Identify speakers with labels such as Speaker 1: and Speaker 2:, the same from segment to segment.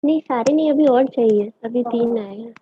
Speaker 1: नहीं सारे नहीं, अभी और चाहिए, अभी 3 आए हैं।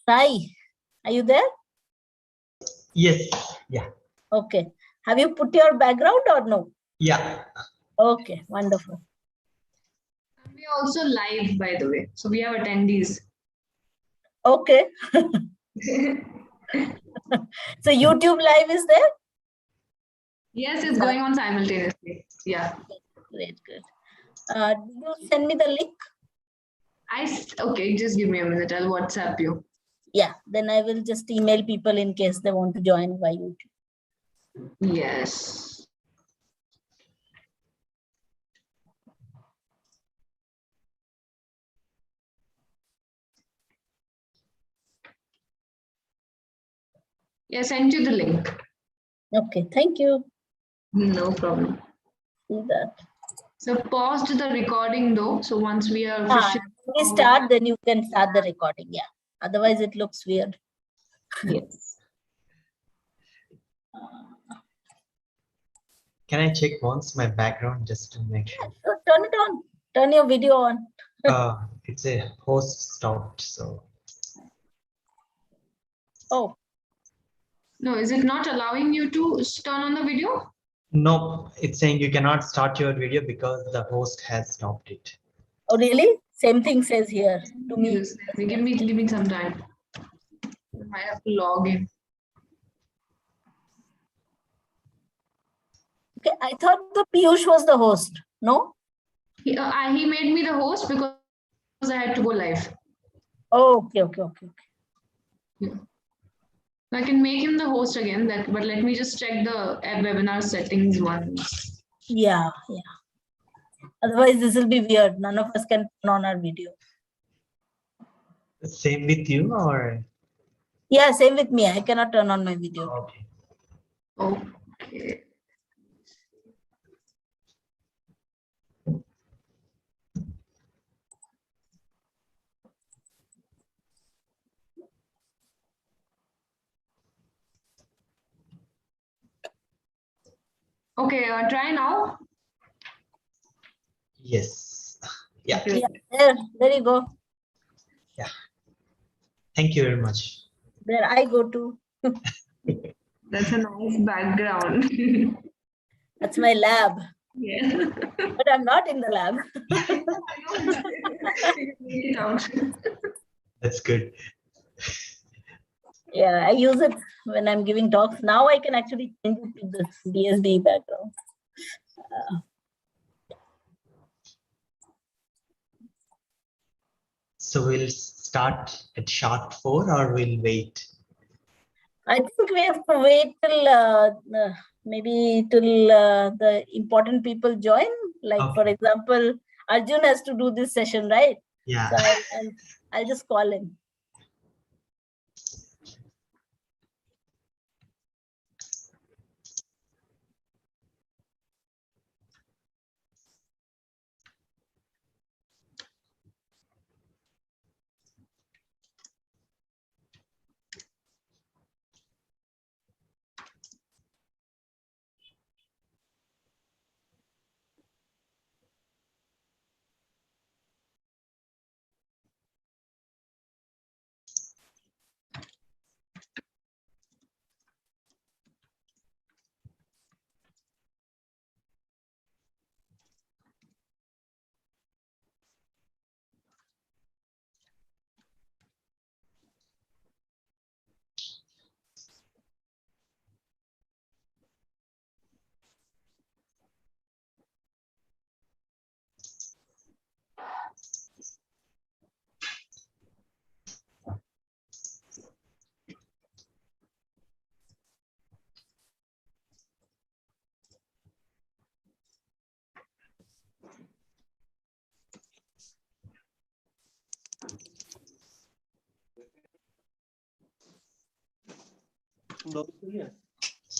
Speaker 2: Sai, are you there?
Speaker 3: Yes. Yeah.
Speaker 2: Okay. Have you put your background or no?
Speaker 3: Yeah.
Speaker 2: Okay, wonderful.
Speaker 4: We are also live, by the way. So we have attendees.
Speaker 2: Okay. So YouTube live is there?
Speaker 4: Yes, it's going on simultaneously. Yeah.
Speaker 2: Great, good. Did you send me the link?
Speaker 4: Okay, just give me a minute. I'll WhatsApp you.
Speaker 2: Yeah, then I will just email people in case they want to join by YouTube.
Speaker 4: Yes. Yeah, sent you the link.
Speaker 2: Okay, thank you.
Speaker 4: No problem.
Speaker 2: See that.
Speaker 4: So paused the recording though. So once we are official.
Speaker 2: When we start, then you can start the recording. Yeah. Otherwise, it looks weird.
Speaker 4: Yes.
Speaker 3: Can I check once my background just to make sure?
Speaker 2: So turn it on. Turn your video on.
Speaker 3: It's a host stopped, so.
Speaker 2: Oh,
Speaker 4: No, is it not allowing you to turn on the video?
Speaker 3: No, it's saying you cannot start your video because the host has stopped it.
Speaker 2: oh, really? Same thing says here to me.
Speaker 4: Yes. Give me some time. I have to log in.
Speaker 2: Okay, I thought the Piyush was the host. No?
Speaker 4: He made me the host because I had to go live.
Speaker 2: Oh, okay.
Speaker 4: Yeah. I can make him the host again, but let me just check the webinar settings once.
Speaker 2: Yeah. Otherwise, this will be weird. None of us can turn on our video.
Speaker 3: Same with you, or?
Speaker 2: Yeah, same with me. I cannot turn on my video.
Speaker 3: Okay.
Speaker 4: Okay. Okay, try now.
Speaker 3: Yes. Yeah.
Speaker 4: Okay.
Speaker 2: Yeah, there you go.
Speaker 3: Yeah. Thank you very much.
Speaker 2: There I go to.
Speaker 4: That's a nice background.
Speaker 2: That's my lab.
Speaker 4: Yeah.
Speaker 2: But I'm not in the lab.
Speaker 4: Make it out.
Speaker 3: That's good.
Speaker 2: Yeah, I use it when I'm giving talks. Now I can actually change it to this BSBE background.
Speaker 3: So we'll start at sharp 4 or we'll wait?
Speaker 2: I think we have to wait till maybe till the important people join. Like,
Speaker 3: Okay.
Speaker 2: for example, Arjun has to do this session, right?
Speaker 3: Yeah.
Speaker 2: So I'll just call him.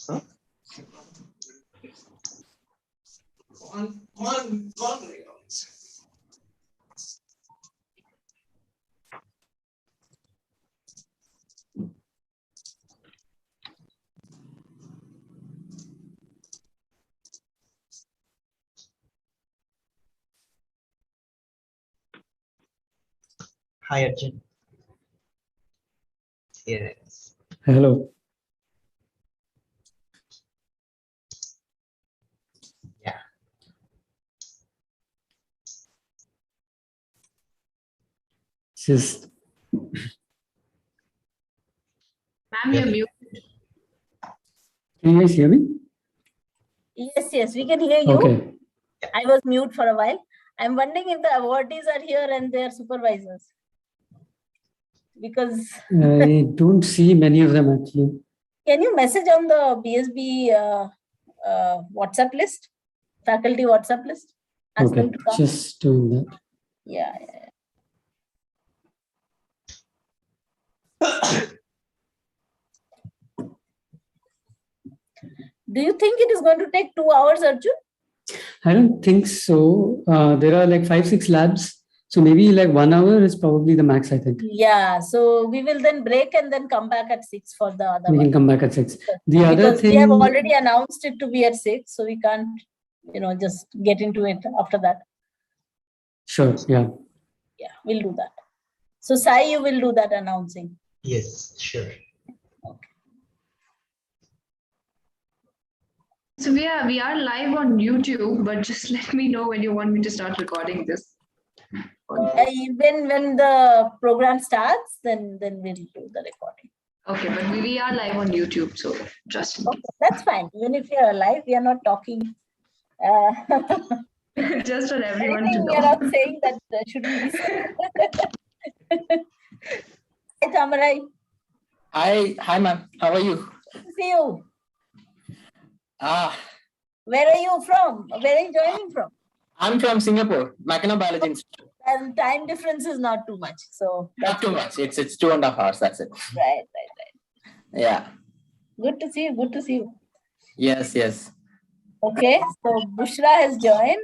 Speaker 3: Huh? Hi, Arjun. Here it is.
Speaker 5: Hello.
Speaker 3: Yeah.
Speaker 5: Just.
Speaker 4: Ma'am, you're mute.
Speaker 5: Can you guys hear me?
Speaker 2: Yes, we can hear you.
Speaker 5: Okay.
Speaker 2: I was mute for a while. I'm wondering if the awardees are here and their supervisors. Because
Speaker 5: I don't see many of them actually.
Speaker 2: can you message on the BSB WhatsApp list, faculty WhatsApp list? Ask
Speaker 5: Okay,
Speaker 2: them to come.
Speaker 5: just doing that.
Speaker 2: Yeah. Do you think it is going to take 2 hours, Arjun?
Speaker 5: I don't think so. There are like 5-6 labs. So maybe like 1 hour is probably the max, I think.
Speaker 2: Yeah, so we will then break and then come back at 6 for the other
Speaker 5: We
Speaker 2: one.
Speaker 5: can come back at 6. The other
Speaker 2: Because
Speaker 5: thing.
Speaker 2: we have already announced it to be at 6, so we can't, just get into it after that.
Speaker 5: Sure, yeah.
Speaker 2: Yeah, we'll do that. So Sai, you will do that announcing.
Speaker 3: Yes, sure.
Speaker 4: So we are live on YouTube, but just let me know when you want me to start recording this.
Speaker 2: When the program starts, then we'll do the recording.
Speaker 4: Okay, but we are live on YouTube, so just in
Speaker 2: Okay, that's fine. Even if you're alive, we are not talking.
Speaker 4: case. Just for everyone to
Speaker 2: Anything we are
Speaker 4: know.
Speaker 2: not saying that shouldn't be said. Hi, Tamarai.
Speaker 6: Hi, ma'am. How are you?
Speaker 2: Good to see you.
Speaker 6: Where
Speaker 2: are you from? Where are you joining from?
Speaker 6: I'm from Singapore, Microbiology Institute.
Speaker 2: And time difference is not too much. So
Speaker 6: Not too much. It's 2.5 hours. That's it.
Speaker 2: Right.
Speaker 6: Yeah.
Speaker 2: Good to see you. Good to see you.
Speaker 6: Yes.
Speaker 2: Okay. So Bushra has joined.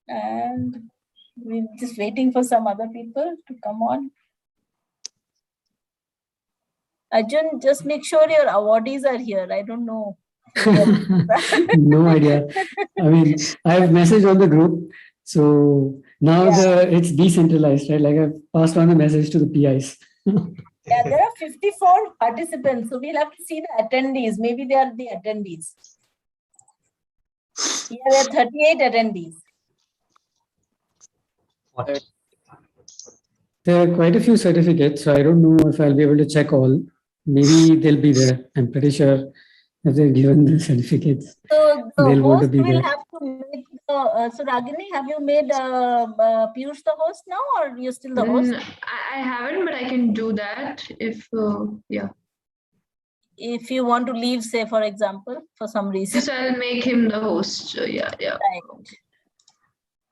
Speaker 2: And we're just waiting for some other people to come on. Arjun, just make sure your awardees are here. I don't know.
Speaker 5: No idea. I mean, I've messaged on the group. So now it's decentralized, right? Like I've passed on the message to the PIs.
Speaker 2: Yeah, there are 54 participants. So we'll have to see the attendees. Maybe they are the attendees. Yeah, there are 38 attendees.
Speaker 3: What?
Speaker 5: There are quite a few certificates, so I don't know if I'll be able to check all. Maybe they'll be there. I'm pretty sure if they're given the certificates,
Speaker 2: So the
Speaker 5: they'll want to
Speaker 2: host
Speaker 5: be
Speaker 2: will
Speaker 5: there.
Speaker 2: have to make so Ragini, have you made Piyush the host now, or you're still the host?
Speaker 4: I haven't, but I can do that if, yeah.
Speaker 2: If you want to leave, say, for example, for some reason.
Speaker 4: Just I'll make him the host. Yeah.
Speaker 2: Right.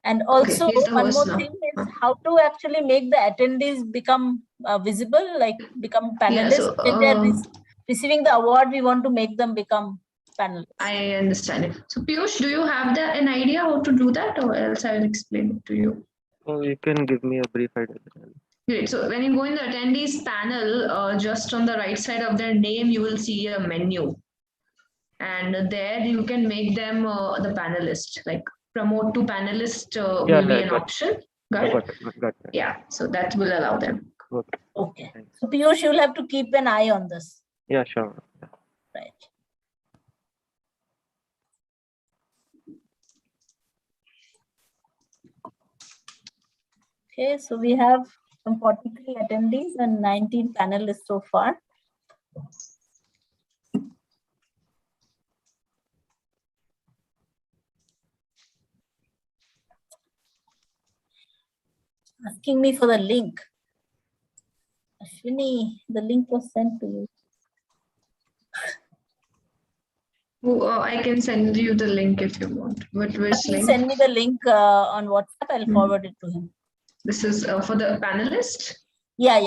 Speaker 2: And also,
Speaker 4: he's the
Speaker 2: one
Speaker 4: host
Speaker 2: more
Speaker 4: now.
Speaker 2: thing is how to actually make the attendees become visible, like become panelists. When they are receiving the award, we want to make them become panelists.
Speaker 4: I understand it. So Piyush, do you have an idea how to do that, or else I'll explain it to you?
Speaker 7: Oh, you can give me a brief idea.
Speaker 4: Great. So when you go in the attendees panel, just on the right side of their name, you will see a menu. And there you can make them the panelist, like promote to panelist will be an option. Got it?
Speaker 7: Got it.
Speaker 4: Yeah, so that will allow them.
Speaker 2: Okay. So Piyush, you'll have to keep an eye on this.
Speaker 7: Yeah, sure.
Speaker 2: Right. Okay, so we have some 43 attendees and 19 panelists so far. Asking me for the link. Ashwini, the link was sent to you.
Speaker 4: I can send you the link if you want. Which link?
Speaker 2: Send me the link on WhatsApp. I'll forward it to him.
Speaker 4: This is for the panelist?
Speaker 2: Yeah.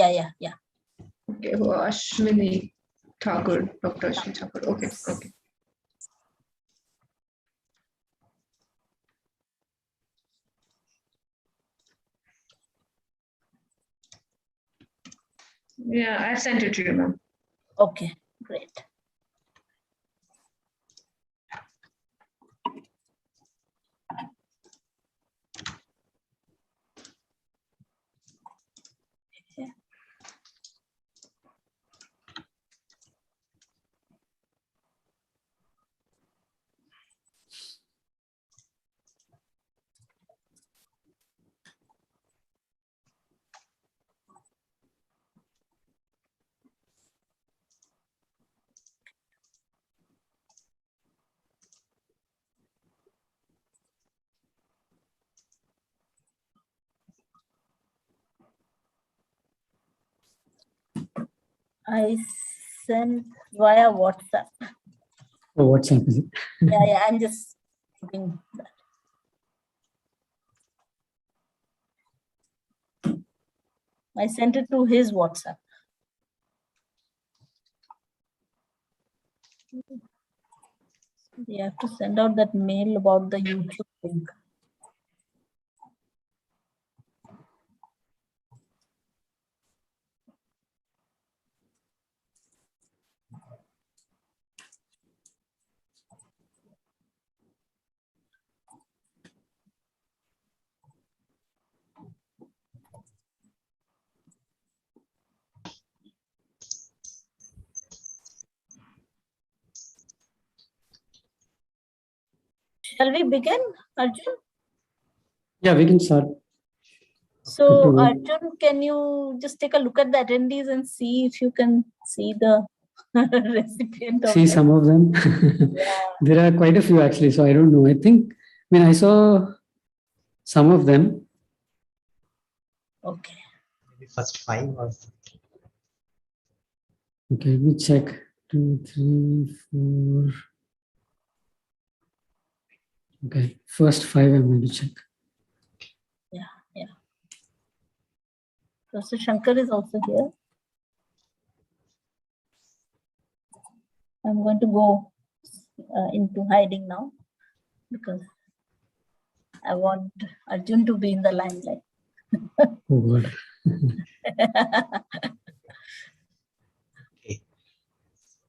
Speaker 4: Okay, Ashwini Thakur, Dr. Ashwini Thakur. Okay. Yeah, I sent it to you, ma'am.
Speaker 2: Okay, great. I sent via WhatsApp.
Speaker 5: Oh, WhatsApp is it?
Speaker 2: Yeah, I'm just putting that. I sent it to his WhatsApp. You have to send out that mail about the YouTube link. Shall we begin, Arjun?
Speaker 5: Yeah, we can start.
Speaker 2: So, Arjun, can you just take a look at the attendees and see if you can see the recipient of
Speaker 5: See
Speaker 2: it?
Speaker 5: some of them. There are quite a few actually, so I don't know. I saw some of them.
Speaker 2: Okay.
Speaker 3: Maybe first 5 or something.
Speaker 5: Okay, let me check. 2, 3, 4. Okay, first 5 I'm going to check.
Speaker 2: Yeah. Professor Shankar is also here. I'm going to go into hiding now because I want Arjun to be in the limelight.
Speaker 5: Oh God.
Speaker 3: Okay.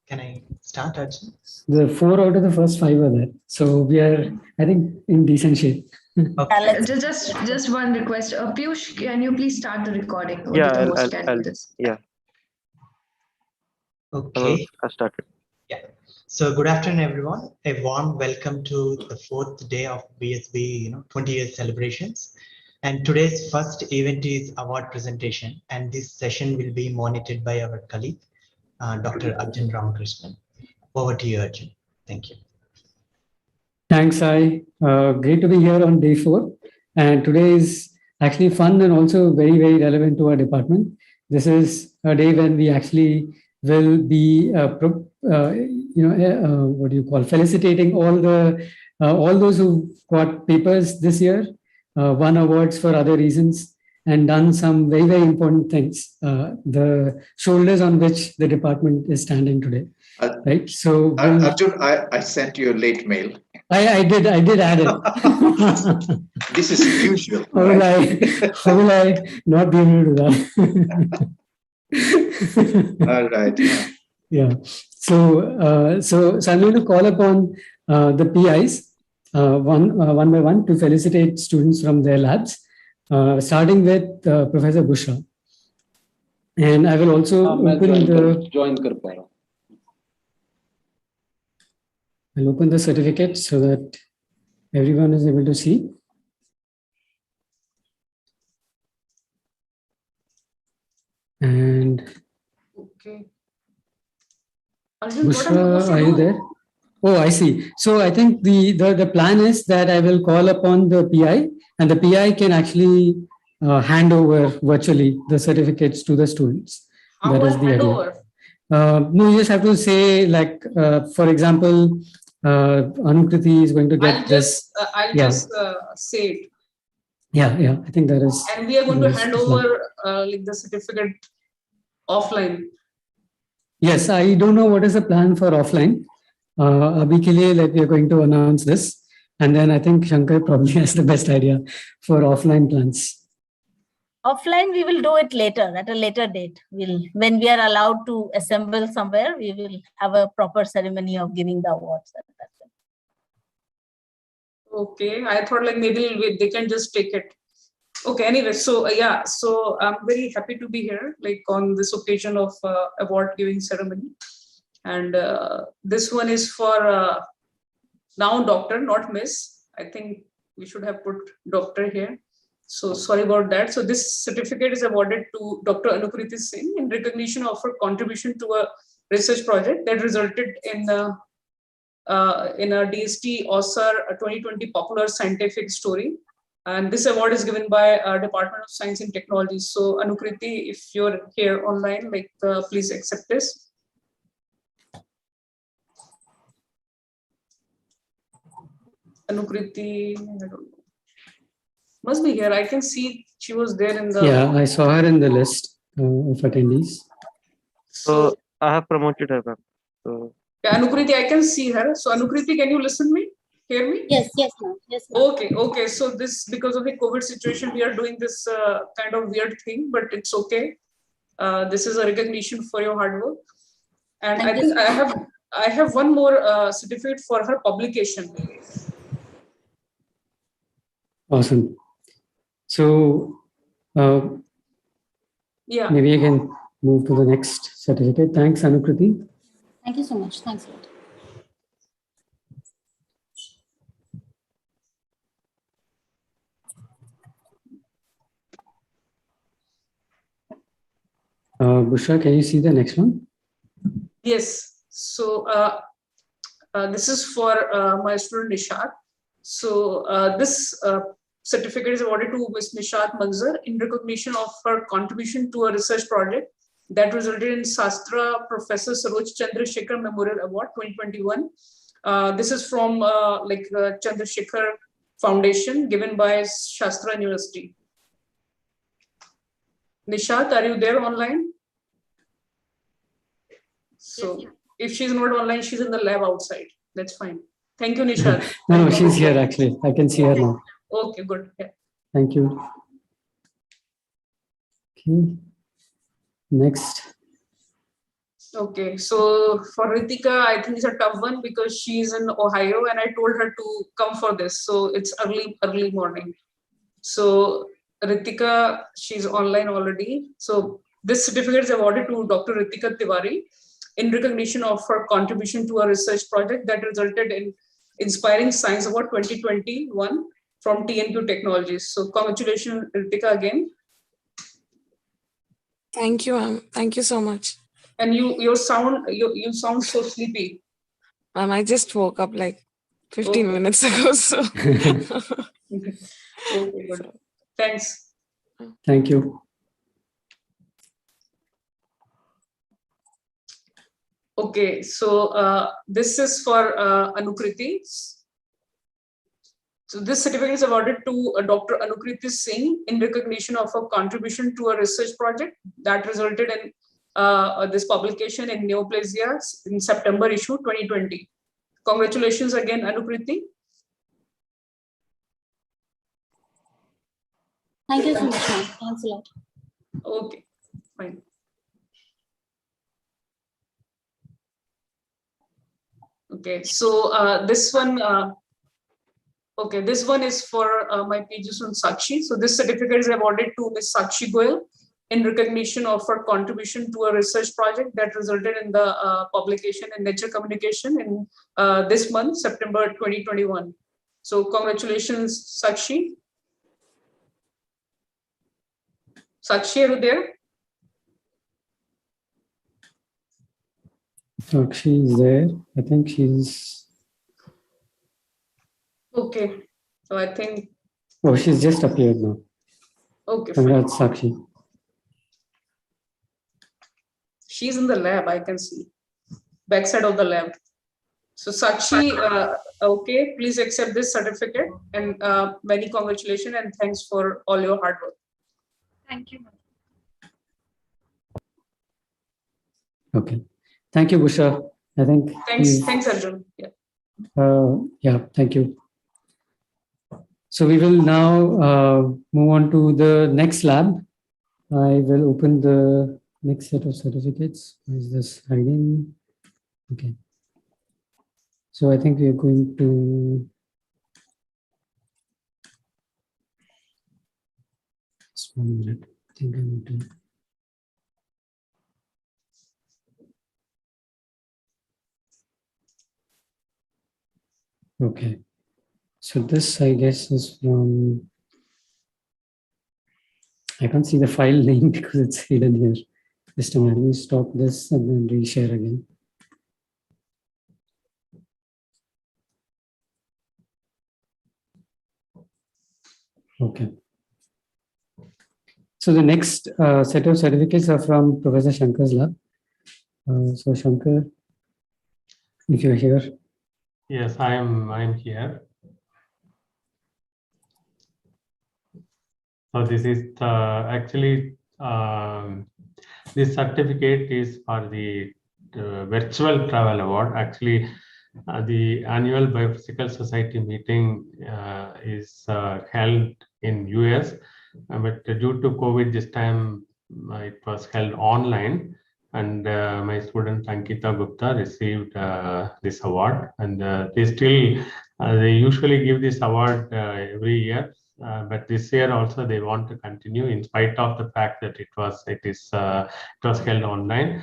Speaker 3: Can I start, Arjun?
Speaker 5: The 4 out of the first 5 are there. So we are, I think, in decent shape.
Speaker 3: Okay.
Speaker 4: Just one request. Piyush, can you please start the recording? Only
Speaker 7: Yeah,
Speaker 4: the host can do this.
Speaker 7: yeah,
Speaker 3: Okay.
Speaker 7: I started.
Speaker 3: Yeah. So good afternoon, everyone. A warm welcome to the 4th day of BSBE, 20 years celebrations. And today's first event is award presentation. And this session will be monitored by our colleague, Dr. Arjun Ramakrishnan. Over to you, Arjun. Thank you.
Speaker 5: Thanks, Sai. Great to be here on day 4. And today is actually fun and also very, very relevant to our department. This is a day when we actually will be, felicitating all those who got papers this year, won awards for other reasons, and done some very, very important things. The shoulders on which the department is standing today. Right. So
Speaker 8: Arjun, I sent you a late mail.
Speaker 5: I did add it.
Speaker 8: This is usual.
Speaker 5: How will I not be able to do that?
Speaker 8: All right.
Speaker 5: Yeah. So I'm going to call upon the PIs one by one to felicitate students from their labs, starting with Professor Bushra. And I will also I'll open the certificate so that everyone is able to see. And
Speaker 4: Okay.
Speaker 5: Bushra, are you there? Oh, I see. So I think the plan is that I will call upon the PI, and the PI can actually hand over virtually the certificates to the students. That is the idea. No, you just have to say, like, for example, Anukriti is going to get this.
Speaker 9: I'll just say it.
Speaker 5: Yeah, I think that is.
Speaker 9: And we are going to hand over like the certificate offline.
Speaker 5: Yes, I don't know what is the plan for offline. Abhi ke liye, like, we are going to announce this, and then I think Shankar probably has the best idea for offline plans.
Speaker 2: Offline, we will do it later, at a later date. When we are allowed to assemble somewhere, we will have a proper ceremony of giving the awards.
Speaker 9: Okay, I thought like maybe they can just take it. Okay, anyway, so so I'm very happy to be here, like on this occasion of award giving ceremony. And this one is for now doctor, not miss. I think we should have put doctor here. So sorry about that. So this certificate is awarded to Dr. Anukriti Singh in recognition of her contribution to a research project that resulted in a DST Oscar 2020 popular scientific story And this award is given by Department of Science and Technology. So Anukriti, if you're here online, like please accept this. Anukriti, I don't know. Must be here. I can see she was there in the.
Speaker 5: Yeah, I saw her in the list of attendees.
Speaker 7: So I have promoted her, ma'am. So
Speaker 9: yeah, Anukriti, I can see her. So Anukriti, can you listen me? Hear me?
Speaker 10: Yes, ma'am. Yes, ma'am.
Speaker 9: Okay. So this, because of the COVID situation, we are doing this kind of weird thing, but it's okay. This is a recognition for your hard work. And I think I have one more certificate for her publication.
Speaker 5: Awesome. So
Speaker 9: yeah,
Speaker 5: maybe you can move to the next certificate. Thanks, Anukriti.
Speaker 10: Thank you so much. Thanks a lot.
Speaker 5: Bushra, can you see the next one?
Speaker 9: Yes. So this is for my student Nishat. So this certificate is awarded to Ms. Nishat Manzar in recognition of her contribution to a research project that resulted in Sastra Professor Saroj Chandrasekhar Memorial Award 2021. This is from the Chandrasekhar Foundation given by Shastra University. Nishat, are you there online? So if she's not online, she's in the lab outside. That's fine. Thank you, Nishat.
Speaker 5: No, she's here actually. I can see her now.
Speaker 9: Okay, good. Yeah.
Speaker 5: Thank you. Okay. Next.
Speaker 9: Okay, so for Ritika, I think it's a tough one because she's in Ohio and I told her to come for this. So it's early morning. So Ritika, she's online already. So this certificate is awarded to Dr. Ritika Tiwari in recognition of her contribution to a research project that resulted in Inspiring Science Award 2021 from TNQ Technologies. So congratulations, Ritika, again.
Speaker 11: Thank you, ma'am. Thank you so much.
Speaker 9: And you sound so sleepy.
Speaker 11: Ma'am, I just woke up like 15 minutes ago. So
Speaker 9: okay, good. Thanks.
Speaker 5: Thank you.
Speaker 9: Okay, so this is for Anukriti. So this certificate is awarded to Dr. Anukriti Singh in recognition of her contribution to a research project that resulted in this publication in Neoplasia in September issue 2020. Congratulations again, Anukriti.
Speaker 10: Thank you so much, ma'am. Thanks a lot.
Speaker 9: Okay, fine. Okay, so this one, this one is for my PG student Sakshi. So this certificate is awarded to Ms. Sakshi Goyal in recognition of her contribution to a research project that resulted in the publication in Nature Communication in this month, September 2021. So congratulations, Sakshi. Sakshi, are you there?
Speaker 5: Sakshi is there. I think she's.
Speaker 9: Okay, so I think.
Speaker 5: Oh, she's just appeared now.
Speaker 9: Okay.
Speaker 5: Congrats, Sakshi.
Speaker 9: She's in the lab, I can see. Backside of the lab. So Sakshi, okay, please accept this certificate and many congratulations and thanks for all your hard work.
Speaker 11: thank you.
Speaker 5: Okay. Thank you, Busha. I think.
Speaker 9: Thanks, Arjun.
Speaker 5: Yeah, thank you. So we will now move on to the next lab. I will open the next set of certificates. Is this hiding? Okay. So I think we are going to. Just 1 minute. I think I need to. Okay. So this, I guess, is from. I can't see the file name because it's hidden here. Just a minute. Let me stop this and then reshare again. Okay. So the next set of certificates are from Professor Shankar's lab. So Shankar, if you're here.
Speaker 12: Yes, I'm here. So this is actually this certificate is for the virtual travel award. Actually, the annual Biophysical Society meeting is held in US, but due to COVID this time it was held online. And my student Ankita Gupta received this award, and they usually give this award every year. But this year also they want to continue in spite of the fact that it was held online.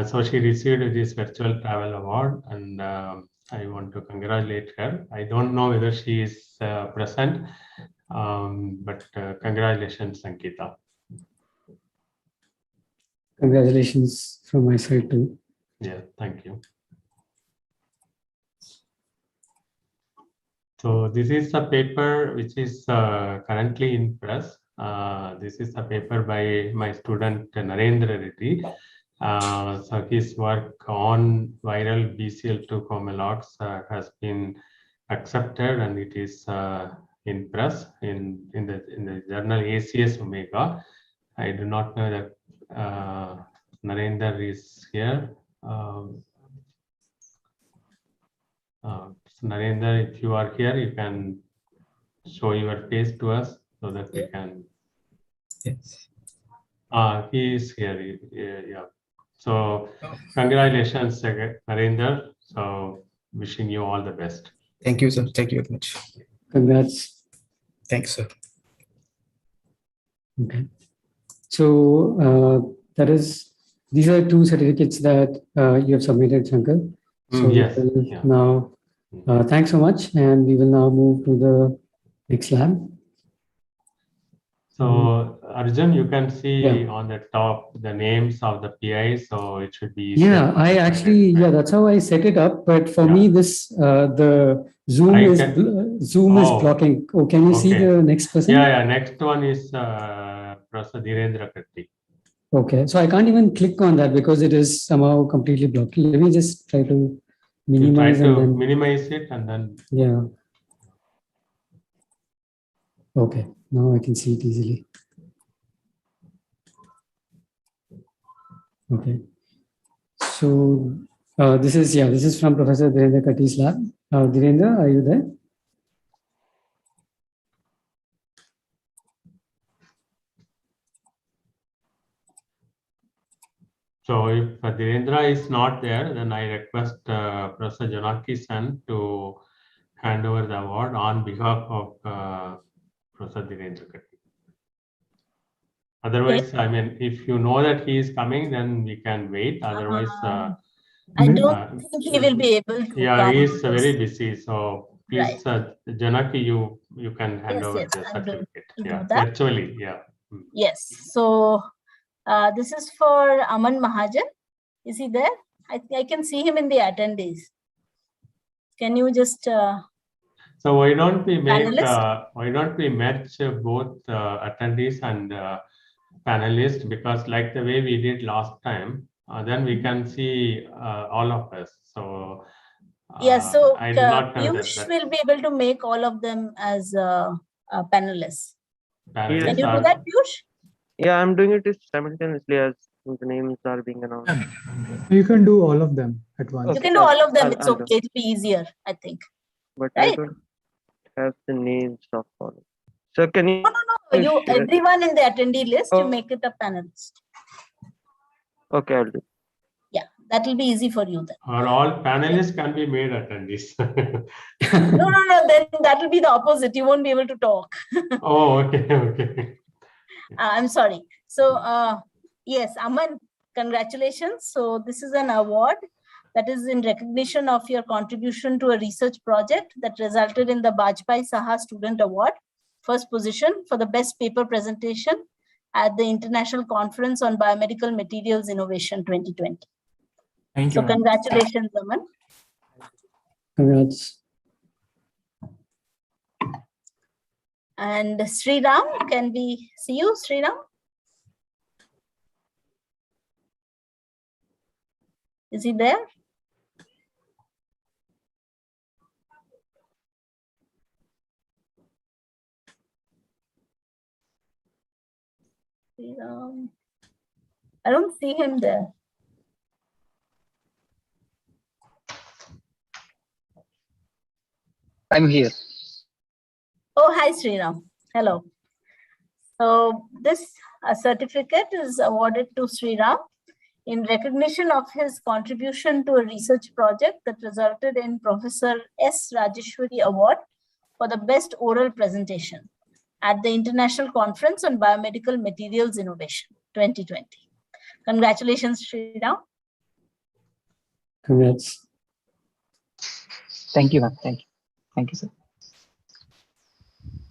Speaker 12: So she received this virtual travel award, and I want to congratulate her. I don't know whether she is present, but congratulations, Ankita.
Speaker 5: Congratulations from my side too.
Speaker 12: Yeah, thank you. So this is a paper which is currently in press. This is a paper by my student Narendra Reddy. So his work on viral BCL2 homologs has been accepted, and it is in press in the journal ACS Omega. I do not know that Narendra is here. Narendra, if you are here, you can show your face to us so that we can.
Speaker 13: Yes.
Speaker 12: He is here. Yeah. So congratulations, Narendra. So wishing you all the best.
Speaker 13: Thank you, sir. Thank you very much.
Speaker 5: Congrats.
Speaker 13: Thanks, sir.
Speaker 5: Okay. So these are two certificates that you have submitted, Shankar. So
Speaker 12: yes.
Speaker 5: Now, thanks so much, and we will now move to the next lab.
Speaker 12: So Arjun, you can see on the top the names of the PIs, so it should be easier.
Speaker 5: Yeah, that's how I set it up. But for me, this the Zoom is blocking. Oh, can you see the next person?
Speaker 12: Yeah. Next one is Professor Dhirendra Katti.
Speaker 5: Okay, so I can't even click on that because it is somehow completely blocked. Let me just try to minimize
Speaker 12: minimize it and then.
Speaker 5: Yeah. Okay, now I can see it easily. Okay. So this is from Professor Dhirendra Katti's lab. Dhirendra, are you there?
Speaker 12: So if Dhirendra is not there, then I request Professor Janaki-san to hand over the award on behalf of Professor Dhirendra Katti. Otherwise, I mean, if you know that he is coming, then we can wait. Otherwise,
Speaker 2: I don't think he will be able to.
Speaker 12: Yeah, he is very busy. So please, Janaki, you can hand over the certificate. Yeah, virtually. Yeah.
Speaker 2: Yes. So this is for Aman Mahajan. Is he there? I can see him in the attendees. Can you just?
Speaker 12: So why don't we match both attendees and panelists, because like the way we did last time, then we can see all of us. So
Speaker 2: so
Speaker 12: I do not have
Speaker 2: Piyush will be able to make all of them as panelists. Can you do that, Piyush?
Speaker 7: Yeah, I'm doing it simultaneously as the names are being announced.
Speaker 14: You can do all of them at once.
Speaker 2: You can do all of them. It's okay. It'll be easier, I think.
Speaker 7: But I don't have the names of all. So can you?
Speaker 2: No. Everyone in the attendee list, you make it a panelist.
Speaker 7: Okay, I'll do.
Speaker 2: Yeah, that will be easy for you then.
Speaker 12: Or all panelists can be made attendees.
Speaker 2: No. Then that will be the opposite. You won't be able to talk.
Speaker 12: Oh, okay.
Speaker 2: I'm sorry. So yes, Aman, congratulations. So this is an award that is in recognition of your contribution to a research project that resulted in the Bajpai Saha Student Award, first position for the best paper presentation at the International Conference on Biomedical Materials Innovation 2020.
Speaker 13: Thank you.
Speaker 2: So congratulations, Aman.
Speaker 5: Congrats.
Speaker 2: And Sriram, can we see you, Sriram? Is he there? Sriram. I don't see him there.
Speaker 15: I'm here.
Speaker 2: Oh, hi, Sriram. Hello. So this certificate is awarded to Sriram in recognition of his contribution to a research project that resulted in Professor S. Rajeshwari Award for the best oral presentation at the International Conference on Biomedical Materials Innovation 2020. Congratulations, Sriram.
Speaker 5: Congrats.
Speaker 15: Thank you, ma'am. Thank you. Thank you, sir.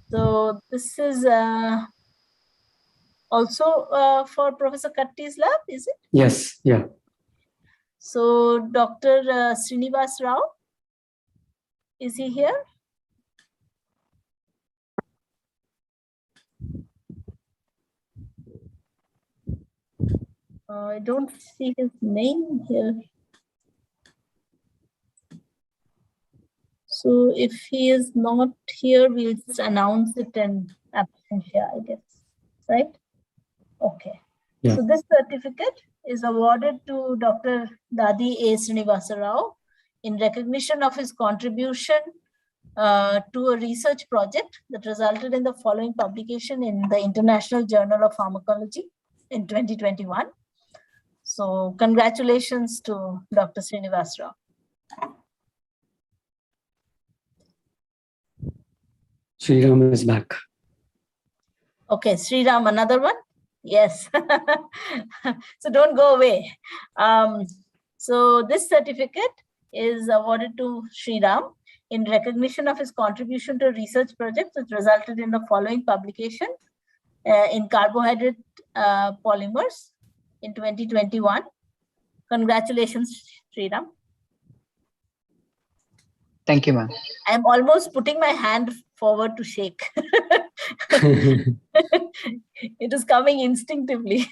Speaker 2: So this is also for Professor Katti's lab, is it?
Speaker 5: Yes, yeah.
Speaker 2: So Dr. Srinivas Rao, is he here? I don't see his name here. So if he is not here, we'll just announce it in absentia, I guess, right? Okay.
Speaker 5: Yeah.
Speaker 2: So this certificate is awarded to Dr. Dadi A. Srinivasa Rao in recognition of his contribution to a research project that resulted in the following publication in the International Journal of Pharmacology in 2021. So congratulations to Dr. Srinivasa Rao.
Speaker 5: Sriram is back.
Speaker 2: Okay, Sriram, another one? Yes. So don't go away. So this certificate is awarded to Sriram in recognition of his contribution to a research project that resulted in the following publication in carbohydrate polymers in 2021. Congratulations, Sriram.
Speaker 15: Thank you, ma'am.
Speaker 2: I'm almost putting my hand forward to shake. It is coming instinctively.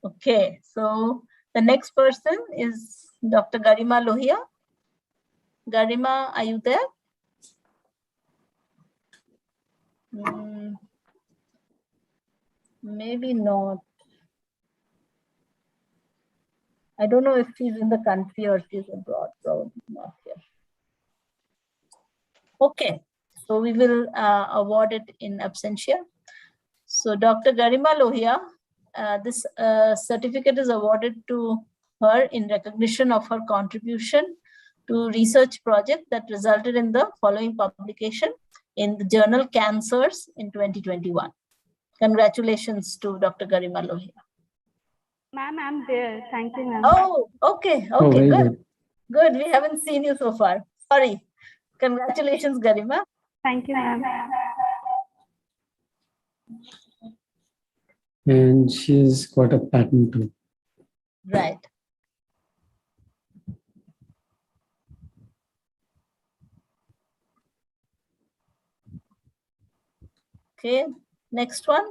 Speaker 2: Okay, so the next person is Dr. Garima Lohia. Garima, are you there? Maybe not. I don't know if she's in the country or she's abroad, probably not here. Okay, so we will award it in absentia. So Dr. Garima Lohia, this certificate is awarded to her in recognition of her contribution to research project that resulted in the following publication in the journal Cancers in 2021. Congratulations to Dr. Garima Lohia.
Speaker 16: Ma'am, I'm there. Thank you, ma'am.
Speaker 2: Oh, okay,
Speaker 5: Oh,
Speaker 2: okay,
Speaker 5: very
Speaker 2: good. Good, we haven't seen you so far. Sorry. Congratulations, Garima.
Speaker 16: Thank you, ma'am.
Speaker 5: And she's got a patent too.
Speaker 2: Right. Okay, next one.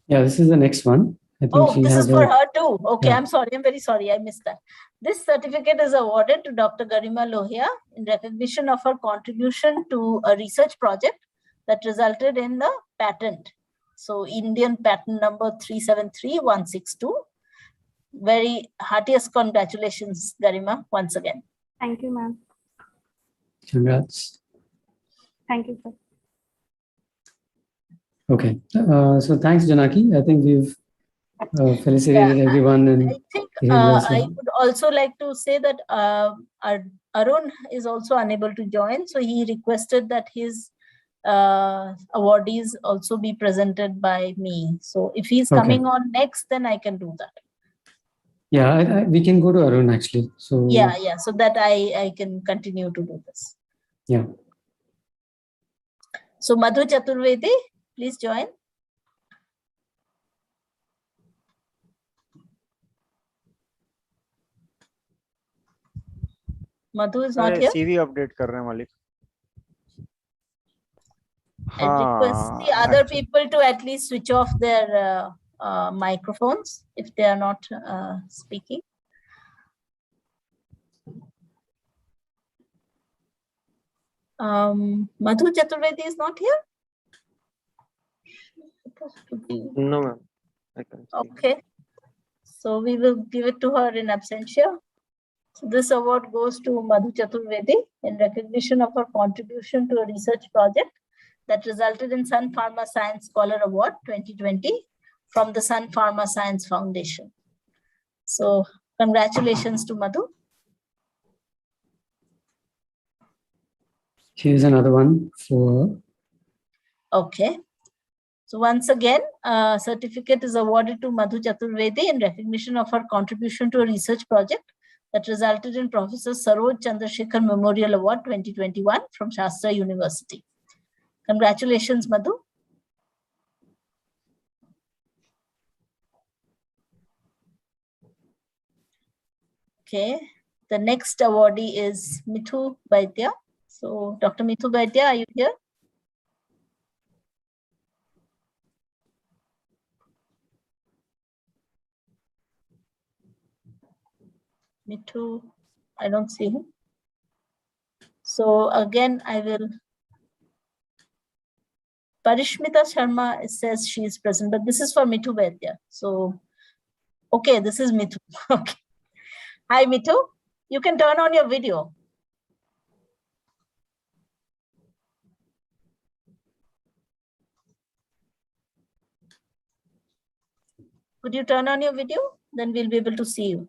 Speaker 5: Yeah, this is the next one. I think
Speaker 2: Oh,
Speaker 5: she
Speaker 2: this
Speaker 5: has
Speaker 2: is for
Speaker 5: a,
Speaker 2: her too. Okay,
Speaker 5: yeah.
Speaker 2: I'm sorry. I'm very sorry. I missed that. This certificate is awarded to Dr. Garima Lohia in recognition of her contribution to a research project that resulted in the patent. So Indian patent number 373162. Very heartiest congratulations, Garima, once again.
Speaker 16: Thank you, ma'am.
Speaker 5: Congrats.
Speaker 16: Thank you, sir.
Speaker 5: Okay. So thanks, Janaki. I think we've felicitated everyone. And
Speaker 2: I think I would also like to say that Arun is also unable to join. So he requested that his awardees also be presented by me. So if he's coming on next, then I can do that.
Speaker 5: Yeah, we can go to Arun actually. So
Speaker 2: Yeah. So that I can continue to do this.
Speaker 5: Yeah.
Speaker 2: So Madhu Chaturvedi, please join. Madhu is not here.
Speaker 17: CV update कर रहे हैं मालिक.
Speaker 2: I request the other
Speaker 7: actually,
Speaker 2: people to at least switch off their microphones if they are not speaking. Madhu Chaturvedi is not here?
Speaker 7: no, ma'am. I can't see.
Speaker 2: Okay. So we will give it to her in absentia. So this award goes to Madhu Chaturvedi in recognition of her contribution to a research project that resulted in Sun Pharma Science Scholar Award 2020 from the Sun Pharma Science Foundation. So congratulations to Madhu.
Speaker 5: Here's another one for.
Speaker 2: Okay. So once again, a certificate is awarded to Madhu Chaturvedi in recognition of her contribution to a research project that resulted in Professor Saroj Chandrasekhar Memorial Award 2021 from Shastra University. Congratulations, Madhu. Okay, the next awardee is Mithu Baidya. So, Dr. Mithu Baidya, are you here? Mithu, I don't see him. So again, I will. Parishmita Sharma says she is present, but this is for Mithu Baidya. So, okay, this is Mithu. Okay. Hi, Mithu. You can turn on your video. Could you turn on your video? Then we'll be able to see you.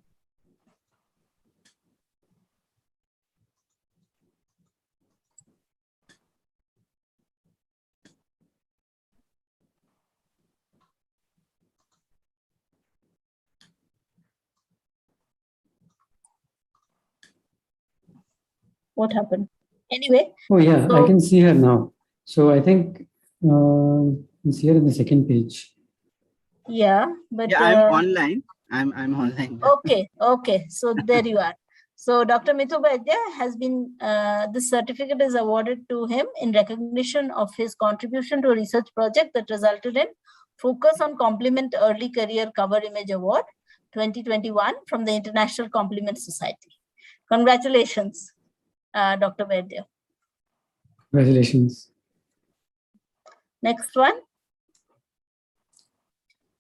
Speaker 2: What happened? Anyway.
Speaker 5: Oh yeah,
Speaker 2: so,
Speaker 5: I can see her now. So I think it's here in the second page.
Speaker 2: Yeah, but
Speaker 17: yeah, I'm online. I'm online.
Speaker 2: Okay, okay. So there you are. So Dr. Mithu Baidya has been, this certificate is awarded to him in recognition of his contribution to a research project that resulted in Focus on Complement Early Career Cover Image Award 2021 from the International Complement Society. Congratulations, Dr. Baidya.
Speaker 5: Congratulations.
Speaker 2: Next one.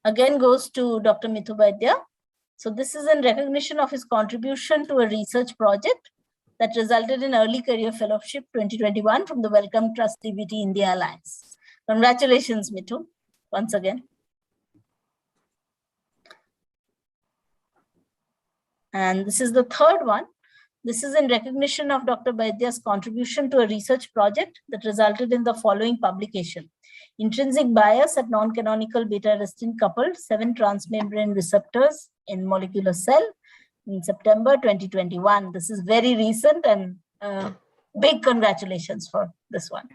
Speaker 2: Again goes to Dr. Mithu Baidya. So this is in recognition of his contribution to a research project that resulted in Early Career Fellowship 2021 from the Wellcome Trust CBT India Alliance. Congratulations, Mithu, once again. And this is the third one. This is in recognition of Dr. Baidya's contribution to a research project that resulted in the following publication. Intrinsic bias at non-canonical beta-arrestin coupled 7 transmembrane receptors in molecular cell in September 2021. This is very recent and big congratulations for this one.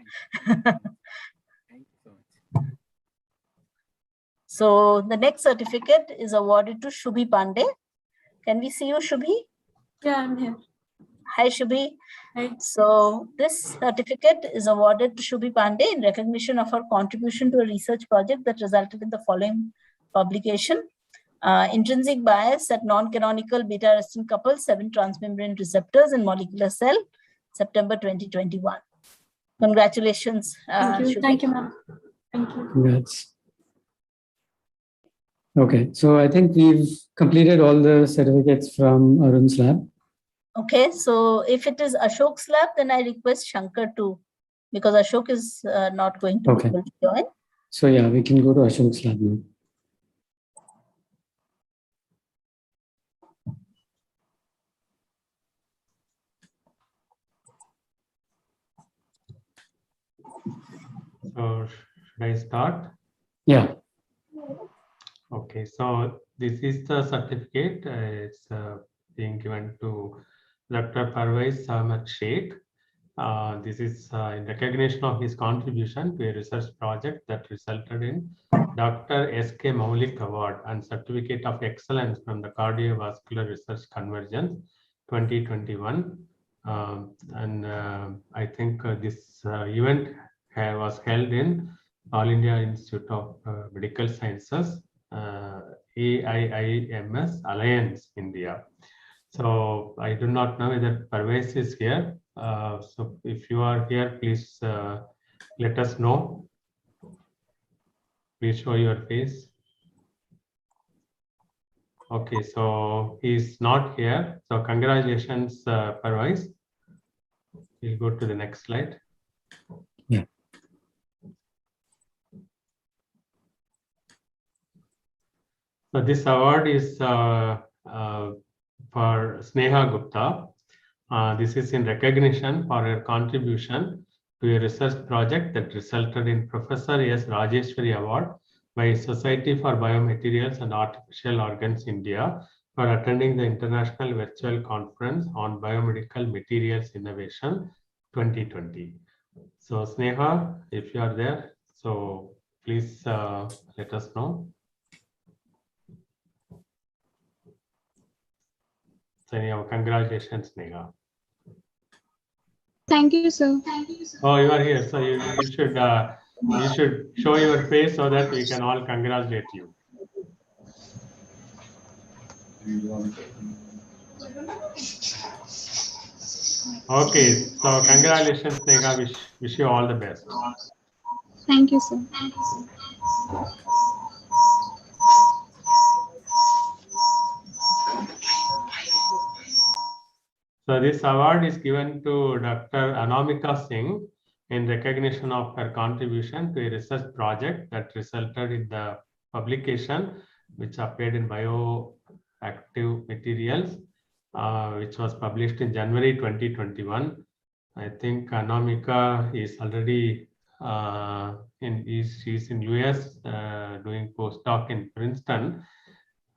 Speaker 2: So the next certificate is awarded to Shubhi Pandey. Can we see you, Shubhi?
Speaker 10: Yeah, I'm here.
Speaker 2: Hi, Shubhi.
Speaker 10: Hi.
Speaker 2: So this certificate is awarded to Shubhi Pandey in recognition of her contribution to a research project that resulted in the following publication. Intrinsic bias at non-canonical beta-arrestin couple 7 transmembrane receptors in molecular cell, September 2021. Congratulations.
Speaker 10: Thank you.
Speaker 2: Shubhi.
Speaker 10: Thank you, ma'am. Thank you.
Speaker 5: Congrats. Okay, so I think we've completed all the certificates from Arun's lab.
Speaker 2: Okay, so if it is Ashok's lab, then I request Shankar to, because Ashok is not going to be able to join.
Speaker 5: So yeah, we can go to Ashok's lab now.
Speaker 12: So should I start?
Speaker 5: Yeah.
Speaker 12: Okay, so this is the certificate. It's being given to Dr. Parvez Ahmed Sheikh. This is in recognition of his contribution to a research project that resulted in Dr. S.K. Maulik Award and Certificate of Excellence from the Cardiovascular Research Convergence 2021. I think this event was held in All India Institute of Medical Sciences, AIIMS Alliance, India. So I do not know whether Parvez is here. So if you are here, please let us know. Please show your face. Okay, so he's not here. So congratulations, Parvez. We'll go to the next slide.
Speaker 13: Yeah.
Speaker 12: So this award is for Sneha Gupta. This is in recognition for her contribution to a research project that resulted in Professor S. Rajeshwari Award by Society for Biomaterials and Artificial Organs India for attending the International Virtual Conference on Biomedical Materials Innovation 2020. So Sneha, if you are there, so please let us know. So anyhow, congratulations, Sneha.
Speaker 10: Thank you, sir.
Speaker 12: Oh, you are here. So you should show your face so that we can all congratulate you. Okay, so congratulations, Sneha. Wish you all the best.
Speaker 10: Thank you, sir.
Speaker 12: So this award is given to Dr. Anamika Singh in recognition of her contribution to a research project that resulted in the publication which appeared in Bioactive Materials, which was published in January 2021. I think Anamika is already she's in US doing postdoc in Princeton.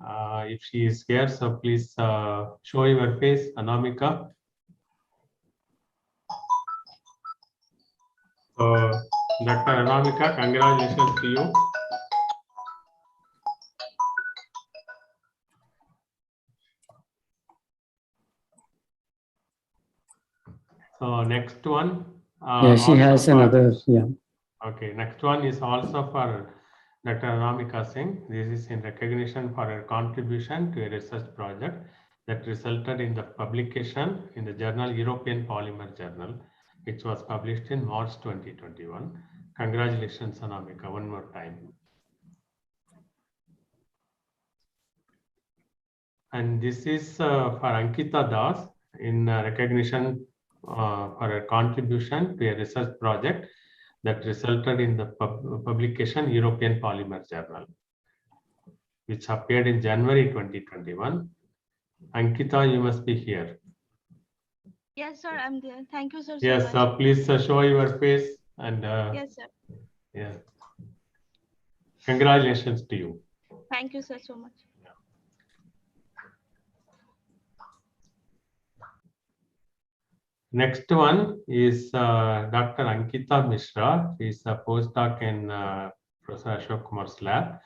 Speaker 12: If she is here, so please show your face, Anamika. So, Dr. Anamika, congratulations to you. So next one.
Speaker 5: Yeah, she has another, yeah.
Speaker 12: Okay, next one is also for Dr. Anamika Singh. This is in recognition for her contribution to a research project that resulted in the publication in the journal European Polymer Journal, which was published in March 2021. Congratulations, Anamika, one more time. And this is for Ankita Das in recognition for her contribution to a research project that resulted in the publication European Polymer Journal, which appeared in January 2021. Ankita, you must be here.
Speaker 18: Yes, sir, I'm there. Thank you, sir.
Speaker 12: Yes,
Speaker 18: so much.
Speaker 12: please show your face and
Speaker 18: Yes, sir.
Speaker 12: yeah. Congratulations to you.
Speaker 18: Thank you, sir, so much.
Speaker 12: Next one is Dr. Ankita Mishra. She is a postdoc in Professor Ashok Kumar's lab.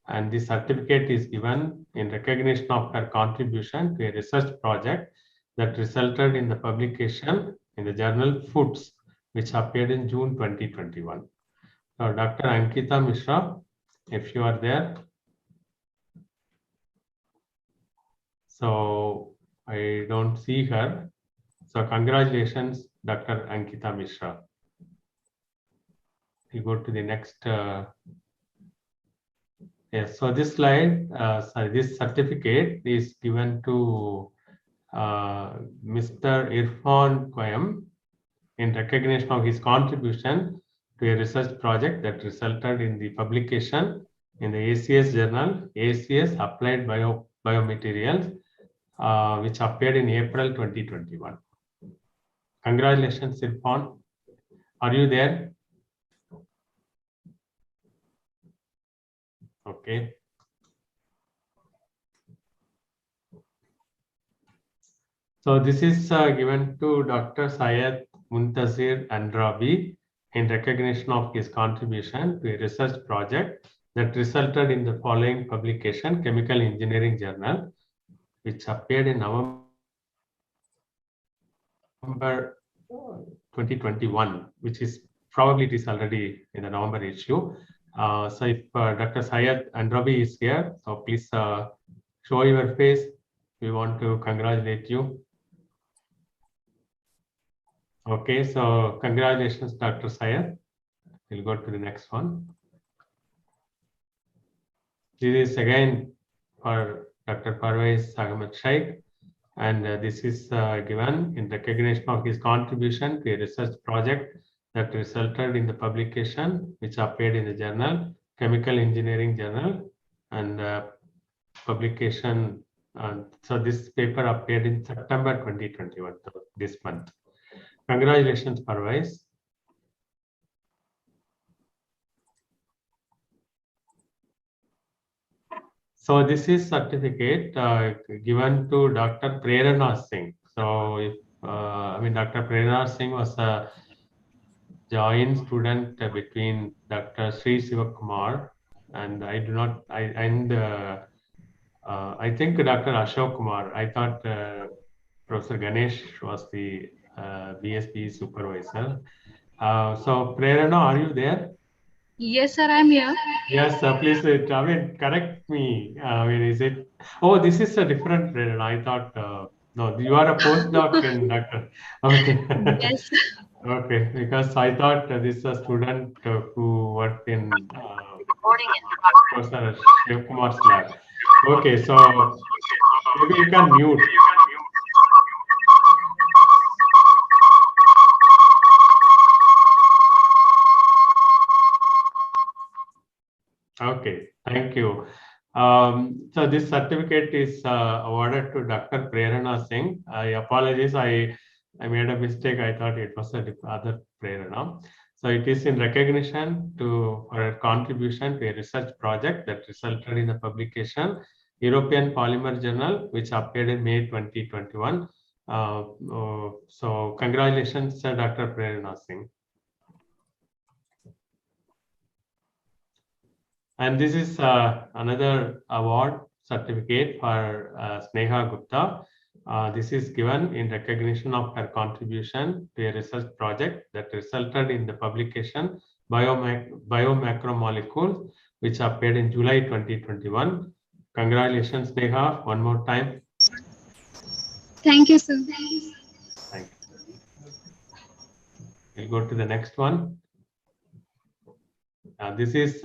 Speaker 12: And this certificate is given in recognition of her contribution to a research project that resulted in the publication in the journal Foods, which appeared in June 2021. So Dr. Ankita Mishra, if you are there. So I don't see her. So congratulations, Dr. Ankita Mishra. We go to the next. Yes, so this slide, this certificate is given to Mr. Irfan Koyam in recognition of his contribution to a research project that resulted in the publication in the ACS journal, ACS Applied Biomaterials, which appeared in April 2021. Congratulations, Irfan. Are you there? Okay. So this is given to Dr. Syed Muntazir Andrabi in recognition of his contribution to a research project that resulted in the following publication, Chemical Engineering Journal, which appeared in November 2021, which is probably it is already in the November issue. So if Dr. Syed Andrabi is here, so please show your face. We want to congratulate you. Okay, so congratulations, Dr. Syed. We'll go to the next one. This is again for Dr. Parvez Ahmed Sheikh, and this is given in recognition of his contribution to a research project that resulted in the publication, which appeared in the journal, Chemical Engineering Journal, and publication. So this paper appeared in September 2021, this month. Congratulations, Parvez. So this is certificate given to Dr. Prerana Singh. So if Dr. Prerana Singh was a joint student between Dr. Sri Sivakumar and I think Dr. Ashok Kumar. I thought Professor Ganesh was the BSBE supervisor. So Prerana, are you there?
Speaker 10: Yes, sir, I'm here.
Speaker 12: Yes, please, correct me. Is it? Oh, this is a different Prerana. I thought, no, you are a postdoc in Dr. Okay.
Speaker 10: Yes.
Speaker 12: Okay, because I thought this is a student who worked in Professor Shiv Kumar's lab. Okay, so maybe you can mute. Okay, thank you. So this certificate is awarded to Dr. Prerana Singh. I apologize, I made a mistake. I thought it was the other Prerana. So it is in recognition for her contribution to a research project that resulted in the publication, European Polymer Journal, which appeared in May 2021. So congratulations, Dr. Prerana Singh. And this is another award certificate for Sneha Gupta. This is given in recognition of her contribution to a research project that resulted in the publication Biomacromolecules, which appeared in July 2021. Congratulations, Sneha, one more time.
Speaker 10: Thank you, sir.
Speaker 12: Thank you. We'll go to the next one. This is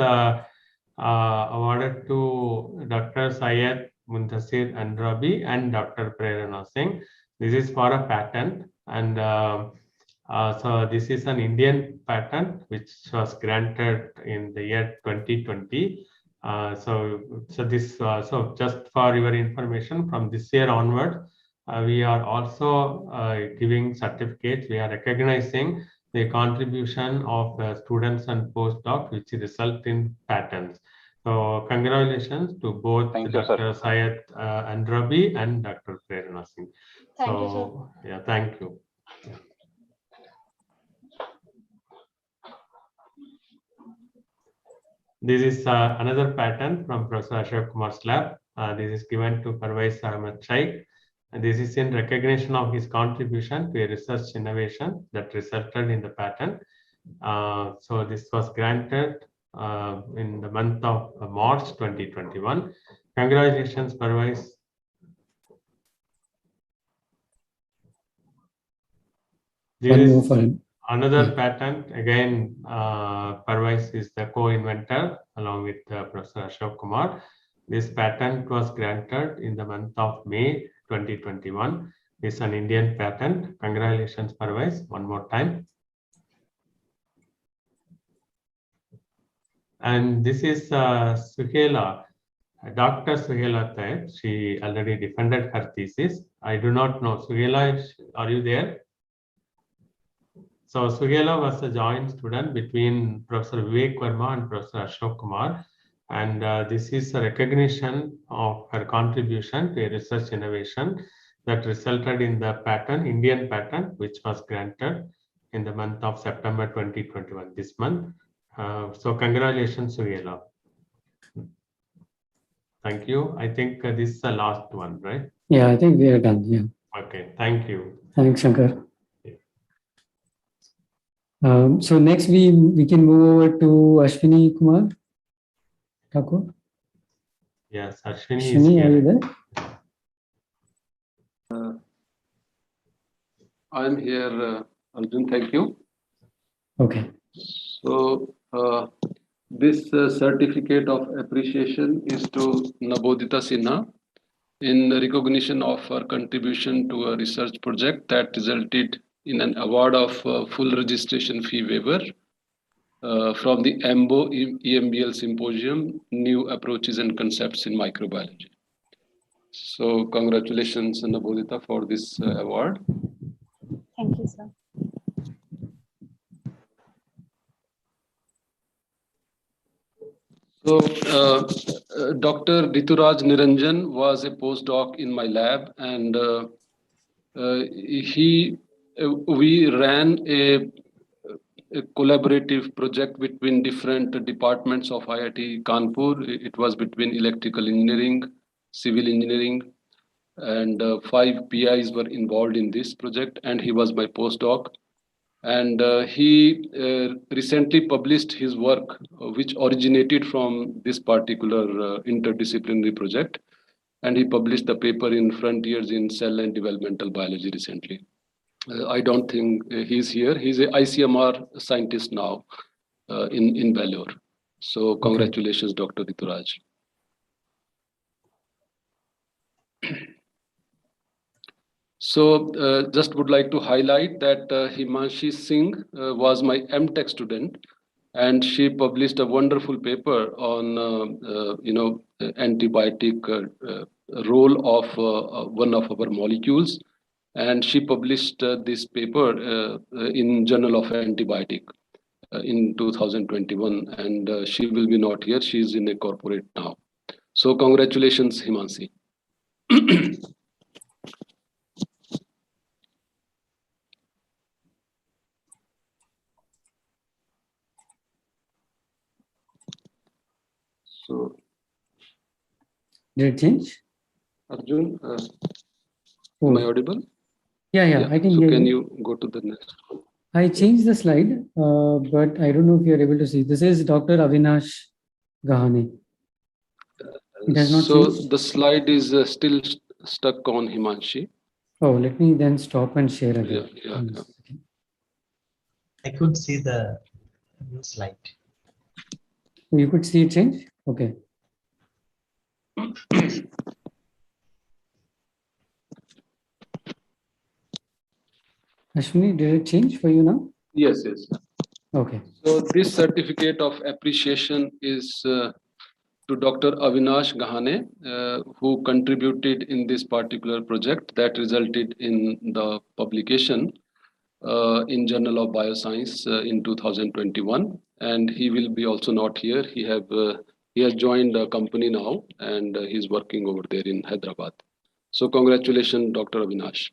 Speaker 12: awarded to Dr. Syed Muntasir Andrabi and Dr. Prerana Singh. This is for a patent, and so this is an Indian patent which was granted in the year 2020. So just for your information, from this year onward, we are also giving certificates. We are recognizing the contribution of students and postdocs, which result in patents. So congratulations to both Dr. Syed Andrabi and Dr. Prerana Singh.
Speaker 2: Thank you, sir.
Speaker 12: Yeah, thank you. Yeah. This is another patent from Professor Ashok Kumar's lab. This is given to Parvez Ahmed Sheikh. And this is in recognition of his contribution to a research innovation that resulted in the patent. So this was granted in the month of March 2021. Congratulations, Parvez. This is another patent. Again, Parvez is the co-inventor along with Professor Ashok Kumar. This patent was granted in the month of May 2021. It's an Indian patent. Congratulations, Parvez, one more time. And this is Suhela, Dr. Suhela Taib. She already defended her thesis. I do not know. Suhela, are you there? So Suhela was a joint student between Professor Vivek Verma and Professor Ashok Kumar. And this is a recognition of her contribution to a research innovation that resulted in the patent, Indian patent, which was granted in the month of September 2021, this month. So congratulations, Suhela. Thank you. I think this is the last one, right?
Speaker 5: Yeah, I think we are done. Yeah.
Speaker 12: Okay, thank you.
Speaker 5: Thanks, Shankar. So next we can move over to Ashwini Kumar Thakur.
Speaker 12: Yes, Ashwini is
Speaker 5: Ashwini, are you
Speaker 12: here.
Speaker 5: there?
Speaker 19: I'm here, Arjun, thank you.
Speaker 5: Okay.
Speaker 19: So this certificate of appreciation is to Nabodita Sinha in recognition of her contribution to a research project that resulted in an award of full registration fee waiver from the EMBO EMBL Symposium, New Approaches and Concepts in Microbiology. So congratulations, Nabodita, for this award.
Speaker 16: Thank you, sir.
Speaker 19: So, Dr. Rituraj Niranjan was a postdoc in my lab, and we ran a collaborative project between different departments of IIT Kanpur. It was between electrical engineering, civil engineering, and 5 PIs were involved in this project, and he was my postdoc. And he recently published his work, which originated from this particular interdisciplinary project. And he published the paper in Frontiers in Cell and Developmental Biology recently. I don't think he's here. He's a ICMR scientist now in Bangalore. So congratulations, Dr. Rituraj. So just would like to highlight that Himanshi Singh was my MTech student, and she published a wonderful paper on antibiotic role of one of our molecules, and she published this paper in Journal of Antibiotic in 2021, and she will be not here. She is in a corporate now. So congratulations, Himanshi. So,
Speaker 5: did it change?
Speaker 19: Arjun, am I audible?
Speaker 5: Yeah, I can
Speaker 19: so
Speaker 5: hear
Speaker 19: can
Speaker 5: you.
Speaker 19: you go to the next one?
Speaker 5: I changed the slide, but I don't know if you're able to see. This is Dr. Avinash Gahane. It has not
Speaker 19: So
Speaker 5: changed.
Speaker 19: the slide is still stuck on Himanshi.
Speaker 5: Oh, let me then stop and share again.
Speaker 19: Yeah.
Speaker 3: I could see the new slide.
Speaker 5: You could see it change? Okay. Ashwini, did it change for you now?
Speaker 19: Yes.
Speaker 5: Okay.
Speaker 19: So this certificate of appreciation is to Dr. Avinash Gahane, who contributed in this particular project that resulted in the publication in Journal of Bioscience in 2021. And he will be also not here. He has joined a company now, and he's working over there in Hyderabad. So congratulations, Dr. Avinash.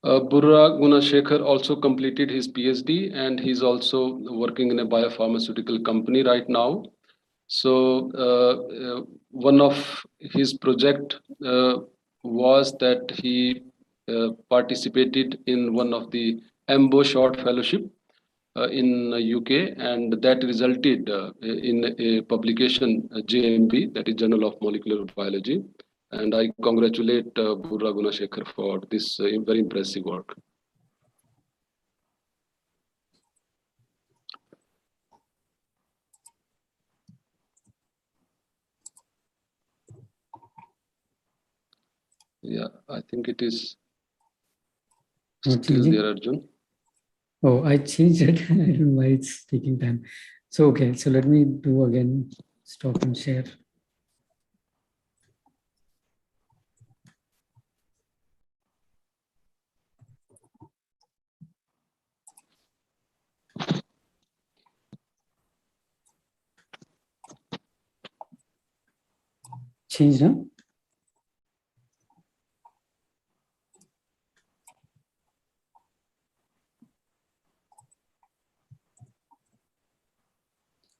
Speaker 19: Burra Gunashekhar also completed his PhD, and he's also working in a biopharmaceutical company right now. So one of his project was that he participated in one of the EMBO short fellowship in UK, and that resulted in a publication, JMB, that is Journal of Molecular Biology. And I congratulate Burra Gunashekhar for this very impressive work. Yeah, I think it is still there, Arjun.
Speaker 5: Oh, I changed it. I don't know why it's taking time. So, okay, so let me do again, stop and share. Change now?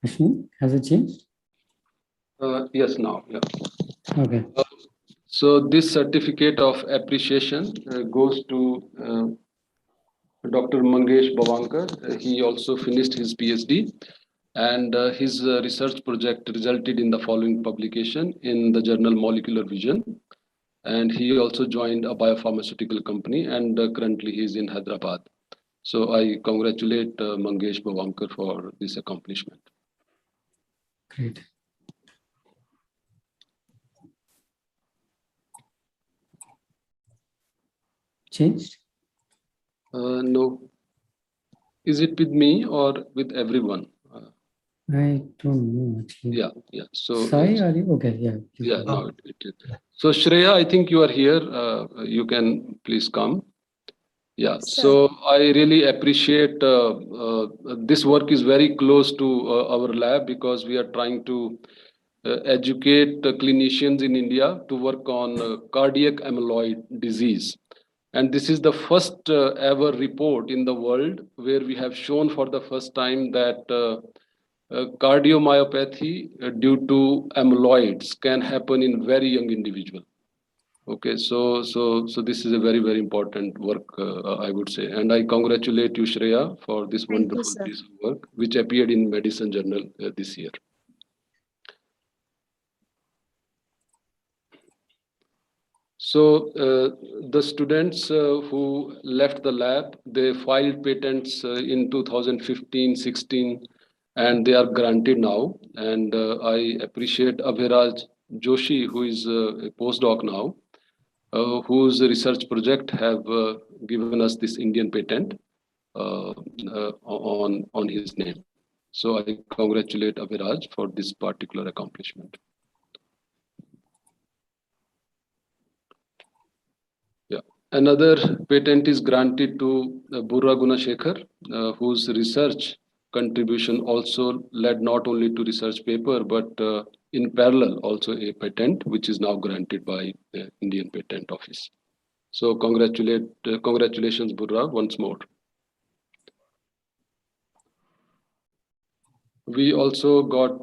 Speaker 5: Ashwin, has it changed?
Speaker 19: Yes, now, yeah.
Speaker 5: Okay.
Speaker 19: So this certificate of appreciation goes to Dr. Mangesh Bavankar. He also finished his PhD, and his research project resulted in the following publication in the journal Molecular Vision. And he also joined a biopharmaceutical company, and currently he is in Hyderabad. So I congratulate Mangesh Bavankar for this accomplishment.
Speaker 5: Great. Changed?
Speaker 19: No. Is it with me or with everyone?
Speaker 5: I don't know actually.
Speaker 19: Yeah. So
Speaker 5: Sai, are you okay? Yeah.
Speaker 19: Yeah, no, it is. So Shreya, I think you are here. You can please come. Yeah. So I really appreciate this work is very close to our lab because we are trying to educate clinicians in India to work on cardiac amyloid disease. And this is the first ever report in the world where we have shown for the first time that cardiomyopathy due to amyloids can happen in very young individual. Okay, so this is a very, very important work, I would say, and I congratulate you, Shreya, for this
Speaker 2: Thank you,
Speaker 19: wonderful
Speaker 2: sir.
Speaker 19: piece of work, which appeared in Medicine Journal this year. So the students who left the lab, they filed patents in 2015, 16, and they are granted now. And I appreciate Abhiraj Joshi, who is a postdoc now, whose research project have given us this Indian patent on his name. So I congratulate Abhiraj for this particular accomplishment. Yeah. Another patent is granted to Burra Gunashekhar, whose research contribution also led not only to research paper, but in parallel also a patent, which is now granted by the Indian Patent Office. So congratulations, Burra, once more. We also got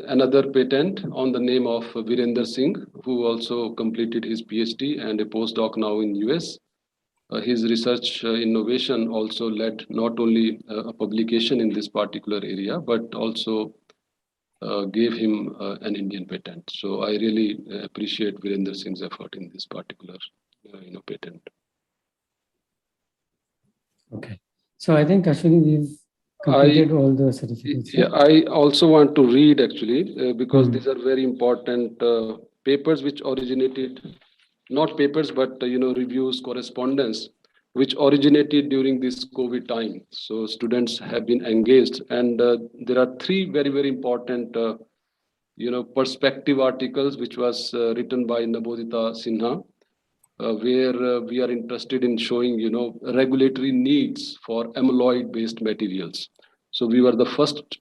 Speaker 19: another patent on the name of Virender Singh, who also completed his PhD and a postdoc now in US. His research innovation also led not only a publication in this particular area, but also gave him an Indian patent. So I really appreciate Virender Singh's effort in this particular patent.
Speaker 5: Okay. So I think Ashwini, we've completed all the certificates.
Speaker 19: Yeah, I also want to read actually because these are very important papers which originated, not papers, but reviews, correspondence, which originated during this COVID time. So students have been engaged, and there are three very, very important perspective articles which was written by Nabodita Sinha, where we are interested in showing regulatory needs for amyloid-based materials. So we were the first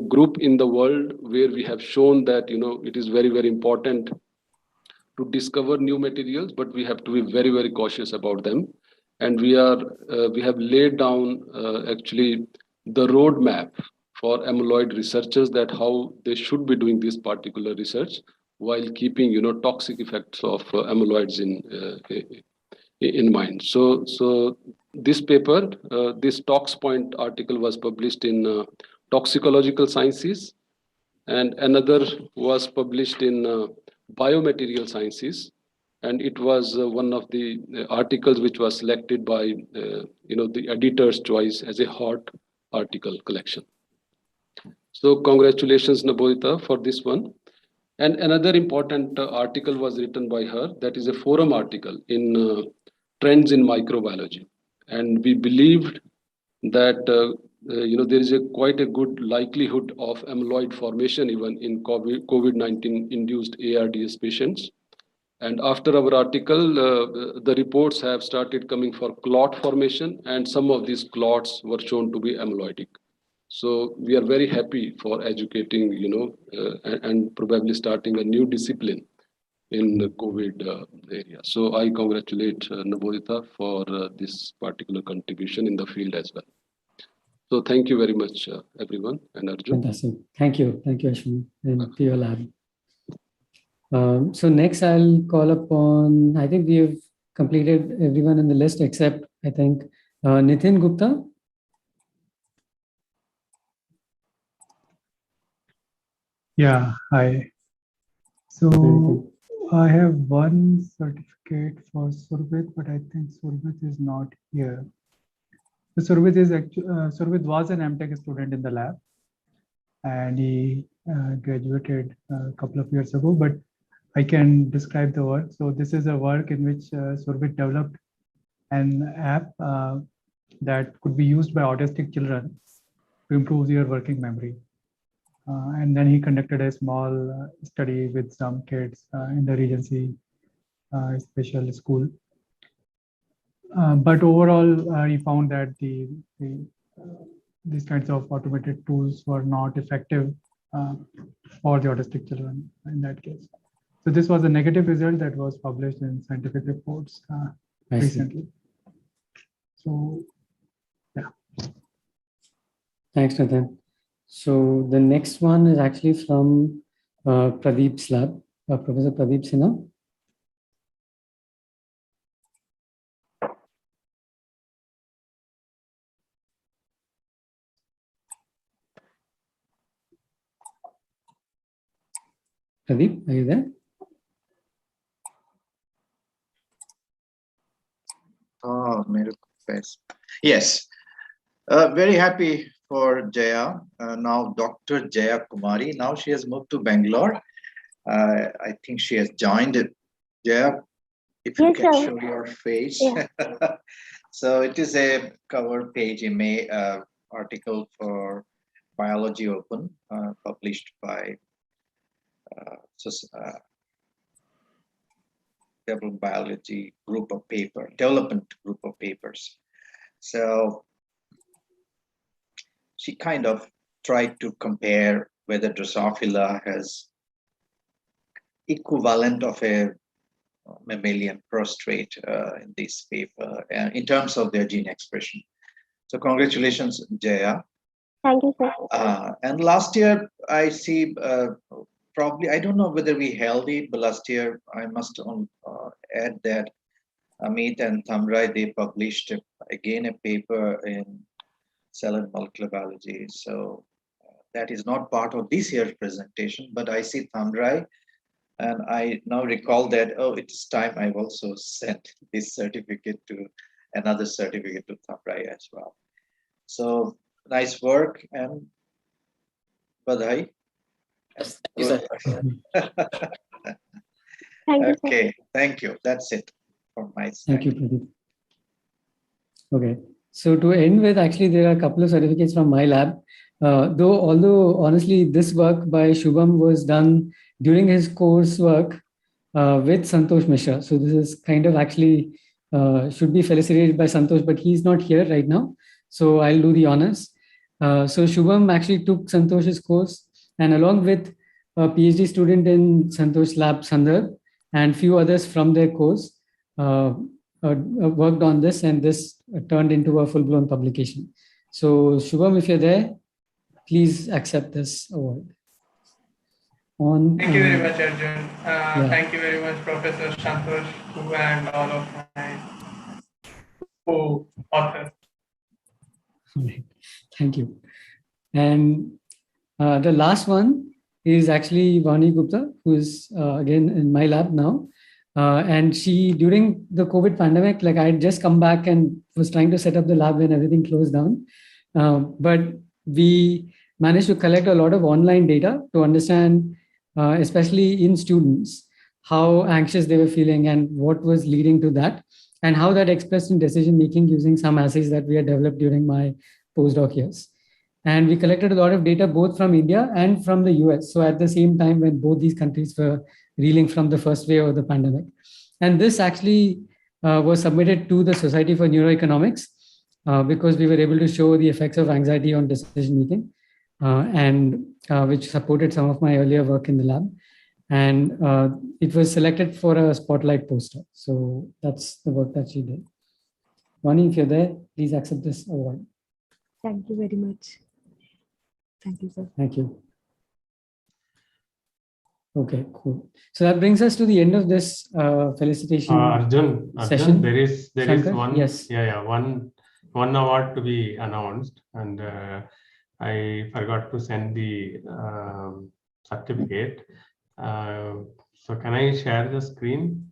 Speaker 19: group in the world where we have shown that it is very, very important to discover new materials, but we have to be very, very cautious about them. And we have laid down actually the roadmap for amyloid researchers, that how they should be doing this particular research while keeping toxic effects of amyloids in mind. So this paper, this Tox Point article was published in Toxicological Sciences, and another was published in Biomaterial Sciences, and it was one of the articles which was selected by the editor's choice as a hot article collection. So congratulations, Nabodita, for this one. And another important article was written by her, that is a forum article in Trends in Microbiology. And we believed that there is quite a good likelihood of amyloid formation even in COVID-19 induced ARDS patients. And after our article, the reports have started coming for clot formation, and some of these clots were shown to be amyloidic. So we are very happy for educating, and probably starting a new discipline in the COVID area. So I congratulate Nabodita for this particular contribution in the field as well. So thank you very much, everyone, and Arjun.
Speaker 5: Fantastic. Thank you, Ashwin, and to your lab. So next I'll call upon, I think we have completed everyone in the list except, I think, Nitin Gupta.
Speaker 14: Yeah, hi. So I have one certificate for Surbit, but I think Surbit is not here. So Surbit was an MTech student in the lab, and he graduated a couple of years ago, but I can describe the work. So this is a work in which Surbit developed an app that could be used by autistic children to improve their working memory. And then he conducted a small study with some kids in the Regency special school. But overall, he found that these kinds of automated tools were not effective for the autistic children in that case. So this was a negative result that was published in scientific reports recently. So, yeah.
Speaker 5: Thanks, Nathan. So the next one is actually from Pradeep's lab, Professor Pradeep Sinha. Pradeep, are you there?
Speaker 8: Oh, yes. Very happy for Jaya. Now Dr. Jaya Kumari. Now she has moved to Bangalore. I think she has joined it. Jaya, if you can show your face. Yeah. So it is a cover page article for Biology Open, published by development group of papers. So she kind of tried to compare whether Drosophila has equivalent of a mammalian prostrate in this paper in terms of their gene expression. So congratulations, Jaya.
Speaker 1: Thank you, sir.
Speaker 8: And last year, I see probably, I don't know whether we held it, but last year I must add that Amit and Thamrai, they published again a paper in Cell and Molecular Biology. So that is not part of this year's presentation, but I see Thamrai, and I now recall that, oh, it's time I've also sent this certificate to another certificate to Thamrai as well. So nice work and badhai.
Speaker 6: Yes, thank you, sir.
Speaker 8: Okay, thank you. That's it from my side.
Speaker 5: Thank you, Pradeep. Okay, so to end with, actually, there are a couple of certificates from my lab. Although honestly, this work by Shubham was done during his coursework with Santosh Mishra. So this is kind of actually should be felicitated by Santosh, but he's not here right now. So I'll do the honors. So Shubham actually took Santosh's course, and along with a PhD student in Santosh lab, Sandar, and few others from their course, worked on this, and this turned into a full-blown publication. So Shubham, if you're there, please accept this award.
Speaker 20: Thank you very much, Arjun. Thank you very much, Professor Santosh, and all of my co-authors.
Speaker 5: Thank you. And the last one is actually Vani Gupta, who is again in my lab now. And she, during the COVID pandemic, like I had just come back and was trying to set up the lab when everything closed down. But we managed to collect a lot of online data to understand, especially in students, how anxious they were feeling and what was leading to that, and how that expressed in decision making using some assays that we had developed during my postdoc years. And we collected a lot of data both from India and from the US. So at the same time when both these countries were reeling from the first wave of the pandemic. And this actually was submitted to the Society for Neuroeconomics because we were able to show the effects of anxiety on decision making, and which supported some of my earlier work in the lab. And it was selected for a spotlight poster. So that's the work that she did. Vani, if you're there, please accept this award.
Speaker 11: Thank you very much. Thank you, sir.
Speaker 5: Thank you. Okay, cool. So that brings us to the end of this felicitation
Speaker 12: Arjun,
Speaker 5: session.
Speaker 12: there is
Speaker 5: Shankar?
Speaker 12: one,
Speaker 5: Yes.
Speaker 12: one award to be announced, and I forgot to send the certificate. So can I share the screen?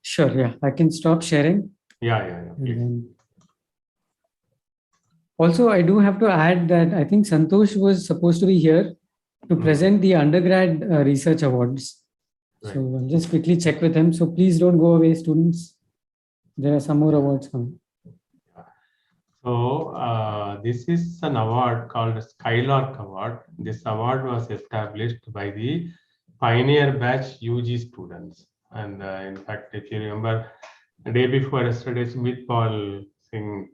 Speaker 5: Sure, yeah. I can stop sharing.
Speaker 12: Yeah, please.
Speaker 5: Also, I do have to add that I think Santosh was supposed to be here to present the undergrad research awards.
Speaker 12: Right.
Speaker 5: So I'll just quickly check with him. So please don't go away, students. There are some more awards coming.
Speaker 12: So this is an award called Skylark Award. This award was established by the Pioneer Batch UG students. And in fact, if you remember, the day before yesterday, Smith Paul Singh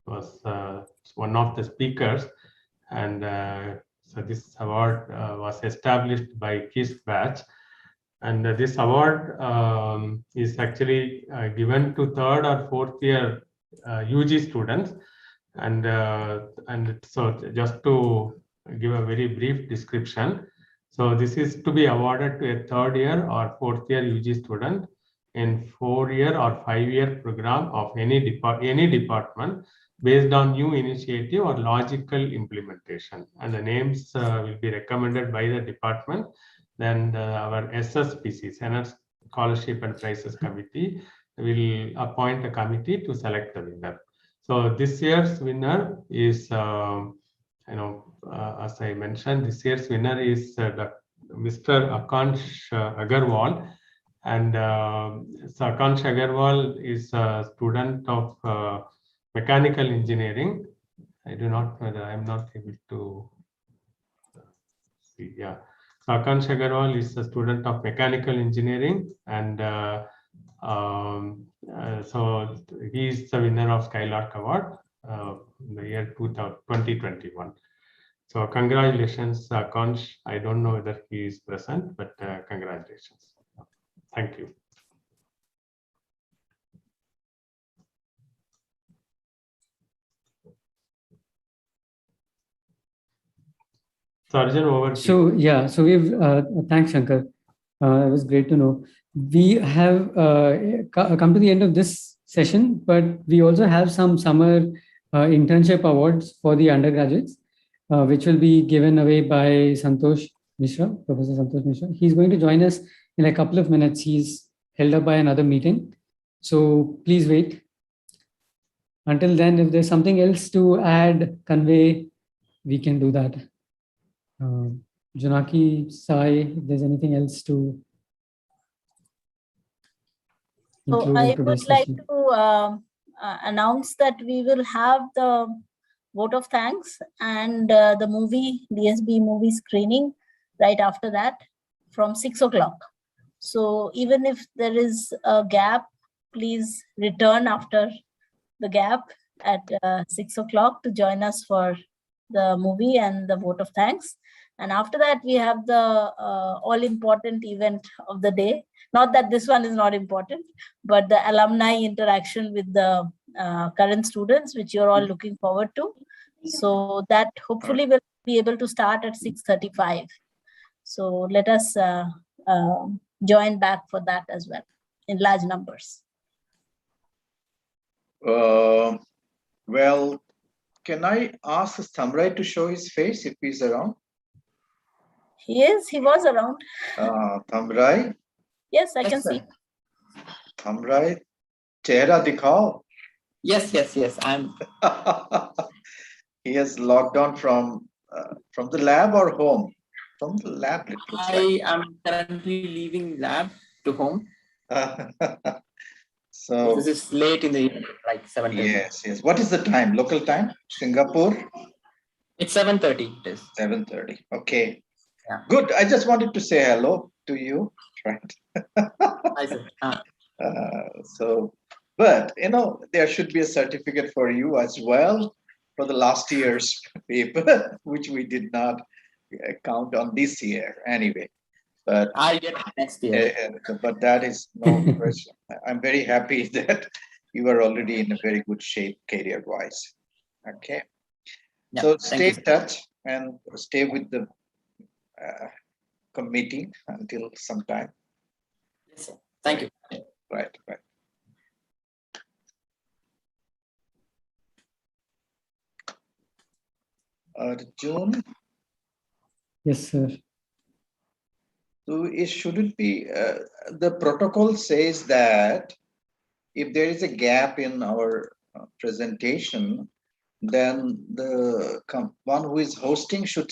Speaker 12: was one of the speakers. And so this award was established by his batch. And this award is actually given to third or fourth year UG students. And so just to give a very brief description. So this is to be awarded to a third year or fourth year UG student in 4-year or 5-year program of any department based on new initiative or logical implementation. And the names will be recommended by the department. Then our SSPC, Senate Scholarship and Prizes Committee, will appoint a committee to select the winner. So this year's winner is, as I mentioned, this year's winner is Mr. Akansh Agarwal. And so Akansh Agarwal is a student of mechanical engineering. I do not know that I'm not able to see. Yeah. So Akansh Agarwal is a student of mechanical engineering, and so he is the winner of Skylark Award in the year 2021. So congratulations, Akansh. I don't know whether he is present, but congratulations. Thank you. So Arjun, over to you.
Speaker 5: Yeah, so we've, thanks Shankar. It was great to know. We have come to the end of this session, but we also have some summer internship awards for the undergraduates, which will be given away by Santosh Mishra, Professor Santosh Mishra. He's going to join us in a couple of minutes. He's held up by another meeting. So please wait. Until then, if there's something else to add, convey, we can do that. Janaki, Sai, if there's anything else to include
Speaker 2: So I
Speaker 5: in today's
Speaker 2: would like
Speaker 5: session.
Speaker 2: to announce that we will have the vote of thanks and the movie, BSBE movie screening right after that from 6 o'clock. So even if there is a gap, please return after the gap at 6 o'clock to join us for the movie and the vote of thanks. And after that, we have the all-important event of the day. Not that this one is not important, but the alumni interaction with the current students, which you're all looking forward to. So that hopefully will be able to start at 6:35. So let us join back for that as well in large numbers.
Speaker 8: Well, can I ask Thamrai to show his face if he's around?
Speaker 2: He was around.
Speaker 8: Thamrai?
Speaker 2: Yes, I can see.
Speaker 8: Thamrai, chehra dikhao.
Speaker 6: Yes, I'm.
Speaker 8: He has logged on from the lab or home? From the lab, it looks
Speaker 6: I am currently leaving lab to home.
Speaker 8: So
Speaker 6: this is late in the evening, like 7:30.
Speaker 8: Yes. What is the time? Local time? Singapore?
Speaker 6: It's 7:30. It is
Speaker 8: 7:30. Okay.
Speaker 6: Yeah.
Speaker 8: Good. I just wanted to say hello to you. Right.
Speaker 6: I said,
Speaker 8: but there should be a certificate for you as well for the last year's paper, which we did not count on this year anyway. But
Speaker 6: I'll get next year.
Speaker 8: But that is no question. I'm very happy that you are already in a very good shape career-wise. Okay.
Speaker 6: Yeah,
Speaker 8: So
Speaker 6: thank
Speaker 8: stay
Speaker 6: you,
Speaker 8: in touch and stay with the committee until some time.
Speaker 6: Yes, sir. Thank you.
Speaker 8: Right, right. June.
Speaker 5: Yes, sir.
Speaker 8: So it shouldn't be, the protocol says that if there is a gap in our presentation, then the one who is hosting should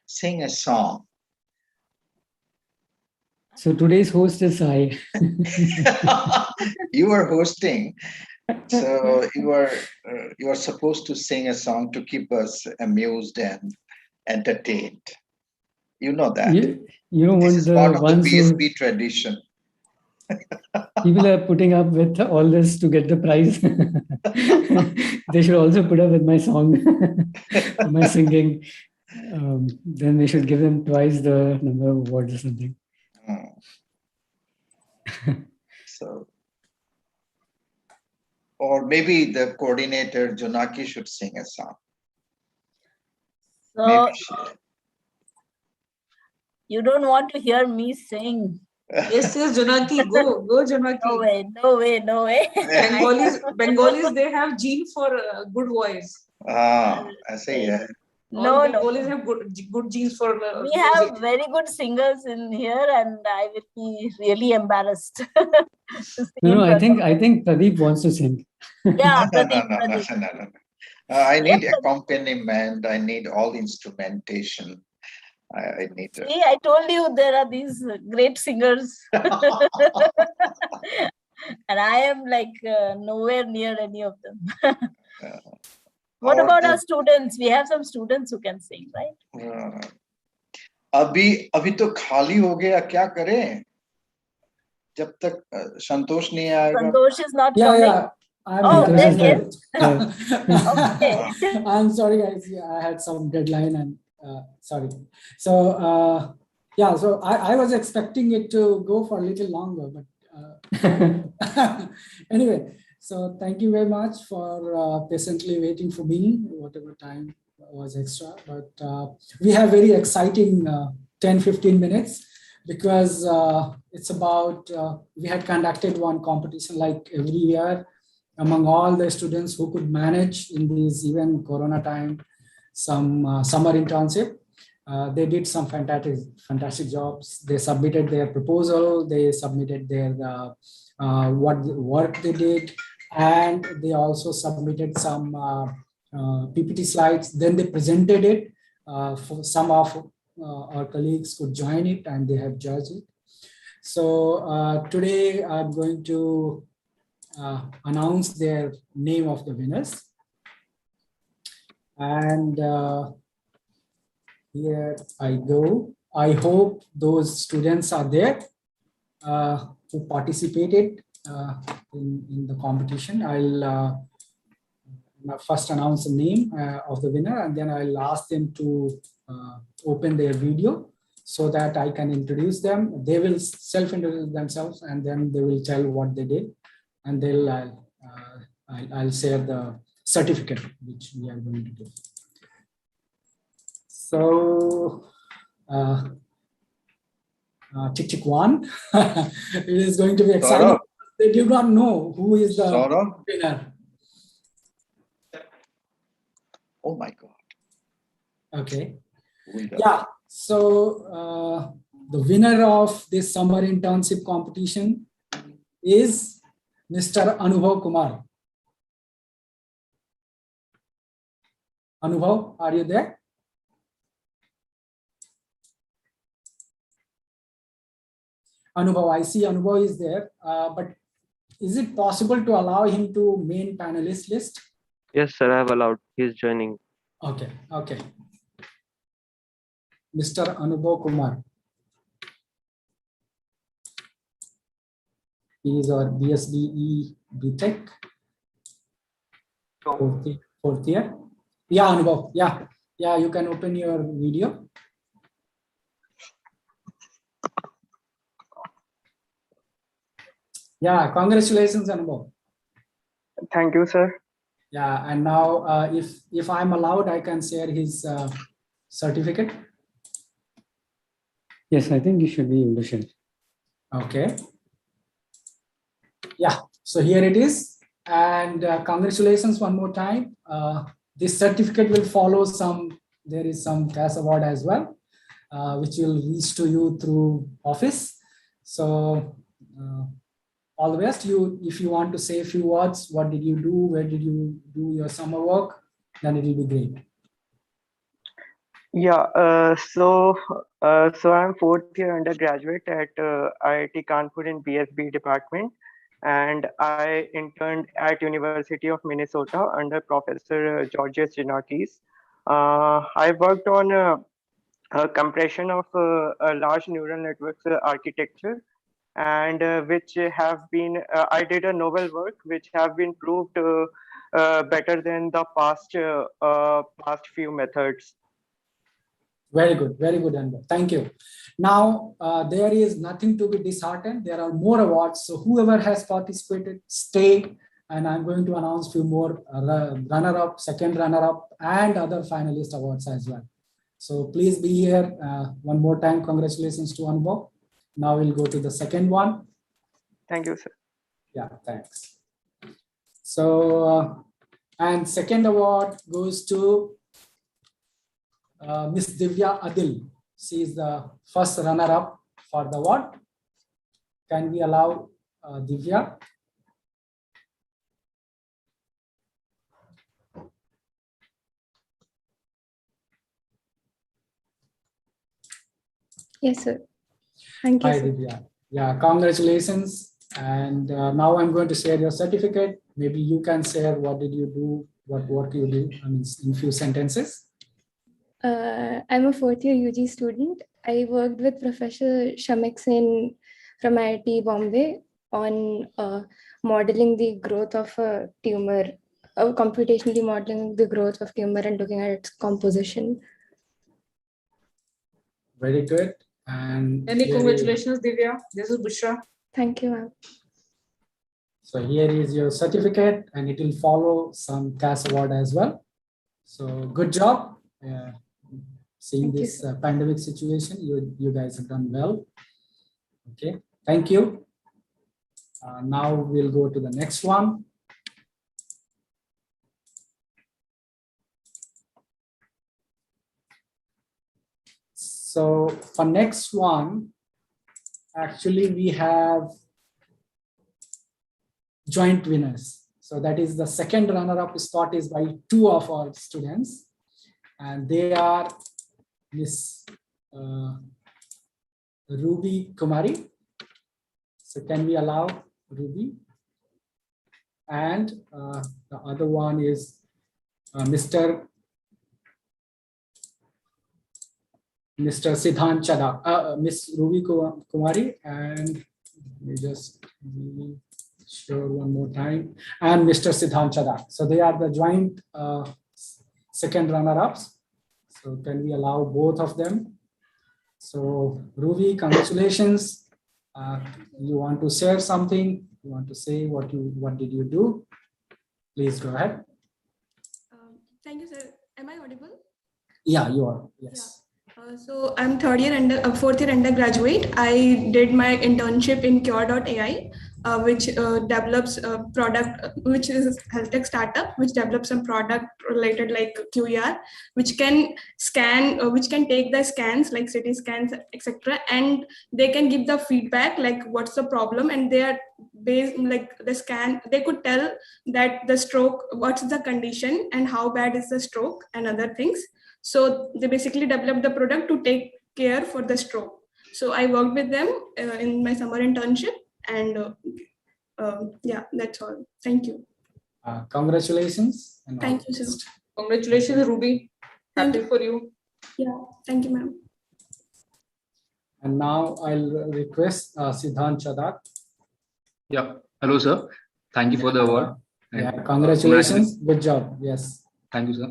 Speaker 8: sing a song.
Speaker 5: So today's host is I.
Speaker 8: You are hosting, so you are supposed to sing a song to keep us amused and entertained. You know that.
Speaker 5: You don't
Speaker 8: This
Speaker 5: want
Speaker 8: is
Speaker 5: the
Speaker 8: part of the
Speaker 5: ones who
Speaker 8: BSB tradition.
Speaker 5: people are putting up with all this to get the prize. They should also put up with my song, my singing. Then we should give them twice the number of awards or something.
Speaker 8: So, or maybe the coordinator Jonaki should sing a song.
Speaker 2: So you don't want to hear me sing.
Speaker 9: Yes, yes, Janaki, go, Janaki.
Speaker 2: No way, no way, no way.
Speaker 9: Bengalis, they have gene for good voice.
Speaker 8: I say yeah.
Speaker 2: No,
Speaker 9: All
Speaker 2: no.
Speaker 9: Bengalis have good genes for
Speaker 2: We
Speaker 9: music.
Speaker 2: have very good singers in here, and I will be really embarrassed.
Speaker 5: No, I think Pradeep wants to sing.
Speaker 2: Yeah,
Speaker 8: No. I need accompaniment. I need all instrumentation. I need.
Speaker 2: See, I told you there are these great singers, and I am like nowhere near any of them. What about our students? We have some students who can sing, right?
Speaker 8: अभी तो खाली हो गया, क्या करें? जब तक संतोष नहीं आएगा.
Speaker 2: Santosh is not coming.
Speaker 21: Yeah.
Speaker 2: Then yes.
Speaker 21: Okay. I'm sorry, guys. Yeah, I had some deadline and sorry. So yeah, so I was expecting it to go for a little longer, but anyway. So thank you very much for patiently waiting for me, whatever time was extra. But we have very exciting 10-15 minutes. Because it's about, we had conducted one competition like every year among all the students who could manage in this even Corona time, some summer internship. They did some fantastic jobs. They submitted their proposal, they submitted their what work they did, and they also submitted some PPT slides. Then they presented it for some of our colleagues could join it and they have judged it. So today I'm going to announce their name of the winners. And here I go. I hope those students are there who participated in the competition. I'll first announce the name of the winner, and then I'll ask them to open their video so that I can introduce them. They will self-introduce themselves and then they will tell what they did, and I'll share the certificate which we are going to do. So tick one. It is going to be exciting. They do not know who is the winner.
Speaker 8: Oh my God.
Speaker 21: Okay. Yeah. So the winner of this summer internship competition is Mr. Anubhav Kumar. Anubhav, are you there? Anubhav, I see Anubhav is there, but is it possible to allow him to main panelist list?
Speaker 7: Yes, sir, I have allowed. He's joining.
Speaker 21: Okay, okay. Mr. Anubhav Kumar. He is our BSBE BTech. Fourth year. Yeah, Anubhav. Yeah, yeah, you can open your video. Yeah, congratulations, Anubhav.
Speaker 22: Thank you, sir.
Speaker 21: Yeah, and now if I'm allowed, I can share his certificate.
Speaker 5: Yes, I think you should be able to share.
Speaker 21: Okay. Yeah, so here it is. And congratulations one more time. This certificate will follow there is some cash award as well, which will reach to you through office. So all the best. If you want to say a few words, what did you do? Where did you do your summer work? Then it will be great.
Speaker 7: Yeah, so I'm fourth year undergraduate at IIT Kanpur in BSBE department, and I interned at University of Minnesota under Professor Georgios Giannakis. I worked on compression of large neural networks architecture, and which have been I did a novel work which have been proved better than the past few methods.
Speaker 21: Very good, Anwar. Thank you. Now, there is nothing to be disheartened. There are more awards. So whoever has participated, stay. And I'm going to announce few more runner-up, second runner-up, and other finalist awards as well. So please be here. One more time, congratulations to Anwar. Now we'll go to the second one.
Speaker 7: Thank you, sir.
Speaker 21: Yeah, thanks. So, and second award goes to Miss Divya Adil. She is the first runner-up for the award. Can we allow Divya?
Speaker 1: Yes, sir. Thank you.
Speaker 21: Hi, Divya. Yeah, congratulations. And now I'm going to share your certificate. Maybe you can share what did you do, what work you do, I mean, in few sentences.
Speaker 1: I'm a fourth year UG student. I worked with Professor Shamik Sen from IIT Bombay on modeling the growth of a tumor, computationally modeling the growth of tumor and looking at its composition.
Speaker 21: Very good. And
Speaker 9: many congratulations, Divya. This is Bushra.
Speaker 1: Thank you, ma'am.
Speaker 21: So here is your certificate, and it will follow some CAS award as well. So good job. Seeing this pandemic situation, you guys have done well. Okay, thank you. Now we'll go to the next one. So for next one, actually we have joint winners. So that is the second runner-up spot is by two of our students, and they are Miss Ruby Kumari. So can we allow Ruby? And the other one is Mr. Siddhant Chada, Miss Ruby Kumari, and we just show one more time, and Mr. Siddhant Chada. So they are the joint second runner-ups. So can we allow both of them? So Ruby, congratulations. You want to share something? You want to say what did you do? Please go ahead.
Speaker 10: Thank you, sir. Am I audible?
Speaker 21: Yeah, you are. Yes.
Speaker 10: So I'm fourth year undergraduate. I did my internship in Cure.ai, which develops a product, which is a health tech startup, which develops some product related like QR, which can scan, which can take the scans like CT scans, etc., and they can give the feedback like what's the problem, and they are based like the scan. They could tell that the stroke, what's the condition, and how bad is the stroke, and other things. So they basically developed the product to take care for the stroke. So I worked with them in my summer internship, and yeah, that's all. Thank you.
Speaker 21: Congratulations.
Speaker 10: Thank you, sir.
Speaker 9: Congratulations, Ruby. Happy for you.
Speaker 10: Yeah, thank you, ma'am.
Speaker 21: And now I'll request Siddhant Chadak.
Speaker 4: Yeah, hello, sir. Thank you for the award.
Speaker 21: Yeah, congratulations. Good job. Yes.
Speaker 4: Thank you, sir.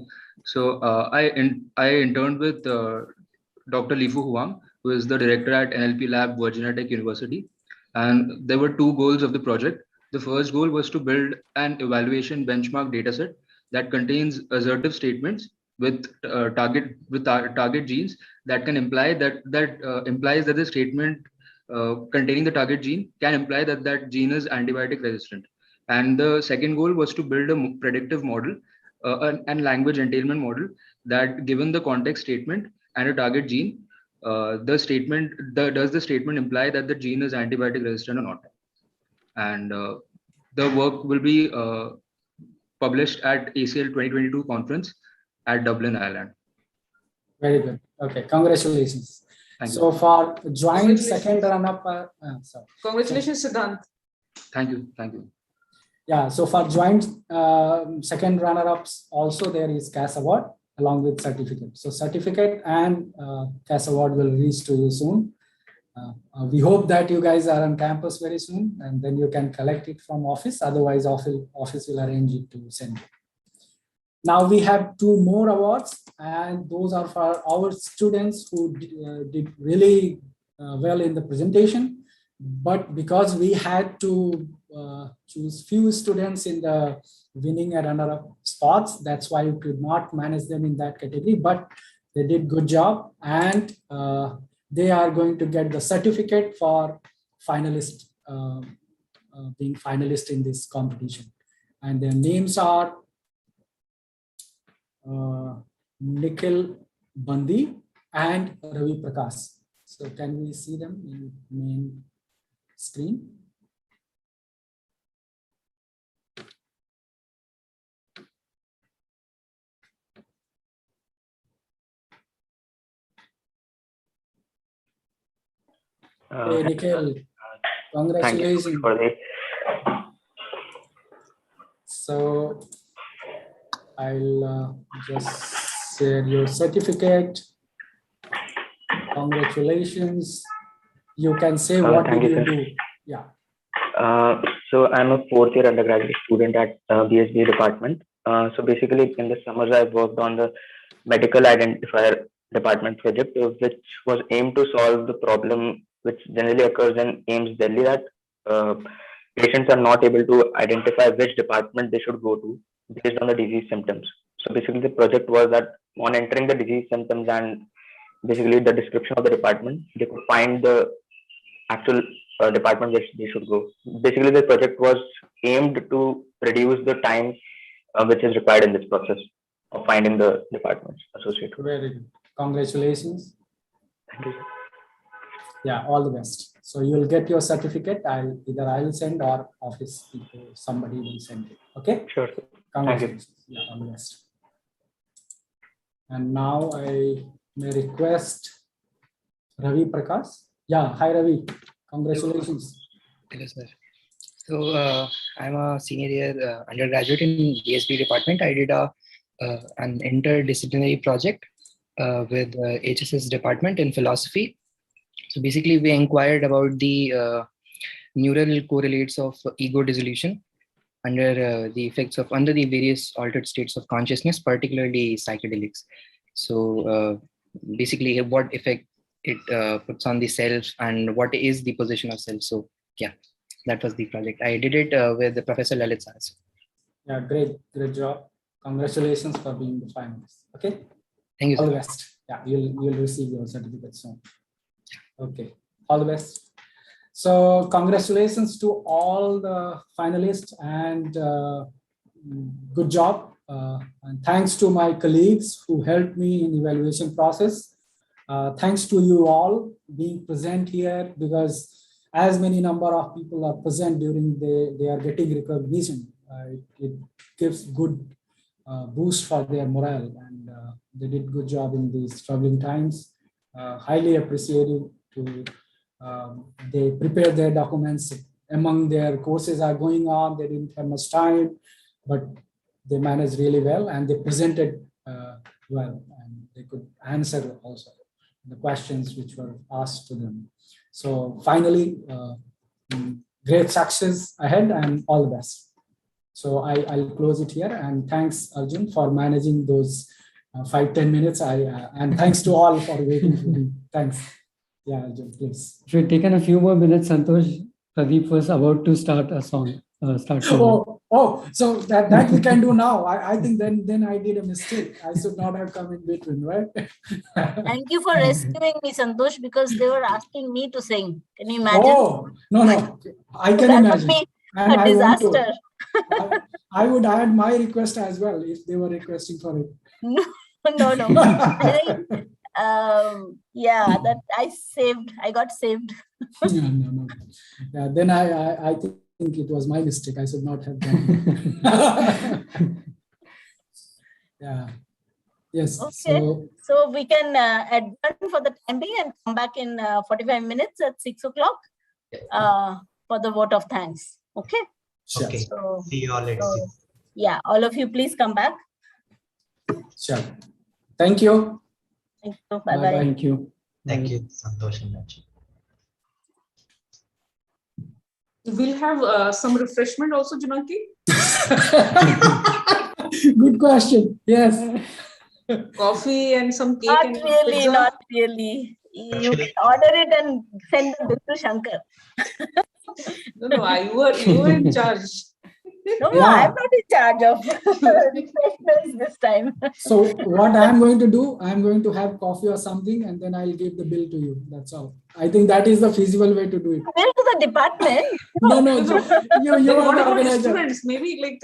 Speaker 4: So I interned with Dr. Lifu Huang, who is the director at NLP Lab, Virginia Tech University. And there were two goals of the project. The first goal was to build an evaluation benchmark dataset that contains assertive statements with target genes that can imply implies that the statement containing the target gene can imply that that gene is antibiotic resistant. And the second goal was to build a predictive model and language entailment model that, given the context statement and a target gene, does the statement imply that the gene is antibiotic resistant or not? And the work will be published at ACL 2022 conference at Dublin, Ireland.
Speaker 21: Very good. Okay, congratulations.
Speaker 4: Thank you.
Speaker 21: So for joint second run-up, sorry.
Speaker 9: Congratulations, Siddhant.
Speaker 4: Thank you. Thank you.
Speaker 21: Yeah, so for joint second runner-ups, also there is CAS award along with certificate. So certificate and CAS award will reach to you soon. We hope that you guys are on campus very soon, and then you can collect it from office. Otherwise, office will arrange it to send it. Now we have 2 more awards, and those are for our students who did really well in the presentation. But because we had to choose few students in the winning and runner-up spots, that's why we could not manage them in that category. But they did good job, and they are going to get the certificate for finalist, being finalist in this competition. And their names are Nikhil Bandi and Ravi Prakash. So can we see them in main screen? Hey, Nikhil, congratulations.
Speaker 15: Thank you for the...
Speaker 21: So I'll just share your certificate. Congratulations. You can say what did you do? Yeah.
Speaker 15: So I'm a 4th year undergraduate student at BSBE department. So basically in the summers I worked on the medical identifier department project, which was aimed to solve the problem which generally occurs in AIIMS Delhi, that patients are not able to identify which department they should go to based on the disease symptoms. So basically the project was that on entering the disease symptoms and basically the description of the department, they could find the actual department which they should go. Basically the project was aimed to reduce the time which is required in this process of finding the departments associated.
Speaker 21: Very good. Congratulations.
Speaker 15: Thank you.
Speaker 21: Yeah, all the best. So you'll get your certificate. I will send, or office people, somebody will send it. Okay.
Speaker 15: Sure.
Speaker 21: Congratulations. Yeah, all the best. And now I may request Ravi Prakash. Yeah, hi Ravi. Congratulations.
Speaker 22: Hello, sir. So I'm a senior year undergraduate in BSBE department. I did an interdisciplinary project with HSS department in philosophy. So basically we inquired about the neural correlates of ego dissolution under the various altered states of consciousness, particularly psychedelics. So basically what effect it puts on the self and what is the position of self. So yeah, that was the project. I did it with Professor Lalit Sahas.
Speaker 21: Yeah, great job. Congratulations for being the finalist. Okay.
Speaker 22: Thank you.
Speaker 21: All the best. Yeah, you'll receive your certificate soon. Okay, all the best. So congratulations to all the finalists, and good job. And thanks to my colleagues who helped me in evaluation process. Thanks to you all being present here, because as many number of people are present during they are getting recognition. It gives good boost for their morale, and they did good job in these troubling times. Highly appreciated to they prepared their documents among their courses are going on. They didn't have much time, but they managed really well, and they presented well, and they could answer also the questions which were asked to them. So finally, great success ahead and all the best. So I'll close it here, and thanks Arjun for managing those 5-10 minutes. And thanks to all for waiting for me. Thanks. Yeah, Arjun, please.
Speaker 5: If you'd taken a few more minutes, Santosh, Pradeep was about to start a song. start from.
Speaker 21: So that we can do now. I think then I did a mistake. I should not have come in between, right?
Speaker 2: Thank you for rescuing me, Santosh, because they were asking me to sing. Can you imagine?
Speaker 21: Oh, no. I can
Speaker 2: That
Speaker 21: imagine.
Speaker 2: would be
Speaker 21: And
Speaker 2: a
Speaker 21: I want
Speaker 2: disaster.
Speaker 21: to. I would add my request as well if they were requesting for it.
Speaker 2: No. I think, yeah, that I got saved.
Speaker 21: Yeah, no. Yeah, then I think it was my mistake. I should not have done. Yeah. Yes.
Speaker 2: Okay. So we can adjourn for the time being and come back in 45 minutes at 6 o'clock for the vote of thanks. Okay.
Speaker 3: Okay.
Speaker 2: So,
Speaker 3: see you all at 6.
Speaker 2: Yeah, all of you, please come back.
Speaker 21: Sure. Thank you.
Speaker 2: Thank you. Bye-bye.
Speaker 5: Thank you.
Speaker 3: Thank you, Santosh and Nachi.
Speaker 9: We'll have some refreshment also, Janaki.
Speaker 21: Good question. Yes.
Speaker 9: Coffee and some cake.
Speaker 2: Not
Speaker 9: and
Speaker 2: really,
Speaker 9: pizza.
Speaker 2: not really. You can order it and send the bill to Shankar.
Speaker 9: No, you were in charge.
Speaker 2: No, I'm not in charge of refreshments this time.
Speaker 21: So what I'm going to do, I'm going to have coffee or something, and then I'll give the bill to you. That's all. I think that is the feasible way to do it.
Speaker 2: Bill to the department.
Speaker 21: No. You are
Speaker 9: What
Speaker 21: the
Speaker 9: about
Speaker 21: organizer.
Speaker 9: students? Maybe like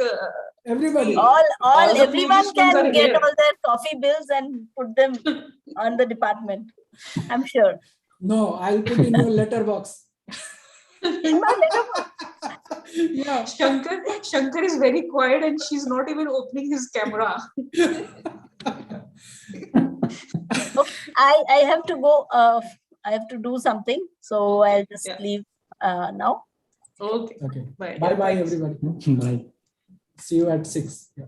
Speaker 21: Everybody.
Speaker 2: Everyone can
Speaker 9: are
Speaker 2: get
Speaker 9: here.
Speaker 2: all their coffee bills and put them on the department. I'm sure.
Speaker 21: No, I'll put in your letterbox.
Speaker 2: In my letterbox.
Speaker 21: Yeah.
Speaker 9: Shankar is very quiet and she's not even opening his camera.
Speaker 2: Okay, I have to go. I have to do something, so I'll just leave now.
Speaker 9: Okay.
Speaker 21: Bye.
Speaker 9: Bye.
Speaker 21: Bye, everybody.
Speaker 5: Bye.
Speaker 21: See you at 6. Yeah.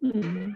Speaker 11: Mm.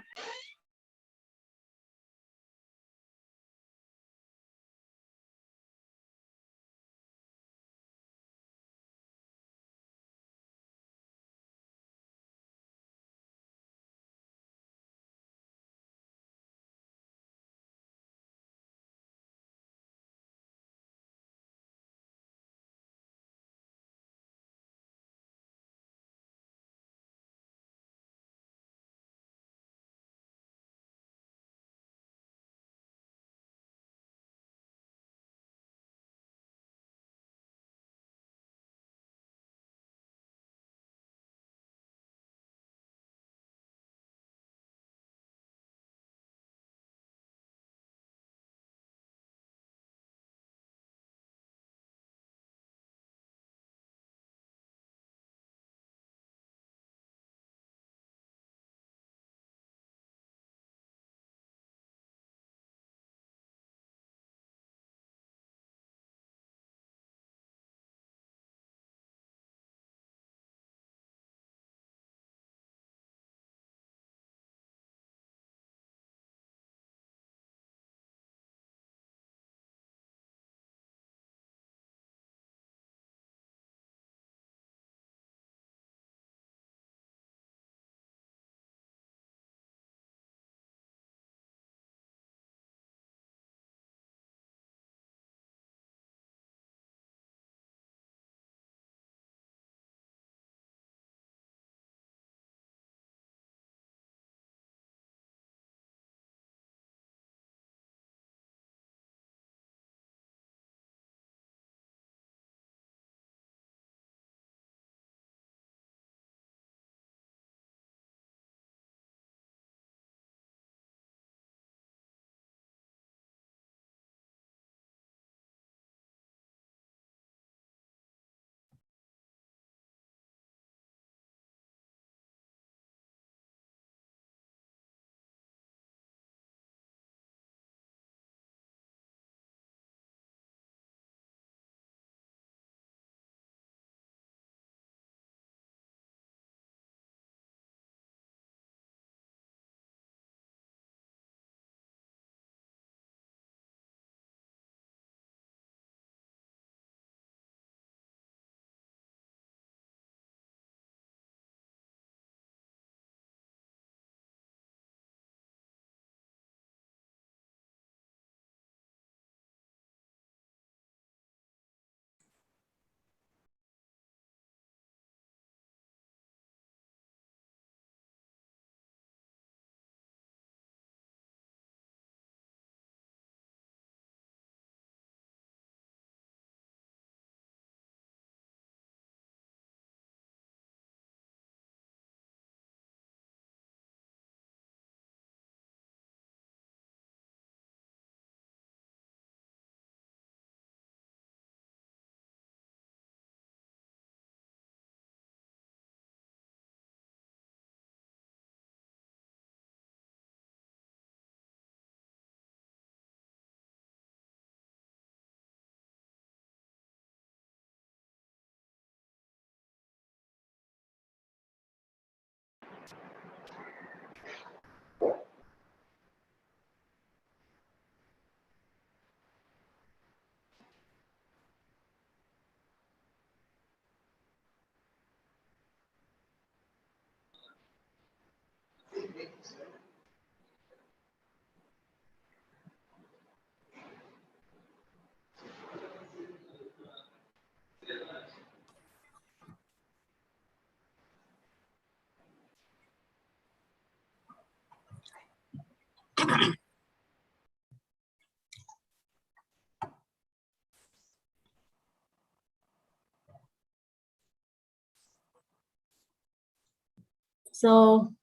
Speaker 2: So,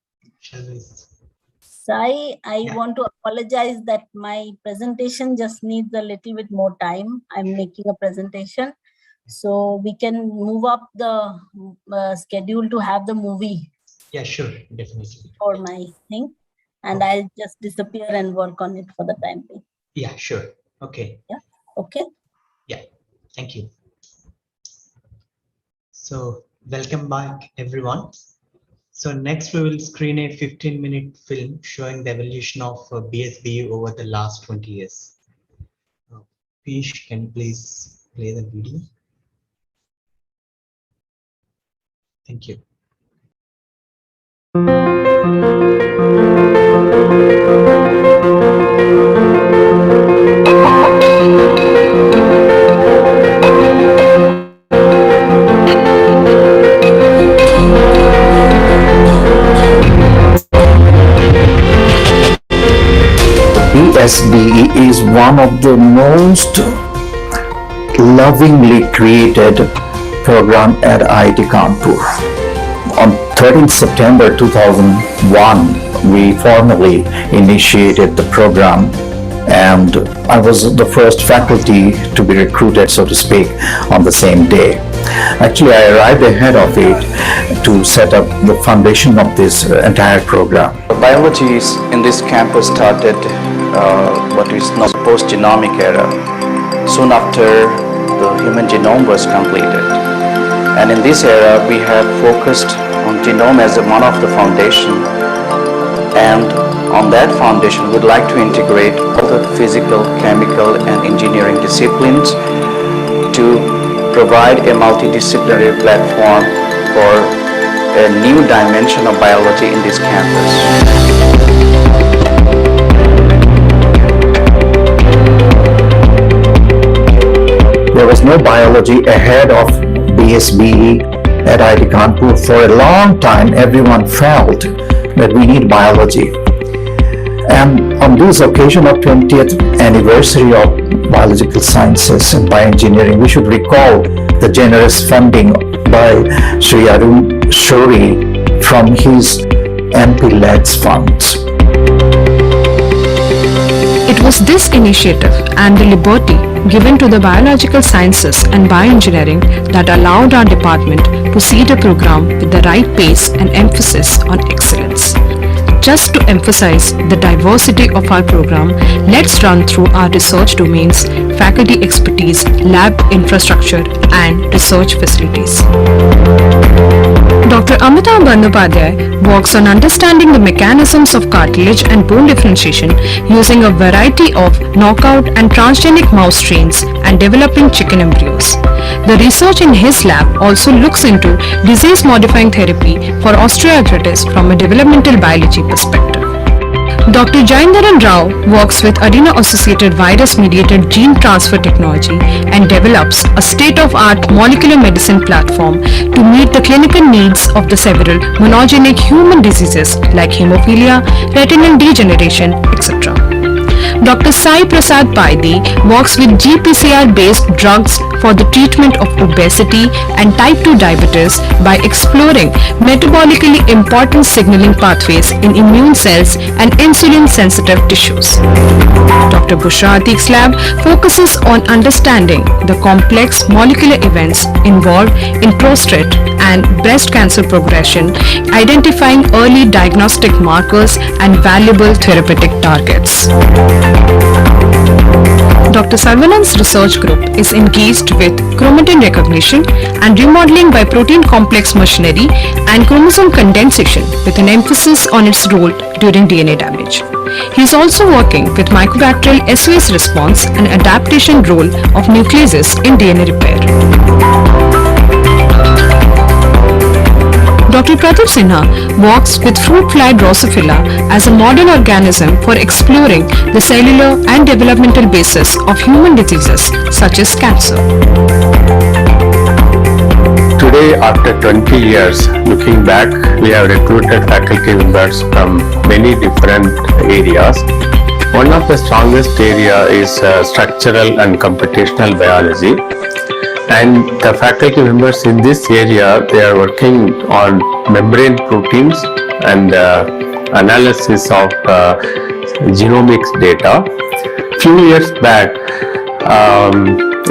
Speaker 2: Sai, I want to apologize that my presentation just needs a little bit more time. I'm making a presentation. So we can move up the schedule to have the movie.
Speaker 3: Yeah, sure, definitely.
Speaker 2: For my thing. And I'll just disappear and work on it for the time being.
Speaker 3: Yeah, sure. Okay.
Speaker 2: Yeah. Okay.
Speaker 3: Yeah. Thank you. So welcome back, everyone. So next we will screen a 15-minute film showing the evolution of BSBE over the last 20 years. Peesh, can you please play the video? Thank you.
Speaker 13: BSBE is one of the most lovingly created program at IIT Kanpur. On 13th September 2001, we formally initiated the program, and I was the first faculty to be recruited, so to speak, on the same day. Actually, I arrived ahead of it to set up the foundation of this entire program. Biology in this campus started what is known as post-genomic era, soon after the human genome was completed. And in this era, we have focused on genome as one of the foundation, and on that foundation, we'd like to integrate all the physical, chemical, and engineering disciplines to provide a multidisciplinary platform for a new dimension of biology in this campus. There was no biology ahead of BSBE at IIT Kanpur. For a long time, everyone felt that we need biology. And on this occasion of 20th anniversary of biological sciences and bioengineering, we should recall the generous funding by Sri Arun Shori from his MP-LEDS funds.
Speaker 17: It was this initiative and the liberty given to the biological sciences and bioengineering that allowed our department to seed a program with the right pace and emphasis on excellence. Just to emphasize the diversity of our program, let's run through our research domains, faculty expertise, lab infrastructure, and research facilities. Dr. Amita Bandyopadhyay works on understanding the mechanisms of cartilage and bone differentiation using a variety of knockout and transgenic mouse strains and developing chicken embryos. The research in his lab also looks into disease-modifying therapy for osteoarthritis from a developmental biology perspective. Dr. Jayendaran Rao works with adeno-associated virus-mediated gene transfer technology and develops a state-of-art molecular medicine platform to meet the clinical needs of the several monogenic human diseases like hemophilia, retinal degeneration, etc. Dr. Sai Prasad Paide works with GPCR-based drugs for the treatment of obesity and type 2 diabetes by exploring metabolically important signaling pathways in immune cells and insulin-sensitive tissues. Dr. Bushra Atiq's lab focuses on understanding the complex molecular events involved in prostate and breast cancer progression, identifying early diagnostic markers and valuable therapeutic targets. Dr. Sarvanan's research group is engaged with chromatin recognition and remodeling by protein complex machinery and chromosome condensation with an emphasis on its role during DNA damage. He is also working with mycobacterial SOS response and adaptation role of nucleases in DNA repair. Dr. Pradeep Sinha works with fruit fly Drosophila as a model organism for exploring the cellular and developmental basis of human diseases such as cancer.
Speaker 23: Today, after 20 years, looking back, we have recruited faculty members from many different areas. One of the strongest area is structural and computational biology. And the faculty members in this area, they are working on membrane proteins and analysis of genomics data. Few years back,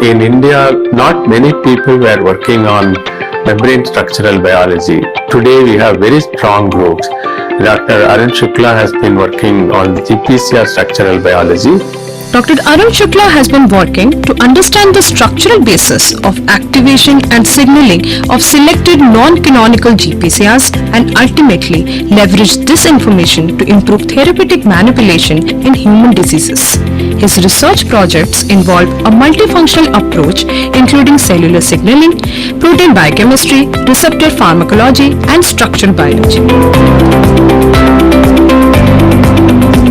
Speaker 23: in India, not many people were working on membrane structural biology. Today, we have very strong groups. Dr. Arun Shukla has been working on GPCR structural biology.
Speaker 17: Dr. Arun Shukla has been working to understand the structural basis of activation and signaling of selected non-canonical GPCRs and ultimately leverage this information to improve therapeutic manipulation in human diseases. His research projects involve a multifunctional approach including cellular signaling, protein biochemistry, receptor pharmacology, and structural biology.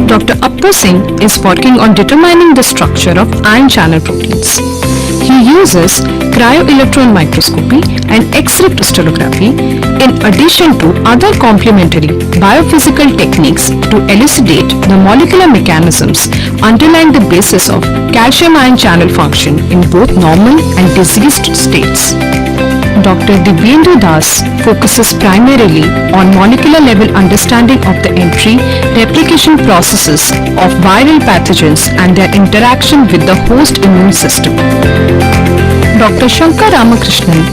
Speaker 17: Dr. Appu Singh is working on determining the structure of ion channel proteins. He uses cryo-electron microscopy and X-ray crystallography in addition to other complementary biophysical techniques to elucidate the molecular mechanisms underlying the basis of calcium ion channel function in both normal and diseased states. Dr. Divyendra Das focuses primarily on molecular level understanding of the entry replication processes of viral pathogens and their interaction with the host immune system. Dr. Shankar Ramakrishnan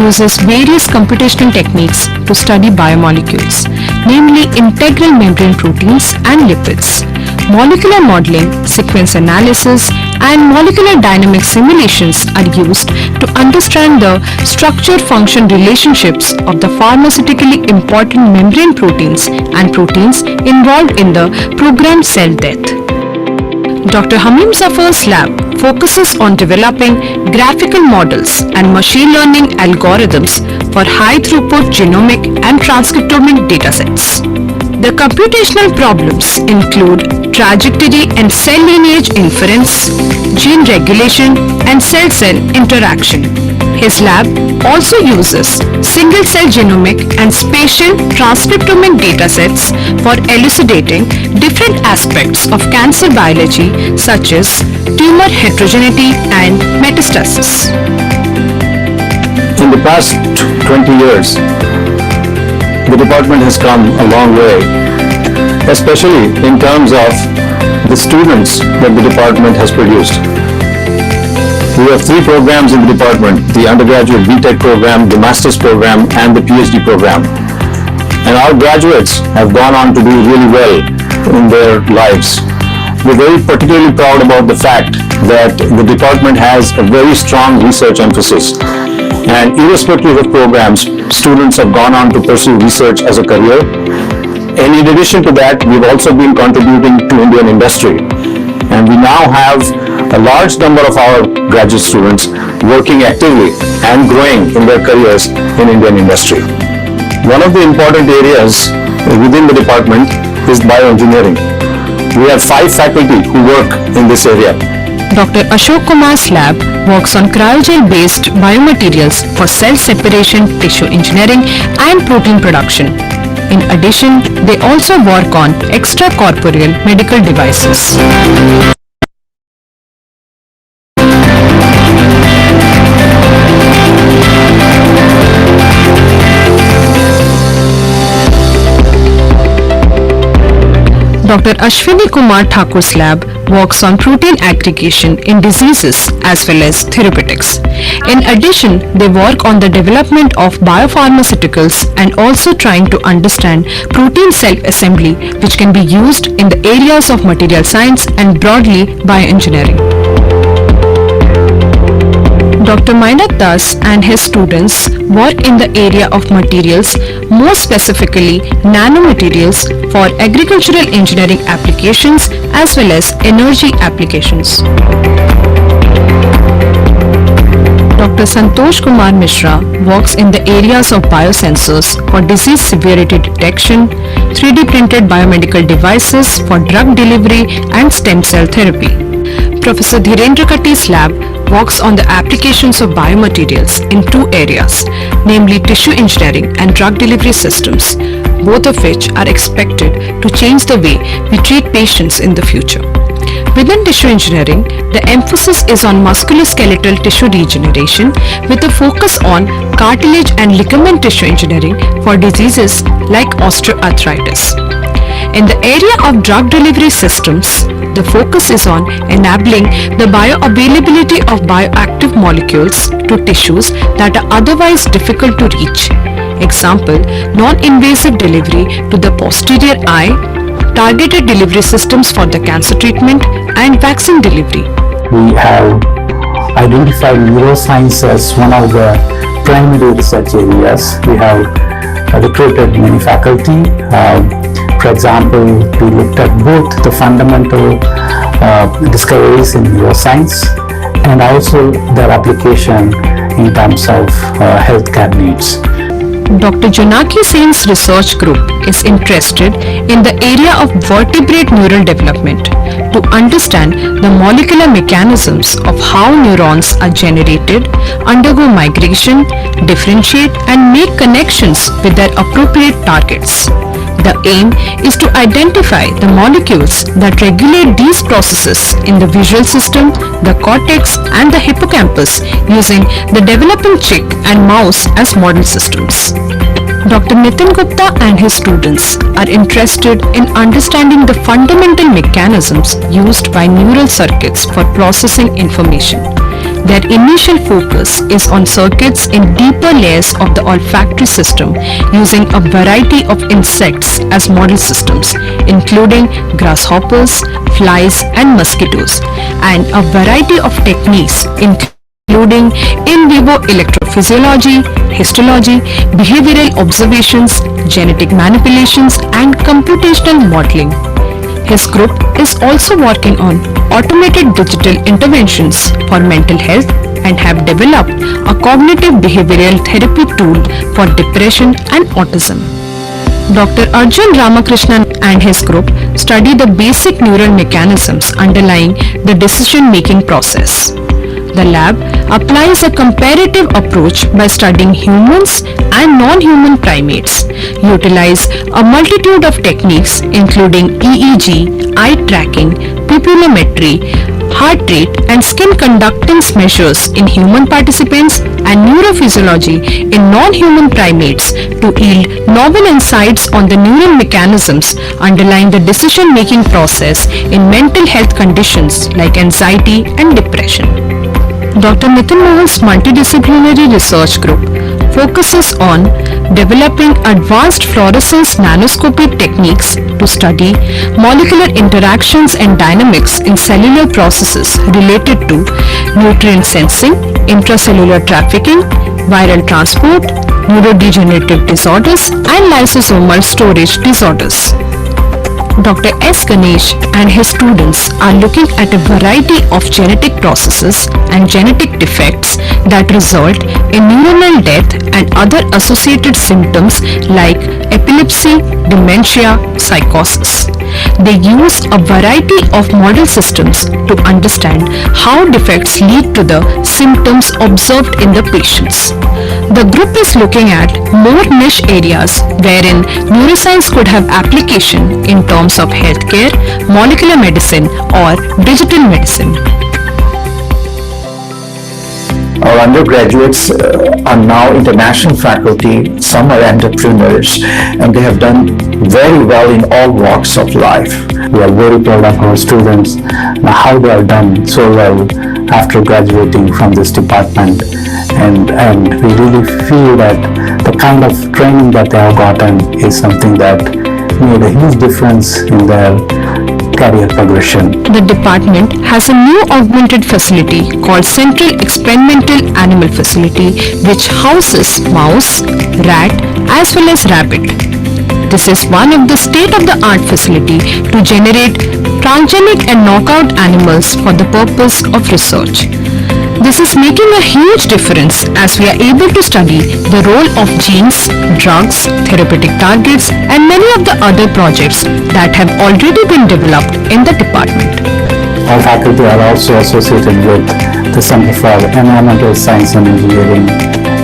Speaker 17: uses various computational techniques to study biomolecules, namely integral membrane proteins and lipids. Molecular modeling, sequence analysis, and molecular dynamic simulations are used to understand the structure-function relationships of the pharmaceutically important membrane proteins and proteins involved in the programmed cell death. Dr. Hamim Zafar's lab focuses on developing graphical models and machine learning algorithms for high-throughput genomic and transcriptomic datasets. The computational problems include trajectory and cell lineage inference, gene regulation, and cell-cell interaction. His lab also uses single-cell genomic and spatial transcriptomic datasets for elucidating different aspects of cancer biology such as tumor heterogeneity and metastasis.
Speaker 13: In the past 20 years, the department has come a long way, especially in terms of the students that the department has produced. We have 3 programs in the department: the undergraduate BTech program, the master's program, and the PhD program. And our graduates have gone on to do really well in their lives. We're very particularly proud about the fact that the department has a very strong research emphasis. And irrespective of programs, students have gone on to pursue research as a career. And in addition to that, we've also been contributing to Indian industry. And we now have a large number of our graduate students working actively and growing in their careers in Indian industry. One of the important areas within the department is bioengineering. We have 5 faculty who work in this area.
Speaker 17: Dr. Ashok Kumar's lab works on cryogel-based biomaterials for cell separation, tissue engineering, and protein production. In addition, they also work on extracorporeal medical devices. Dr. Ashwini Kumar Thakur's lab works on protein aggregation in diseases as well as therapeutics. In addition, they work on the development of biopharmaceuticals and also trying to understand protein self-assembly, which can be used in the areas of material science and broadly bioengineering. Dr. Mainat Das and his students work in the area of materials, more specifically nanomaterials for agricultural engineering applications as well as energy applications. Dr. Santosh Kumar Mishra works in the areas of biosensors for disease severity detection, 3D printed biomedical devices for drug delivery and stem cell therapy. Professor Dhirendra Katti's lab works on the applications of biomaterials in 2 areas, namely tissue engineering and drug delivery systems, both of which are expected to change the way we treat patients in the future. Within tissue engineering, the emphasis is on musculoskeletal tissue regeneration with a focus on cartilage and ligament tissue engineering for diseases like osteoarthritis. In the area of drug delivery systems, the focus is on enabling the bioavailability of bioactive molecules to tissues that are otherwise difficult to reach. Example, non-invasive delivery to the posterior eye, targeted delivery systems for the cancer treatment, and vaccine delivery.
Speaker 13: We have identified neuroscience as one of the primary research areas. We have recruited many faculty. For example, we looked at both the fundamental discoveries in neuroscience and also their application in terms of healthcare needs.
Speaker 17: Dr. Jonaki Sen's research group is interested in the area of vertebrate neural development to understand the molecular mechanisms of how neurons are generated, undergo migration, differentiate, and make connections with their appropriate targets. The aim is to identify the molecules that regulate these processes in the visual system, the cortex, and the hippocampus using the developing chick and mouse as model systems. Dr. Nitin Gupta and his students are interested in understanding the fundamental mechanisms used by neural circuits for processing information. Their initial focus is on circuits in deeper layers of the olfactory system using a variety of insects as model systems, including grasshoppers, flies, and mosquitoes, and a variety of techniques including in vivo electrophysiology, histology, behavioral observations, genetic manipulations, and computational modeling. His group is also working on automated digital interventions for mental health and have developed a cognitive behavioral therapy tool for depression and autism. Dr. Arjun Ramakrishnan and his group study the basic neural mechanisms underlying the decision-making process. The lab applies a comparative approach by studying humans and non-human primates, utilize a multitude of techniques including EEG, eye tracking, pupillometry, heart rate, and skin conductance measures in human participants and neurophysiology in non-human primates to yield novel insights on the neural mechanisms underlying the decision-making process in mental health conditions like anxiety and depression. Dr. Nitin Mohan's multidisciplinary research group focuses on developing advanced fluorescence nanoscopy techniques to study molecular interactions and dynamics in cellular processes related to nutrient sensing, intracellular trafficking, viral transport, neurodegenerative disorders, and lysosomal storage disorders. Dr. S. Ganesh and his students are looking at a variety of genetic processes and genetic defects that result in neuronal death and other associated symptoms like epilepsy, dementia, psychosis. They use a variety of model systems to understand how defects lead to the symptoms observed in the patients. The group is looking at more niche areas wherein neuroscience could have application in terms of healthcare, molecular medicine, or digital medicine.
Speaker 13: Our undergraduates are now international faculty, some are entrepreneurs, and they have done very well in all walks of life. We are very proud of our students and how they have done so well after graduating from this department. And we really feel that the kind of training that they have gotten is something that made a huge difference in their career progression.
Speaker 17: The department has a new augmented facility called Central Experimental Animal Facility, which houses mouse, rat, as well as rabbit. This is one of the state-of-the-art facility to generate transgenic and knockout animals for the purpose of research. This is making a huge difference as we are able to study the role of genes, drugs, therapeutic targets, and many of the other projects that have already been developed in the department.
Speaker 13: Our faculty are also associated with the Center for Environmental Science and Engineering,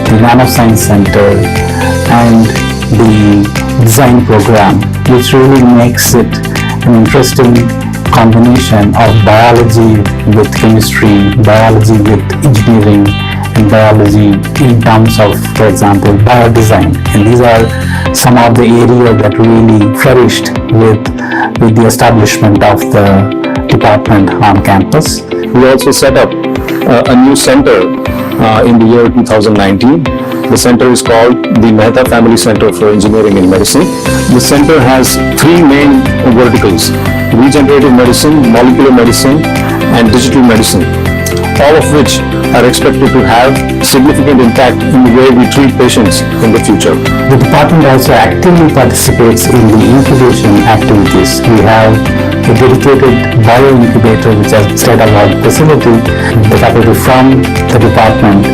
Speaker 13: the Nanoscience Center, and the design program, which really makes it an interesting combination of biology with chemistry, biology with engineering, and biology in terms of, for example, biodesign. And these are some of the areas that really flourished with the establishment of the department on campus.
Speaker 23: We also set up a new center in the year 2019. The center is called the Mehta Family Center for Engineering and Medicine. The center has three main verticals.
Speaker 13: regenerative medicine, molecular medicine, and digital medicine, all of which are expected to have significant impact in the way we treat patients in the future.
Speaker 16: The department also actively participates in the incubation activities. We have a dedicated bio-incubator which is a state-of-the-art facility. The faculty from the department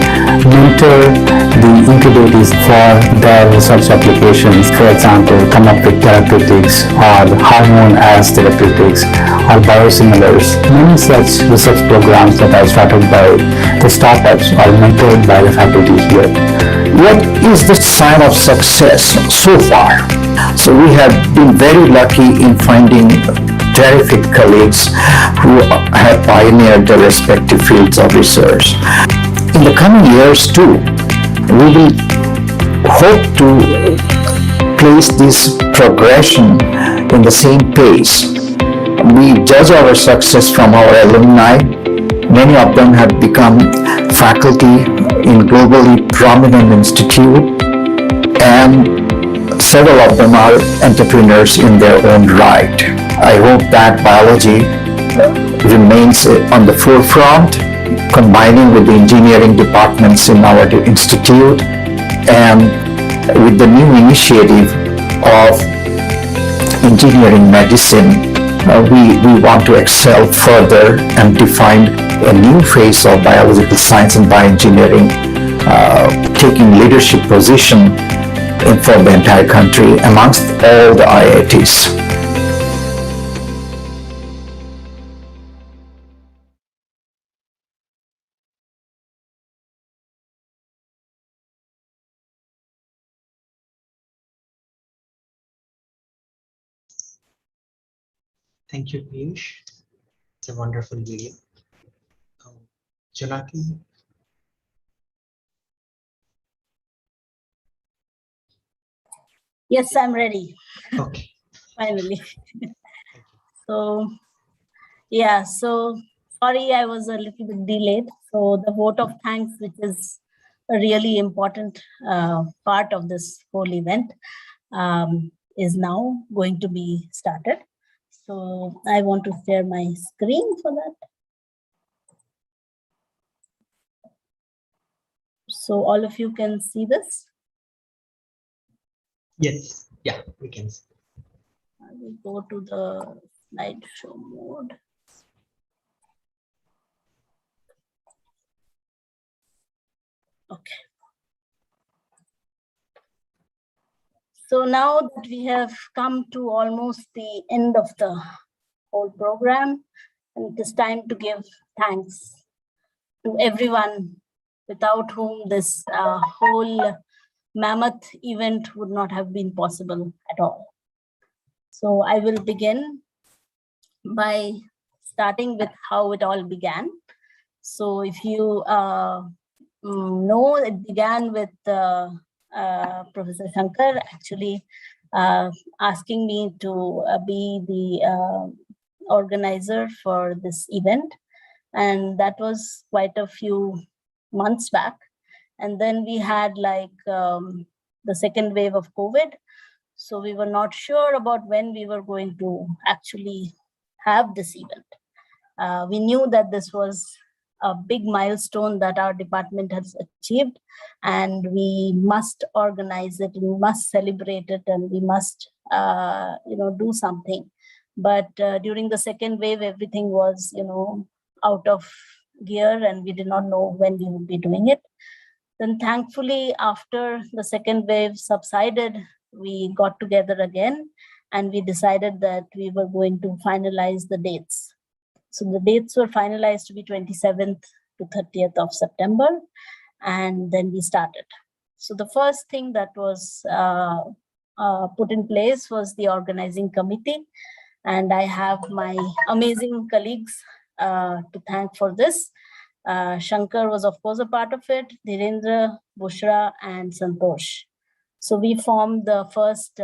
Speaker 16: mentor the incubators for their research applications. For example, come up with therapeutics or hormone as therapeutics or biosimilars. Many such research programs that are started by the startups are mentored by the faculty here.
Speaker 13: What is the sign of success so far? So we have been very lucky in finding terrific colleagues who have pioneered their respective fields of research. In the coming years too, we will hope to place this progression in the same pace. We judge our success from our alumni. Many of them have become faculty in globally prominent institute, and several of them are entrepreneurs in their own right. I hope that biology remains on the forefront, combining with the engineering departments in our institute and with the new initiative of engineering medicine. We want to excel further and define a new phase of biological science and bioengineering, taking leadership position for the entire country amongst all the IITs.
Speaker 3: Thank you, Piyush. It's a wonderful video. Janaki?
Speaker 2: Yes, I'm ready.
Speaker 3: Okay.
Speaker 2: Finally. So, yeah, so sorry I was a little bit delayed. So the vote of thanks, which is a really important part of this whole event, is now going to be started. So I want to share my screen for that. So all of you can see this?
Speaker 3: Yes, yeah, we can see.
Speaker 2: I will go to the slideshow mode. Okay. So now that we have come to almost the end of the whole program, and it is time to give thanks to everyone without whom this whole mammoth event would not have been possible at all. So I will begin by starting with how it all began. So if you know, it began with Professor Shankar actually asking me to be the organizer for this event. And that was quite a few months back. And then we had like the second wave of COVID. So we were not sure about when we were going to actually have this event. We knew that this was a big milestone that our department has achieved, and we must organize it, we must celebrate it, and we must do something. But during the second wave, everything was out of gear, and we did not know when we would be doing it. Then thankfully, after the second wave subsided, we got together again, and we decided that we were going to finalize the dates. So the dates were finalized to be 27th to 30th of September, and then we started. So the first thing that was put in place was the organizing committee, and I have my amazing colleagues to thank for this. Shankar was of course a part of it, Dhirendra, Bushra, and Santosh. So we formed the first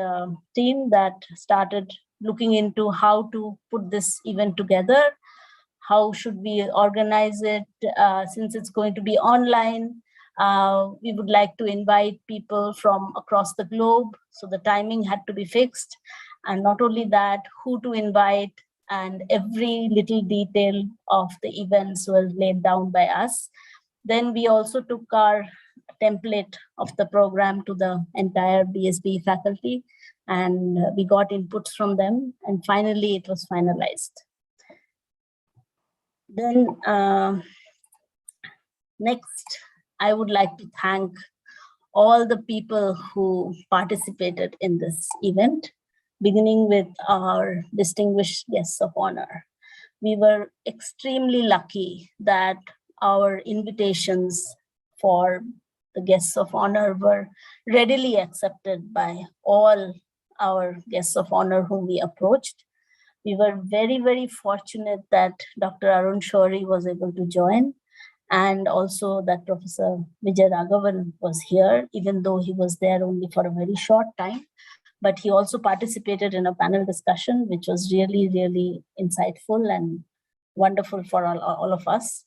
Speaker 2: team that started looking into how to put this event together. How should we organize it? Since it's going to be online, we would like to invite people from across the globe. So the timing had to be fixed. And not only that, who to invite and every little detail of the events was laid down by us. Then we also took our template of the program to the entire BSBE faculty, and we got inputs from them, and finally it was finalized. Then next, I would like to thank all the people who participated in this event, beginning with our distinguished guests of honor. We were extremely lucky that our invitations for the guests of honor were readily accepted by all our guests of honor whom we approached. We were very, very fortunate that Dr. Arun Shourie was able to join, and also that Professor Vijay Raghavan was here, even though he was there only for a very short time. But he also participated in a panel discussion, which was really, really insightful and wonderful for all of us.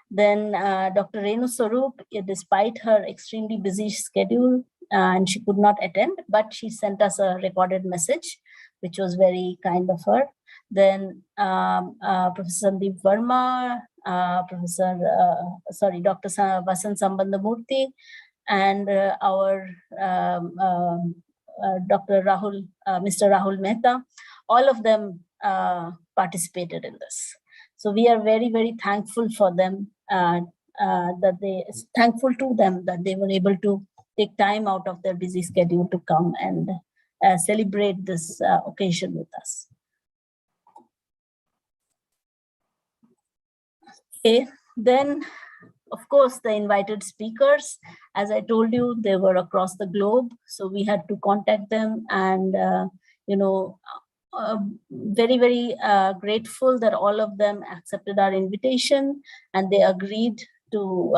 Speaker 2: Then Dr. Renu Swarup, despite her extremely busy schedule, and she could not attend, but she sent us a recorded message, which was very kind of her. Then Professor Sandeep Verma, Dr. Vasant Sambandamurthy, and our Dr. Mr. Rahul Mehta, all of them participated in this. So we are very, very thankful for them, thankful to them that they were able to take time out of their busy schedule to come and celebrate this occasion with us. Okay, then of course the invited speakers, as I told you, they were across the globe, so we had to contact them, and very, very grateful that all of them accepted our invitation and they agreed to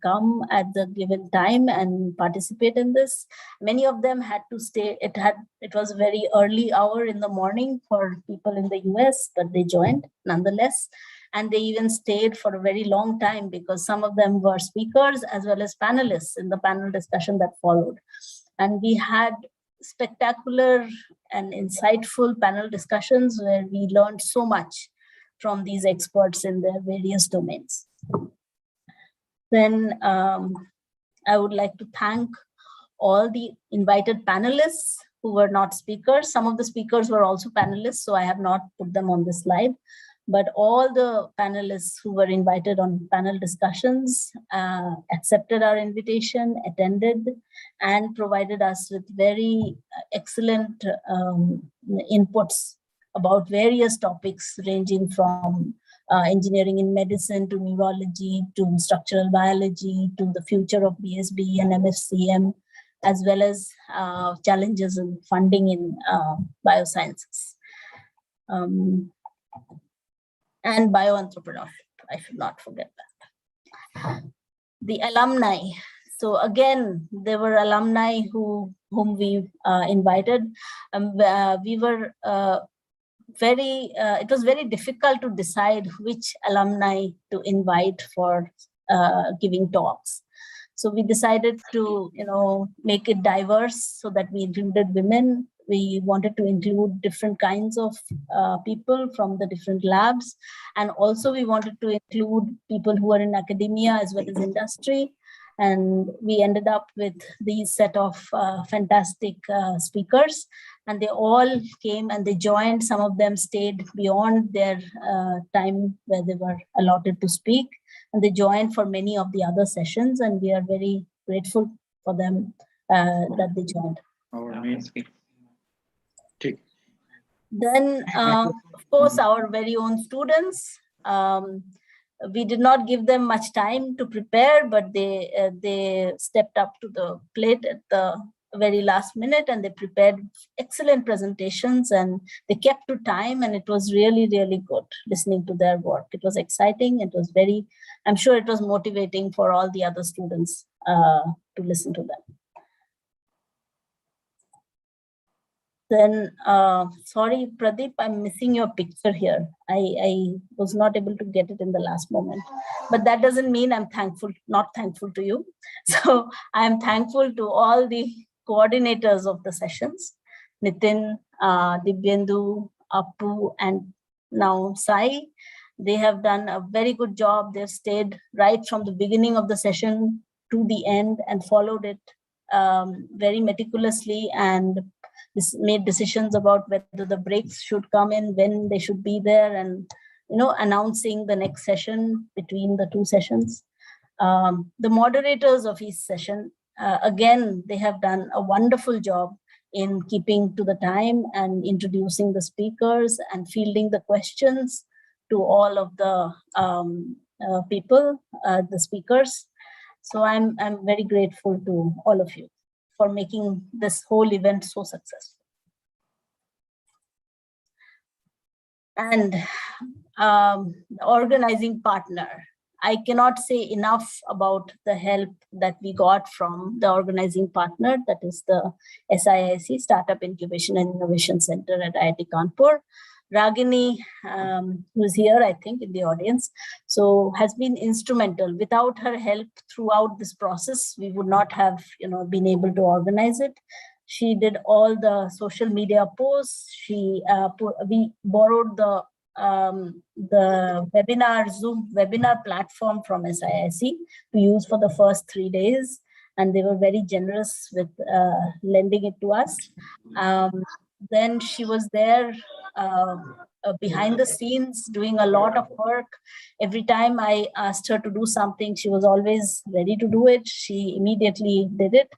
Speaker 2: come at the given time and participate in this. Many of them had to stay. It was a very early hour in the morning for people in the US, but they joined nonetheless. And they even stayed for a very long time because some of them were speakers as well as panelists in the panel discussion that followed. And we had spectacular and insightful panel discussions where we learned so much from these experts in their various domains. Then I would like to thank all the invited panelists who were not speakers. Some of the speakers were also panelists, so I have not put them on this slide. But all the panelists who were invited on panel discussions accepted our invitation, attended, and provided us with very excellent inputs about various topics ranging from engineering in medicine to neurology to structural biology to the future of BSBE and MFCM, as well as challenges in funding in biosciences. And bioentrepreneurship, I should not forget that. The alumni. So again, there were alumni whom we invited. We were it was very difficult to decide which alumni to invite for giving talks. So we decided to, make it diverse so that we included women. We wanted to include different kinds of people from the different labs. And also we wanted to include people who are in academia as well as industry. And we ended up with these set of fantastic speakers. And they all came and they joined. Some of them stayed beyond their time where they were allotted to speak. And they joined for many of the other sessions. And we are very grateful for them that they joined. Then, of course, our very own students, we did not give them much time to prepare, but they stepped up to the plate at the very last minute and they prepared excellent presentations and they kept to time, and it was really, really good listening to their work. It was exciting. It was very, I'm sure it was motivating for all the other students to listen to them. Then, sorry, Pradeep, I'm missing your picture here. I was not able to get it in the last moment, but that doesn't mean I'm not thankful to you. So I'm thankful to all the coordinators of the sessions, Nitin, Dibyendu, Appu, and now Sai. They have done a very good job. They've stayed right from the beginning of the session to the end and followed it very meticulously, and made decisions about whether the breaks should come in, when they should be there, and announcing the next session between the two sessions. The moderators of each session, again, they have done a wonderful job in keeping to the time and introducing the speakers and fielding the questions to all of the people, the speakers. So I'm very grateful to all of you for making this whole event so successful. And the organizing partner, I cannot say enough about the help that we got from the organizing partner, that is the SIIC, Startup Incubation and Innovation Center at IIT Kanpur. Ragini, who's here, I think, in the audience, so has been instrumental. Without her help throughout this process, we would not have, been able to organize it. She did all the social media posts. We borrowed the webinar, Zoom webinar platform from SIIC to use for the first 3 days. And they were very generous with lending it to us. Then she was there behind the scenes doing a lot of work. Every time I asked her to do something, she was always ready to do it. She immediately did it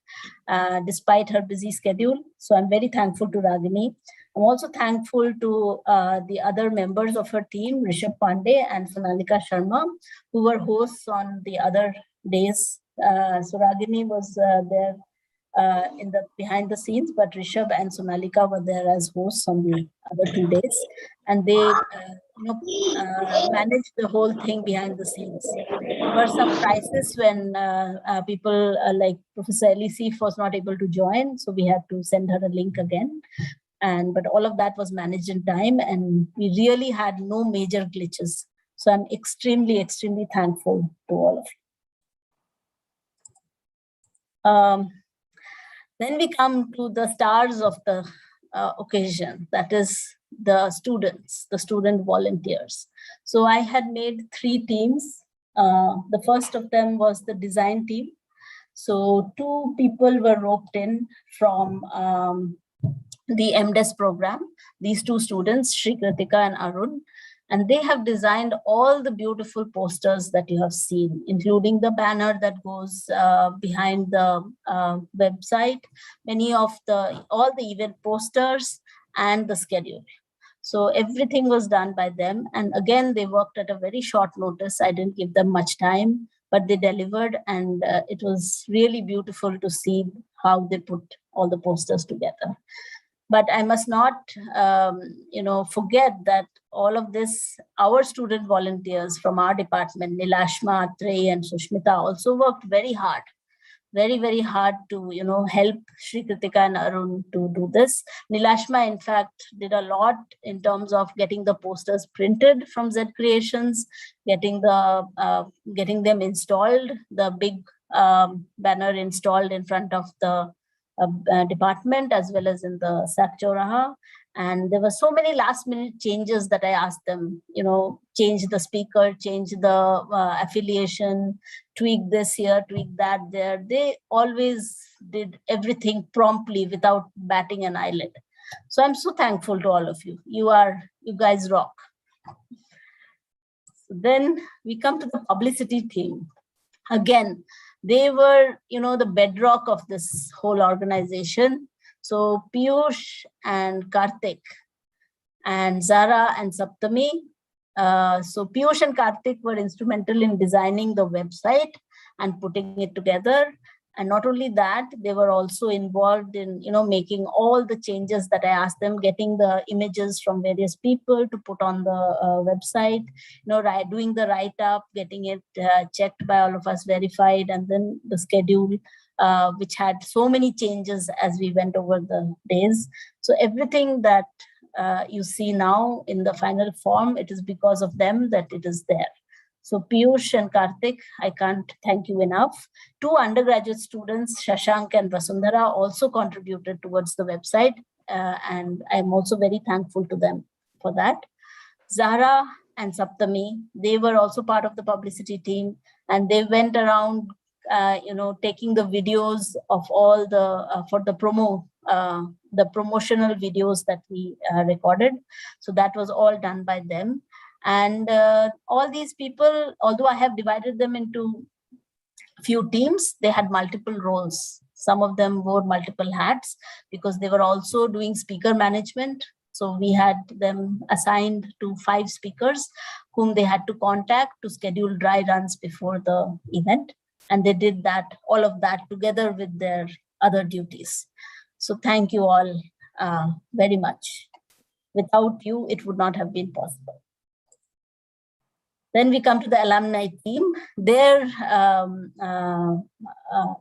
Speaker 2: despite her busy schedule. So I'm very thankful to Ragini. I'm also thankful to the other members of her team, Rishabh Pandey and Sonalika Sharma, who were hosts on the other days. So Ragini was there in the behind the scenes, but Rishabh and Sonalika were there as hosts on the other 2 days, and they managed the whole thing behind the scenes. There were some crises when people like Professor Elisif was not able to join, so we had to send her a link again. But all of that was managed in time, and we really had no major glitches. So I'm extremely, extremely thankful to all of you. Then we come to the stars of the occasion, that is the students, the student volunteers. So I had made 3 teams. The first of them was the design team. So 2 people were roped in from the MDes program, these 2 students, Shri Kritika and Arun. And they have designed all the beautiful posters that you have seen, including the banner that goes behind the website, all the event posters and the schedule. So everything was done by them. And again, they worked at a very short notice. I didn't give them much time, but they delivered. And it was really beautiful to see how they put all the posters together. But I must not, forget that all of this, our student volunteers from our department, Nilashma, Trey, and Sushmita also worked very hard, very, very hard to, help Shri Kritika and Arun to do this. Nilashma, in fact, did a lot in terms of getting the posters printed from Z Creations, getting them installed, the big banner installed in front of the department as well as in the Sak Chauraha. And there were so many last minute changes that I asked them, change the speaker, change the affiliation, tweak this here, tweak that there. They always did everything promptly without batting an eyelid. So I'm so thankful to all of you. You guys rock. So then we come to the publicity team. Again, they were, the bedrock of this whole organization. So Piyush and Karthik and Zara and Saptami. So Piyush and Karthik were instrumental in designing the website and putting it together. And not only that, they were also involved in, making all the changes that I asked them, getting the images from various people to put on the website, doing the write-up, getting it checked by all of us, verified, and then the schedule, which had so many changes as we went over the days. So everything that you see now in the final form, it is because of them that it is there. So Piyush and Karthik, I can't thank you enough. 2 undergraduate students, Shashank and Vasundhara, also contributed towards the website. And I'm also very thankful to them for that. Zahra and Saptami, they were also part of the publicity team, and they went around, taking the videos of all the for the promotional videos that we recorded. So that was all done by them. And all these people, although I have divided them into few teams, they had multiple roles. Some of them wore multiple hats because they were also doing speaker management. So we had them assigned to 5 speakers whom they had to contact to schedule dry runs before the event. And they did that, all of that together with their other duties. So thank you all very much. Without you, it would not have been possible. Then we come to the alumni team. Their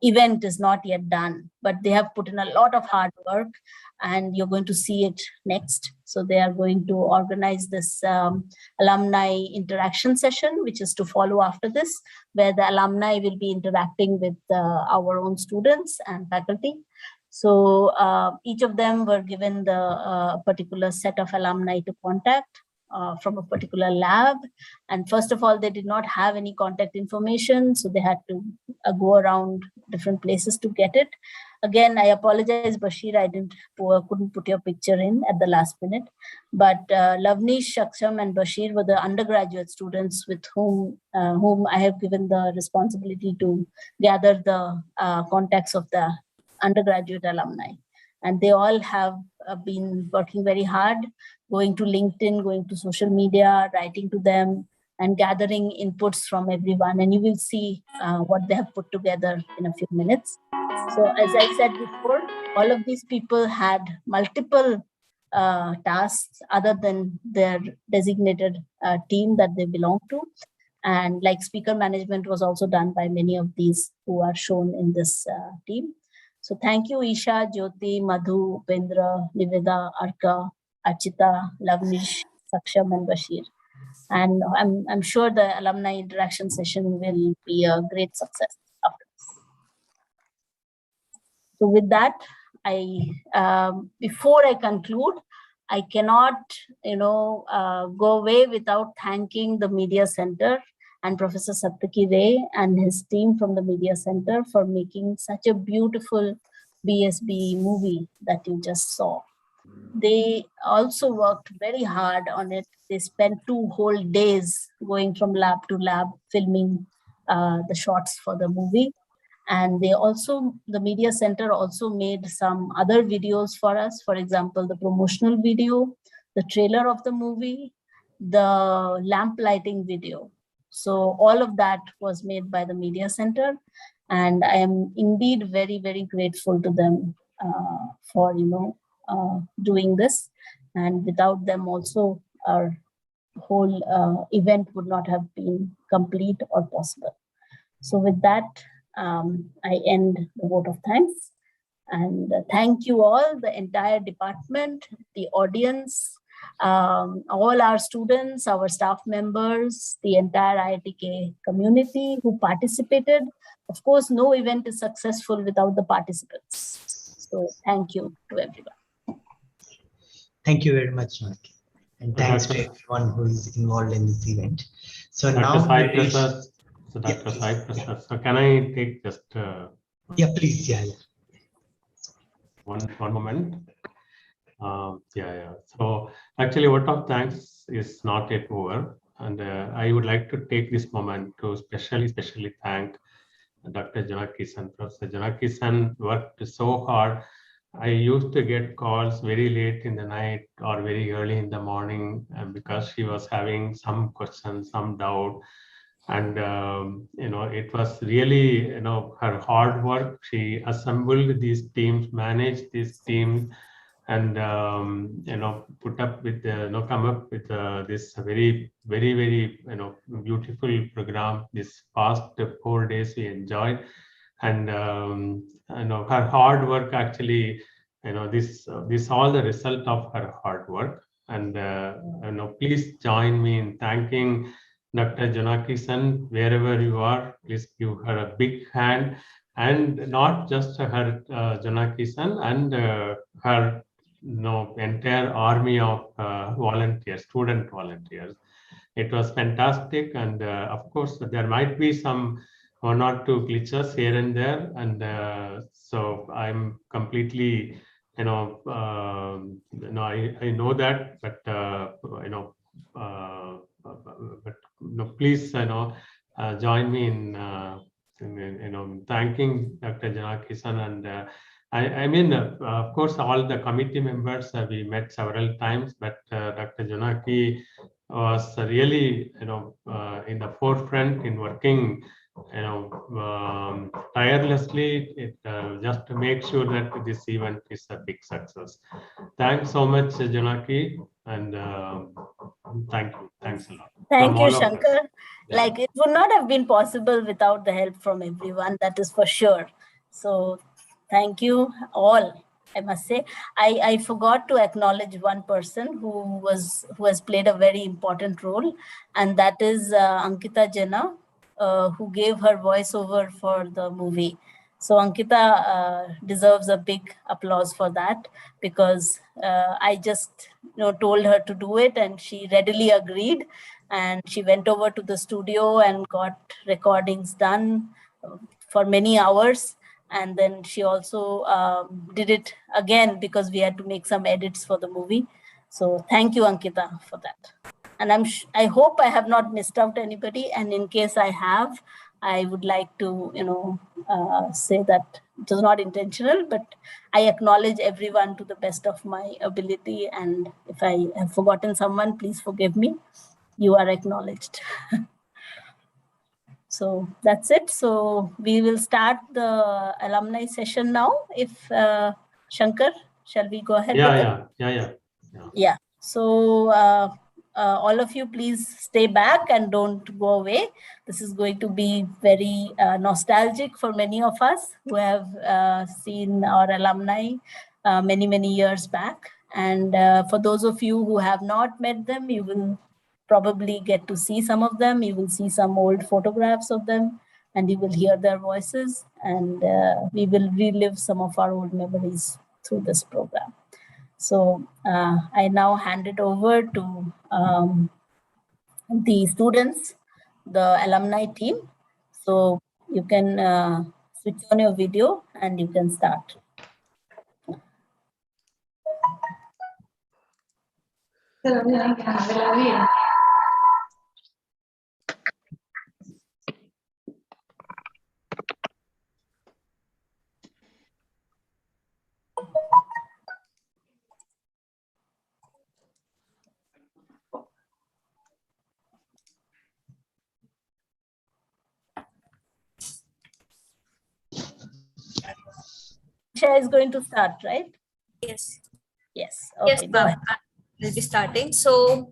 Speaker 2: event is not yet done, but they have put in a lot of hard work, and you're going to see it next. So they are going to organize this alumni interaction session, which is to follow after this, where the alumni will be interacting with our own students and faculty. So each of them were given the particular set of alumni to contact from a particular lab. And first of all, they did not have any contact information, so they had to go around different places to get it. Again, I apologize, Bashir, I couldn't put your picture in at the last minute. But Lavnish, Shaksham, and Bashir were the undergraduate students with whom I have given the responsibility to gather the contacts of the undergraduate alumni. And they all have been working very hard, going to LinkedIn, going to social media, writing to them, and gathering inputs from everyone. And you will see what they have put together in a few minutes. So as I said before, all of these people had multiple tasks other than their designated team that they belong to. And like speaker management was also done by many of these who are shown in this team. So thank you, Isha, Jyoti, Madhu, Upendra, Niveda, Arka, Archita, Lavnish, Saksham, and Bashir. And I'm sure the alumni interaction session will be a great success after this. So with that, before I conclude, I cannot, go away without thanking the Media Center and Professor Saptaki Ray and his team from the Media Center for making such a beautiful BSBE movie that you just saw. They also worked very hard on it. They spent 2 whole days going from lab to lab, filming the shots for the movie. And the Media Center also made some other videos for us. For example, the promotional video, the trailer of the movie, the lamp lighting video. So all of that was made by the Media Center. And I am indeed very, very grateful to them for, doing this. And without them also, our whole event would not have been complete or possible. So with that, I end the vote of thanks. And thank you all, the entire department, the audience, all our students, our staff members, the entire IITK community who participated. Of course, no event is successful without the participants. So thank you to everyone.
Speaker 3: Thank you very much, Naki. And thanks to everyone who is involved in this event. So now
Speaker 12: Dr. Sai Prasad. So can I take just
Speaker 3: yeah, please. Yeah.
Speaker 12: One moment. So actually, vote of thanks is not yet over, and I would like to take this moment to especially thank Dr. Janaki-san. Professor Janaki-san worked so hard. I used to get calls very late in the night or very early in the morning because she was having some questions, some doubt. And, it was really, her hard work. She assembled these teams, managed these teams, and, put up with, come up with this very, very, very, beautiful program. This past 4 days we enjoyed. And, her hard work actually, this all the result of her hard work. And, please join me in thanking Dr. Janaki-san, wherever you are, please give her a big hand, and not just her Janaki-san and her entire army of volunteers, student volunteers. It was fantastic, and of course there might be some one or two glitches here and there, and so I'm completely, I know that, but please, join me in thanking Dr. Janaki-san, and I mean, of course, all the committee members we met several times, but Dr. Janaki was really, in the forefront in working, tirelessly, just to make sure that this event is a big success. Thanks so much, Janaki, and thanks a lot.
Speaker 2: Thank you, Shankar. Like, it would not have been possible without the help from everyone, that is for sure. So thank you all. I must say, I forgot to acknowledge one person who has played a very important role, and that is Ankita Jena, who gave her voiceover for the movie. So Ankita deserves a big applause for that, because I just told her to do it, and she readily agreed, and she went over to the studio and got recordings done for many hours. And then she also did it again because we had to make some edits for the movie. So thank you, Ankita, for that. And I hope I have not missed out anybody. And in case I have, I would like to, say that it was not intentional, but I acknowledge everyone to the best of my ability. And if I have forgotten someone, please forgive me. You are acknowledged. So that's it. So we will start the alumni session now. If Shankar, shall we go ahead? Yeah. So all of you, please stay back and don't go away. This is going to be very nostalgic for many of us who have seen our alumni many years back. And for those of you who have not met them, you will probably get to see some of them. You will see some old photographs of them, and you will hear their voices, and we will relive some of our old memories through this program. So I now hand it over to the students, the alumni team. So you can switch on your video and you can start. Shah is going to start, right?
Speaker 14: Yes.
Speaker 2: Yes. Okay,
Speaker 14: Yes,
Speaker 2: go ahead.
Speaker 14: We'll be starting. So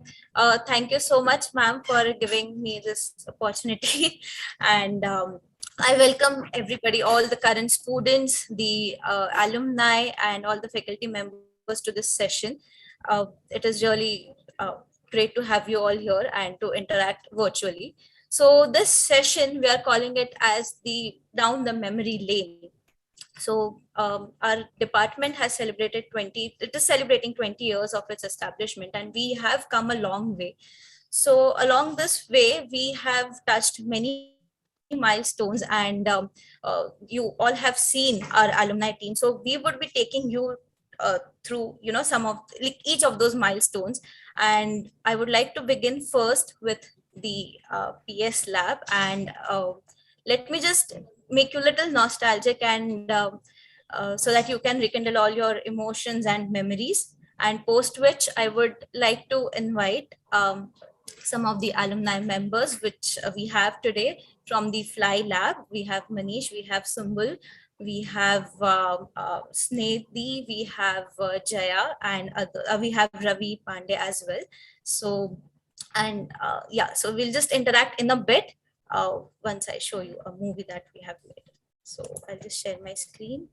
Speaker 14: thank you so much, ma'am, for giving me this opportunity. And I welcome everybody, all the current students, the alumni, and all the faculty members to this session. It is really great to have you all here and to interact virtually. So this session, we are calling it as the Down the Memory Lane. So our department has celebrated it is celebrating 20 years of its establishment, and we have come a long way. So along this way, we have touched many milestones, and you all have seen our alumni team. So we would be taking you through, some of each of those milestones. And I would like to begin first with the PS lab, and let me just make you a little nostalgic, and so that you can rekindle all your emotions and memories. And post which I would like to invite some of the alumni members which we have today from the Fly Lab. We have Manish, we have Sumbul, we have Snehdi, we have Jaya, and we have Ravi Pandey as well. So, and yeah, so we'll just interact in a bit once I show you a movie that we have made. So I'll just share my screen.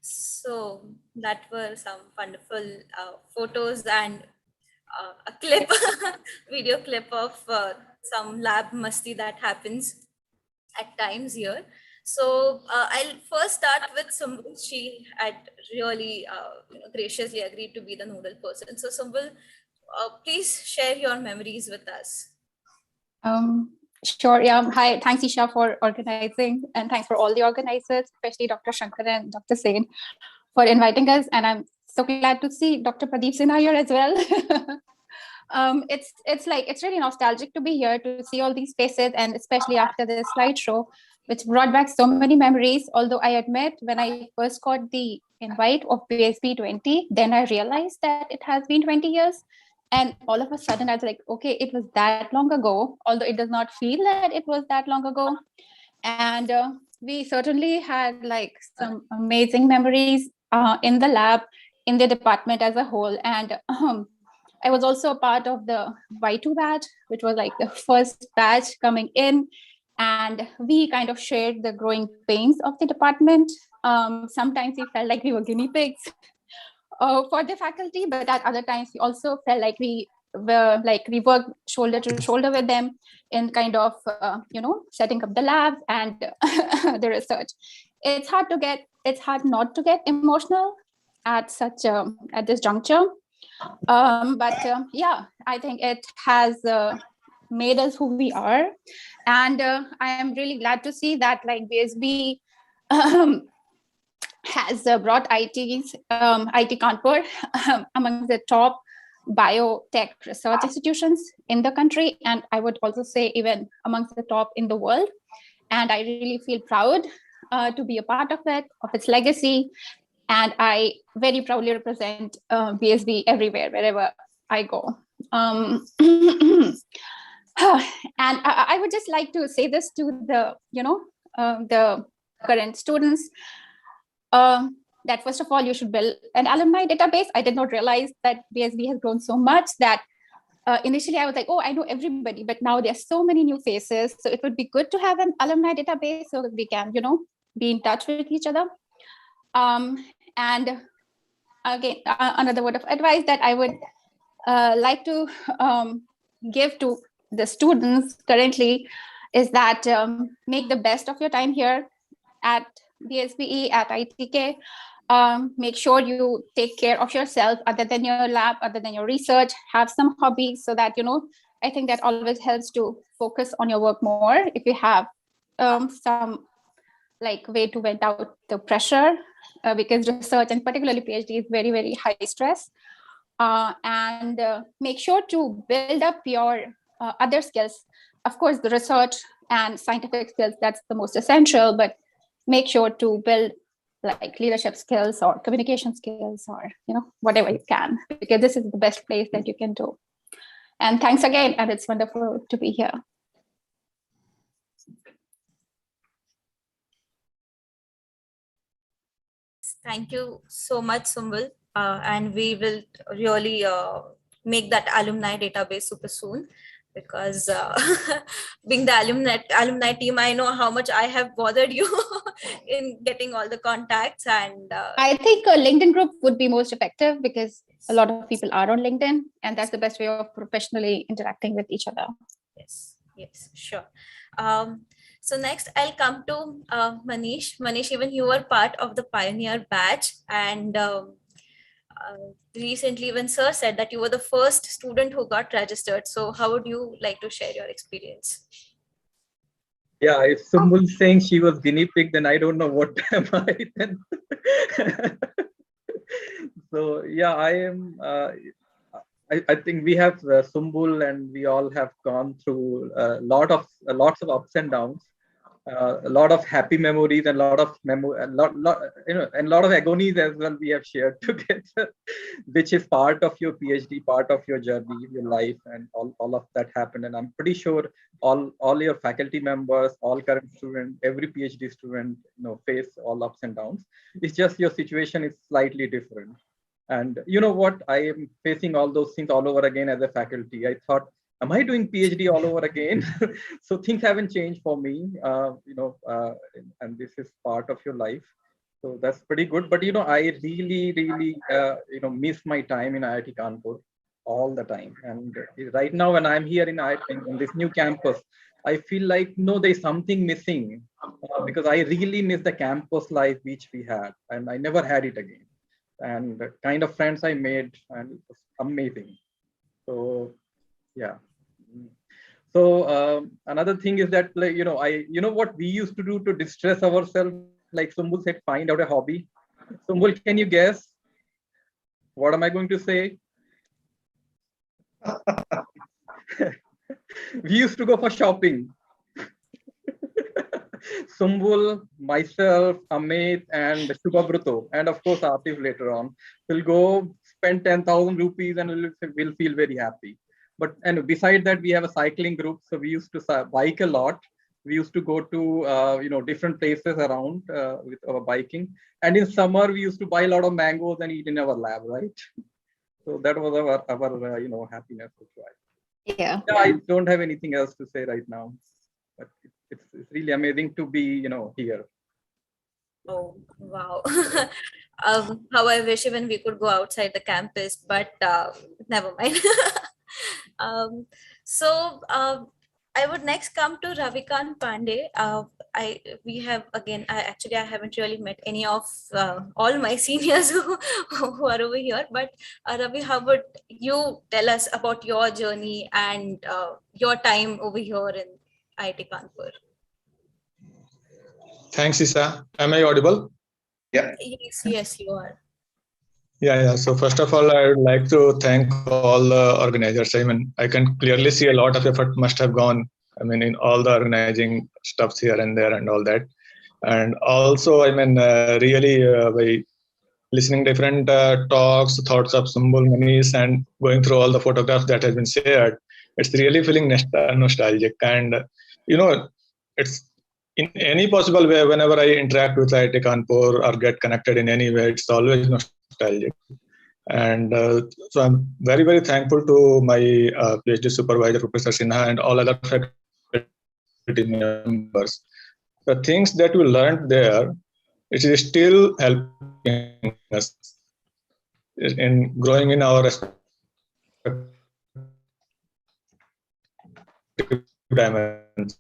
Speaker 14: So that were some wonderful photos and a clip, video clip of some lab masti that happens at times here. So I'll first start with Sumbul. She had really graciously agreed to be the nodal person. So Sumbul, please share your memories with us.
Speaker 18: Sure. Yeah. Hi. Thanks, Isha, for organizing, and thanks for all the organizers, especially Dr. Shankar and Dr. Sen, for inviting us. And I'm so glad to see Dr. Pradeep Sinha here as well. It's really nostalgic to be here to see all these faces, and especially after this slideshow, which brought back so many memories. Although I admit, when I first got the invite of BSB 20, then I realized that it has been 20 years. And all of a sudden, I was like, okay, it was that long ago, although it does not feel that it was that long ago. And we certainly had like some amazing memories in the lab, in the department as a whole. And I was also a part of the Y2 batch, which was like the first batch coming in. And we kind of shared the growing pains of the department. Sometimes we felt like we were guinea pigs for the faculty, but at other times we also felt like we worked shoulder to shoulder with them in kind of setting up the labs and the research. It's hard not to get emotional at this juncture, but yeah, I think it has made us who we are, and I am really glad to see that like BSB has brought IT Kanpur among the top biotech research institutions in the country, and I would also say even amongst the top in the world. And I really feel proud to be a part of it, of its legacy, and I very proudly represent BSB everywhere, wherever I go. And I would just like to say this to the current students. That first of all, you should build an alumni database. I did not realize that BSB has grown so much that initially I was like, oh, I know everybody, but now there's so many new faces. So it would be good to have an alumni database so that we can, be in touch with each other. And again, another word of advice that I would like to give to the students currently is that make the best of your time here at BSBE, at ITK. Make sure you take care of yourself other than your lab, other than your research. Have some hobbies so that, I think that always helps to focus on your work more. If you have some way to vent out the pressure, because research and particularly PhD is very, very high stress. And make sure to build up your other skills. Of course, the research and scientific skills, that's the most essential, but make sure to build like leadership skills or communication skills or, whatever you can, because this is the best place that you can do. And thanks again. And it's wonderful to be here.
Speaker 14: Thank you so much, Sumbul. And we will really make that alumni database super soon, because being the alumni team, I know how much I have bothered you in getting all the contacts. And
Speaker 18: I think a LinkedIn group would be most effective because a lot of people are on LinkedIn, and that's the best way of professionally interacting with each other.
Speaker 14: Yes, sure. So next I'll come to Manish. Manish, even you were part of the pioneer batch, and recently when Sir said that you were the first student who got registered. So how would you like to share your experience?
Speaker 19: Yeah, if Sumbul's saying she was guinea pig, then I don't know what am I then. So yeah, I am. I think we have Sumbul, and we all have gone through lots of ups and downs. A lot of happy memories and a lot of agonies as well we have shared together, which is part of your PhD, part of your journey, your life, and all of that happened. And I'm pretty sure all your faculty members, all current students, every PhD student, face all ups and downs. It's just your situation is slightly different. And you know what? I am facing all those things all over again as a faculty. I thought, am I doing PhD all over again? So things haven't changed for me, and this is part of your life. So that's pretty good. But I really miss my time in IIT Kanpur all the time. And right now, when I'm here in this new campus, I feel like no, there's something missing because I really miss the campus life which we had, and I never had it again. And the kind of friends I made, and it was amazing. So yeah. So another thing is that, like, what we used to do to distress ourselves, like Sumbul said, find out a hobby. Sumbul, can you guess what am I going to say? We used to go for shopping. Sumbul, myself, Amit, and Shubhabruto, and of course Atif later on, will go spend 10,000 rupees and we'll feel very happy. And beside that, we have a cycling group, so we used to bike a lot. We used to go to different places around with our biking. And in summer, we used to buy a lot of mangoes and eat in our lab, right? So that was our happiness.
Speaker 18: Yeah.
Speaker 19: I don't have anything else to say right now, but it's really amazing to be here.
Speaker 14: Oh, wow. How I wish even we could go outside the campus, but never mind. So I would next come to Ravikant Pandey. I haven't really met any of all my seniors who are over here, but Ravi, how would you tell us about your journey and your time over here in IIT Kanpur?
Speaker 6: Thanks, Isa. Am I audible?
Speaker 8: Yeah.
Speaker 14: Yes, you are.
Speaker 6: Yeah. So first of all, I would like to thank all the organizers. I mean, I can clearly see a lot of effort must have gone, in all the organizing stuffs here and there and all that. And also, really by listening different talks, thoughts of Sumbul, Manish, and going through all the photographs that has been shared, it's really feeling nostalgic. And, it's in any possible way, whenever I interact with IIT Kanpur or get connected in any way, it's always nostalgic. And so I'm very, very thankful to my PhD supervisor, Professor Sinha, and all other faculty members. The things that we learned there, it is still helping us in growing in our respective dimensions.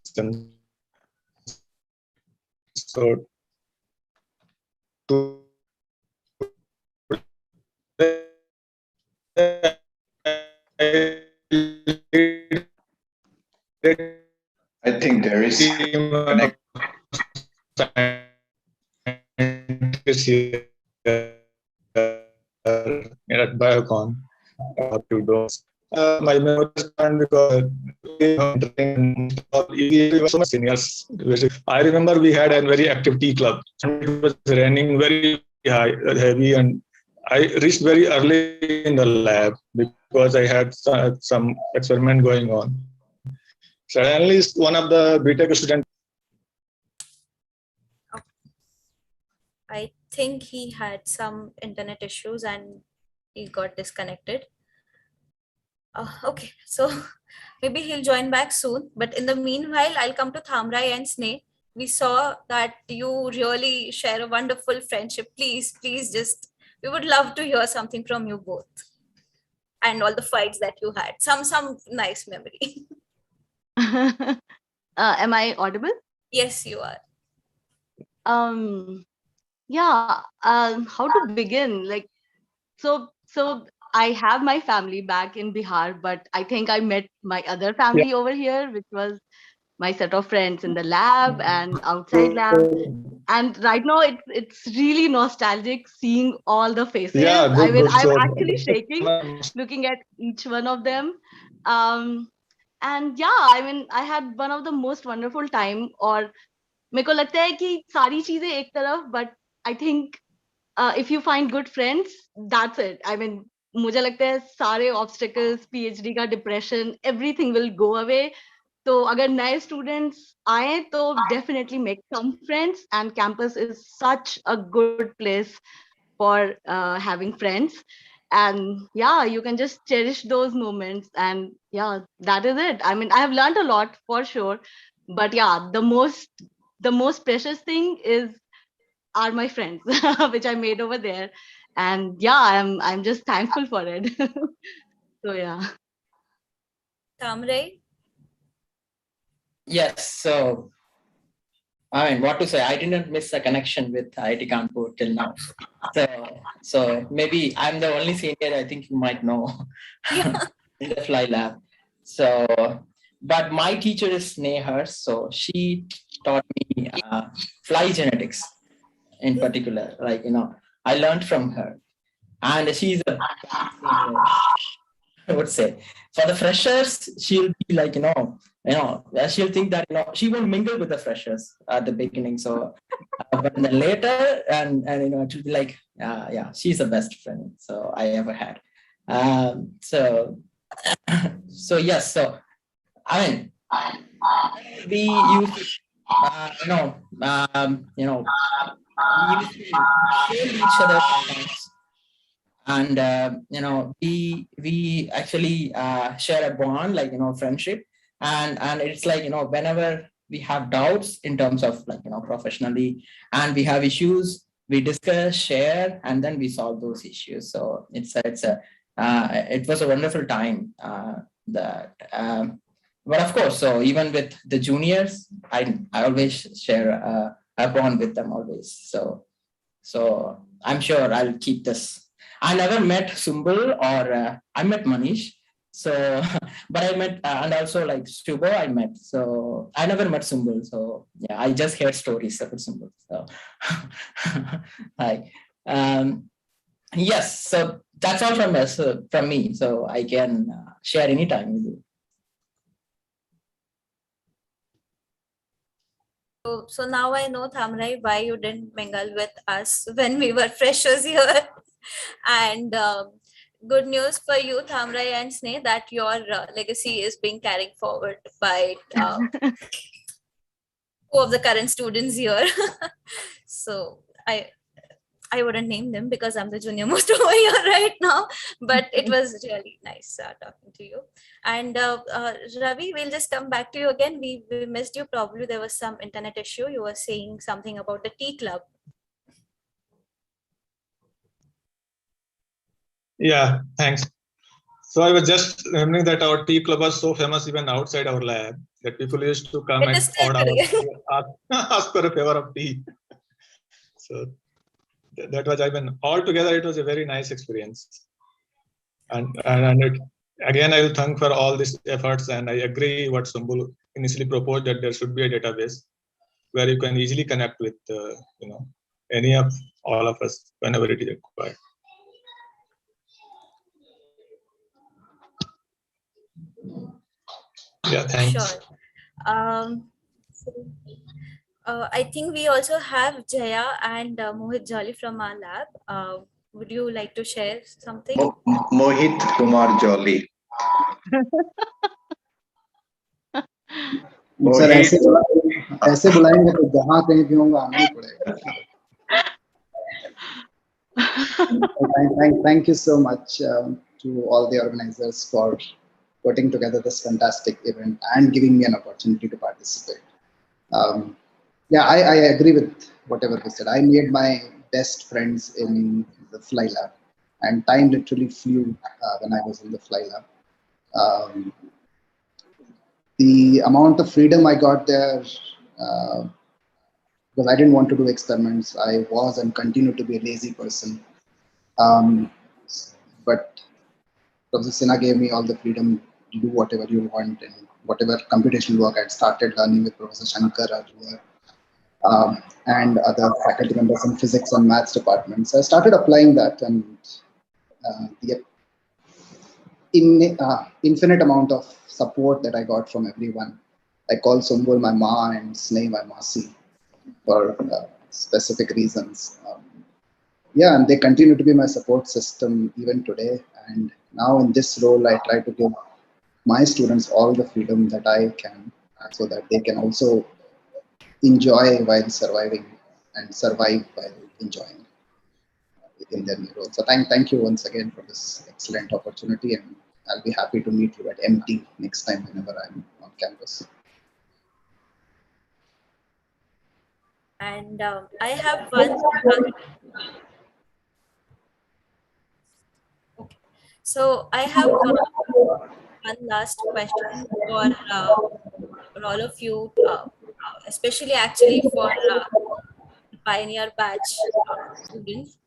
Speaker 6: So
Speaker 8: I think there is
Speaker 6: at Biocon to those. My memories and because so much seniors. I remember we had a very active tea club, and it was raining very heavy, and I reached very early in the lab because I had some experiment going on. Suddenly, one of the BTech students.
Speaker 14: I think he had some internet issues and he got disconnected. Okay, so maybe he'll join back soon. But in the meanwhile, I'll come to Thamrai and Sneh. We saw that you really share a wonderful friendship. Please, we would love to hear something from you both. And all the fights that you had. Some nice memory.
Speaker 20: Am I audible?
Speaker 14: Yes, you are.
Speaker 20: Yeah. How to begin? So I have my family back in Bihar, but I think I met my other family over here, which was my set of friends in the lab and outside lab. And right now it's really nostalgic seeing all the faces.
Speaker 6: Yeah, good, good.
Speaker 20: I'm
Speaker 6: So,
Speaker 20: actually shaking looking at each one of them. And yeah, I had one of the most wonderful time. और मेरे को लगता है कि सारी चीजें एक तरफ, but I think if you find good friends, that's it. मुझे लगता है सारे obstacles, PhD का depression, everything will go away. तो अगर नए students आए तो definitely make some friends, and campus is such a good place for having friends. And yeah, you can just cherish those moments, and yeah, that is it. I have learned a lot for sure, but yeah, the most precious thing is are my friends, which I made over there. And yeah, I'm just thankful for it. So yeah.
Speaker 14: Tamray?
Speaker 1: Yes, so I mean, what to say? I didn't miss a connection with IIT Kanpur till now. So maybe I'm the only senior I think you might know in the Fly Lab. So, but my teacher is Nehar, so she taught me fly genetics in particular. Like, I learned from her, and she's a I would say for the freshers, she'll be like, she'll think that, she won't mingle with the freshers at the beginning. So, but then later, and it will be like, yeah, she's the best friend so I ever had. So yes, so I mean, we used to, we used to share each other sometimes. And we actually share a bond, like friendship, and it's like whenever we have doubts in terms of like professionally, and we have issues, we discuss, share, and then we solve those issues. So it was a wonderful time. But of course, so even with the juniors, I always share a bond with them always. So I'm sure I'll keep this. I never met Sumbul or I met Manish. So, but I met, and also like Stubo, I met. So I never met Sumbul. So yeah, I just heard stories about Sumbul. So, like, yes. So that's all from us, from me. So I can share anytime with you.
Speaker 14: So now I know, Thamrai, why you didn't mingle with us when we were freshers here. And good news for you, Thamrai and Sneh, that your legacy is being carried forward by two of the current students here. So I wouldn't name them because I'm the junior most over here right now, but it was really nice talking to you. And Ravi, we'll just come back to you again. We missed you. Probably there was some internet issue. You were saying something about the tea club.
Speaker 6: Yeah, thanks. So I was just remembering that our tea club was so famous even outside our lab that people used to come at odd hours, ask for a favor of tea. So that was, I mean, altogether it was a very nice experience. And again, I will thank for all these efforts, and I agree what Sumbul initially proposed, that there should be a database where you can easily connect with any of all of us whenever it is required. Yeah, thanks.
Speaker 14: Sure. I think we also have Jaya and Mohit Jolly from our lab. Would you like to share something?
Speaker 8: Mohit Kumar Jolly.
Speaker 7: Sir ऐसे बुलाएंगे तो जहाँ कहीं भी होगा आना ही पड़ेगा. Thank you so much to all the organizers for putting together this fantastic event and giving me an opportunity to participate. Yeah, I agree with whatever you said. I made my best friends in the Fly Lab, and time literally flew when I was in the Fly Lab. The amount of freedom I got there, because I didn't want to do experiments. I was and continue to be a lazy person. But Professor Sinha gave me all the freedom to do whatever you want, and whatever computational work I'd started learning with Professor Shankar earlier, and other faculty members in physics and maths departments. I started applying that, and the infinite amount of support that I got from everyone. I call Sumbul my ma and Sneh my masi for specific reasons. Yeah, and they continue to be my support system even today. And now in this role, I try to give my students all the freedom that I can, so that they can also enjoy while surviving and survive while enjoying in their new role. So thank you once again for this excellent opportunity, and I'll be happy to meet you at MT next time whenever I'm on campus.
Speaker 14: And I have one. Okay. So I have one last question for all of you, especially actually for the pioneer batch students.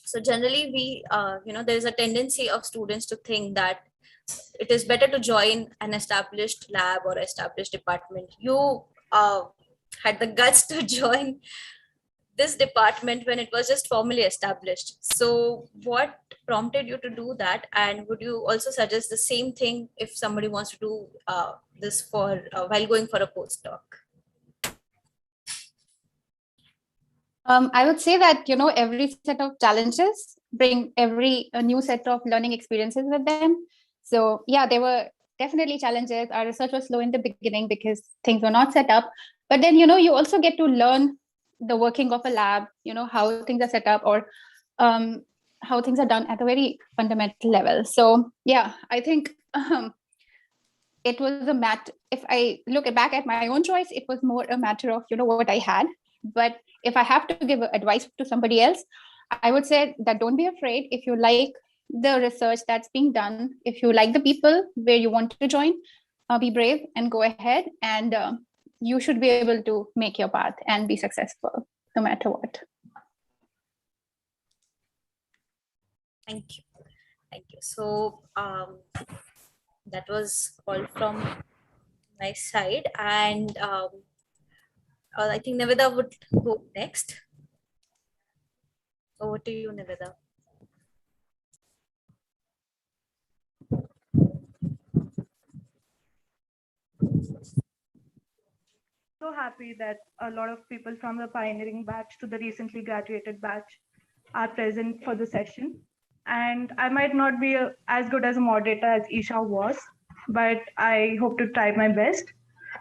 Speaker 14: So generally we, there is a tendency of students to think that it is better to join an established lab or established department. You had the guts to join this department when it was just formally established. So what prompted you to do that? And would you also suggest the same thing if somebody wants to do this for while going for a postdoc?
Speaker 18: I would say that, every set of challenges bring every new set of learning experiences with them. So yeah, there were definitely challenges. Our research was slow in the beginning because things were not set up. But then, you also get to learn the working of a lab, how things are set up, or how things are done at a very fundamental level. So yeah, I think it was if I look back at my own choice, it was more a matter of, what I had. But if I have to give advice to somebody else, I would say that don't be afraid. If you like the research that's being done, if you like the people where you want to join, be brave and go ahead, and you should be able to make your path and be successful no matter what.
Speaker 14: Thank you. Thank you. So that was all from my side. And I think Niveda would go next. Over to you, Niveda.
Speaker 4: So happy that a lot of people from the pioneering batch to the recently graduated batch are present for the session. And I might not be as good as a moderator as Isha was, but I hope to try my best.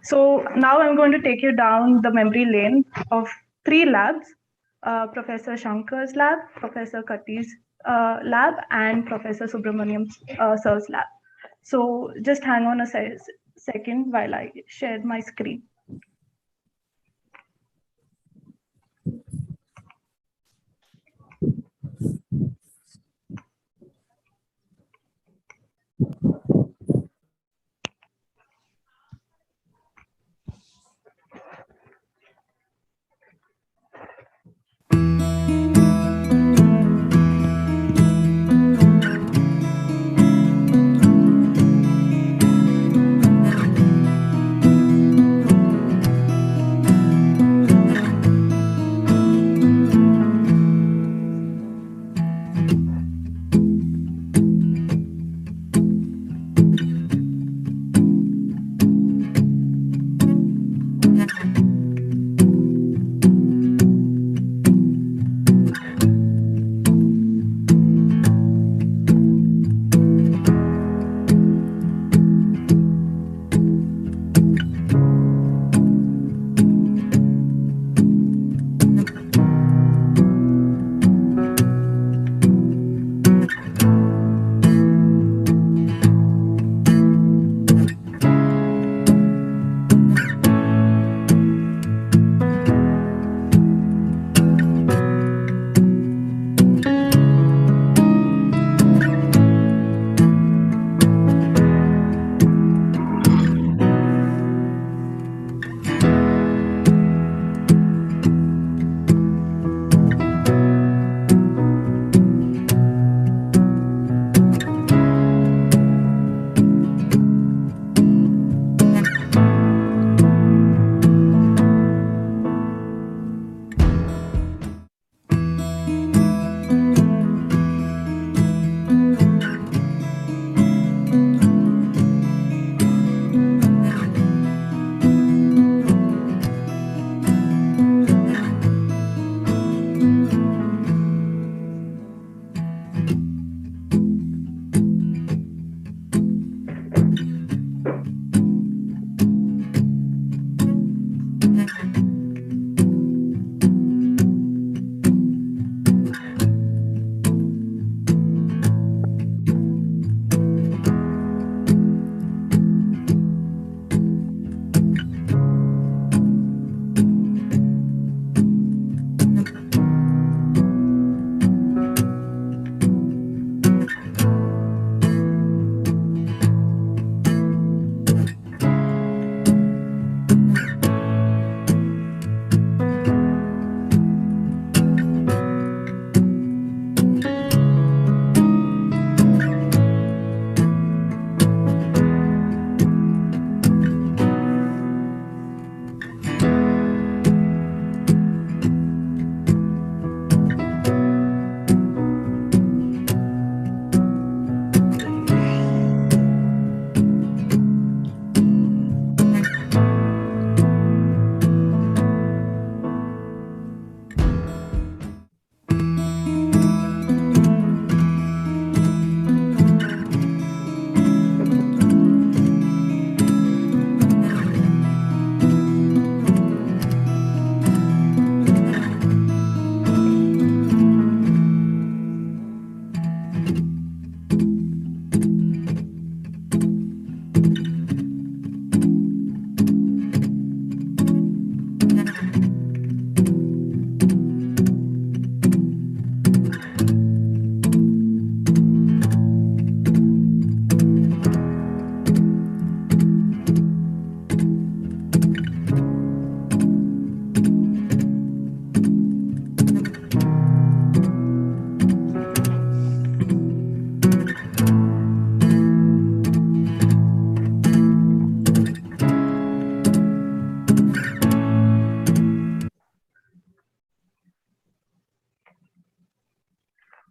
Speaker 4: So now I'm going to take you down the memory lane of 3 labs, Professor Shankar's lab, Professor Kati's lab, and Professor Subramaniam's sir's lab. So just hang on a second while I share my screen.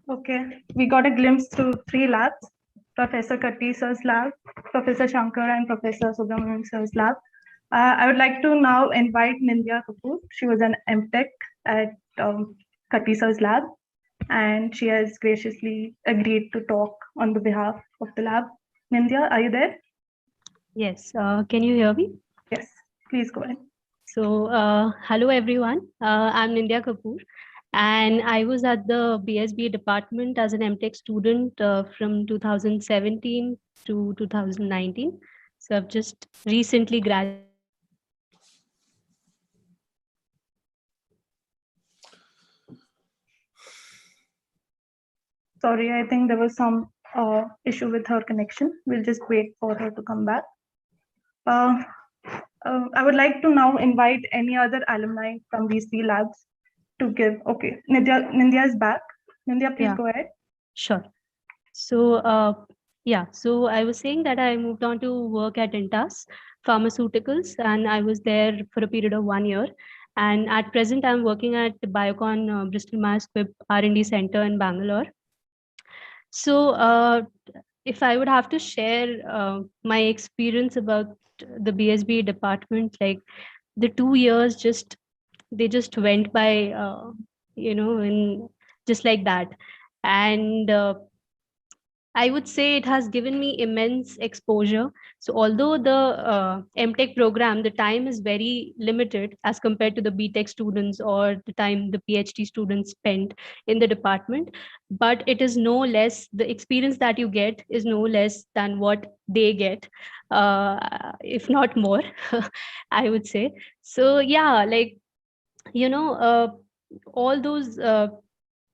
Speaker 4: Okay, we got a glimpse through 3 labs, Professor Katti sir's lab, Professor Shankar and Professor Subramanian sir's lab. I would like to now invite Nindya Kapoor. She was an MTech at Katti sir's lab, and she has graciously agreed to talk on the behalf of the lab. Nindya, are you there?
Speaker 10: Yes, can you hear me?
Speaker 4: Yes, please go ahead.
Speaker 10: So, hello everyone. I'm Nindya Kapoor, and I was at the BSBE department as an MTech student from 2017 to 2019. So I've just recently graduated.
Speaker 4: Sorry, I think there was some issue with her connection. We'll just wait for her to come back. I would like to now invite any other alumni from these 3 labs to give. Okay, Nindya is back. Nindya, please go ahead.
Speaker 10: Sure. So, yeah, so I was saying that I moved on to work at Intas Pharmaceuticals, and I was there for a period of 1 year. And at present, I'm working at Biocon Bristol Myers Squibb R&D Center in Bangalore. So, if I would have to share my experience about the BSBE department, like the 2 years they just went by, in just like that. And I would say it has given me immense exposure. So although the MTech program, the time is very limited as compared to the BTech students or the time the PhD students spent in the department, but it is no less, the experience that you get is no less than what they get, if not more, I would say. So yeah, like, all those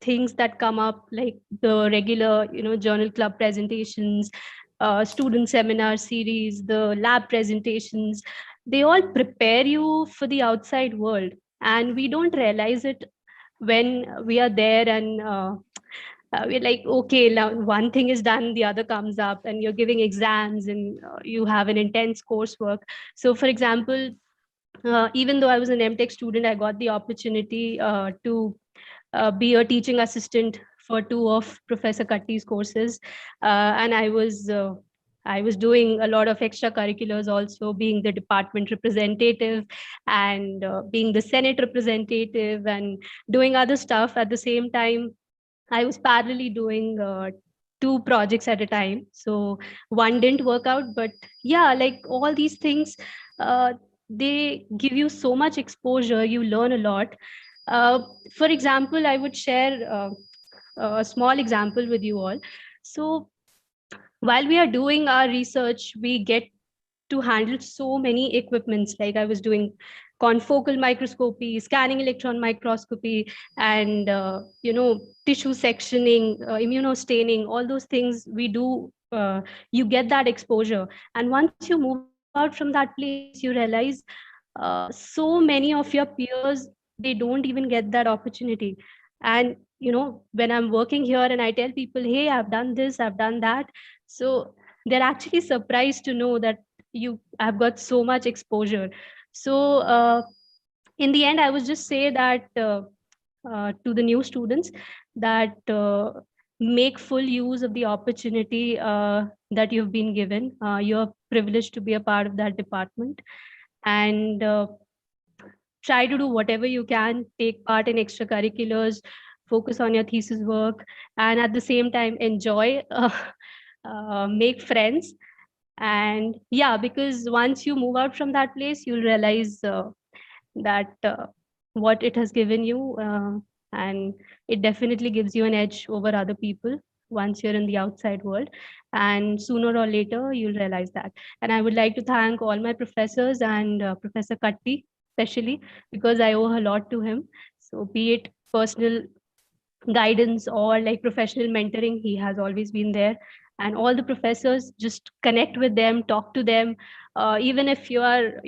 Speaker 10: things that come up, like the regular journal club presentations, student seminar series, the lab presentations, they all prepare you for the outside world, and we don't realize it when we are there. And we're like, okay, now one thing is done, the other comes up, and you're giving exams, and you have an intense coursework. So for example, even though I was an MTech student, I got the opportunity to be a teaching assistant for 2 of Professor Katti's courses, and I was doing a lot of extracurriculars, also being the department representative and being the Senate representative and doing other stuff at the same time. I was parallelly doing 2 projects at a time. So one didn't work out, but yeah, like all these things, they give you so much exposure. You learn a lot. For example, I would share a small example with you all. So while we are doing our research, we get to handle so many equipments. Like I was doing confocal microscopy, scanning electron microscopy, and tissue sectioning, immunostaining, all those things we do. You get that exposure, and once you move out from that place, you realize so many of your peers, they don't even get that opportunity. And when I'm working here and I tell people, hey, I've done this, I've done that, so they're actually surprised to know that I've got so much exposure. So in the end, I would just say that to the new students, that make full use of the opportunity that you've been given. You're privileged to be a part of that department, and try to do whatever you can, take part in extracurriculars, focus on your thesis work, and at the same time enjoy, make friends. And yeah, because once you move out from that place, you'll realize that what it has given you, and it definitely gives you an edge over other people once you're in the outside world, and sooner or later you'll realize that. And I would like to thank all my professors and Professor Katti especially, because I owe a lot to him. So be it personal guidance or like professional mentoring, he has always been there. And all the professors, just connect with them, talk to them, even if you are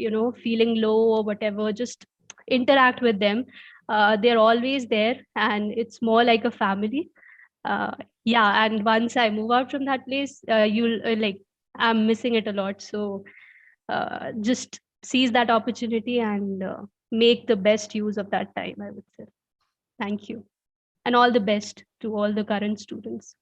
Speaker 10: feeling low or whatever, just interact with them. They're always there, and it's more like a family. Yeah, and once I move out from that place, you'll like, I'm missing it a lot. So just seize that opportunity and make the best use of that time, I would say. Thank you. And all the best to all the current students.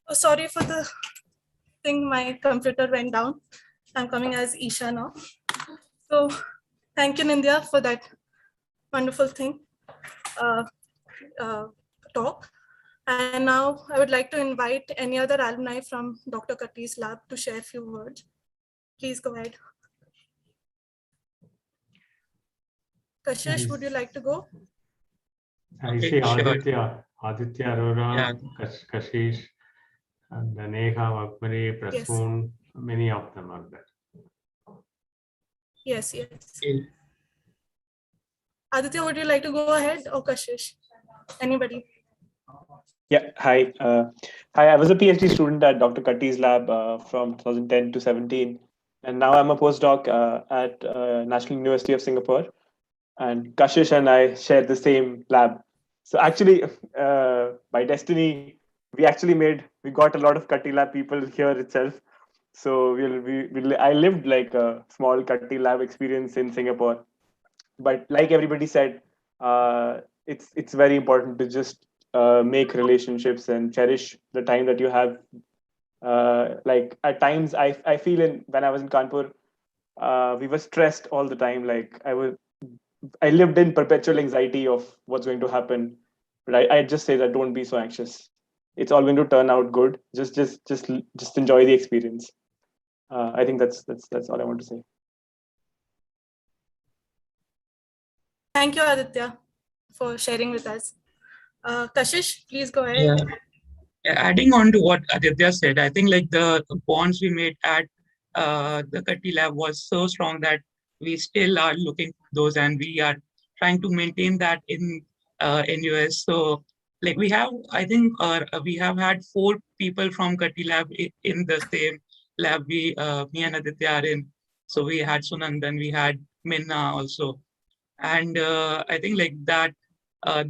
Speaker 9: Oh, sorry for the thing, my computer went down. I'm coming as Isha now. So thank you, Nindya, for that wonderful thing, talk. And now I would like to invite any other alumni from Dr. Katti's lab to share a few words. Please go ahead. Kashish, would you like to go?
Speaker 12: I see Aditya Arora, Kashish, and Neha, Akmari, Prasoon, many of them are there.
Speaker 9: Yes. Aditya, would you like to go ahead, or Kashish? Anybody?
Speaker 15: Yeah, hi. Hi, I was a PhD student at Dr. Katti's lab from 2010 to 17. And now I'm a postdoc at National University of Singapore. And Kashish and I share the same lab. So actually, by destiny, we got a lot of Katti lab people here itself. So I lived like a small Katti lab experience in Singapore. But like everybody said, it's very important to just make relationships and cherish the time that you have. Like at times, I feel when I was in Kanpur, we were stressed all the time. Like I lived in perpetual anxiety of what's going to happen. But I just say that don't be so anxious. It's all going to turn out good. Just enjoy the experience. I think that's all I want to say.
Speaker 9: Thank you, Aditya, for sharing with us. Kashish, please go ahead.
Speaker 22: Yeah, adding on to what Aditya said, I think like the bonds we made at the Katti lab was so strong that we still are looking for those, and we are trying to maintain that in NUS. So like we have, I think we have had 4 people from Katti lab in the same lab. Me and Aditya are in. So we had Sunandan, we had Minna also. And I think like that,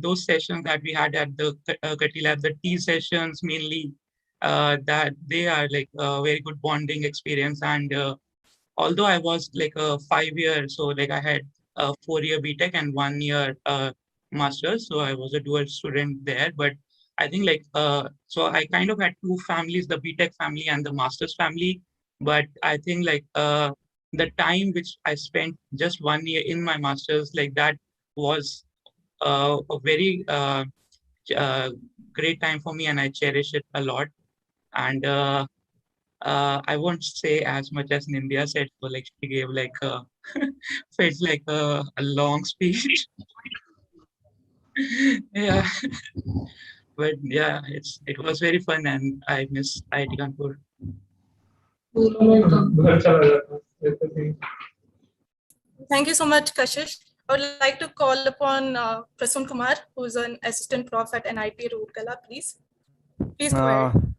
Speaker 22: those sessions that we had at the Katti lab, the tea sessions mainly, that they are like a very good bonding experience. And although I was like a 5-year, so like I had a 4-year BTech and 1-year master's, so I was a dual student there. But I think like so I kind of had 2 families, the BTech family and the master's family. But I think like the time which I spent just 1 year in my master's, like that was a very great time for me, and I cherish it a lot. And I won't say as much as Nindya said, but like she gave like felt like a long speech. Yeah, but yeah, it was very fun, and I miss IIT Kanpur.
Speaker 9: Thank you so much, Kashish. I would like to call upon Prasoon Kumar, who is an assistant prof at NIT Roorkela, please. Please go ahead.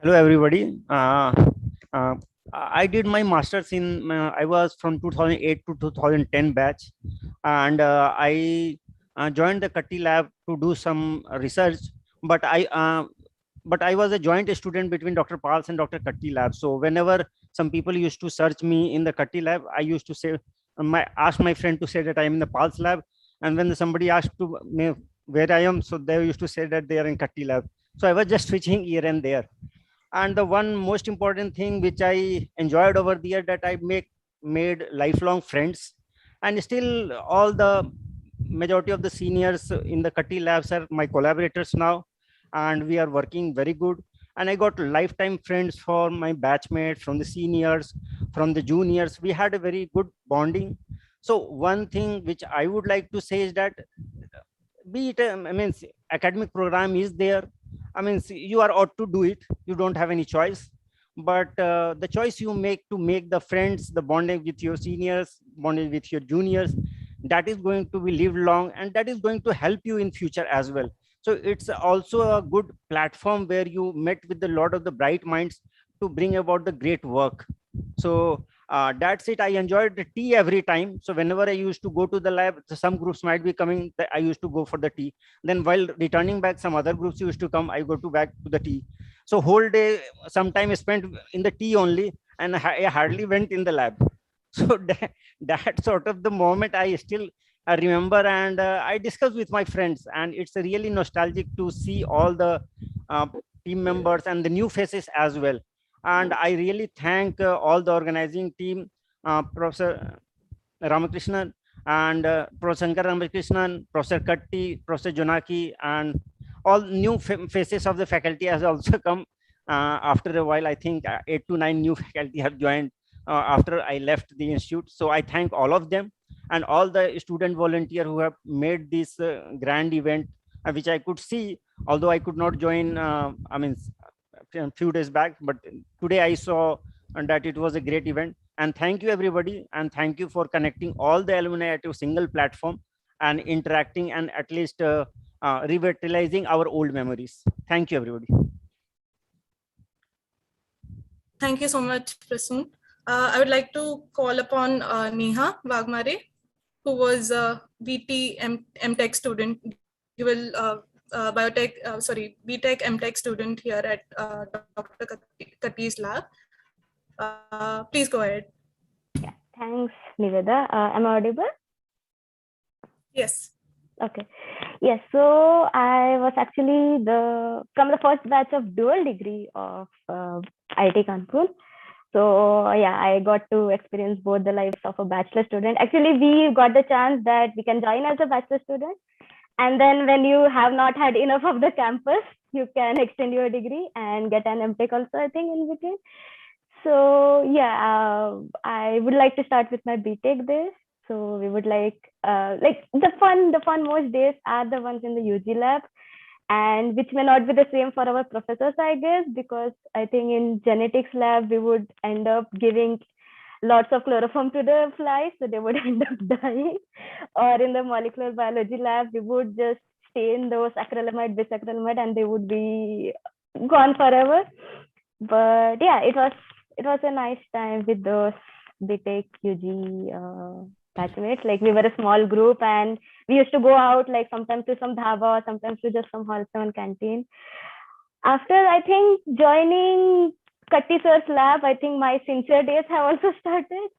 Speaker 24: Hello, everybody. I did my master's in, I was from 2008 to 2010 batch, and I joined the Katti lab to do some research, but I was a joint student between Dr. Pal's and Dr. Katti lab. So whenever some people used to search me in the Katti lab, I used to say, ask my friend to say that I am in the Pal's lab. And when somebody asked to me where I am, so they used to say that they are in Katti lab. So I was just switching here and there. And the one most important thing which I enjoyed over there, that I made lifelong friends, and still all the majority of the seniors in the Katti labs are my collaborators now, and we are working very good. And I got lifetime friends from my batchmates, from the seniors, from the juniors. We had a very good bonding. So one thing which I would like to say is that, be it, academic program is there. You are ought to do it. You don't have any choice. But the choice you make to make the friends, the bonding with your seniors, bonding with your juniors, that is going to be live long, and that is going to help you in future as well. So it's also a good platform where you met with a lot of the bright minds to bring about the great work. So that's it. I enjoyed the tea every time. So whenever I used to go to the lab, some groups might be coming, I used to go for the tea. Then while returning back, some other groups used to come, I go to back to the tea. So whole day, sometime spent in the tea only, and I hardly went in the lab. So that sort of the moment I still remember, and I discuss with my friends, and it's really nostalgic to see all the team members and the new faces as well. And I really thank all the organizing team, Professor Ramakrishnan and Professor Shankar Ramakrishnan, Professor Katti, Professor Jonaki, and all new faces of the faculty has also come after a while. I think 8 to 9 new faculty have joined after I left the institute. So I thank all of them and all the student volunteer who have made this grand event, which I could see, although I could not join, a few days back, but today I saw that it was a great event. And thank you everybody, and thank you for connecting all the alumni at a single platform and interacting, and at least revitalizing our old memories. Thank you everybody.
Speaker 9: Thank you so much, Prasoon. I would like to call upon Neha Wagmare, who was a BT MTech student, dual BTech MTech student here at Dr. Katti's lab. Please go ahead.
Speaker 5: Yeah, thanks, Niveda. Am I audible?
Speaker 9: Yes.
Speaker 5: Okay. Yes. So I was actually from the first batch of dual degree of IIT Kanpur. So yeah, I got to experience both the lives of a bachelor student. Actually, we got the chance that we can join as a bachelor student, and then when you have not had enough of the campus, you can extend your degree and get an MTech also, I think, in between. So yeah, I would like to start with my BTech days. So we would like the fun most days are the ones in the UG lab, and which may not be the same for our professors, I guess, because I think in genetics lab we would end up giving lots of chloroform to the flies, so they would end up dying. Or in the molecular biology lab, we would just stay in those acrylamide, bisacrylamide, and they would be gone forever. But yeah, it was a nice time with those BTech UG batchmates. Like, we were a small group, and we used to go out like sometimes to some dhaba, sometimes to just some hall 7 canteen. After, I think, joining Katti sir's lab, I think my sincere days have also started.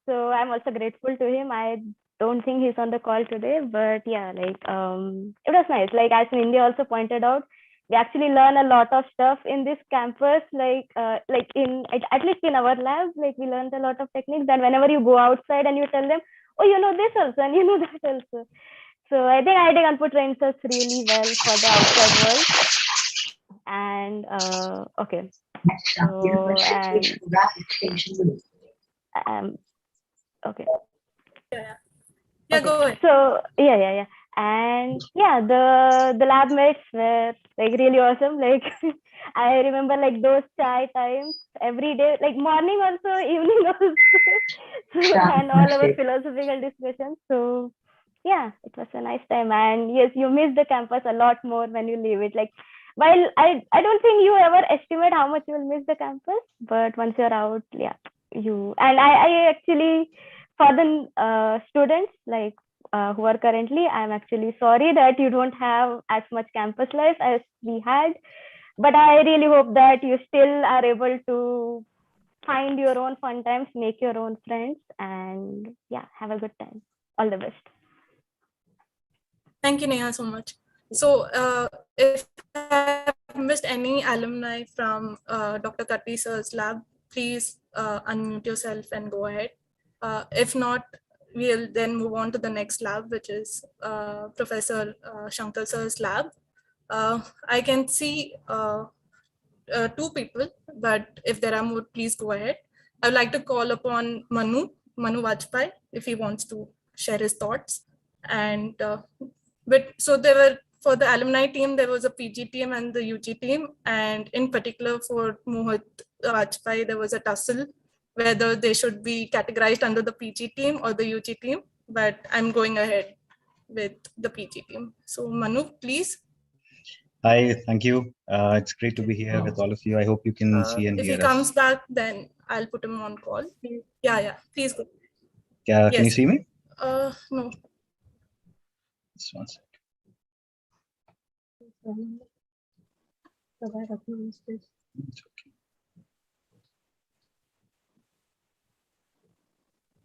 Speaker 5: So I'm also grateful to him. I don't think he's on the call today, but yeah, it was nice. Like, as India also pointed out, we actually learn a lot of stuff in this campus, at least in our lab, like, we learned a lot of techniques. And whenever you go outside and you tell them, oh, you know this also, and you know that also. So I think IIT Kanpur trains us really well for the outside world. And okay. So, okay.
Speaker 9: Yeah, go ahead.
Speaker 5: So yeah. And yeah, the lab mates were like really awesome. Like, I remember like those chai times every day, like morning also, evening also, so, and all our philosophical discussions. So yeah, it was a nice time. And yes, you miss the campus a lot more when you leave it. Like, while I don't think you ever estimate how much you will miss the campus, but once you're out, yeah, I actually, for the students like who are currently, I'm actually sorry that you don't have as much campus life as we had, but I really hope that you still are able to find your own fun times, make your own friends, and yeah, have a good time. All the best.
Speaker 9: Thank you, Neha, so much. So if I have missed any alumni from Dr. Katti sir's lab, please unmute yourself and go ahead. If not, we'll then move on to the next lab, which is Professor Shankar sir's lab. I can see 2 people, but if there are more, please go ahead. I would like to call upon Manu Manu Vajpayee, if he wants to share his thoughts. And so there were, for the alumni team, there was a PG team and the UG team. And in particular for Mohit Vajpayee, there was a tussle whether they should be categorized under the PG team or the UG team. But I'm going ahead with the PG team. So Manu, please.
Speaker 11: Hi, thank you. It's great to be here with all of you. I hope you can see and
Speaker 9: If
Speaker 11: hear
Speaker 9: he
Speaker 11: us.
Speaker 9: comes back, then I'll put him on call. Yeah, please go.
Speaker 11: Can you see me?
Speaker 9: No.
Speaker 11: Just one sec.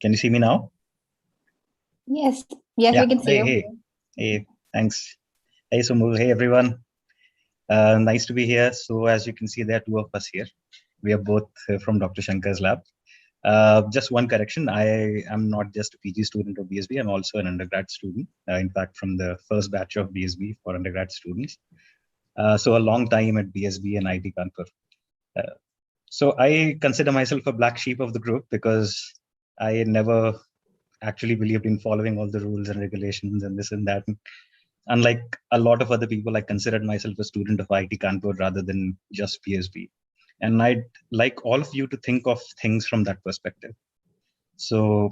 Speaker 11: Can you see me now?
Speaker 18: Yes, we can see you.
Speaker 11: Hey, thanks. Hey, Sumul. Hey, everyone. Nice to be here. So as you can see, there are two of us here. We are both from Dr. Shankar's lab. Just one correction. I am not just a PG student of BSB. I'm also an undergrad student. In fact, from the first batch of BSB for undergrad students. So a long time at BSB and IT Kanpur. So I consider myself a black sheep of the group because I never actually believed in following all the rules and regulations and this and that. Unlike a lot of other people, I considered myself a student of IT Kanpur rather than just BSB. And I'd like all of you to think of things from that perspective. So,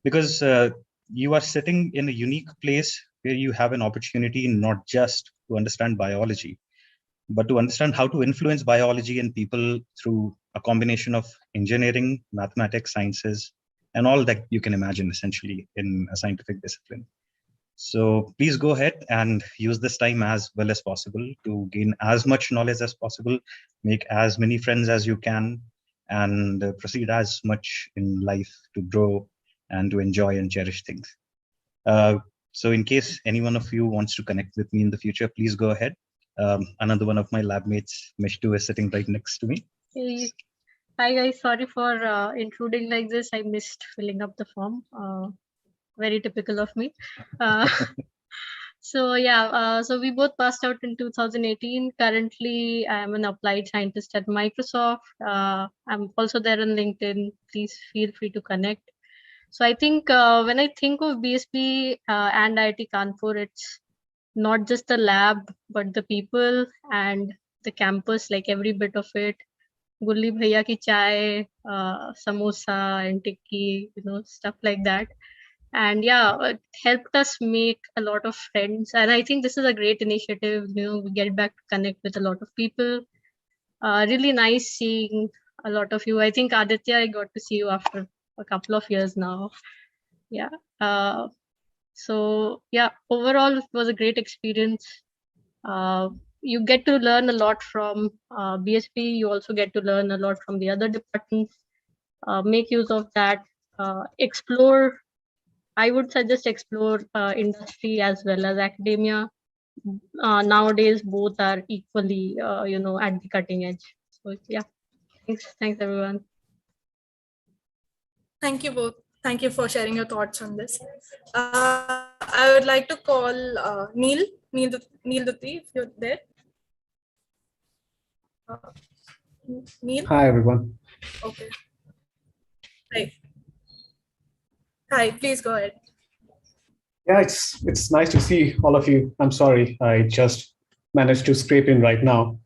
Speaker 11: because you are sitting in a unique place where you have an opportunity not just to understand biology, but to understand how to influence biology and people through a combination of engineering, mathematics, sciences, and all that you can imagine essentially in a scientific discipline. So please go ahead and use this time as well as possible to gain as much knowledge as possible, make as many friends as you can, and proceed as much in life to grow and to enjoy and cherish things. So in case any one of you wants to connect with me in the future, please go ahead. Another one of my lab mates, Mishtu, is sitting right next to me.
Speaker 10: Hey. Hi guys, sorry for intruding like this. I missed filling up the form. Very typical of me. So yeah, so we both passed out in 2018. Currently, I am an applied scientist at Microsoft. I'm also there on LinkedIn. Please feel free to connect. So I think when I think of BSB and IIT Kanpur, it's not just the lab, but the people and the campus, like every bit of it. Gulli bhaiya ki chai, samosa and tikki, stuff like that. And yeah, it helped us make a lot of friends. And I think this is a great initiative. We get back to connect with a lot of people. Really nice seeing a lot of you. I think Aditya, I got to see you after a couple of years now. Yeah. So yeah, overall, it was a great experience. You get to learn a lot from BSP. You also get to learn a lot from the other departments. Make use of that. Explore. I would suggest explore industry as well as academia. Nowadays, both are equally, at the cutting edge. So yeah, thanks everyone.
Speaker 9: Thank you both. Thank you for sharing your thoughts on this. I would like to call Neil Dutti, if you're there. Neil?
Speaker 17: Hi, everyone.
Speaker 9: Okay. Hi, please go ahead.
Speaker 17: Yeah, it's nice to see all of you. I'm sorry, I just managed to scrape in right now.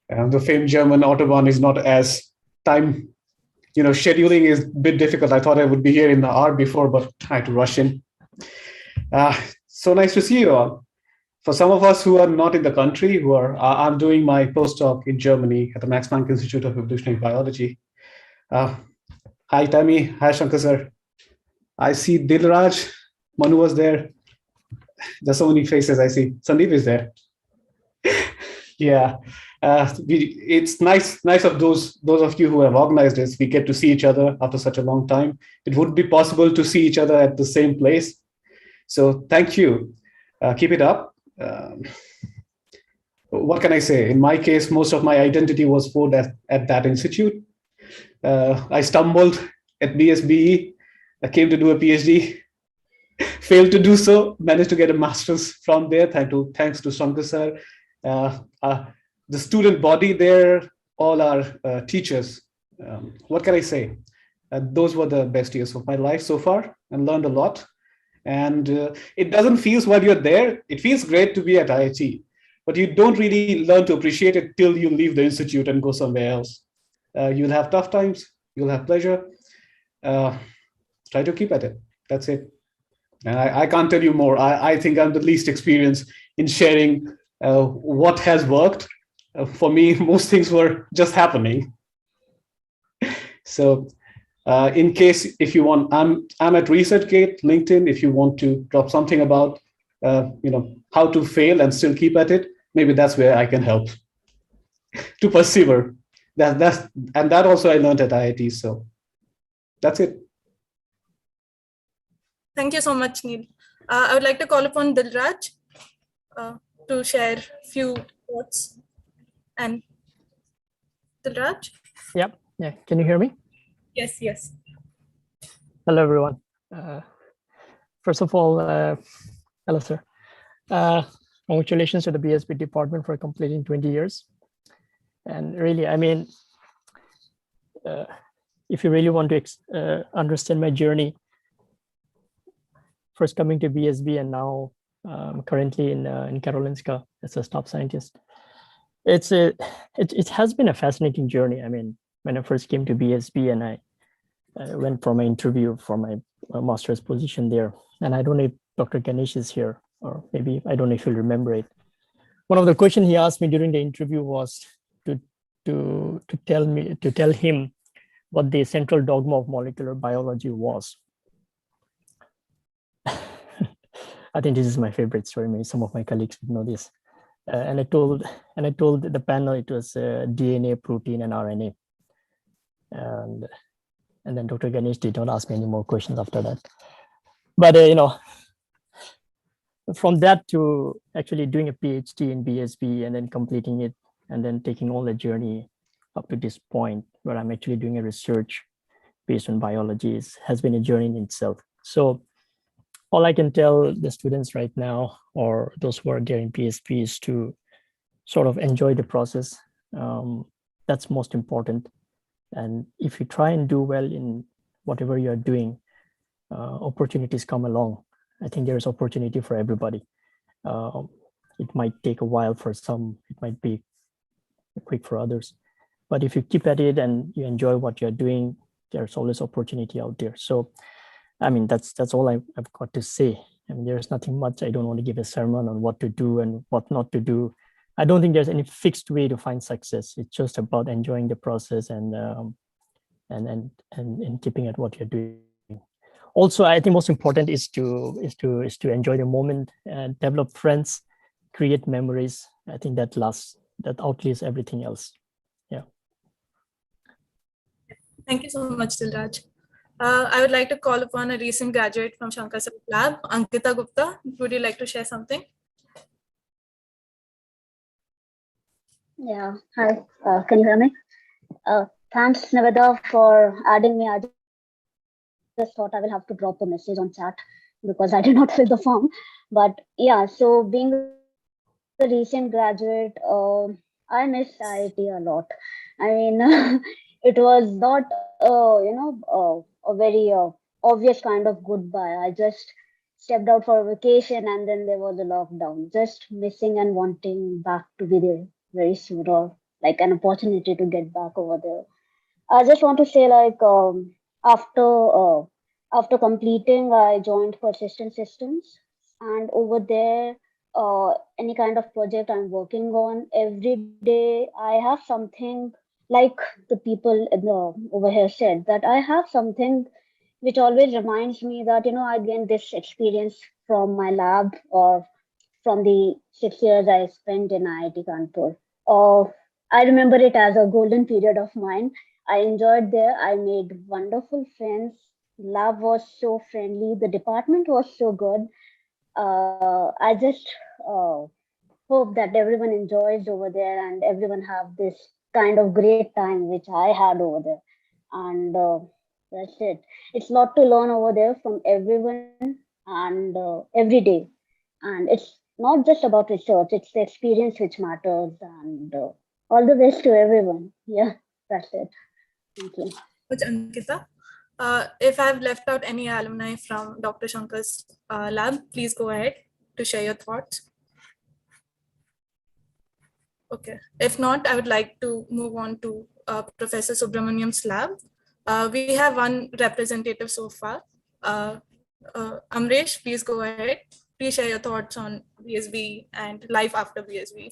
Speaker 17: The famed German Autobahn is not as time, scheduling is a bit difficult. I thought I would be here in the hour before, but I had to rush in. So nice to see you all. For some of us who are not in the country, I'm doing my postdoc in Germany at the Max Planck Institute of Evolutionary Biology. Hi, Tammy. Hi, Shankar sir. I see Dilraj. Manu was there. There's so many faces I see. Sandeep is there. Yeah. It's nice of those of you who have organized this. We get to see each other after such a long time. It would be possible to see each other at the same place. So thank you. Keep it up. What can I say? In my case, most of my identity was formed at that institute. I stumbled at BSBE. I came to do a PhD. Failed to do so. Managed to get a master's from there. Thanks to Shankar sir. The student body there, all are teachers. What can I say? Those were the best years of my life so far, and learned a lot. And it doesn't feel while you're there, it feels great to be at IIT, but you don't really learn to appreciate it till you leave the institute and go somewhere else. You'll have tough times, you'll have pleasure. Try to keep at it. That's it. And I can't tell you more. I think I'm the least experienced in sharing what has worked. For me, most things were just happening. So in case, if you want, I'm at ResearchGate, LinkedIn. If you want to drop something about, how to fail and still keep at it, maybe that's where I can help to persevere. That also I learned at IIT. So that's it.
Speaker 9: Thank you so much, Neil. I would like to call upon Dilraj to share few thoughts. And Dilraj?
Speaker 13: Yep. Yeah. Can you hear me?
Speaker 9: Yes, yes.
Speaker 13: Hello, everyone. First of all, hello, sir. Congratulations to the BSB department for completing 20 years. And really, I mean, if you really want to understand my journey, first coming to BSB and now currently in Karolinska as a staff scientist. It has been a fascinating journey. I mean, when I first came to BSB and I went for my interview for my master's position there, and I don't know if Dr. Ganesh is here, or maybe I don't know if you'll remember it. One of the questions he asked me during the interview was to tell him what the central dogma of molecular biology was. I think this is my favorite story. Maybe some of my colleagues would know this. And I told the panel it was DNA, protein, and RNA. And then Dr. Ganesh did not ask me any more questions after that. But from that to actually doing a PhD in BSB and then completing it and then taking all the journey up to this point where I'm actually doing a research based on biology has been a journey in itself. So all I can tell the students right now, or those who are there in PSP, is to sort of enjoy the process. That's most important. And if you try and do well in whatever you're doing, opportunities come along. I think there's opportunity for everybody. It might take a while for some, it might be quick for others. But if you keep at it and you enjoy what you're doing, there's always opportunity out there. So I mean, that's all I've got to say. I mean, there's nothing much. I don't want to give a sermon on what to do and what not to do. I don't think there's any fixed way to find success. It's just about enjoying the process and keeping at what you're doing. Also, I think most important is to enjoy the moment and develop friends, create memories. I think that outlives everything else. Yeah.
Speaker 9: Thank you so much, Dilraj. I would like to call upon a recent graduate from Shankar Sir's lab, Ankita Gupta. Would you like to share something?
Speaker 16: Yeah, hi, can you hear me? Thanks, Naveda, for adding me. I just thought I will have to drop a message on chat because I did not fill the form. But yeah, so being a recent graduate, I miss IIT a lot. I mean, it was not, a very obvious kind of goodbye. I just stepped out for a vacation and then there was a lockdown. Just missing and wanting back to be there very soon, or like an opportunity to get back over there. I just want to say, like, after completing, I joined Persistent Systems, and over there, any kind of project I'm working on, every day I have something, like the people over here said, that I have something which always reminds me that, I gained this experience from my lab or from the 6 years I spent in IIT Kanpur. I remember it as a golden period of mine. I enjoyed there. I made wonderful friends. Lab was so friendly. The department was so good. I just hope that everyone enjoys over there and everyone have this kind of great time which I had over there. And that's it. It's a lot to learn over there from everyone and every day. And it's not just about research, it's the experience which matters. And all the best to everyone. Yeah, that's it. Thank you.
Speaker 9: Ankita. If I've left out any alumni from Dr. Shankar's lab, please go ahead to share your thoughts. Okay, if not, I would like to move on to Professor Subramaniam's lab. We have one representative so far. Amresh, please go ahead. Please share your thoughts on BSB and life after BSB.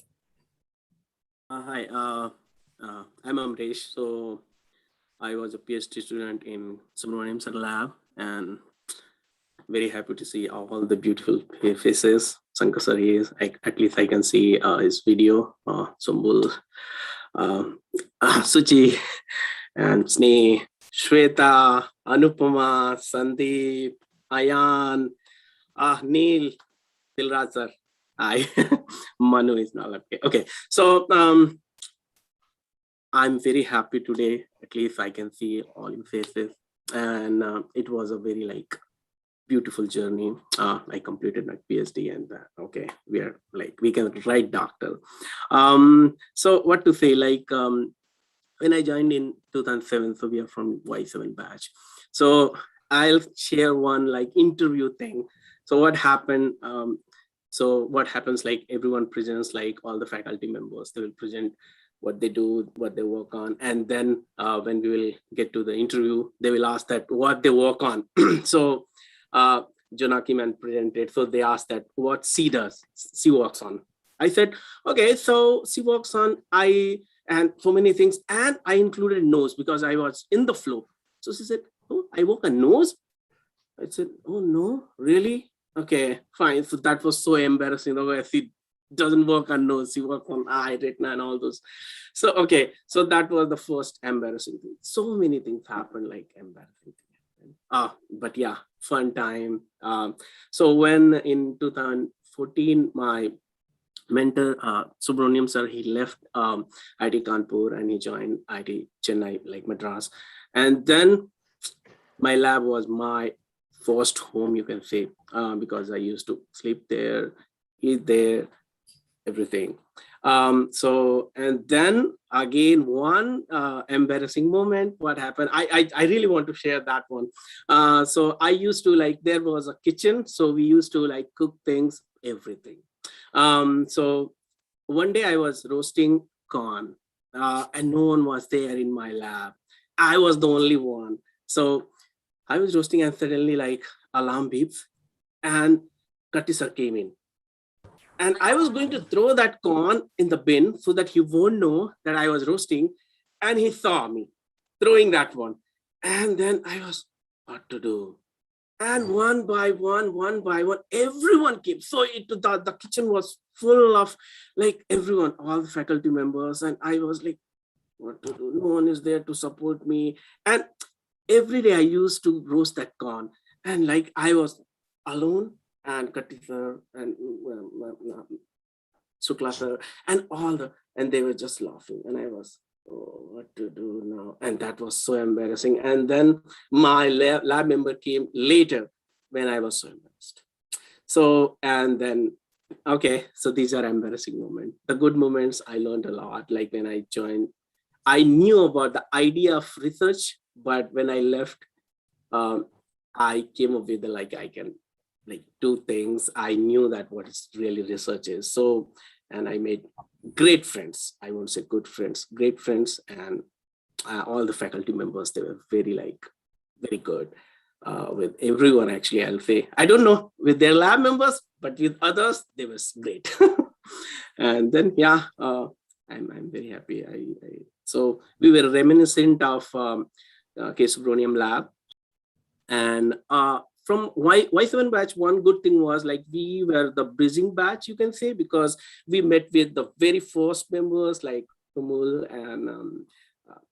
Speaker 2: Hi, I'm Amresh. So I was a PhD student in Subramaniam's lab, and very happy to see all the beautiful faces. Shankar sir, at least I can see his video. Sumbul, Suchi, and Sneh, Shweta, Anupama, Sandeep, Ayan, Neil, Dilraj sir. Hi, Manu is not okay. Okay, so I'm very happy today. At least I can see all your faces, and it was a very beautiful journey. I completed my PhD, and okay, we can write doctor. So what to say? When I joined in 2007, so we are from Y7 batch. So I'll share one interview thing. So what happened? So what happens? Everyone presents, all the faculty members, they will present what they do, what they work on, and then when we will get to the interview, they will ask that what they work on. So Jonaki man presented, so they asked that what she works on. I said, okay, so she works on and so many things, and I included nose because I was in the flow. So she said, oh, I work on nose. I said, oh no, really? Okay, fine. So that was so embarrassing the way she doesn't work on nose, she works on eye, retina, and all those. So okay, so that was the first embarrassing thing. So many things happened, embarrassing. But yeah, fun time. So when in 2014, my mentor Subramaniam sir, he left IIT Kanpur and he joined IIT Chennai, Madras, and then my lab was my first home, you can say, because I used to sleep there, eat there, everything. So, and then again, one embarrassing moment, what happened, I really want to share that one. So I used to there was a kitchen, so we used to cook things, everything. So one day I was roasting corn and no one was there in my lab. I was the only one. So I was roasting and suddenly alarm beeps and Katti sir came in. And I was going to throw that corn in the bin so that he won't know that I was roasting. And he saw me throwing that one. And then I was, what to do? And one by one, everyone came. So the kitchen was full of everyone, all the faculty members. And I was like, what to do? No one is there to support me. And every day I used to roast that corn. And I was alone, and Katti sir and Sukla sir and they were just laughing. And I was, oh, what to do now? And that was so embarrassing. And then my lab member came later when I was so embarrassed. So, and then, okay, so these are embarrassing moments. The good moments, I learned a lot. When I joined, I knew about the idea of research, but when I left, I came up with I can do things. I knew that what is really research is. So, and I made great friends. I won't say good friends, great friends. And all the faculty members, they were very very good with everyone. Actually, I'll say, I don't know with their lab members, but with others, they were great. And then, yeah, I'm very happy. So we were reminiscent of K. Subramaniam lab. And from Y7 batch, one good thing was we were the bridging batch, you can say, because we met with the very first members like Kumul and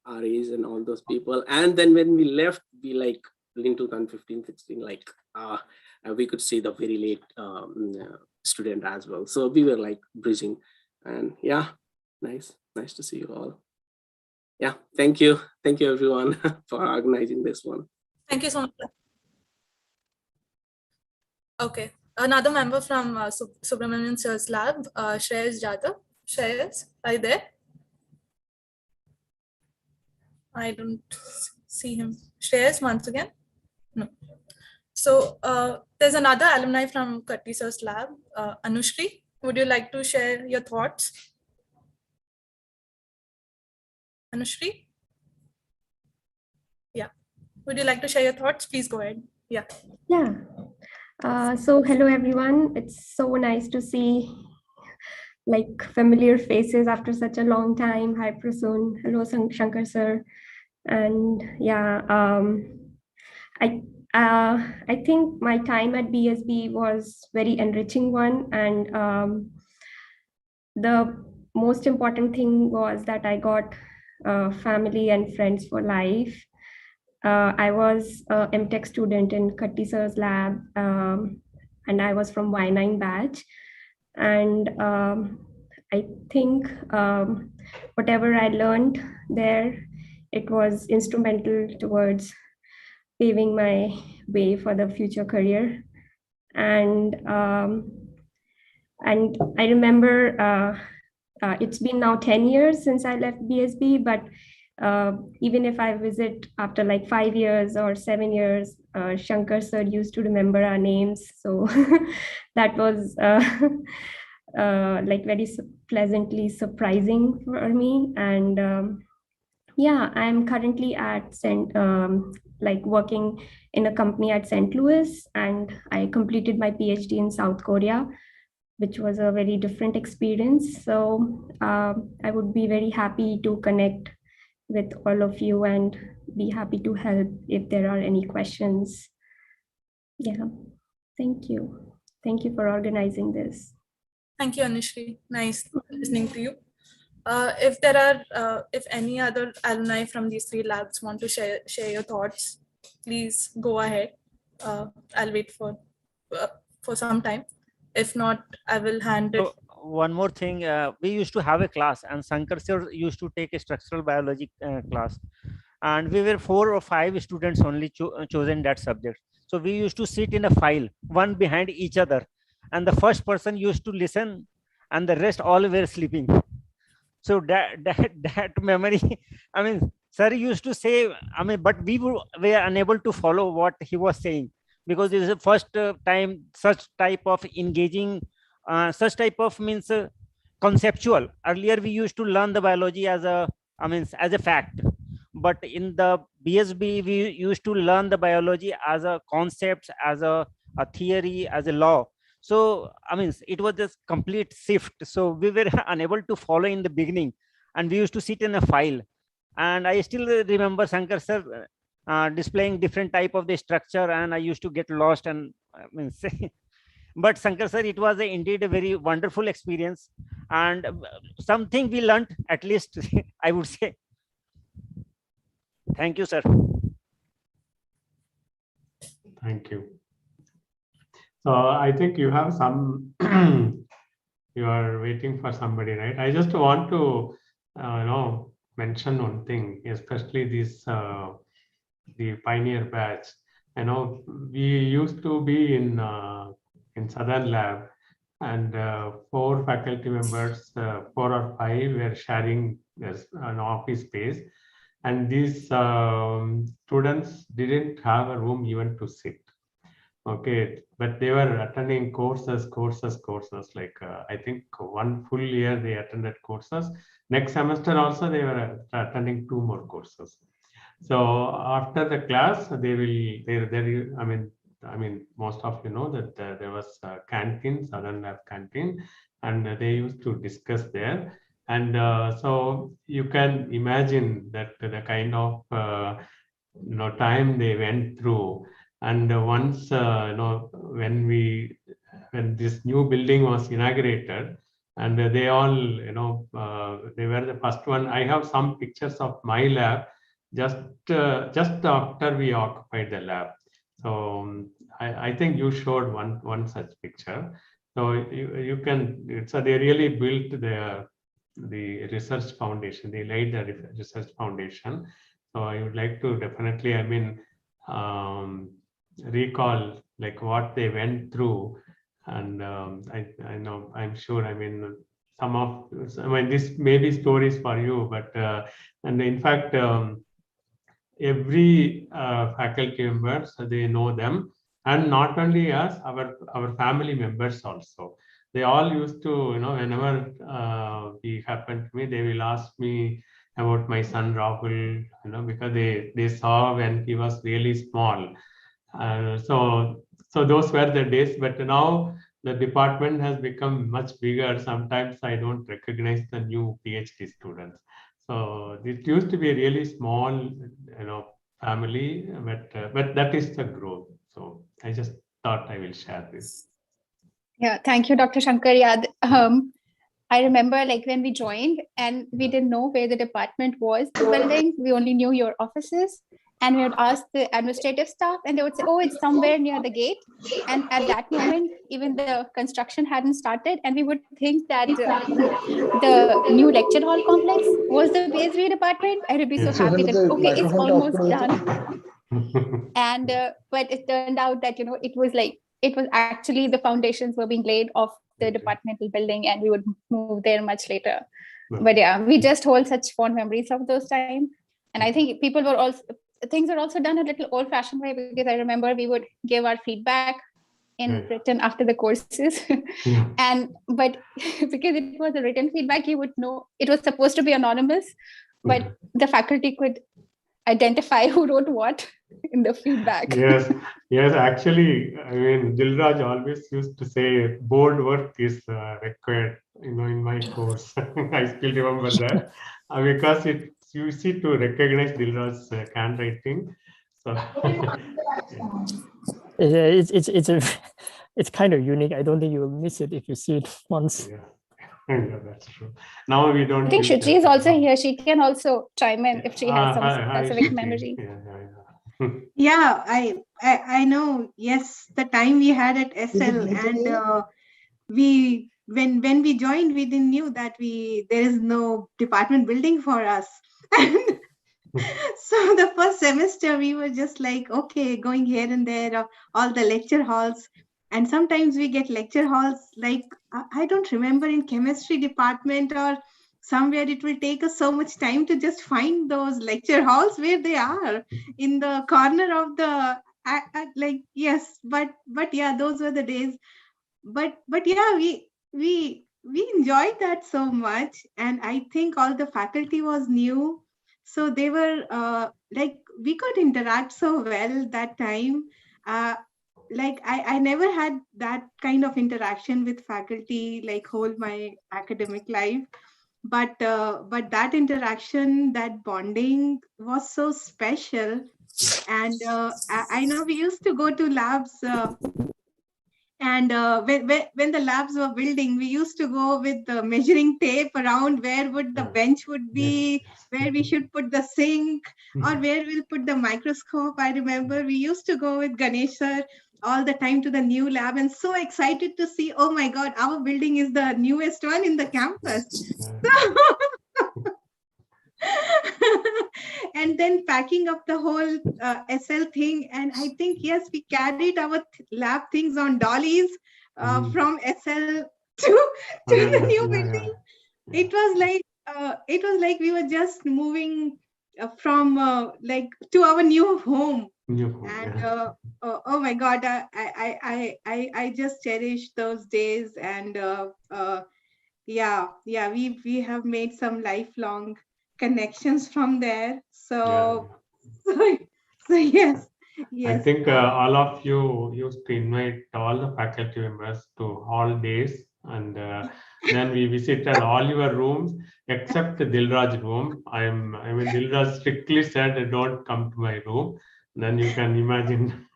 Speaker 2: Aris and all those people. And then when we left, we in 2015, 16, we could see the very late student as well. So we were bridging, and yeah, nice to see you all. Yeah, thank you everyone for organizing this one.
Speaker 9: Thank you so much. Okay, another member from Subramanian sir's lab, Shreyas Jadhav. Shreyas, are you there? I don't see him Shreyas once again? No. So there's another alumni from Katti sir's lab, Anushri. Would you like to share your thoughts? Anushri? Yeah. Would you like to share your thoughts? Please go ahead. Yeah.
Speaker 3: Yeah. So hello everyone. It's so nice to see like familiar faces after such a long time. Hi Prasoon. Hello Shankar sir. And yeah, I think my time at BSB was very enriching one, and the most important thing was that I got family and friends for life. I was a MTech student in Katti sir's lab, and I was from Y9 batch. And I think whatever I learned there, it was instrumental towards paving my way for the future career. And I remember it's been now 10 years since I left BSB, but even if I visit after like 5 years or 7 years, Shankar sir used to remember our names. So that was like very pleasantly surprising for me. And yeah, I'm currently at like working in a company at St. Louis, and I completed my PhD in South Korea, which was a very different experience. So I would be very happy to connect with all of you and be happy to help if there are any questions. Yeah, thank you. Thank you for organizing this.
Speaker 9: Thank you, Anushri. Nice listening to you. If there are, if any other alumni from these three labs want to share your thoughts, please go ahead. I'll wait for some time. If not, I will hand it.
Speaker 24: So one more thing, we used to have a class, and Shankar sir used to take a structural biology class, and we were 4 or 5 students only chosen that subject. So we used to sit in a file, one behind each other, and the first person used to listen, and the rest all were sleeping. So that memory, I mean, sir used to say, I mean, but we were unable to follow what he was saying, because this is the first time such type of engaging, such type of means conceptual. Earlier we used to learn the biology as a, I mean, as a fact, but in the BSB we used to learn the biology as a concept, as a theory, as a law. So I mean, it was just complete shift. So we were unable to follow in the beginning, and we used to sit in a file. And I still remember Shankar sir displaying different type of the structure, and I used to get lost. And I mean, but Shankar sir, it was indeed a very wonderful experience, and something we learned, at least I would say. Thank you, sir.
Speaker 12: Thank you. So I think you have some, you are waiting for somebody, right? I just want to, mention one thing, especially this, the pioneer batch. We used to be in Southern Lab, and 4 faculty members, 4 or 5 were sharing an office space. And these students didn't have a room even to sit. Okay, but they were attending courses. Like I think 1 full year they attended courses. Next semester also they were attending 2 more courses. So after the class, they will. I mean, most of you know that there was a canteen, Southern Lab canteen, and they used to discuss there. And so you can imagine that the kind of time they went through. And once when this new building was inaugurated, and they all they were the first one. I have some pictures of my lab just after we occupied the lab. So I think you showed one such picture. So you can. So they really built the research foundation. They laid the research foundation. So I would like to definitely, recall like what they went through. And I know, I'm sure, this may be stories for you, but and in fact, every faculty members, they know them, and not only us, our family members also. They all used to, whenever we happen to me, they will ask me about my son Rahul, because they saw when he was really small. So those were the days, but now the department has become much bigger. Sometimes I don't recognize the new PhD students. So it used to be a really small, family, but that is the growth. So I just thought I will share this.
Speaker 18: Yeah, thank you, Dr. Shankar. Yeah, I remember like when we joined and we didn't know where the department was, the building. We only knew your offices, and we would ask the administrative staff, and they would say, "Oh, it's somewhere near the gate." And at that moment, even the construction hadn't started, and we would think that the new lecture hall complex was the BSBE department. I would be so happy that okay, it's almost done. And but it turned out that it was actually the foundations were being laid of the departmental building, and we would move there much later. But yeah, we just hold such fond memories of those times. And I think things are also done a little old-fashioned way, because I remember we would give our feedback in written after the courses. But because it was a written feedback, you would know it was supposed to be anonymous, but the faculty could identify who wrote what in the feedback.
Speaker 12: Yes, actually, I mean, Dilraj always used to say board work is required, in my course. I still remember that because it's easy to recognize Dilraj's handwriting. So
Speaker 13: it's kind of unique. I don't think you will miss it if you see it once.
Speaker 12: Yeah, that's true. Now we don't.
Speaker 18: I think Shruti is also here. She can also chime in if she has some specific memory.
Speaker 19: Yeah, I know. Yes, the time we had at SL, and we when we joined, we didn't knew that there is no department building for us. So the first semester we were just like, okay, going here and there, all the lecture halls. And sometimes we get lecture halls, like, I don't remember, in chemistry department or somewhere, it will take us so much time to just find those lecture halls where they are in the corner of the, yes, but yeah, those were the days. But yeah, we enjoyed that so much. And I think all the faculty was new. So they were we could interact so well that time. I never had that kind of interaction with faculty like whole my academic life, but that interaction, that bonding was so special. And I know we used to go to labs, and when the labs were building, we used to go with the measuring tape around where would the bench would be, where we should put the sink, or where we'll put the microscope. I remember we used to go with Ganesh sir all the time to the new lab, and so excited to see, oh my God, our building is the newest one in the campus. And then packing up the whole SL thing. And I think, yes, we carried our lab things on dollies from SL to the new building. It was like we were just moving from to our new home. And oh my God, I just cherish those days. And yeah, we have made some lifelong connections from there. So yes.
Speaker 12: I think all of you used to invite all the faculty members to all days, and then we visited all your rooms except the Dilraj room. I mean, Dilraj strictly said, "Don't come to my room." Then you can imagine.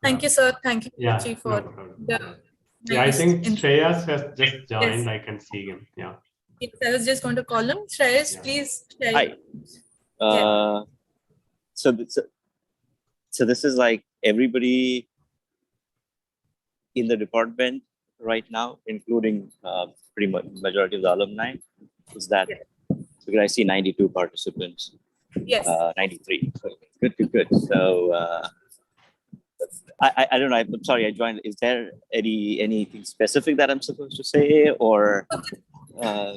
Speaker 9: Thank you, sir. Thank you, Ruchi, for
Speaker 12: yeah, I think Shreyas has just joined. Yes. I can see him. Yeah.
Speaker 9: Yes, I was just going to call him. Shreyas, please.
Speaker 20: Hi. So this is like everybody in the department right now, including pretty much majority of the alumni. Is that because I see 92 participants?
Speaker 9: Yes.
Speaker 20: 93. Good. So. I don't know. I'm sorry, I joined. Is there anything specific that I'm supposed to say, or?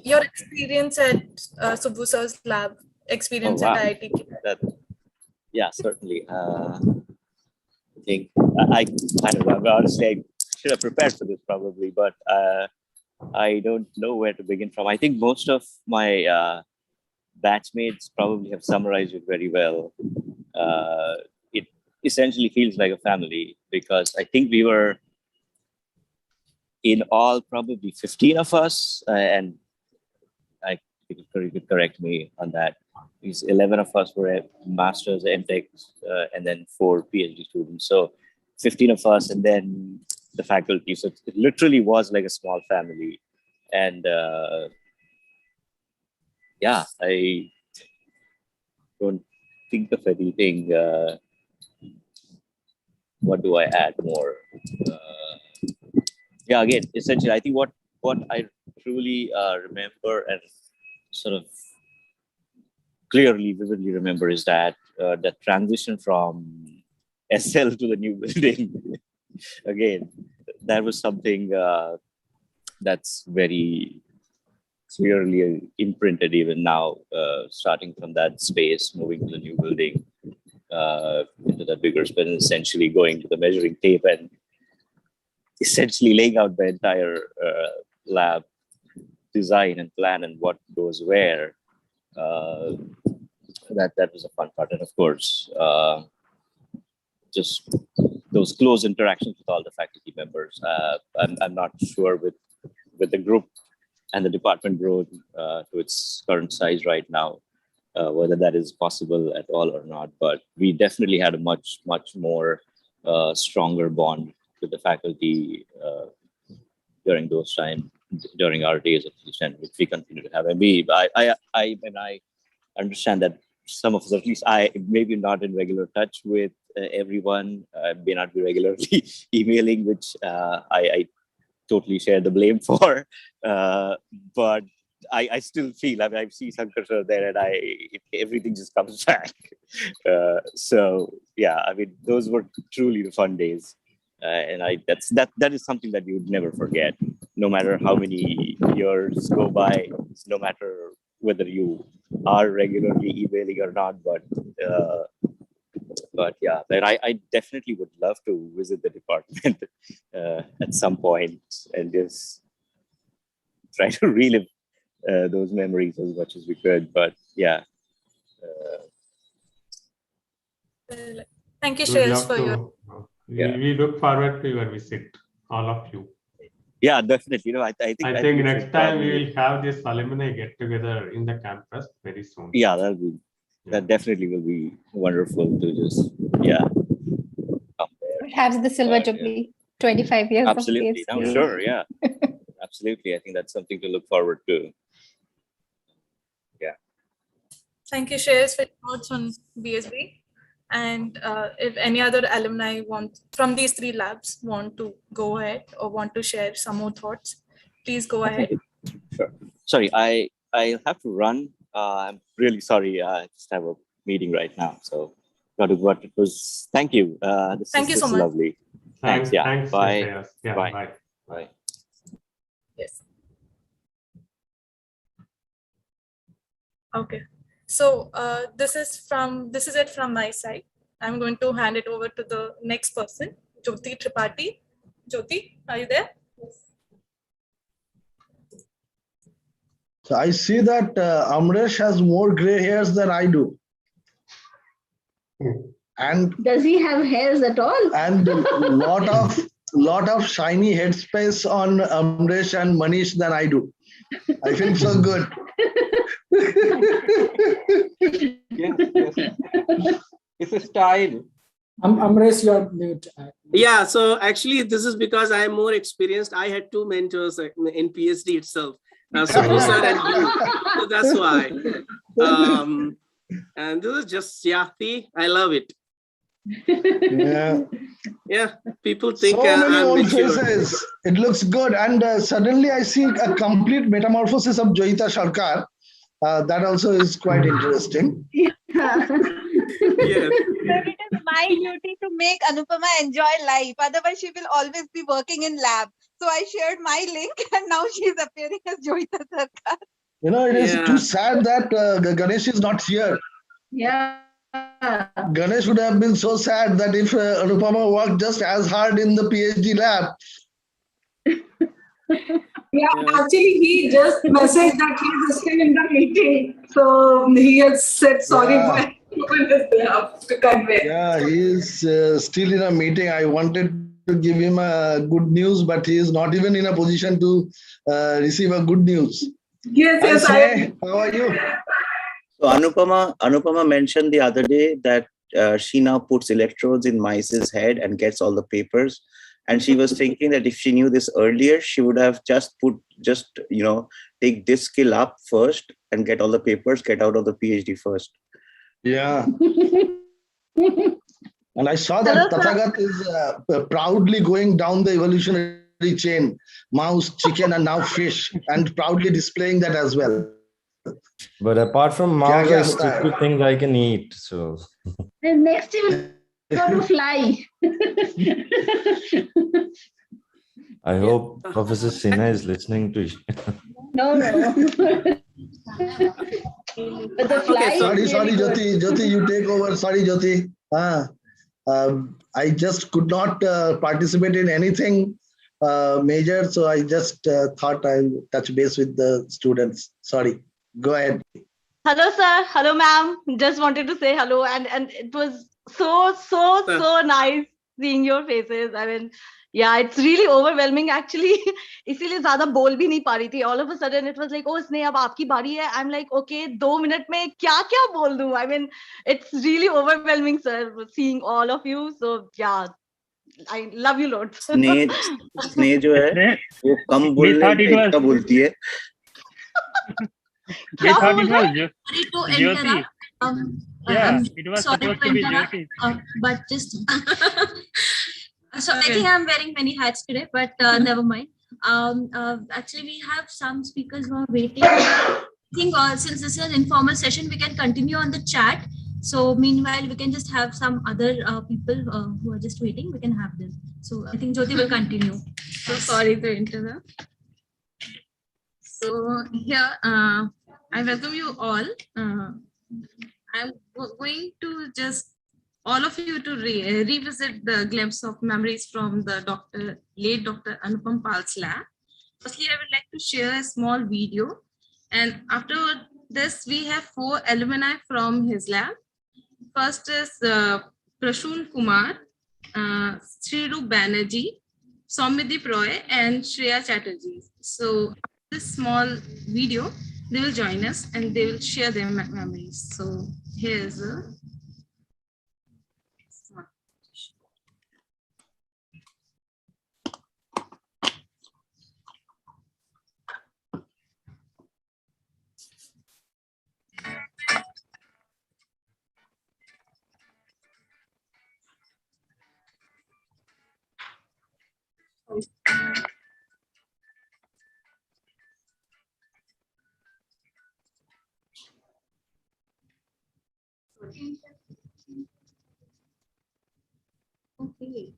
Speaker 9: Your experience at Subbu Sir's lab, experience
Speaker 20: wow.
Speaker 9: at IIT.
Speaker 20: Yeah, certainly. I think I don't know. Honestly, I should have prepared for this probably, but I don't know where to begin from. I think most of my batchmates probably have summarized it very well. It essentially feels like a family because I think we were in all probably 15 of us, and I think you could correct me on that. Because 11 of us were masters, MTechs, and then 4 PhD students. So 15 of us, and then the faculty. So it literally was like a small family. And yeah, I don't think of anything. What do I add more? Yeah, again, essentially, I think what I truly remember and sort of clearly, vividly remember is that the transition from SL to the new building, again, that was something that's very clearly imprinted even now, starting from that space, moving to the new building, into that bigger space, and essentially going to the measuring tape and essentially laying out the entire lab design and plan and what goes where. That was a fun part, and of course, just those close interactions with all the faculty members. I'm not sure with the group and the department growth to its current size right now, whether that is possible at all or not. But we definitely had a much more stronger bond with the faculty during those times, during our days at least, and which we continue to have. And I understand that some of us, at least I, maybe not in regular touch with everyone, may not be regularly emailing, which I totally share the blame for. But I still feel, I mean, I see Sankar sir there, and everything just comes back. So yeah, I mean, those were truly the fun days. And that is something that you would never forget, no matter how many years go by, no matter whether you are regularly emailing or not. But yeah, but I definitely would love to visit the department at some point and just try to relive those memories as much as we could. But yeah.
Speaker 9: Thank you,
Speaker 12: We'd
Speaker 9: Shreyas,
Speaker 12: love
Speaker 9: for
Speaker 12: to.
Speaker 9: your.
Speaker 12: We look forward to your visit, all of you.
Speaker 20: Yeah, definitely. I think
Speaker 12: next time we will have this alumni get together in the campus very soon.
Speaker 20: Yeah, that definitely will be wonderful to just come there.
Speaker 18: Perhaps the Silver Jubilee, 25 years
Speaker 20: Absolutely.
Speaker 18: of
Speaker 20: No, sure, yeah. Absolutely. I think that's something to look forward to. Yeah.
Speaker 9: Thank you, Shreyas, for your thoughts on BSB. And if any other alumni from these 3 labs want to go ahead or want to share some more thoughts, please go ahead.
Speaker 20: Sure. Sorry, I'll have to run. I'm really sorry. I just have a meeting right now. So what it was. Thank you.
Speaker 9: Thank you so much.
Speaker 20: Lovely. Thanks. Yeah.
Speaker 12: Thanks.
Speaker 20: Bye.
Speaker 12: Yeah, bye.
Speaker 20: Bye.
Speaker 9: Yes. Okay. So this is it from my side. I'm going to hand it over to the next person, Jyoti Tripathi. Jyoti, are you there? Yes.
Speaker 1: So I see that Amresh has more gray hairs than I do. And
Speaker 19: does he have hairs at all?
Speaker 1: And lot of shiny headspace on Amresh and Manish than I do. I feel so good.
Speaker 6: Yes. It's a style.
Speaker 21: Amresh, you're mute.
Speaker 2: Yeah, so actually this is because I'm more experienced. I had 2 mentors in PhD itself. Subbu sir and you. So that's why. And this is just, see, I love it. Yeah, people think
Speaker 1: so many
Speaker 2: I'm
Speaker 1: old
Speaker 2: mature.
Speaker 1: faces. It looks good. And suddenly I see a complete metamorphosis of Joyita Sarkar. That also is quite interesting.
Speaker 2: Yes.
Speaker 23: It is my duty to make Anupama enjoy life. Otherwise, she will always be working in lab.
Speaker 7: So I shared my link and now she's appearing as Joyita Sarkar.
Speaker 1: You know, it is too sad that Ganesh is not here.
Speaker 7: Yeah.
Speaker 1: Ganesh would have been so sad that if Anupama worked just as hard in the PhD lab.
Speaker 8: Yeah, actually, he just messaged that he's still in the meeting. So he has said sorry for to convey.
Speaker 1: Yeah, he is still in a meeting. I wanted to give him a good news, but he is not even in a position to receive a good news.
Speaker 8: Yes,
Speaker 1: Hi, Sneh, how are you?
Speaker 14: So Anupama mentioned the other day that she now puts electrodes in mice's head and gets all the papers. And she was thinking that if she knew this earlier, she would have take this skill up first and get all the papers, get out of the PhD first.
Speaker 1: Yeah. And I saw that Tathagat is proudly going down the evolutionary chain, mouse, chicken, and now fish, and proudly displaying that as well.
Speaker 23: But apart from mouse, I still think I can eat. So.
Speaker 7: And next you will go to fly.
Speaker 23: I hope Professor Sinha is listening to you.
Speaker 7: No. But the fly
Speaker 1: Sorry, Jyoti. Jyoti, you take over. Sorry, Jyoti. I just could not participate in anything major, so I just thought I'll touch base with the students. Sorry. Go ahead.
Speaker 25: Hello, sir. Hello, ma'am. Just wanted to say hello, and it was so nice seeing your faces. I mean, yeah, it's really overwhelming actually. इसीलिए ज़्यादा बोल भी नहीं पा रही थी. All of a sudden, it was like, oh, Sneh, अब आपकी बारी है. I'm like, okay, 2 minutes में क्या बोल दूँ? I mean, it's really overwhelming, sir, seeing all of you. So yeah, I love you loads.
Speaker 14: स्नेह जो है वो कम बोलने में इतना बोलती है.
Speaker 26: We thought it was Jyoti. Yeah, it was supposed to be Jyoti.
Speaker 27: But just so I think I'm wearing many hats today, but never mind. Actually, we have some speakers who are waiting. I think since this is an informal session, we can continue on the chat. So meanwhile, we can just have some other people who are just waiting. We can have them. So I think Jyoti will continue. So sorry to interrupt. So here, I welcome you all. I'm going to just all of you to revisit the glimpse of memories from the late Dr. Anupam Pal's lab. Firstly, I would like to share a small video. And after this, we have 4 alumni from his lab. First is Prashun Kumar, Sriru Banerjee, Soumyadeep Roy, and Shreya Chatterjee. So this small video, they will join us and they will share their memories. So here's a okay.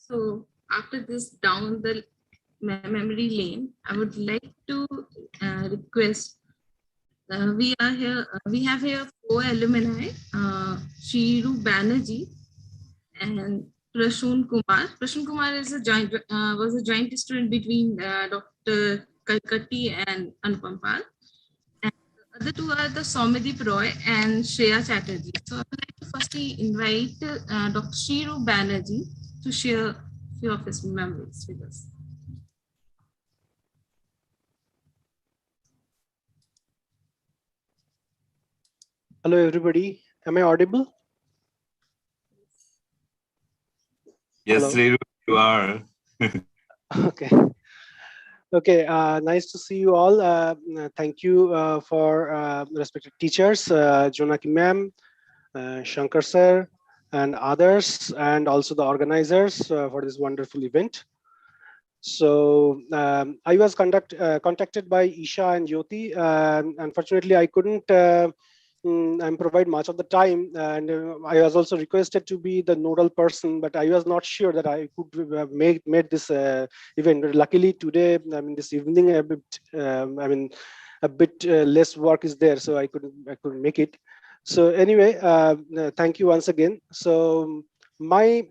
Speaker 27: So after this down the memory lane, I would like to request. We are here. We have here 4 alumni: Shiru Banerjee and Prashun Kumar. Prashun Kumar is a joint was a joint student between Dr. Kalkatti and Anupam Pal. And the other two are the Soumyadeep Roy and Shreya Chatterjee. So I would like to firstly invite Dr. Shiru Banerjee to share a few of his memories with us.
Speaker 4: Hello, everybody. Am I audible?
Speaker 5: Yes,
Speaker 4: Hello?
Speaker 5: Sriru, you are.
Speaker 4: Okay. Okay, nice to see you all. Thank you for respected teachers, Jonaki ma'am, Shankar sir, and others, and also the organizers for this wonderful event. So I was contacted by Isha and Jyoti. Unfortunately, I couldn't provide much of the time, and I was also requested to be the nodal person, but I was not sure that I could have made this event. Luckily today, I mean this evening, a bit less work is there, so I couldn't make it. So anyway, thank you once again. So my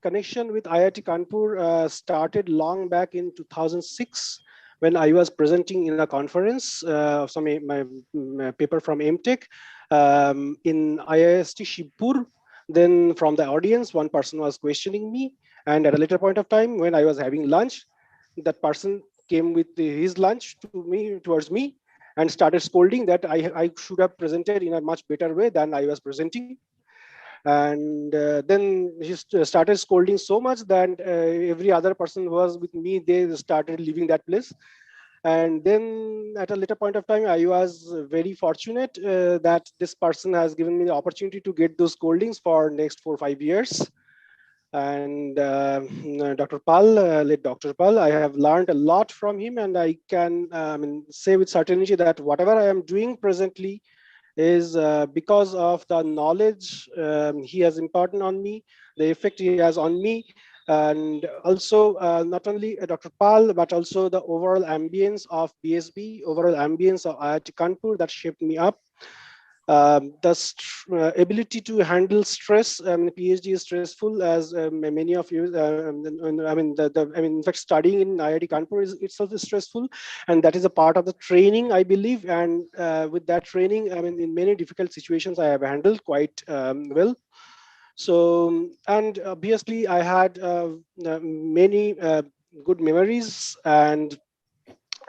Speaker 4: connection with IIT Kanpur started long back in 2006 when I was presenting in a conference of my paper from MTech in IIST Shibpur. Then from the audience, one person was questioning me, and at a later point of time, when I was having lunch, that person came with his lunch towards me and started scolding that I should have presented in a much better way than I was presenting. And then he started scolding so much that every other person who was with me, they started leaving that place. And then at a later point of time, I was very fortunate that this person has given me the opportunity to get those scoldings for next 4 or 5 years. And Dr. Pal, late Dr. Pal, I have learned a lot from him, and I can say with certainty that whatever I am doing presently is because of the knowledge he has imparted on me, the effect he has on me, and also not only Dr. Pal, but also the overall ambience of BSB, overall ambience of IIT Kanpur that shaped me up. The ability to handle stress. PhD is stressful, as many of you. In fact, studying in IIT Kanpur is itself is stressful, and that is a part of the training, I believe. And with that training, in many difficult situations, I have handled quite well. So, and obviously, I had many good memories, and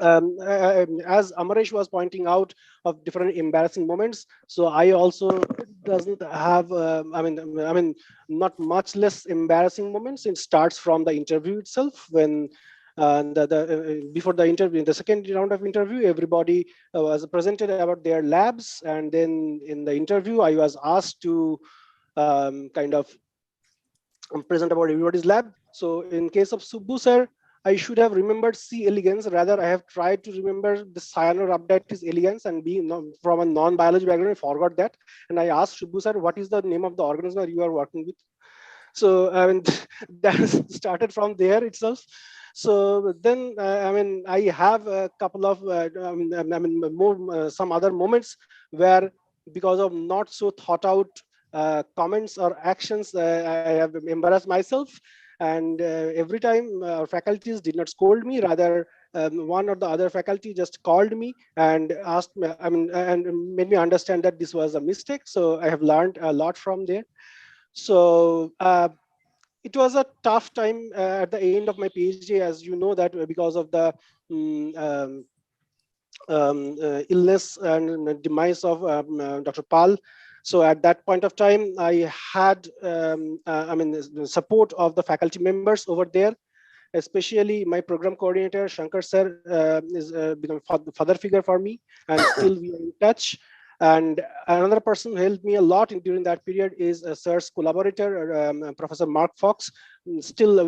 Speaker 4: as Amaresh was pointing out, of different embarrassing moments. So I also doesn't have, not much less embarrassing moments. It starts from the interview itself when. Before the interview, in the second round of interview, everybody was presented about their labs, and then in the interview, I was asked to kind of present about everybody's lab. So in case of Subbu sir, I should have remembered C. elegans. Rather, I have tried to remember the Cyanurhabditis elegans, and being from a non-biology background, I forgot that. And I asked Shubhu sir, what is the name of the organism you are working with? So I mean, that started from there itself. So then, I mean, I have a couple of, some other moments where, because of not so thought out comments or actions, I have embarrassed myself. And every time faculties did not scold me, rather one or the other faculty just called me and asked me, and made me understand that this was a mistake. So I have learned a lot from there. So it was a tough time at the end of my PhD, as you know, that because of the illness and demise of Dr. Pal. So at that point of time, I had the support of the faculty members over there, especially my program coordinator, Shankar sir, is become father figure for me, and still we are in touch. And another person who helped me a lot during that period is sir's collaborator, Professor Mark Fox. Still,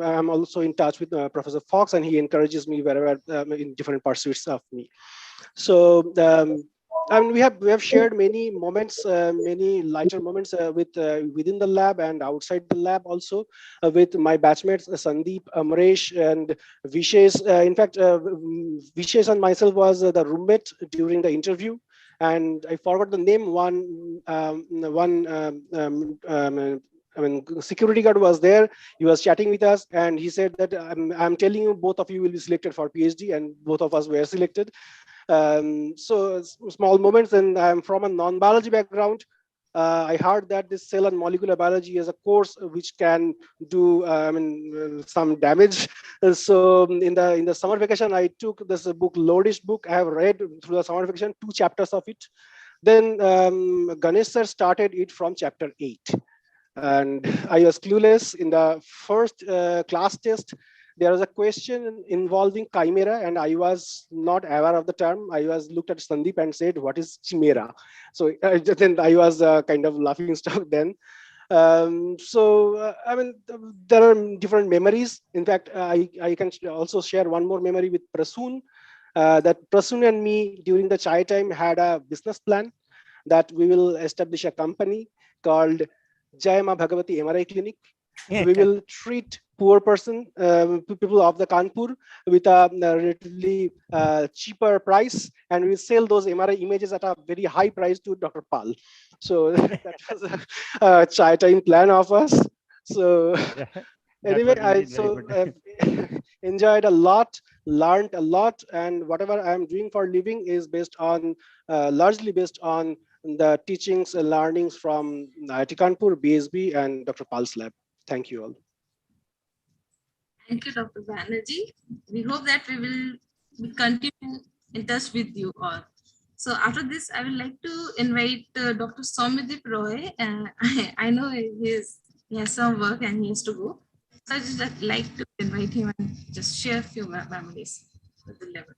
Speaker 4: I'm also in touch with Professor Fox, and he encourages me wherever in different pursuits of me. So we have shared many moments, many lighter moments with within the lab and outside the lab also, with my batchmates Sandeep, Amresh, and Vishesh. In fact, Vishesh and myself was the roommate during the interview, and I forgot the name. Security guard was there. He was chatting with us, and he said that I'm telling you, both of you will be selected for PhD, and both of us were selected. So small moments, and I'm from a non-biology background. I heard that this cell and molecular biology is a course which can do some damage. So in the summer vacation, I took this book, Lodish book. I have read through the summer vacation 2 chapters of it. Then Ganesh sir started it from chapter 8. And I was clueless. In the first class test, there was a question involving chimera, and I was not aware of the term. I was looked at Sandeep and said, "What is chimera?" So then I was kind of laughing stock then. There are different memories. In fact, I can also share one more memory with Prasoon. That Prasoon and me during the chai time had a business plan that we will establish a company called Jai Ma Bhagavati MRI Clinic. We will treat poor person, people of the Kanpur, with a relatively cheaper price, and we sell those MRI images at a very high price to Dr. Pal. So that was a chai time plan of us. So anyway, I enjoyed a lot, learned a lot, and whatever I'm doing for living is based on largely based on the teachings and learnings from IIT Kanpur, BSB, and Dr. Pal's lab. Thank you all.
Speaker 27: Thank you, Dr. Banerjee. We hope that we will continue in touch with you all. So after this, I would like to invite Dr. Soumyadeep Roy. I know he has some work and he has to go. So I just like to invite him and just share a few memories with the level.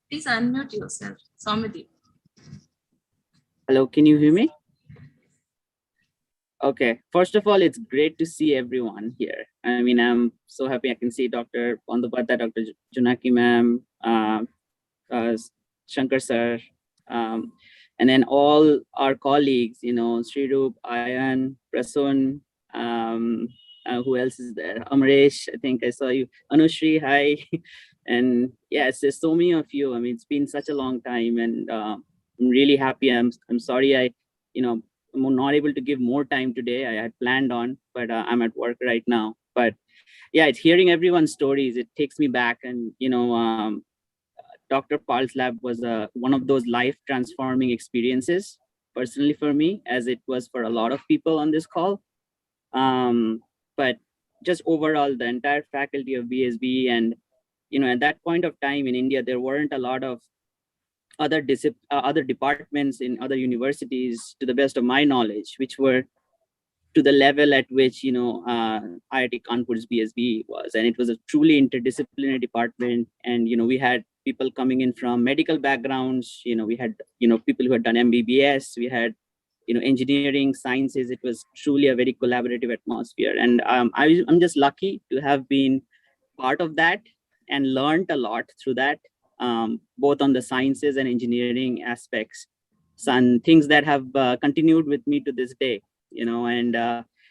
Speaker 27: Please unmute yourself, Soumyadeep.
Speaker 3: Hello, can you hear me? Okay, first of all, it's great to see everyone here. I mean, I'm so happy I can see Dr. Bandopata, Dr. Junaki ma'am, Shankar sir, and then all our colleagues, you know, Srirup, Ayan, Prasun, who else is there? Amresh, I think I saw you. Anushri, hi. And yes, there's so many of you. I mean, it's been such a long time, and I'm really happy. I'm sorry I'm not able to give more time today. I had planned on, but I'm at work right now. But yeah, it's hearing everyone's stories. It takes me back, and Dr. Pal's lab was one of those life transforming experiences personally for me, as it was for a lot of people on this call. But just overall, the entire faculty of BSBE, and at that point of time in India, there weren't a lot of other departments in other universities, to the best of my knowledge, which were to the level at which IIT Kanpur's BSBE was. And it was a truly interdisciplinary department. And we had people coming in from medical backgrounds. We had people who had done MBBS. We had engineering, sciences. It was truly a very collaborative atmosphere. And I'm just lucky to have been part of that and learned a lot through that, both on the sciences and engineering aspects. Some things that have continued with me to this day, and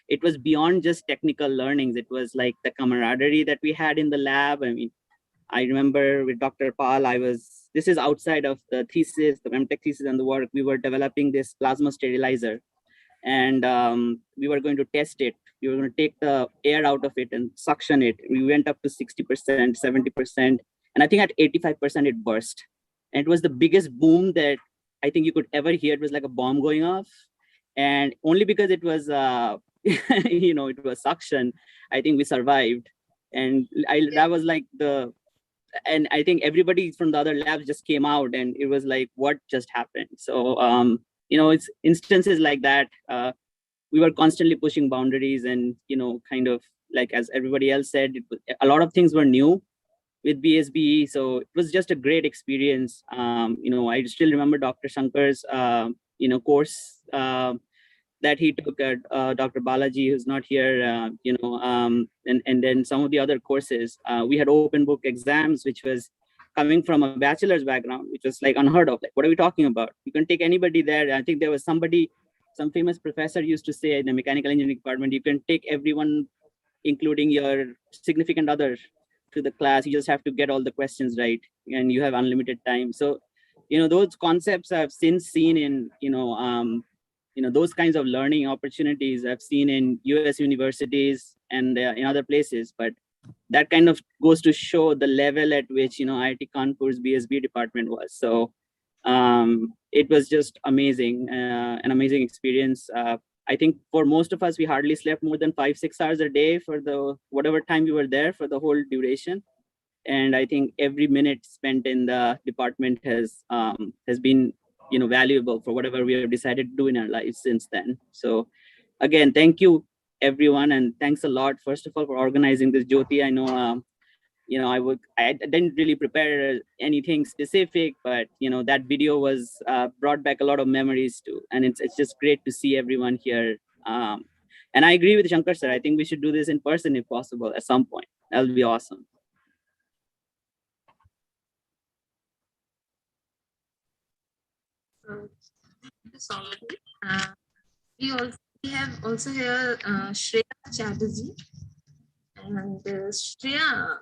Speaker 3: it was beyond just technical learnings. It was like the camaraderie that we had in the lab. I mean, I remember with Dr. Pal, this is outside of the thesis, the MTech thesis and the work, we were developing this plasma sterilizer, and we were going to test it. We were going to take the air out of it and suction it. We went up to 60%, 70%, and I think at 85% it burst. And it was the biggest boom that I think you could ever hear. It was like a bomb going off. And only because it was, it was suction, I think we survived. And that was like and I think everybody from the other labs just came out, and it was like, what just happened? So, it's instances like that. We were constantly pushing boundaries, and, kind of like, as everybody else said, a lot of things were new with BSBE. So it was just a great experience. I still remember Dr. Shankar's, course that he took at Dr. Balaji, who's not here, and then some of the other courses. We had open book exams, which was coming from a bachelor's background, which was like unheard of. Like, what are we talking about? You can take anybody there. I think there was some famous professor used to say in the mechanical engineering department, you can take everyone, including your significant other, to the class. You just have to get all the questions right, and you have unlimited time. So, those concepts I've since seen in, those kinds of learning opportunities I've seen in US universities and in other places, but that kind of goes to show the level at which, IIT Kanpur's BSB department was. So it was just amazing, an amazing experience. I think for most of us, we hardly slept more than 5-6 hours a day for whatever time we were there for the whole duration. And I think every minute spent in the department has been valuable for whatever we have decided to do in our lives since then. So again, thank you everyone, and thanks a lot, first of all, for organizing this. Jyoti, I know I didn't really prepare anything specific, but that video was brought back a lot of memories too, and it's just great to see everyone here. And I agree with Shankar sir. I think we should do this in person if possible at some point. That'll be awesome.
Speaker 27: We have also here Shreya Chatterjee, and Shreya.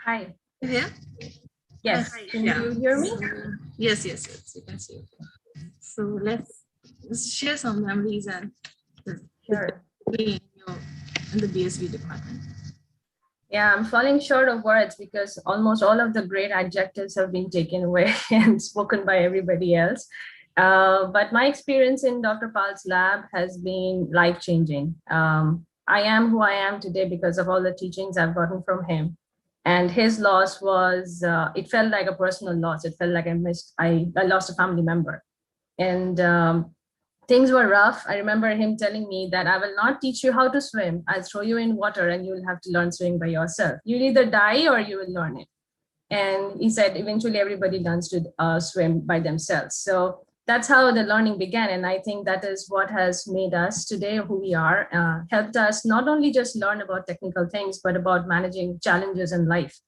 Speaker 10: Hi.
Speaker 27: You here?
Speaker 10: Yes.
Speaker 27: Hi,
Speaker 10: Can you hear me?
Speaker 27: Yes, you can see. So let's share some memories and
Speaker 10: sure.
Speaker 27: In the BSB department.
Speaker 10: Yeah, I'm falling short of words because almost all of the great adjectives have been taken away and spoken by everybody else. But my experience in Dr. Pal's lab has been life-changing. I am who I am today because of all the teachings I've gotten from him. And his loss was, it felt like a personal loss. It felt like I lost a family member. And things were rough. I remember him telling me that I will not teach you how to swim. I'll throw you in water and you'll have to learn swimming by yourself. You'll either die or you will learn it. And he said, eventually everybody learns to swim by themselves. So that's how the learning began. And I think that is what has made us today who we are, helped us not only just learn about technical things, but about managing challenges in life.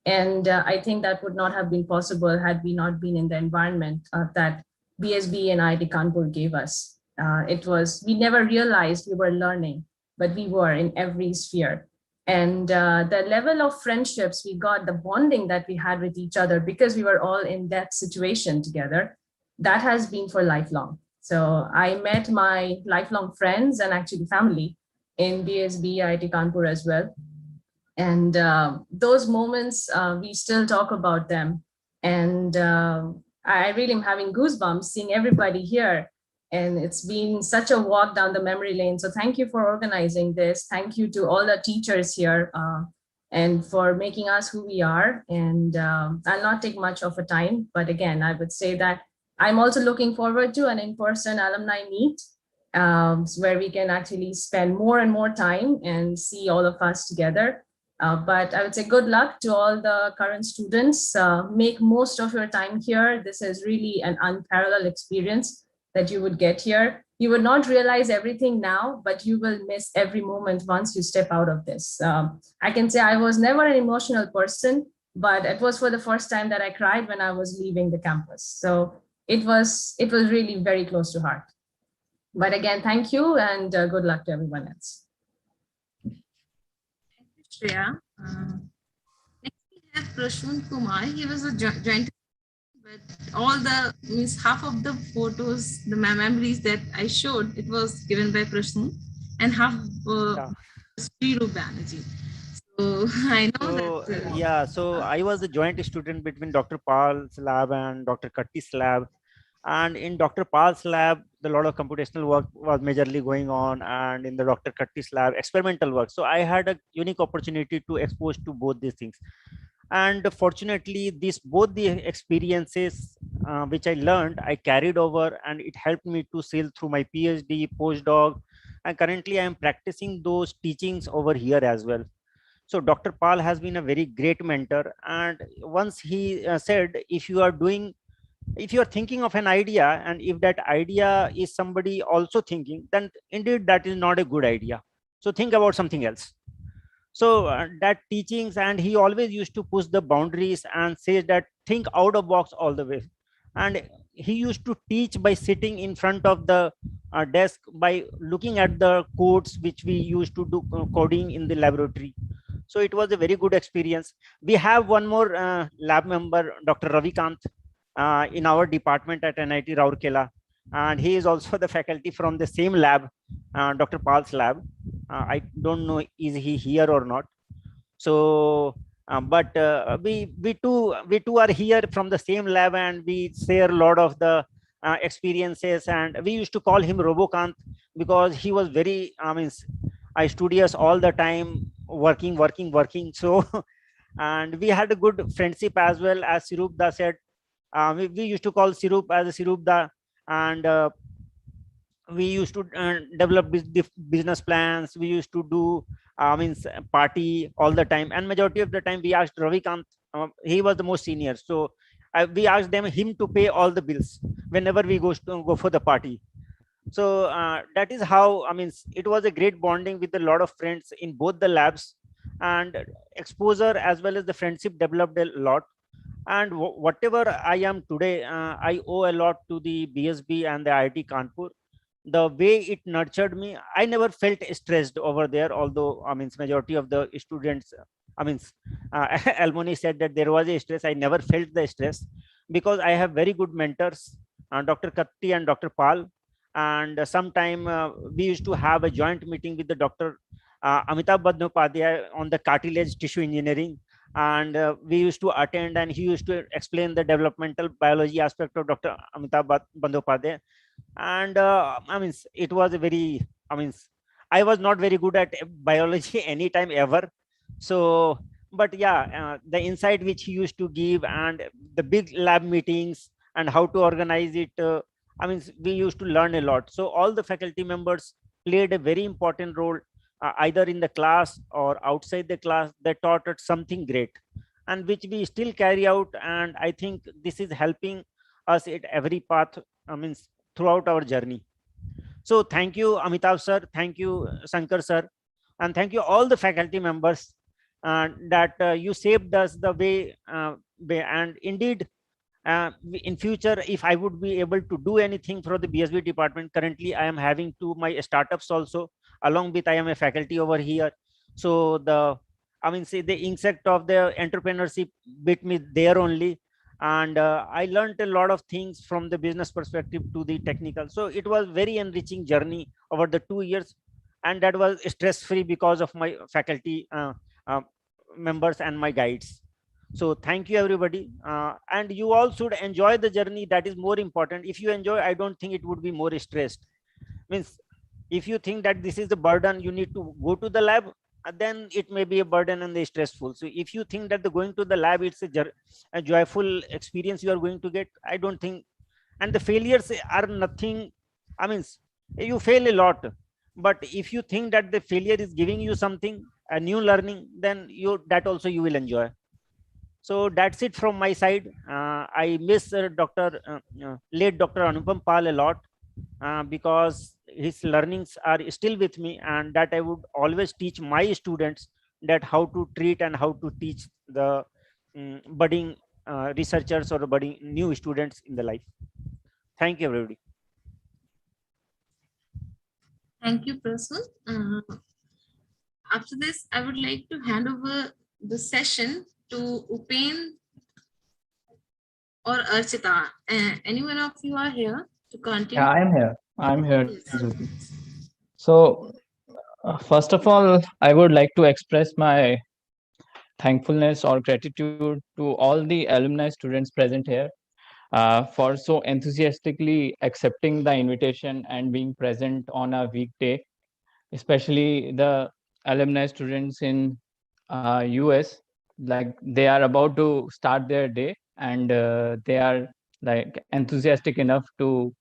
Speaker 10: And I think that would not have been possible had we not been in the environment that BSB and IIT Kanpur gave us. We never realized we were learning, but we were in every sphere. And the level of friendships we got, the bonding that we had with each other, because we were all in that situation together, that has been for lifelong. So I met my lifelong friends and actually family in BSB, IIT Kanpur as well. And those moments, we still talk about them. And I really am having goosebumps seeing everybody here. And it's been such a walk down the memory lane. So thank you for organizing this. Thank you to all the teachers here and for making us who we are. And I'll not take much of a time, but again, I would say that I'm also looking forward to an in-person alumni meet where we can actually spend more and more time and see all of us together. But I would say good luck to all the current students. Make most of your time here. This is really an unparalleled experience. that you would get here. You would not realize everything now, but you will miss every moment once you step out of this. I can say I was never an emotional person, but it was for the first time that I cried when I was leaving the campus. So it was really very close to heart. But again, thank you, and good luck to everyone else.
Speaker 27: Shreya. Next we have Prashun Kumar. He was a joint, but all the means half of the photos, the memories that I showed, it was given by Prashun, and half Sriru Banerjee. So I know that.
Speaker 11: Yeah, so I was a joint student between Dr. Pal's lab and Dr. Katti's lab. And in Dr. Pal's lab, a lot of computational work was majorly going on, and in the Dr. Katti's lab, experimental work. So I had a unique opportunity to expose to both these things. And fortunately, both the experiences which I learned, I carried over, and it helped me to sail through my PhD, postdoc, and currently I am practicing those teachings over here as well. So Dr. Pal has been a very great mentor, and once he said, if you are thinking of an idea, and if that idea is somebody also thinking, then indeed that is not a good idea. So think about something else. So that teachings, and he always used to push the boundaries and says that think out of box all the way. And he used to teach by sitting in front of the desk, by looking at the codes which we used to do coding in the laboratory. So it was a very good experience. We have one more lab member, Dr. Ravikant, in our department at NIT Rourkela, and he is also the faculty from the same lab, Dr. Pal's lab. I don't know is he here or not. So, but we two are here from the same lab, and we share a lot of the experiences. And we used to call him Robokant because he was very, studious all the time, working. So, and we had a good friendship as well. As Sirupda said, we used to call Sirup as a Sirupda, and we used to develop business plans. We used to do party all the time, and majority of the time we asked Ravikant. He was the most senior, so we asked him to pay all the bills whenever we go for the party. So that is how it was a great bonding with a lot of friends in both the labs, and exposure as well as the friendship developed a lot. And whatever I am today, I owe a lot to the BSB and the IIT Kanpur. The way it nurtured me, I never felt stressed over there, although majority of the students, Alumni said that there was a stress. I never felt the stress because I have very good mentors, Dr. Katti and Dr. Pal. And sometime we used to have a joint meeting with the Dr. Amitabh Bandyopadhyay on the cartilage tissue engineering, and we used to attend, and he used to explain the developmental biology aspect of Dr. Amitabh Bandyopadhyay. And it was a very, I was not very good at biology anytime ever. So, but yeah, the insight which he used to give, and the big lab meetings and how to organize it, we used to learn a lot. So all the faculty members played a very important role, either in the class or outside the class. They taught us something great, and which we still carry out. And I think this is helping us at every path, throughout our journey. So thank you, Amitabh sir, thank you, Shankar sir, and thank you all the faculty members that you shaped us the way. And indeed, in future, if I would be able to do anything for the BSB department, currently I am having my startups also, along with I am a faculty over here. So the the insect of the entrepreneurship bit me there only. And I learned a lot of things from the business perspective to the technical. So it was very enriching journey over the 2 years, and that was stress free because of my faculty members and my guides. So thank you everybody, and you all should enjoy the journey. That is more important. If you enjoy, I don't think it would be more stressed. Means if you think that this is the burden, you need to go to the lab, then it may be a burden and stressful. So if you think that the going to the lab, it's a joyful experience you are going to get, I don't think. And the failures are nothing. You fail a lot, but if you think that the failure is giving you something, a new learning, then that also you will enjoy. So that's it from my side. I miss late Dr. Anupam Pal a lot. because his learnings are still with me, and that I would always teach my students that how to treat and how to teach the budding researchers or budding new students in the life. Thank you, everybody.
Speaker 27: Thank you, Prasun. After this, I would like to hand over the session to Upen or Archita. Any one of you are here to continue?
Speaker 13: Yeah, I'm here. I'm here, Jyoti. So, first of all, I would like to express my thankfulness or gratitude to all the alumni students present here for so enthusiastically accepting the invitation and being present on a weekday, especially the alumni students in US. Like they are about to start their day, and they are like enthusiastic enough to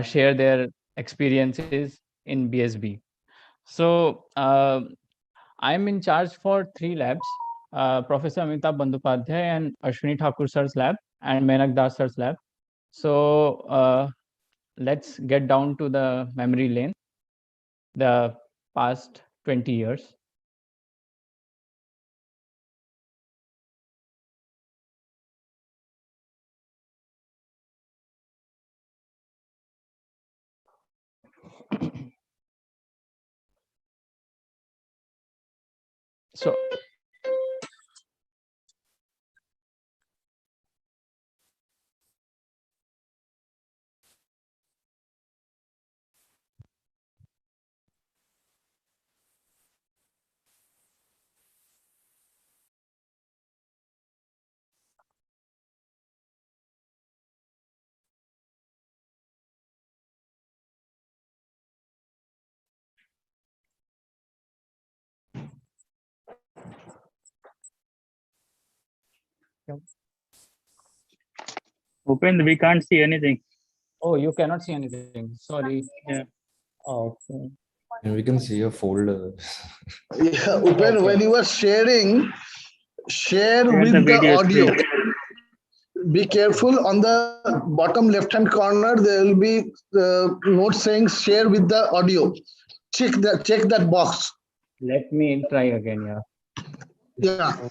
Speaker 13: share their experiences in BSB. So I'm in charge for 3 labs, Professor Amitabh Bandyopadhyay and Ashwini Thakur sir's lab and Menak Das sir's lab. So let's get down to the memory lane, the past 20 years. So
Speaker 26: Upen, we can't see anything.
Speaker 13: oh, you cannot see anything. Sorry.
Speaker 26: Yeah.
Speaker 13: Oh, okay.
Speaker 23: And we can see your folder.
Speaker 1: Yeah, Upen, when you are sharing, share with
Speaker 26: the
Speaker 1: the
Speaker 26: video
Speaker 1: audio.
Speaker 26: screen.
Speaker 1: Be careful, on the bottom left-hand corner, there will be note saying share with the audio. Check that box.
Speaker 13: Let me try again. Yeah.
Speaker 1: Yeah.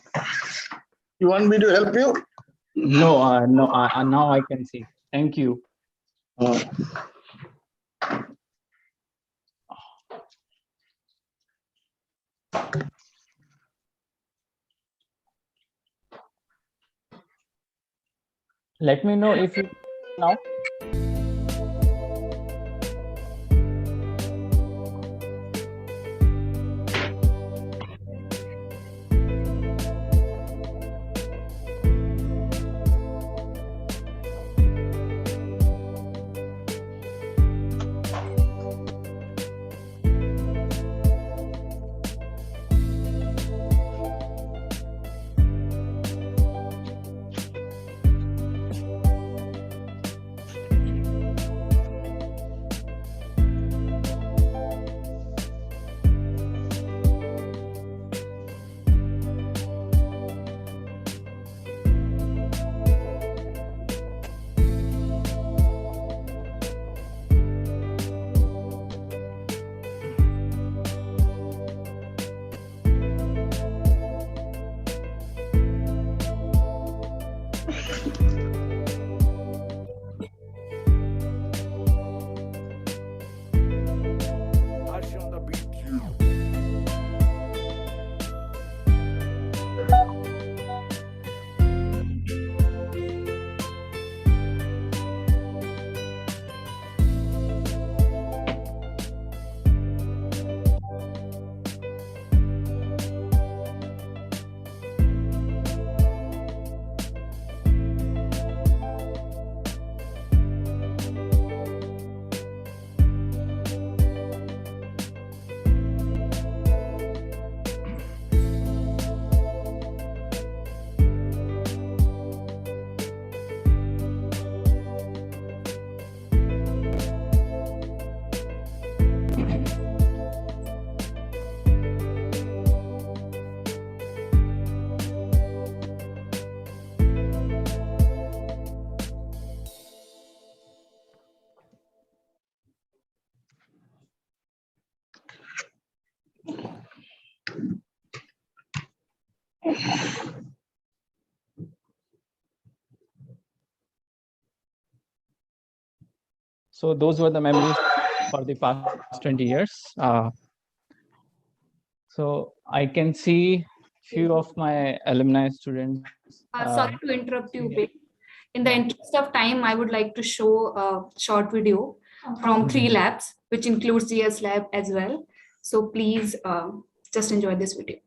Speaker 1: You want me to help you?
Speaker 13: No, no. Now I can see. Thank you. Let me know if you now. So those were the memories for the past 20 years. So I can see few of my alumni students.
Speaker 12: Sorry to interrupt you, Big. In the interest of time, I would like to show a short video from 3 labs, which includes GS lab as well. So please just enjoy this video.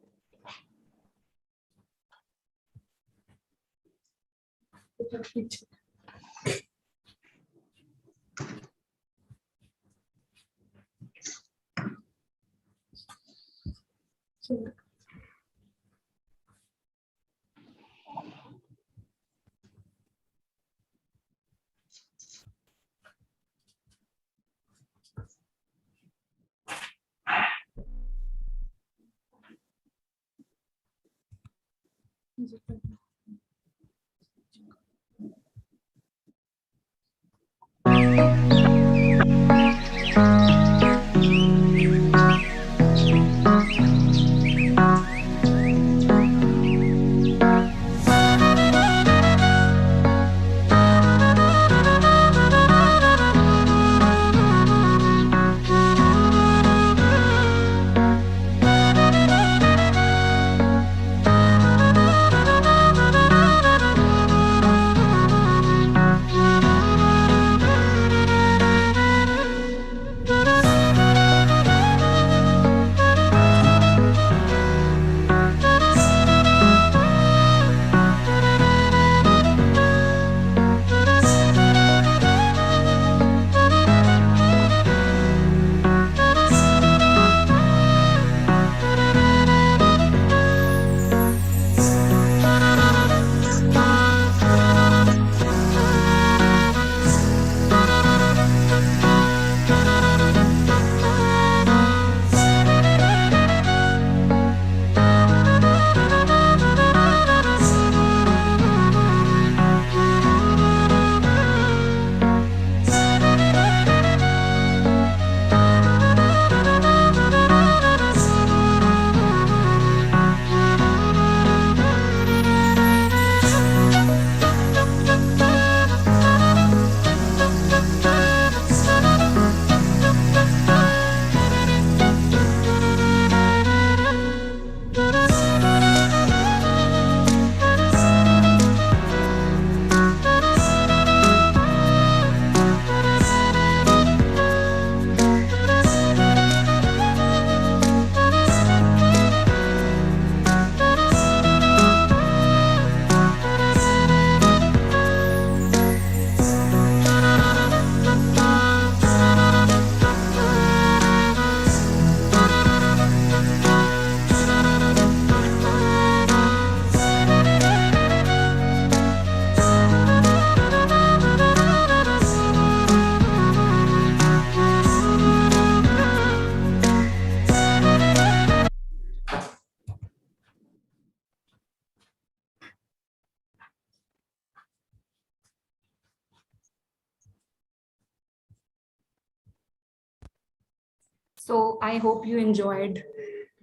Speaker 12: So I hope you enjoyed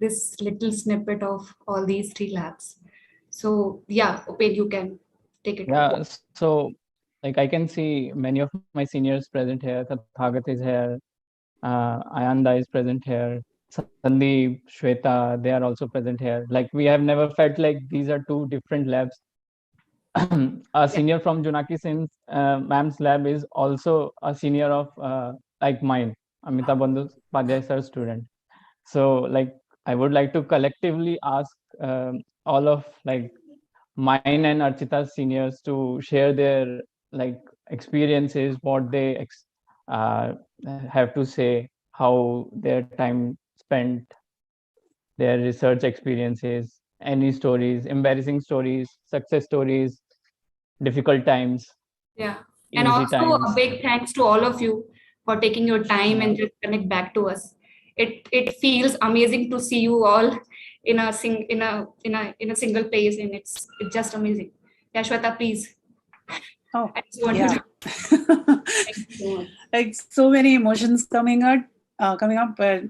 Speaker 12: this little snippet of all these 3 labs. So yeah, Uped, you can take it.
Speaker 13: Yeah, so like I can see many of my seniors present here. Tathagat is here, Ayanda is present here, Sandeep, Shweta, they are also present here. Like we have never felt like these are 2 different labs. A senior from Junaki Singh's ma'am's lab is also a senior of like mine, Amitabh Bandhu Padhyay sir's student. So like I would like to collectively ask all of like mine and Archita's seniors to share their like experiences, what they have to say, how their time spent, their research experiences, any stories, embarrassing stories, success stories, difficult times.
Speaker 12: Yeah. And
Speaker 13: Easy
Speaker 12: also
Speaker 13: times.
Speaker 12: a big thanks to all of you for taking your time and just connect back to us. It feels amazing to see you all in a single place, and it's just amazing. Yeah, Shweta, please.
Speaker 15: Oh,
Speaker 12: I just want
Speaker 15: yeah.
Speaker 12: you to-
Speaker 15: Like so many emotions coming up, but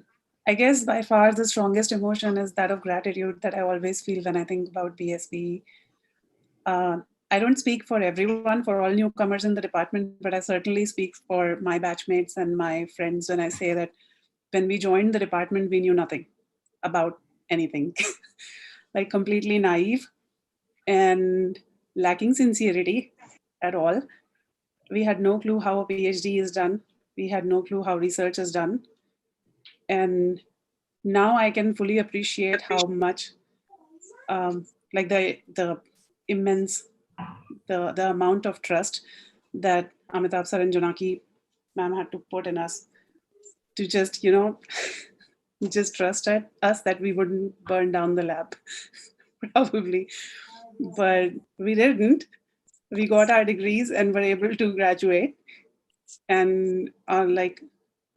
Speaker 15: I guess by far the strongest emotion is that of gratitude that I always feel when I think about BSBE. I don't speak for everyone, for all newcomers in the department, but I certainly speak for my batchmates and my friends when I say that when we joined the department, we knew nothing about anything, like completely naive and lacking sincerity at all. We had no clue how a PhD is done. We had no clue how research is done. And now I can fully appreciate how much, like the immense, the amount of trust that Amitabh sir and Janaki ma'am had to put in us to just, just trust us that we wouldn't burn down the lab, probably. But we didn't. We got our degrees and were able to graduate, and are like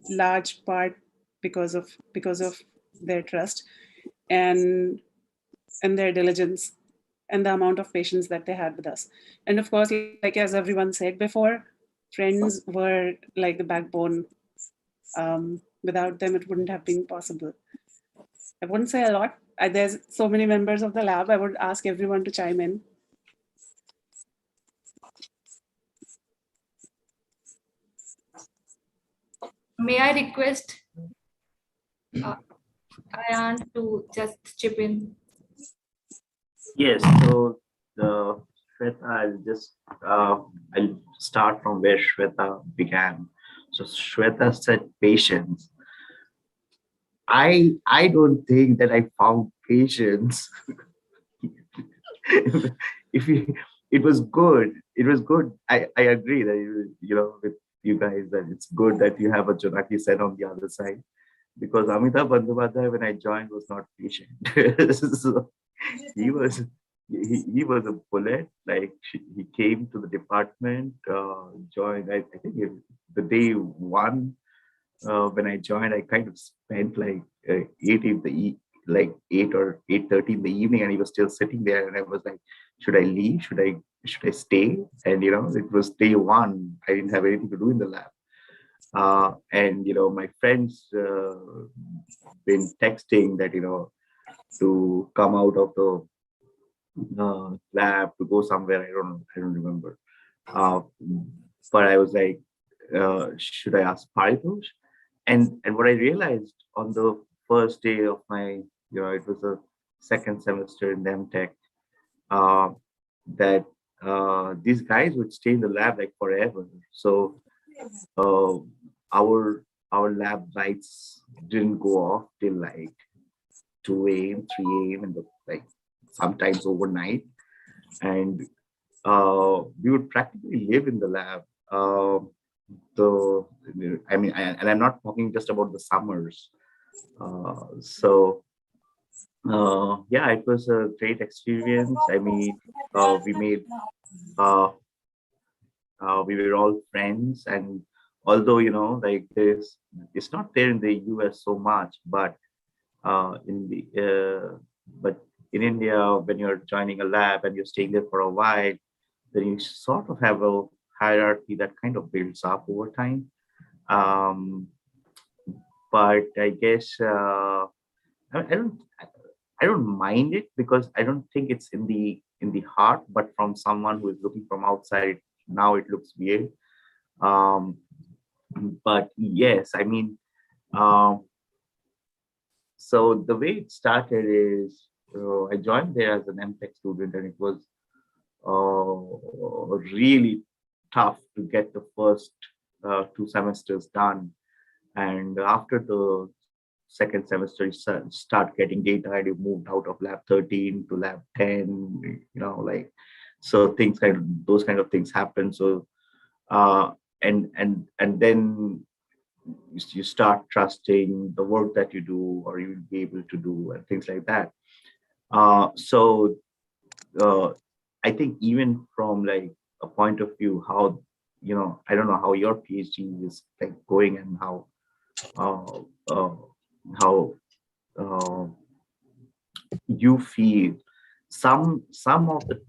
Speaker 15: large part because of their trust and their diligence and the amount of patience that they had with us. And of course, like as everyone said before, friends were like the backbone. Without them, it wouldn't have been possible. I wouldn't say a lot. There's so many members of the lab. I would ask everyone to chime in.
Speaker 12: May I request Ayan to just chip in?
Speaker 14: Yes, so Shweta, I'll start from where Shweta began. So Shweta said patience. I don't think that I found patience. It was good. It was good. I agree that with you guys that it's good that you have a Janaki set on the other side, because Amitabh Bandyopadhyay, when I joined, was not patient. So he was a bullet. Like he came to the department, joined. I think the day one when I joined, I kind of spent like 8 or 8:30 in the evening, and he was still sitting there, and I was like, should I leave? Should I stay? And it was day one. I didn't have anything to do in the lab. And my friends been texting that to come out of the lab to go somewhere. I don't remember. But I was like, should I ask Paritosh? And what I realized on the first day of my, it was a second semester in MTech, that these guys would stay in the lab like forever. So our lab lights didn't go off till like 2 a.m., 3 a.m. and like sometimes overnight. And we would practically live in the lab. And I'm not talking just about the summers. Yeah, it was a great experience. I mean, we were all friends, and although like it's not there in the US so much, but in India, when you're joining a lab and you're staying there for a while, then you sort of have a hierarchy that kind of builds up over time. But I guess I don't mind it, because I don't think it's in the heart, but from someone who is looking from outside, now it looks weird. But yes, I mean, so the way it started is I joined there as an MTech student, and it was really tough to get the first 2 semesters done. And after the second semester, you start getting data, and you moved out of lab 13 to lab 10, so those kind of things happen. So and then you start trusting the work that you do, or you will be able to do, and things like that. I think even from like a point of view, how I don't know how your PhD is like going, and how you feel. Some of the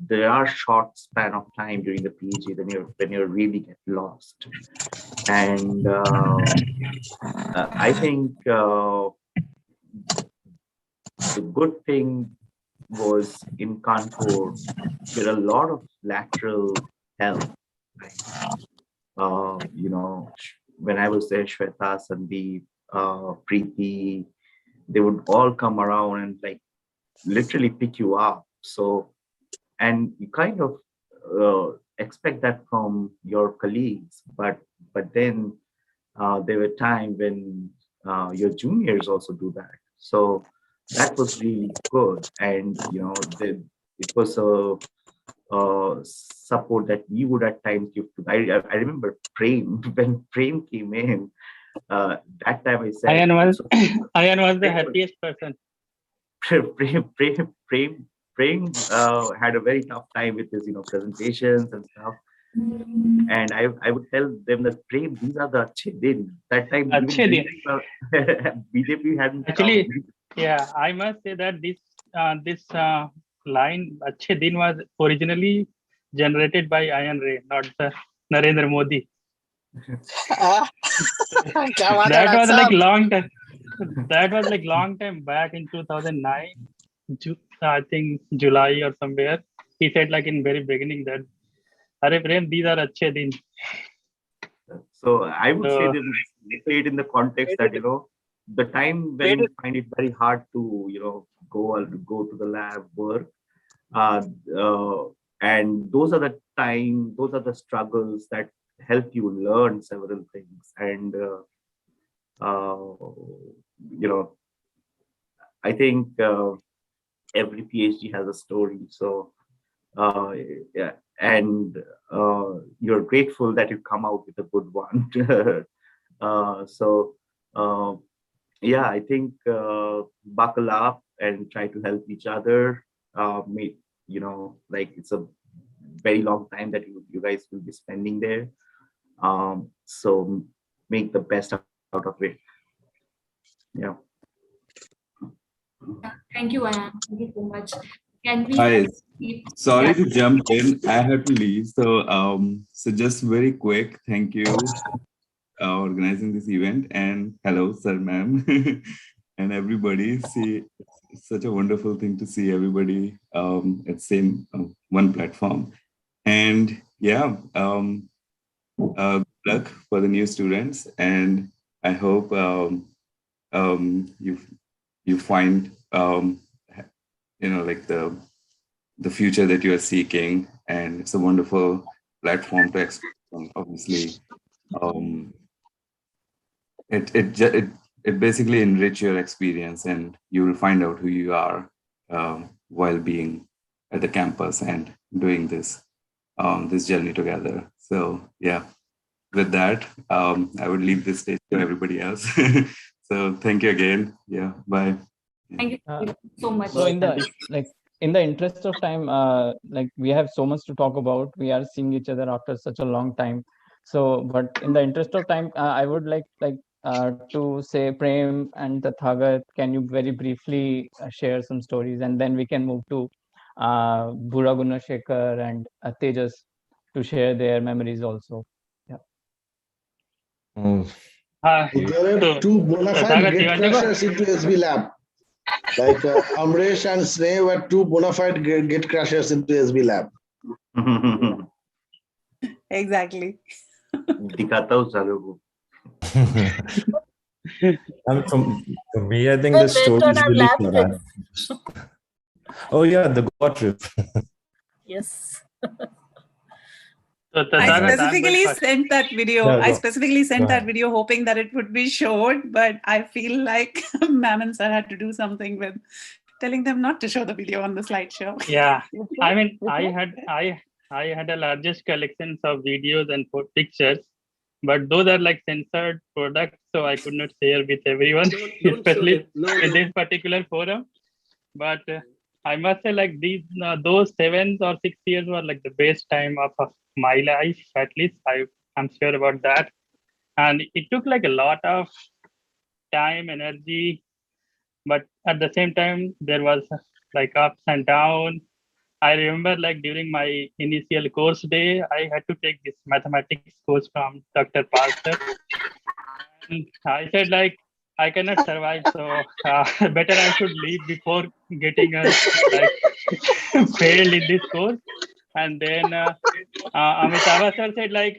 Speaker 14: there are short span of time during the PhD when you really get lost. And I think the good thing was in Kanpur, there are a lot of lateral help. You know, when I was there, Shweta, Sandeep, Preeti, they would all come around and like literally pick you up. So, and you kind of expect that from your colleagues, but then there were times when your juniors also do that. So that was really good, and you know, it was a support that we would at times give to. I remember Prem when Prem came in. That time I said,
Speaker 26: Ayan was the happiest person.
Speaker 14: Prem had a very tough time with his, you know, presentations and stuff. And I would tell them that Prem, these are the achhe din. That time BJP hadn't
Speaker 26: Actually,
Speaker 14: come.
Speaker 26: yeah, I must say that this line "Achhe Din" was originally generated by Ayan Ray, not Narendra Modi. That was like long time. That was like long time back in 2009. I think July or somewhere. He said like in very beginning that, "Arey Prem, these are achhe din."
Speaker 14: So I would say that say it in the context that, you know, the time when you find it very hard to, you know, go to the lab, work, and those are the time, those are the struggles that help you learn several things. And you know, I think every PhD has a story. So yeah, and you're grateful that you come out with a good one. So yeah, I think buckle up and try to help each other. You know, like it's a very long time that you guys will be spending there. So make the best out of it. Yeah.
Speaker 12: Thank you, Ayan. Thank you so much. Can we?
Speaker 5: Hi. Sorry
Speaker 12: Yeah.
Speaker 5: to jump in. I had to leave. So so just very quick, thank you organizing this event, and hello, sir, ma'am, and everybody. See, it's such a wonderful thing to see everybody at same one platform. And yeah, good luck for the new students, and I hope you find you know, like the future that you are seeking, and it's a wonderful platform to express. Obviously, it basically enrich your experience, and you will find out who you are while being at the campus and doing this this journey together. So yeah, with that, I would leave this stage to everybody else. So thank you again. Yeah, bye.
Speaker 12: Thank you so much.
Speaker 13: So in the interest of time, like we have so much to talk about. We are seeing each other after such a long time. So, but in the interest of time, I would like to say, Prem and Tathagat, can you very briefly share some stories, and then we can move to Bura Gunashekar and Tejas to share their memories also. Yeah.
Speaker 1: There are two bona fide gate crashers into SB lab. Like Amresh and Sneh were two bona fide gate crashers into SB lab.
Speaker 15: Exactly.
Speaker 23: And for me, I think the story is really fun. Oh yeah, the Goa trip.
Speaker 8: Yes.
Speaker 15: I specifically sent that video.
Speaker 23: Yeah,
Speaker 15: I specifically sent
Speaker 23: go
Speaker 15: that
Speaker 23: ahead.
Speaker 15: video hoping that it would be showed, but I feel like Ma'am and Sir had to do something with telling them not to show the video on the slideshow.
Speaker 26: Yeah, I mean, I had the largest collections of videos and pictures, but those are like censored products, so I could not share with everyone, especially in this particular forum. But I must say, like those 7 or 6 years were like the best time of my life. At least I'm sure about that. And it took like a lot of time, energy, but at the same time there was like ups and downs. I remember like during my initial course day, I had to take this mathematics course from Dr. Parser. And I said like, I cannot survive, so better I should leave before getting like failed in this course. And then Amitabh sir said like,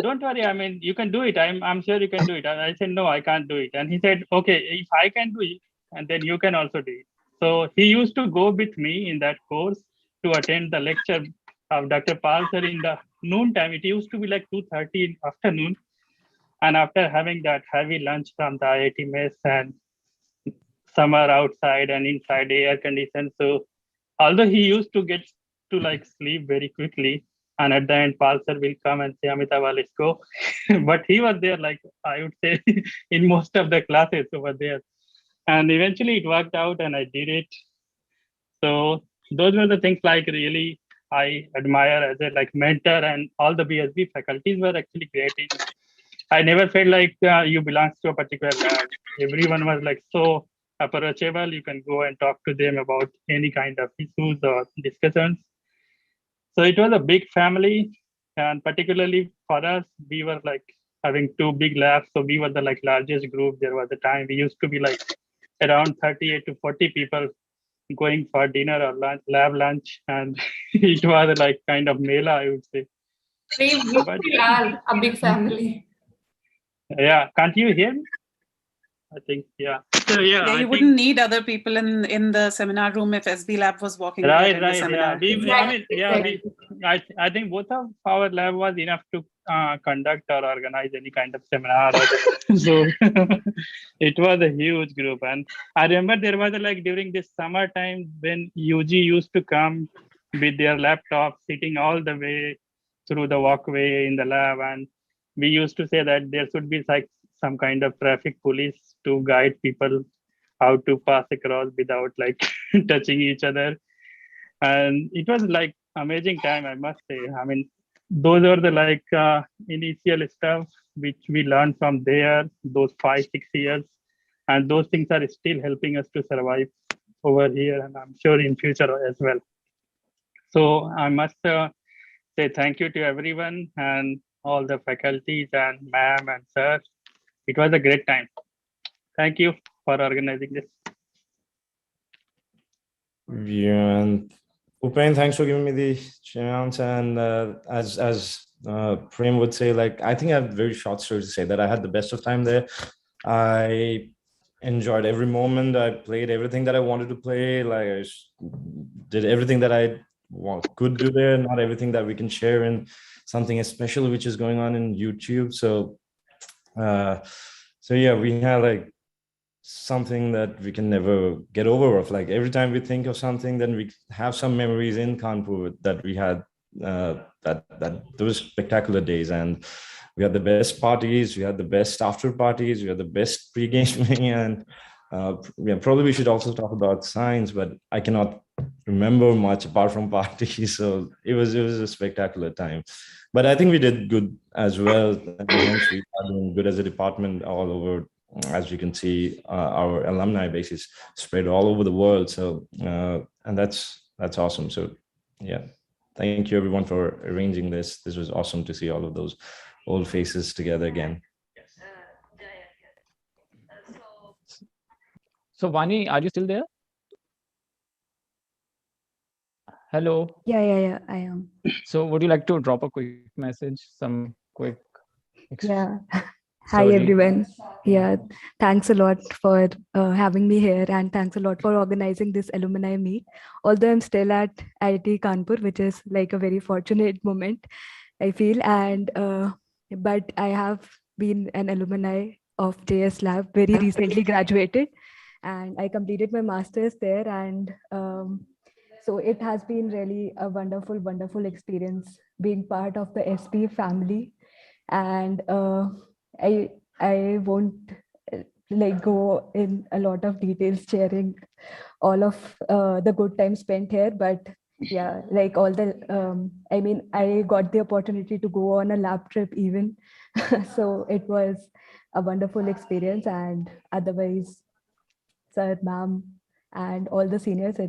Speaker 26: don't worry, I mean, you can do it. I'm sure you can do it. And I said, no, I can't do it. And he said, okay, if I can do it, and then you can also do it. So he used to go with me in that course to attend the lecture of Dr. Pal sir in the noon time. It used to be like 2:30 in afternoon. And after having that heavy lunch from the IIT mess and summer outside and inside air conditioned. So although he used to get to like sleep very quickly, and at the end, Palsar will come and say, Amitabh, let's go. But he was there, like I would say, in most of the classes over there. And eventually it worked out and I did it. So those were the things like really I admire as a like mentor, and all the BSB faculties were actually great. I never felt like you belong to a particular lab. Everyone was like so approachable. You can go and talk to them about any kind of issues or discussions. So it was a big family, and particularly for us, we were like having 2 big labs. So we were the like largest group. There was a time we used to be like around 38 to 40 people going for dinner or lunch, lab lunch, and it was like kind of mela, I would say.
Speaker 12: We are a big family.
Speaker 26: Yeah, can't you hear me? I think, yeah. So
Speaker 15: Yeah, you wouldn't need other people in the seminar room if SB Lab was walking around in the seminar.
Speaker 26: I think both of our lab was enough to conduct or organize any kind of seminar. So it was a huge group. And I remember there was like during this summertime when UG used to come with their laptops sitting all the way through the walkway in the lab. And we used to say that there should be like some kind of traffic police to guide people how to pass across without like touching each other. And it was like amazing time, I must say. I mean, those are the like initial stuff which we learned from there, those 5-6 years. And those things are still helping us to survive over here, and I'm sure in future as well. So I must say thank you to everyone and all the faculties and ma'am and sir. It was a great time. Thank you for organizing this.
Speaker 23: Yeah, and Upen, thanks for giving me the chance. And as Prem would say, like, I think I have a very short story to say that I had the best of time there. I enjoyed every moment. I played everything that I wanted to play. Like, I did everything that I could do there. Not everything that we can share in something special which is going on in YouTube. So yeah, we had like something that we can never get over of. Like every time we think of something, then we have some memories in Kanpur that we had those spectacular days. And we had the best parties, we had the best after parties, we had the best pre-gaming. And yeah, probably we should also talk about science, but I cannot remember much apart from parties. So it was a spectacular time. But I think we did good as well. And hence we are doing good as a department all over. As you can see, our alumni base is spread all over the world. So and that's awesome. So yeah, thank you everyone for arranging this. This was awesome to see all of those old faces together again.
Speaker 13: So Vani, are you still there? Hello.
Speaker 9: Yeah, I am.
Speaker 13: So would you like to drop a quick message, some quick
Speaker 9: Yeah. Hi everyone. Yeah, thanks a lot for having me here, and thanks a lot for organizing this alumni meet. Although I'm still at IIT Kanpur, which is like a very fortunate moment, I feel, and but I have been an alumni of JS Lab, very recently graduated, and I completed my master's there, and so it has been really a wonderful experience being part of the SP family. And I won't like go in a lot of details sharing all of the good time spent here, but yeah, like all the I mean, I got the opportunity to go on a lab trip even. So it was a wonderful experience. And otherwise, sir, ma'am, and all the seniors,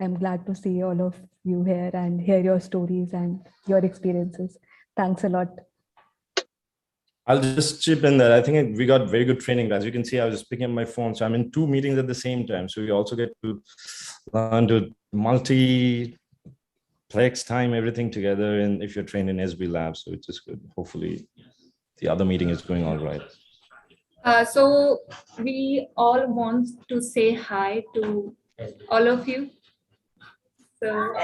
Speaker 9: I'm glad to see all of you here and hear your stories and your experiences. Thanks a lot.
Speaker 23: I'll just chip in that. I think we got very good training. As you can see, I was just picking up my phone. So I'm in 2 meetings at the same time. So we also get to learn to multiplex time everything together. And if you're trained in SB Labs, so it's just good. Hopefully the other meeting is going all right.
Speaker 12: So we all want to say hi to all of you. So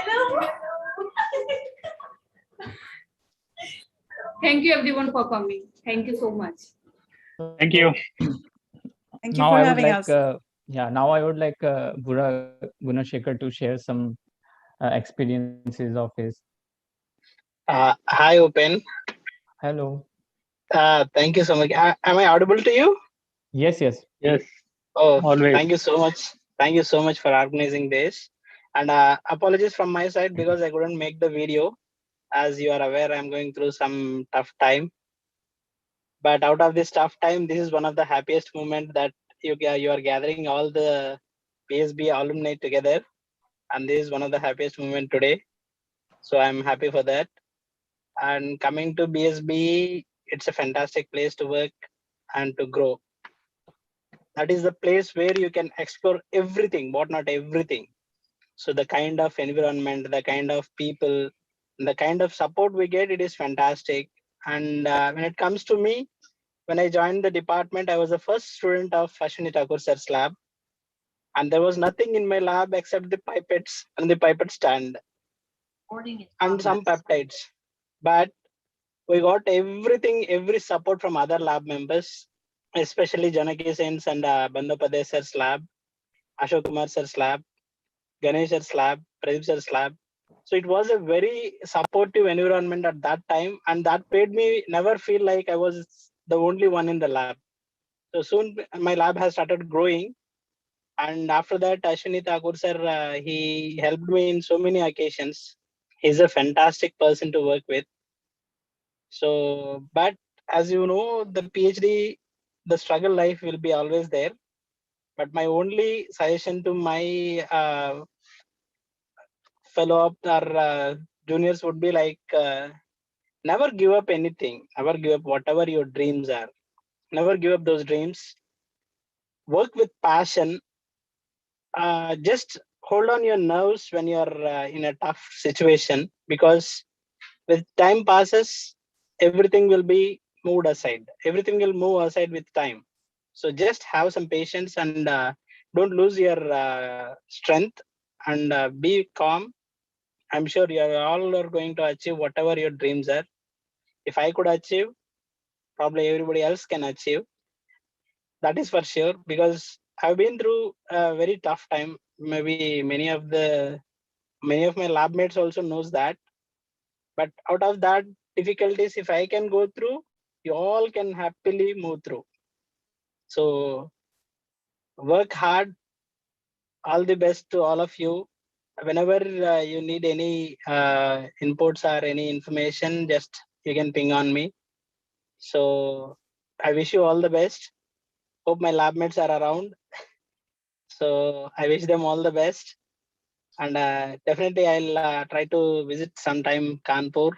Speaker 12: thank you everyone for coming. Thank you so much.
Speaker 26: Thank you.
Speaker 15: Thank you for having us.
Speaker 13: Now I would like Gunashekhar to share some experiences of his.
Speaker 16: Hi, Open.
Speaker 13: Hello.
Speaker 16: Thank you so much. Am I audible to you?
Speaker 13: Yes.
Speaker 26: Yes.
Speaker 16: Oh,
Speaker 26: always.
Speaker 16: Thank you so much. Thank you so much for organizing this. And apologies from my side because I couldn't make the video. As you are aware, I'm going through some tough time. But out of this tough time, this is one of the happiest moments that you are gathering all the BSBE alumni together. And this is one of the happiest moments today. So I'm happy for that. And coming to BSBE, it's a fantastic place to work and to grow. That is the place where you can explore everything, but not everything. So the kind of environment, the kind of people, the kind of support we get, it is fantastic. And when it comes to me, when I joined the department, I was the first student of Ashwini Thakur sir's lab. And there was nothing in my lab except the pipettes and the pipette stand and some peptides. But we got everything, every support from other lab members, especially Janaki Sen's and Bandopade sir's lab, Ashok Kumar sir's lab, Ganesh sir's lab, Pradeep sir's lab. So it was a very supportive environment at that time, and that made me never feel like I was the only one in the lab. So soon my lab has started growing, and after that Ashwini Thakur sir, he helped me in so many occasions. He's a fantastic person to work with. So, but as you know, the PhD, the struggle life will be always there. But my only suggestion to my fellow up or juniors would be like, never give up anything. Never give up whatever your dreams are. Never give up those dreams. Work with passion. Just hold on your nerves when you're in a tough situation, because with time passes, everything will be moved aside. Everything will move aside with time. So just have some patience and don't lose your strength and be calm. I'm sure you all are going to achieve whatever your dreams are. If I could achieve, probably everybody else can achieve. That is for sure, because I've been through a very tough time. Maybe many of my lab mates also knows that. But out of that difficulties, if I can go through, you all can happily move through. So work hard. All the best to all of you. Whenever you need any inputs or any information, just you can ping on me. So I wish you all the best. Hope my lab mates are around. So I wish them all the best. And definitely I'll try to visit sometime Kanpur.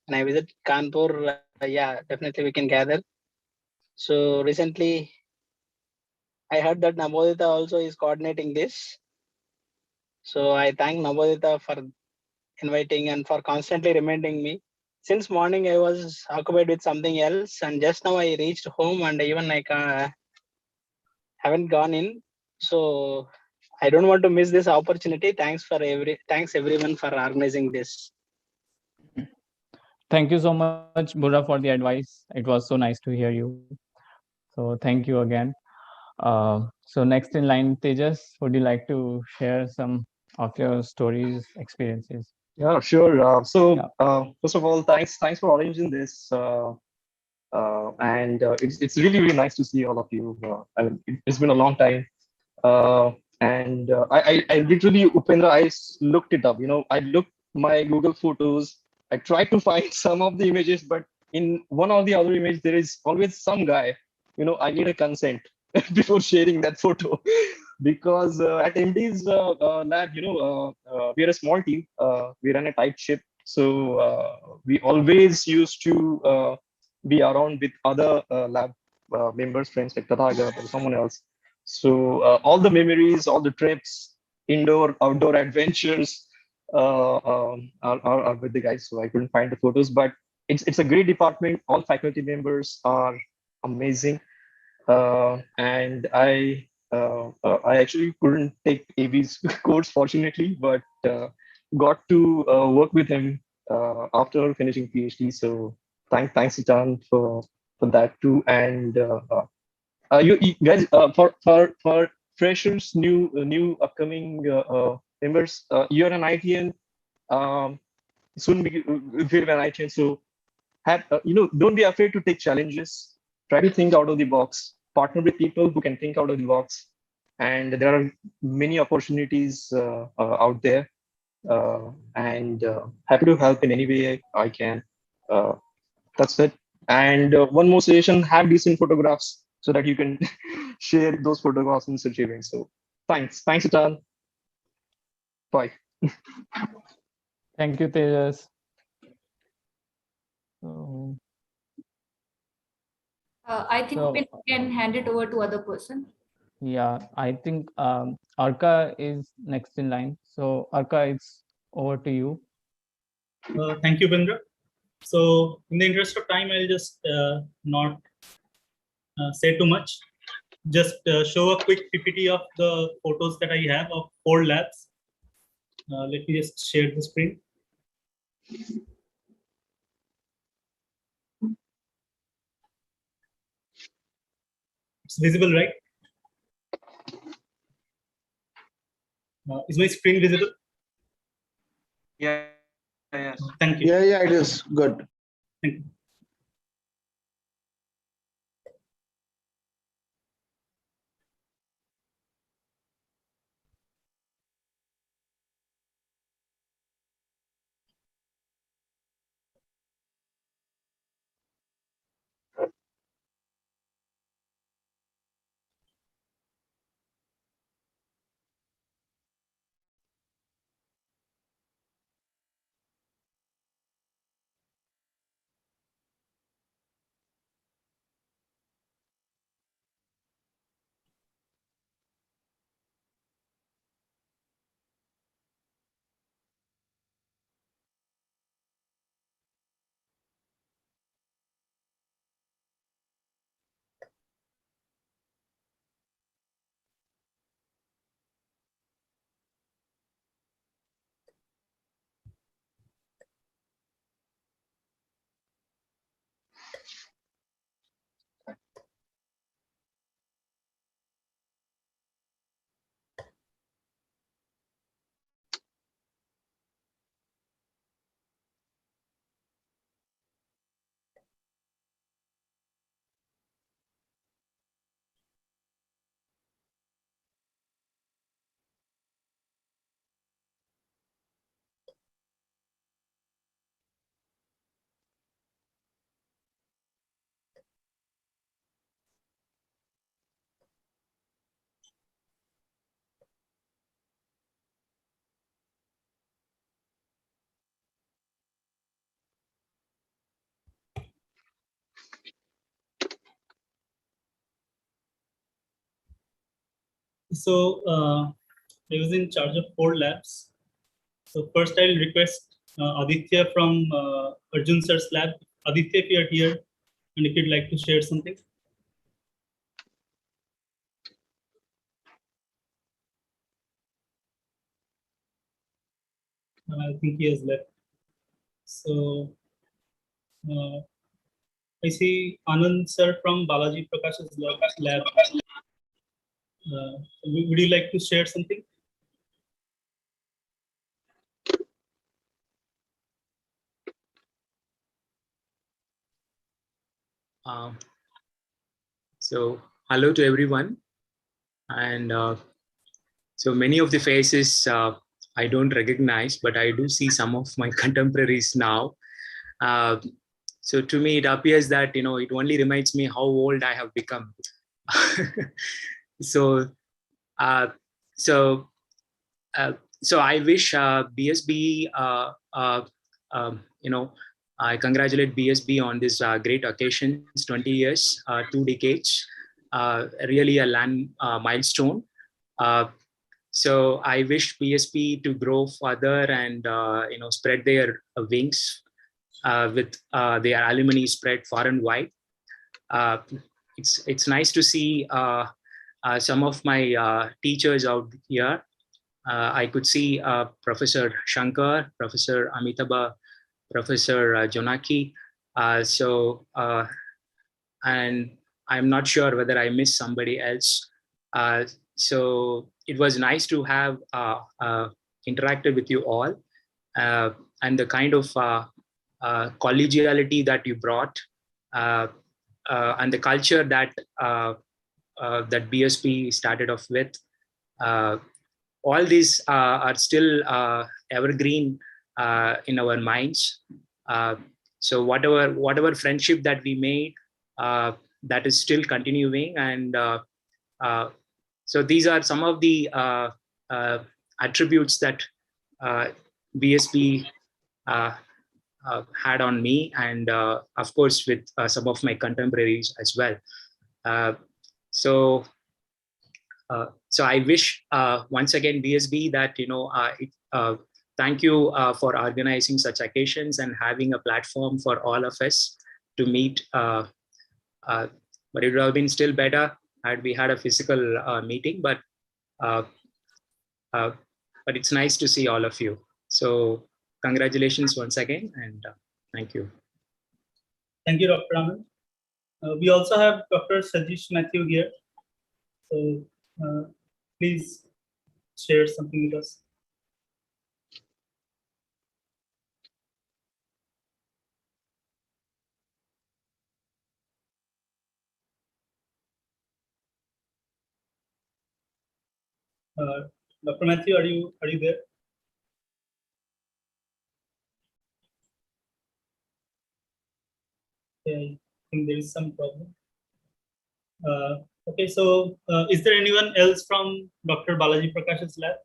Speaker 16: When I visit Kanpur, yeah, definitely we can gather. So recently, I heard that Nabodita also is coordinating this. So I thank Nabodita for inviting and for constantly reminding me. Since morning, I was occupied with something else, and just now I reached home, and even I haven't gone in. So I don't want to miss this opportunity. Thanks everyone for organizing this.
Speaker 13: Thank you so much, Burra, for the advice. It was so nice to hear you. So thank you again. So next in line, Tejas, would you like to share some of your stories, experiences?
Speaker 17: Yeah, sure. First of all, thanks for arranging this. And it's really nice to see all of you. It's been a long time. I literally, Upendra, looked it up. I looked my Google Photos. I tried to find some of the images, but in one or the other image, there is always some guy. I need a consent before sharing that photo. because at MD's lab, we are a small team. We run a tight ship, so we always used to be around with other lab members, friends like Tathagat or someone else. So all the memories, all the trips, indoor, outdoor adventures are with the guys. So I couldn't find the photos, but it's a great department. All faculty members are amazing, and I actually couldn't take AB's course, fortunately, but got to work with him after finishing PhD. So thanks, Itan, for that too. And you guys, for freshers, new upcoming members, you're an ITN. Soon will be an ITN. So don't be afraid to take challenges. Try to think out of the box. Partner with people who can think out of the box. And there are many opportunities out there. And happy to help in any way I can. That's it. And one more suggestion: have decent photographs so that you can share those photographs in such events. So thanks, Itan. Bye.
Speaker 13: Thank you, Tejas.
Speaker 12: I think we can hand it over to other person.
Speaker 13: Yeah, I think Arka is next in line. So Arka, it's over to you.
Speaker 6: Thank you, Bindra. So in the interest of time, I'll just not say too much. Just show a quick PPT of the photos that I have of 4 labs. Let me just share the screen. It's visible, right? Is my screen visible?
Speaker 17: Yeah. Yes.
Speaker 6: Thank you.
Speaker 1: Yeah, it is good.
Speaker 6: Thank you. So I was in charge of 4 labs. So first I'll request Aditya from Arjun sir's lab. Aditya, if you are here and if you'd like to share something. I think he has left. So I see Anand sir from Balaji Prakash's lab. Would you like to share something?
Speaker 18: So hello to everyone, and so many of the faces I don't recognize, but I do see some of my contemporaries now. So to me, it appears that it only reminds me how old I have become. So So so I wish BSBE, I congratulate BSBE on this great occasion, 20 years, 2 decades, really a land milestone. So I wish BSBE to grow further and spread their wings with their alumni spread far and wide. It's nice to see some of my teachers out here. I could see Professor Shankar, Professor Amitabha, Professor Jonaki. And I'm not sure whether I missed somebody else. So it was nice to have interacted with you all, and the kind of collegiality that you brought, and the culture that that BSB started off with. All these are still evergreen in our minds. So whatever friendship that we made, that is still continuing. And so these are some of the attributes that BSB had on me, and of course with some of my contemporaries as well. So I wish once again BSB that thank you for organizing such occasions and having a platform for all of us to meet. But it would have been still better had we had a physical meeting. But it's nice to see all of you. So congratulations once again, and thank you.
Speaker 6: Thank you, Dr. Raman. We also have Dr. Sajish Matthew here. So please share something with us. Dr. Matthew, are you there? Yeah, I think there is some problem. Okay, so is there anyone else from Dr. Balaji Prakash's lab?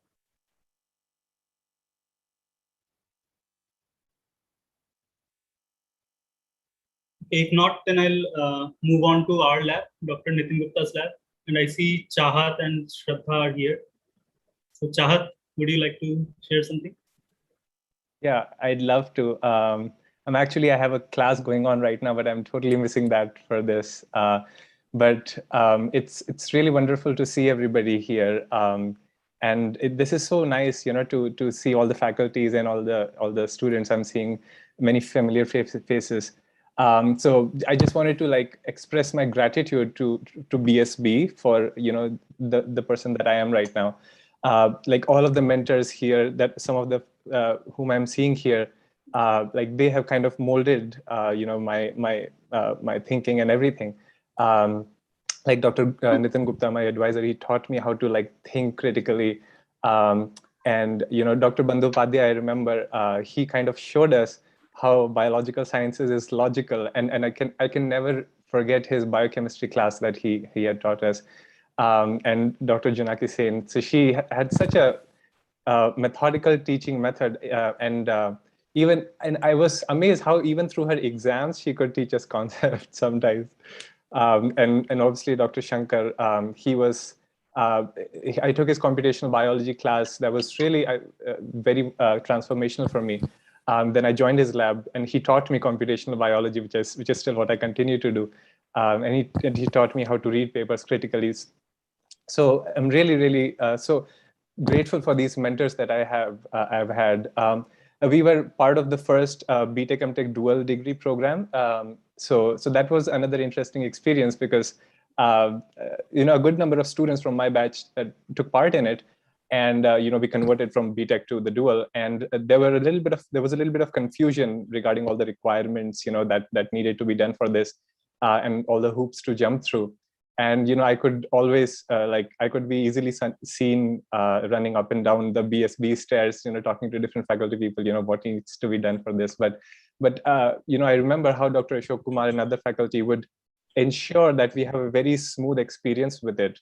Speaker 6: If not, then I'll move on to our lab, Dr. Nitin Gupta's lab. And I see Chahat and Shraddha are here. So Chahat, would you like to share something?
Speaker 2: Yeah, I'd love to. I have a class going on right now, but I'm totally missing that for this. But it's really wonderful to see everybody here. And this is so nice, to see all the faculties and all the students. I'm seeing many familiar faces. So I just wanted to express my gratitude to BSB for the person that I am right now. All of the mentors here, that some of the whom I'm seeing here, they have kind of molded my thinking and everything. Like Dr. Nitin Gupta, my advisor, he taught me how to think critically. And Dr. Bandhu Padhyay, I remember he kind of showed us how biological sciences is logical, and I can never forget his biochemistry class that he had taught us. And Dr. Janaki Sen, so she had such a methodical teaching method, and I was amazed how even through her exams she could teach us concepts sometimes. And obviously Dr. Shankar, he was. I took his computational biology class. That was really very transformational for me. Then I joined his lab, and he taught me computational biology, which is still what I continue to do. And he taught me how to read papers critically. So I'm really so grateful for these mentors that I've had. We were part of the first BTech MTech dual degree program. So that was another interesting experience because a good number of students from my batch that took part in it, and we converted from BTech to the dual, and there was a little bit of confusion regarding all the requirements that needed to be done for this, and all the hoops to jump through. And I could always I could be easily seen running up and down the BSB stairs, talking to different faculty people, what needs to be done for this. But I remember how Dr. Ashok Kumar and other faculty would ensure that we have a very smooth experience with it.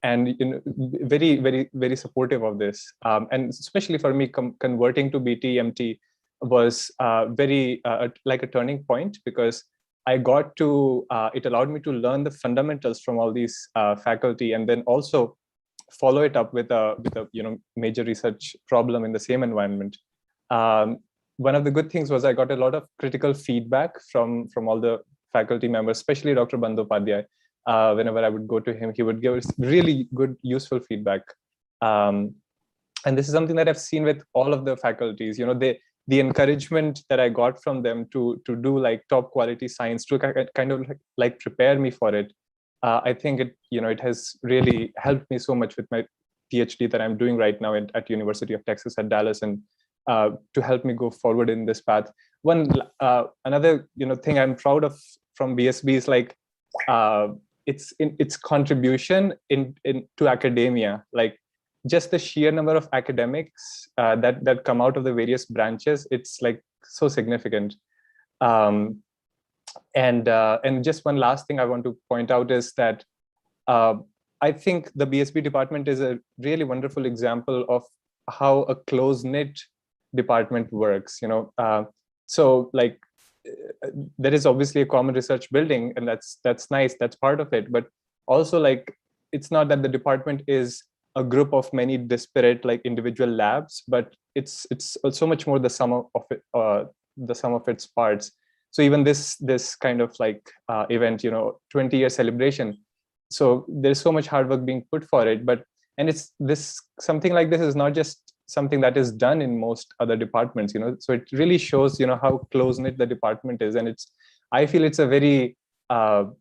Speaker 2: and very supportive of this. And especially for me, converting to BT/MT was very like a turning point, because I got to it allowed me to learn the fundamentals from all these faculty, and then also follow it up with a major research problem in the same environment. One of the good things was I got a lot of critical feedback from all the faculty members, especially Dr. Bandyopadhyay. Whenever I would go to him, he would give us really good, useful feedback. And this is something that I've seen with all of the faculties. The encouragement that I got from them to do like top quality science, to kind of like prepare me for it. I think it has really helped me so much with my PhD that I'm doing right now at University of Texas at Dallas, and to help me go forward in this path. Another thing I'm proud of from BSB is like its contribution to academia. Like just the sheer number of academics that come out of the various branches, it's like so significant. And just one last thing I want to point out is that I think the BSB department is a really wonderful example of how a close-knit department works. So like there is obviously a common research building, and that's nice, that's part of it. But also, like, it's not that the department is a group of many disparate like individual labs, but it's so much more the sum of it, the sum of its parts. So even this kind of like event, 20-year celebration, so there's so much hard work being put for it. And it's something like this is not just something that is done in most other departments, so it really shows how close-knit the department is. And I feel it's a very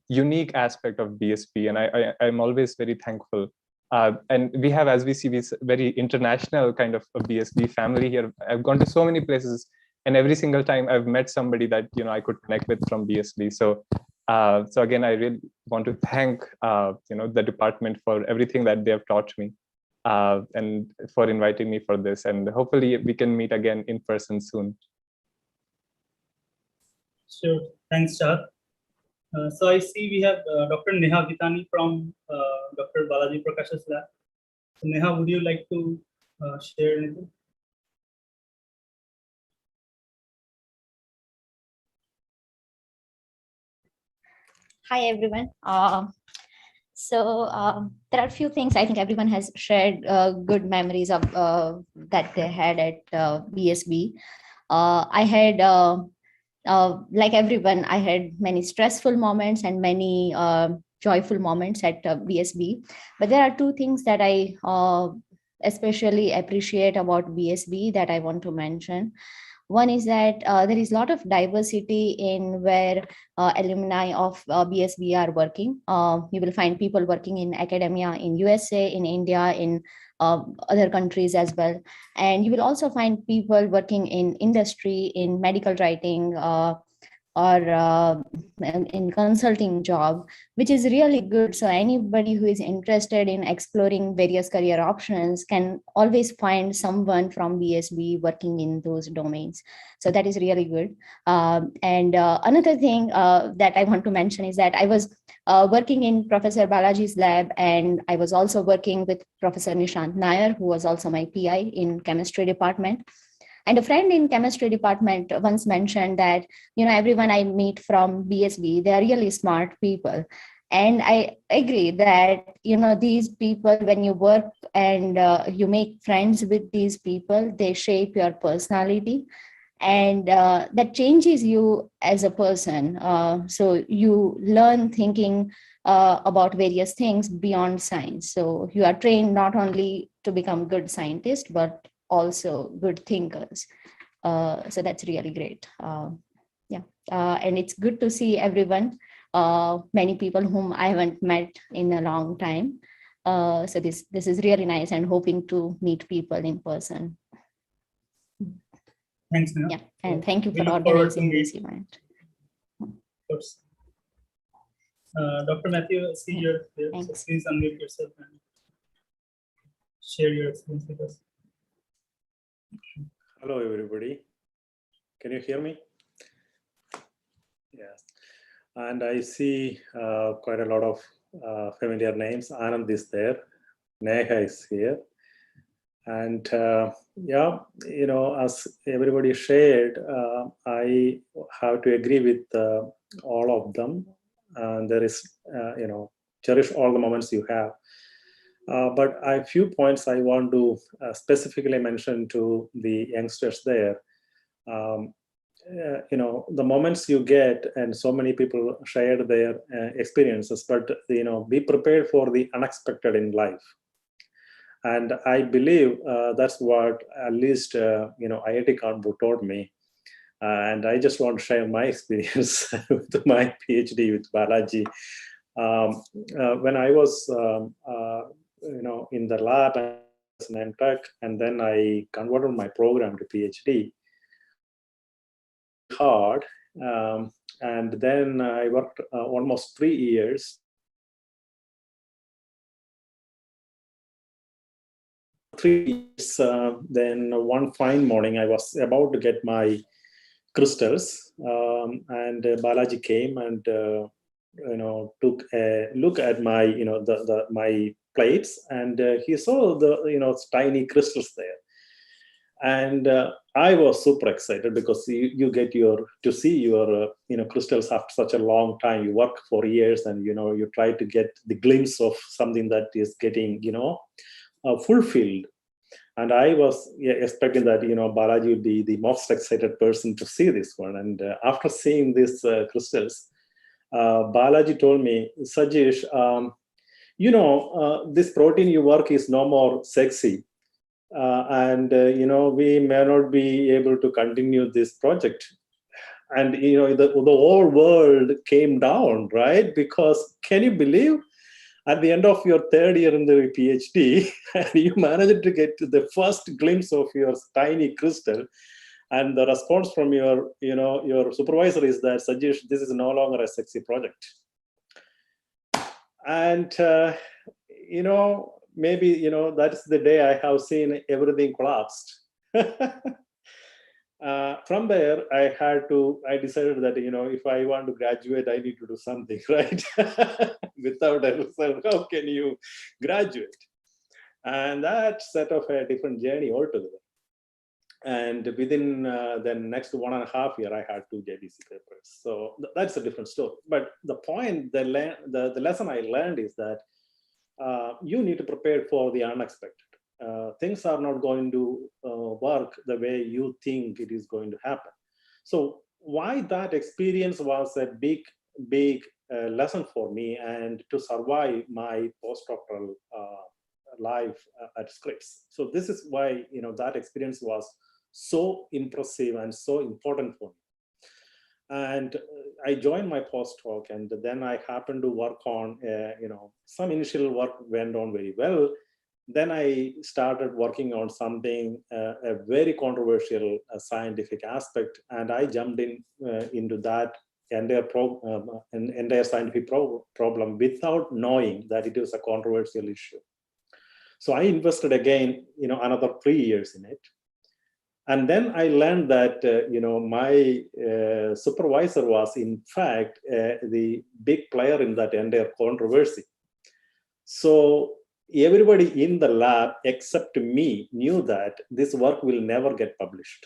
Speaker 2: unique aspect of BSB, and I'm always very thankful. And we have, as we see, this very international kind of a BSB family here. I've gone to so many places, and every single time I've met somebody that I could connect with from BSB. So again, I really want to thank the department for everything that they have taught me, and for inviting me for this. And hopefully we can meet again in person soon.
Speaker 6: Sure, thanks, Shah. So I see we have Dr. Neha Vitani from Dr. Balaji Prakash's lab. So Neha, would you like to share anything?
Speaker 7: Hi, everyone. So there are a few things I think everyone has shared good memories of that they had at BSB. I had, like everyone, I had many stressful moments and many joyful moments at BSB. But there are two things that I especially appreciate about BSB that I want to mention. One is that there is a lot of diversity in where alumni of BSB are working. You will find people working in academia in USA, in India, in other countries as well. And you will also find people working in industry, in medical writing, or in consulting job, which is really good. So anybody who is interested in exploring various career options can always find someone from BSB working in those domains. So that is really good. And another thing that I want to mention is that I was working in Professor Balaji's lab, and I was also working with Professor Nishant Nair, who was also my PI in chemistry department. And a friend in chemistry department once mentioned that, everyone I meet from BSB, they are really smart people. And I agree that, these people, when you work and you make friends with these people, they shape your personality. And that changes you as a person. So you learn thinking about various things beyond science. So you are trained not only to become good scientists, but also good thinkers. So that's really great. And it's good to see everyone, many people whom I haven't met in a long time. So this is really nice, and hoping to meet people in person.
Speaker 6: Thanks, Neha.
Speaker 7: Yeah, and thank you for organizing this event.
Speaker 6: Of course. Dr. Matthew, I see you're here. So please unmute yourself and share your experience with us.
Speaker 19: Hello, everybody. Can you hear me? Yes.
Speaker 4: And I see quite a lot of familiar names. Anand is there. Neha is here. And yeah, as everybody shared, I have to agree with all of them. And there is, cherish all the moments you have. But a few points I want to specifically mention to the youngsters there. The moments you get, and so many people shared their experiences, but be prepared for the unexpected in life. And I believe that's what at least IIT Kanpur taught me. And I just want to share my experience with my PhD with Balaji. When I was in the lab as an MTech, and then I converted my program to PhD. Hard, and then I worked almost 3 years. 3 years. Then one fine morning, I was about to get my crystals, and Balaji came and took a look at my my plates, and he saw the tiny crystals there. And I was super excited because you get to see your crystals after such a long time. You work for years, and you try to get the glimpse of something that is getting fulfilled. And I was expecting that Balaji would be the most excited person to see this one. And after seeing these crystals, Balaji told me, Sajesh, this protein you work is no more sexy. And we may not be able to continue this project. And the whole world came down, right? Because can you believe, at the end of your 3rd year in the PhD, you managed to get to the first glimpse of your tiny crystal, and the response from your supervisor is that, Sajesh, this is no longer a sexy project. And maybe that's the day I have seen everything collapsed. From there, I decided that if I want to graduate, I need to do something, right? Without a result, how can you graduate? And that set off a different journey altogether. And within the next 1.5 years, I had 2 JDC papers. So that's a different story. But the point, the lesson I learned is that you need to prepare for the unexpected. Things are not going to work the way you think it is going to happen. So why that experience was a big lesson for me, and to survive my postdoctoral life at Scripps. So this is why that experience was so impressive and so important for me. And I joined my postdoc, and then I happened to work on some initial work went on very well. Then I started working on something, a very controversial scientific aspect, and I jumped into that entire scientific problem without knowing that it was a controversial issue. So I invested again, another 3 years in it. And then I learned that, my supervisor was, in fact, the big player in that entire controversy. So everybody in the lab except me knew that this work will never get published.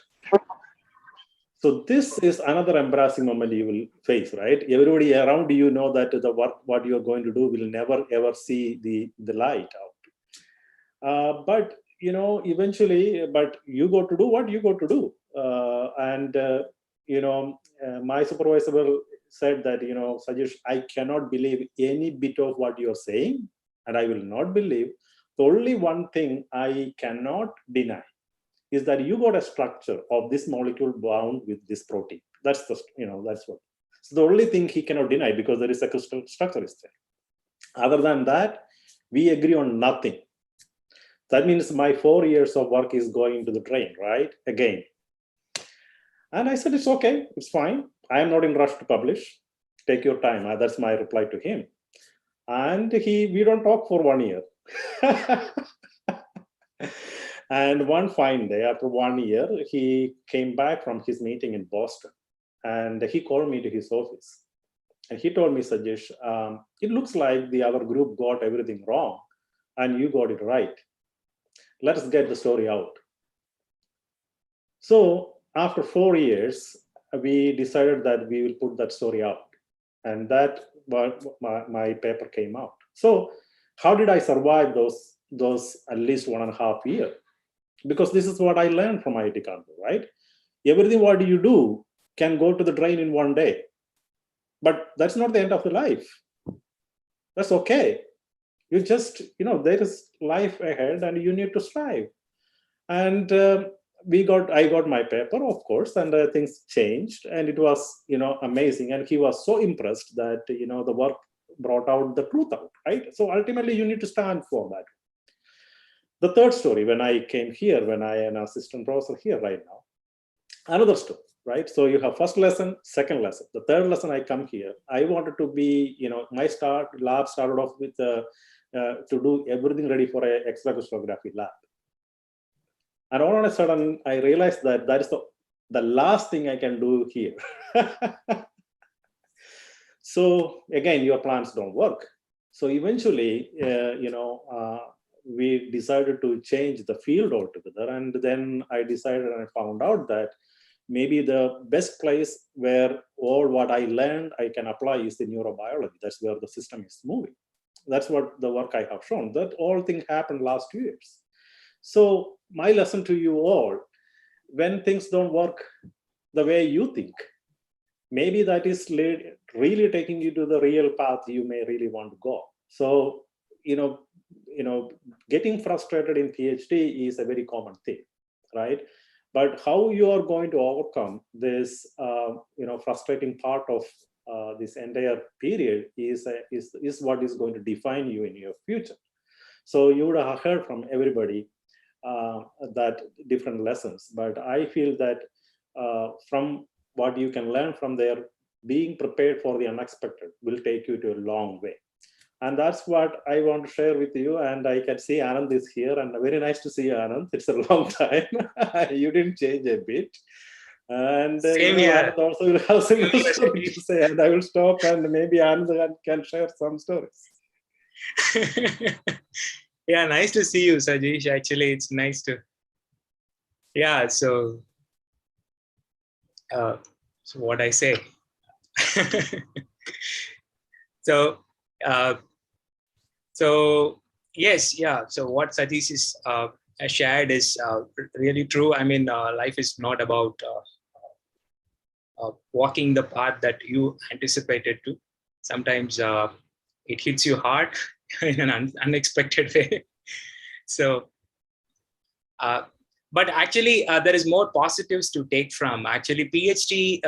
Speaker 4: So this is another embarrassing moment you will face, right? Everybody around know that the work, what you're going to do, will never ever see the light out. But eventually, but you got to do what you got to do. My supervisor said that, Sajesh, I cannot believe any bit of what you're saying, and I will not believe. The only one thing I cannot deny is that you got a structure of this molecule bound with this protein. That's that's what. So the only thing he cannot deny, because there is a crystal structure is there. Other than that, we agree on nothing. That means my 4 years of work is going to the drain, right? Again. And I said, it's okay, it's fine. I am not in rush to publish. Take your time. That's my reply to him. And we don't talk for 1 year. And one fine day, after 1 year, he came back from his meeting in Boston, and he called me to his office. And he told me, Sajesh, it looks like the other group got everything wrong and you got it right. Let us get the story out. So after 4 years, we decided that we will put that story out. And that my paper came out. So how did I survive those at least 1.5 years? Because this is what I learned from IIT Kanpur, right? Everything what you do can go to the drain in one day. But that's not the end of the life. That's okay. You just, there is life ahead and you need to strive. And I got my paper, of course, and things changed, and it was, amazing. And he was so impressed that, the work brought out the truth out, right? So ultimately you need to stand for that. The third story, when I came here, when I am an assistant professor here right now, another story, right? So you have first lesson, second lesson. The third lesson I come here, I wanted to be, my lab started off with to do everything ready for an X-ray crystallography lab. And all of a sudden, I realized that that is the last thing I can do here. So again, your plans don't work. So eventually, we decided to change the field altogether. And then I decided and I found out that maybe the best place where all what I learned I can apply is in neurobiology. That's where the system is moving. That's what the work I have shown. That all thing happened last 2 years. So my lesson to you all, when things don't work the way you think, maybe that is really taking you to the real path you may really want to go. So, getting frustrated in PhD is a very common thing, right? But how you are going to overcome this, frustrating part of this entire period is what is going to define you in your future. So you would have heard from everybody that different lessons, but I feel that from what you can learn from there, being prepared for the unexpected will take you to a long way. And that's what I want to share with you. And I can see Anand is here, and very nice to see you, Anand. It's a long time. You didn't change a bit. And
Speaker 18: Same here.
Speaker 4: Anand also will have similar stories to say, and I will stop, and maybe Anand can share some stories.
Speaker 18: Yeah, nice to see you, Sajesh. Actually, it's nice to. Yeah, so what I say. So yes, yeah. So what Satish is shared is really true. I mean, life is not about walking the path that you anticipated to. Sometimes it hits you hard in an unexpected way. So, but actually, there is more positives to take from. Actually, PhD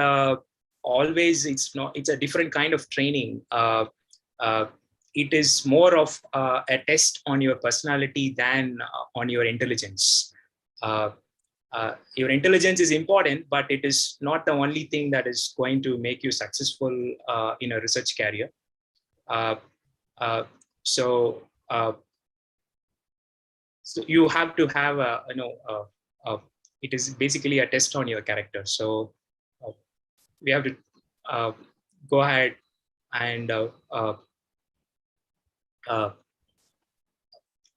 Speaker 18: always it's a different kind of training. It is more of a test on your personality than on your intelligence. Your intelligence is important, but it is not the only thing that is going to make you successful in a research career. So you have to have it is basically a test on your character. So we have to go ahead and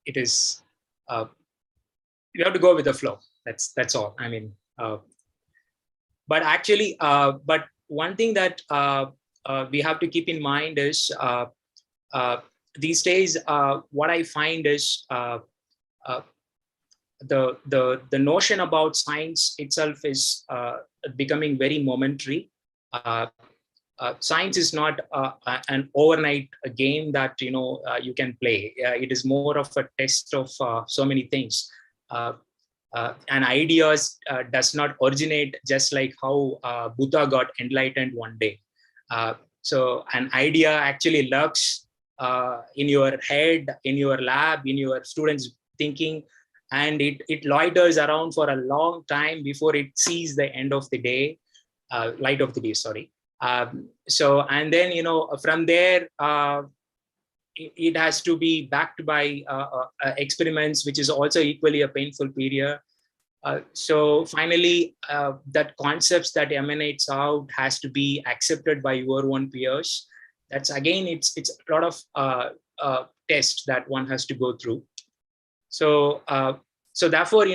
Speaker 18: it is you have to go with the flow. That's all. I mean, but actually, but one thing that we have to keep in mind is these days, what I find is the notion about science itself is becoming very momentary. Science is not an overnight game that you can play. It is more of a test of so many things. An idea does not originate just like how Buddha got enlightened one day. So an idea actually lurks in your head, in your lab, in your students' thinking, and it loiters around for a long time before it sees the end of the day, light of the day, sorry. So, and then, from there, it has to be backed by experiments, which is also equally a painful period. So finally, that concepts that emanates out has to be accepted by your own peers. That's again, it's a lot of tests that one has to go through. So so therefore,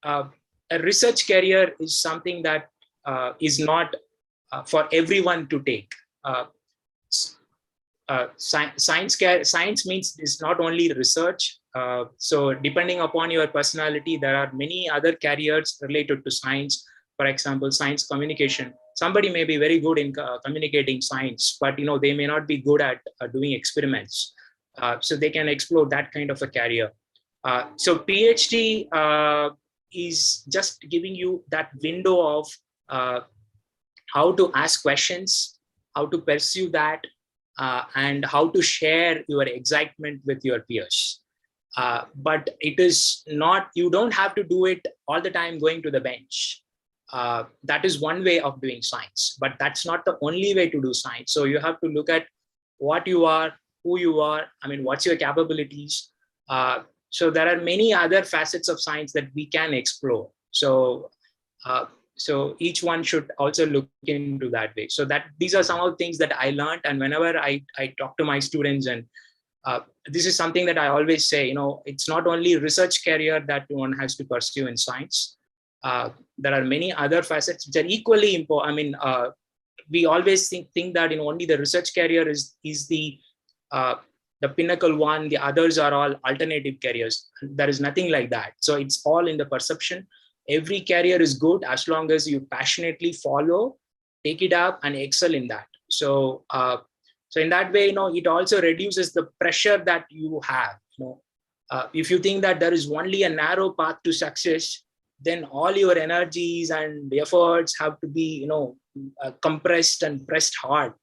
Speaker 18: a research career is something that is not for everyone to take. Science means it's not only research. So depending upon your personality, there are many other careers related to science. For example, science communication. Somebody may be very good in communicating science, but they may not be good at doing experiments. So they can explore that kind of a career. So PhD is just giving you that window of how to ask questions, how to pursue that, and how to share your excitement with your peers. But it is not, you don't have to do it all the time going to the bench. That is one way of doing science, but that's not the only way to do science. So you have to look at what you are, who you are, what's your capabilities. So there are many other facets of science that we can explore. So so each one should also look into that way. So that these are some of the things that I learned. And whenever I talk to my students, and this is something that I always say, it's not only research career that one has to pursue in science. There are many other facets which are equally important. We always think that only the research career is the pinnacle one. The others are all alternative careers. There is nothing like that. So it's all in the perception. Every career is good as long as you passionately follow, take it up, and excel in that. So so in that way, it also reduces the pressure that you have. If you think that there is only a narrow path to success, then all your energies and efforts have to be compressed and pressed hard.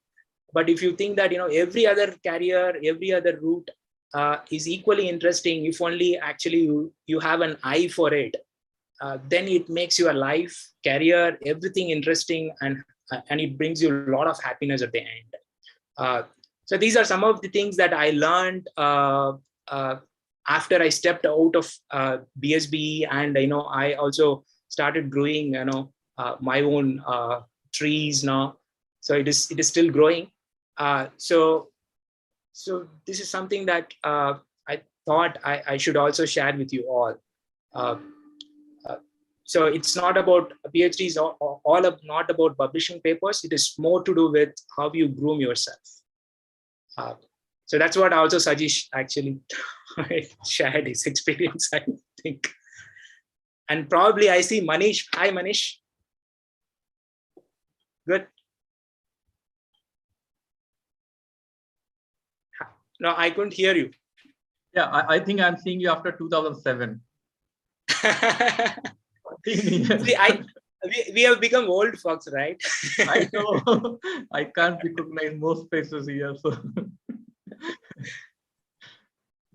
Speaker 18: But if you think that every other career, every other route is equally interesting, if only actually you have an eye for it, then it makes your life, career, everything interesting, and it brings you a lot of happiness at the end. So these are some of the things that I learned after I stepped out of BSBE, and I also started growing my own trees now. So it is still growing. So this is something that I thought I should also share with you all. So it's not about PhD is all not about publishing papers. It is more to do with how you groom yourself. So that's what also Sajish actually shared his experience, I think. And probably I see Manish. Hi, Manish. Good. No, I couldn't hear you.
Speaker 3: Yeah, I think I'm seeing you after 2007.
Speaker 18: See, we have become old folks, right?
Speaker 3: I know. I can't recognize most faces here. So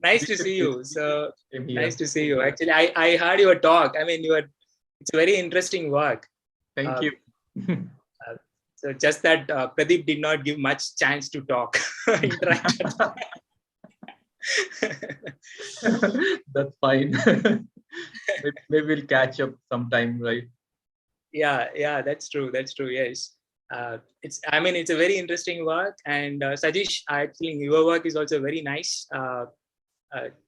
Speaker 18: nice to see you. So nice to see you. Actually, I heard your talk. It's a very interesting work.
Speaker 3: Thank you.
Speaker 18: So just that Pradeep did not give much chance to talk.
Speaker 3: That's fine. Maybe we'll catch up sometime, right?
Speaker 18: Yeah, that's true. Yes. It's a very interesting work, and Sajish, I think your work is also very nice.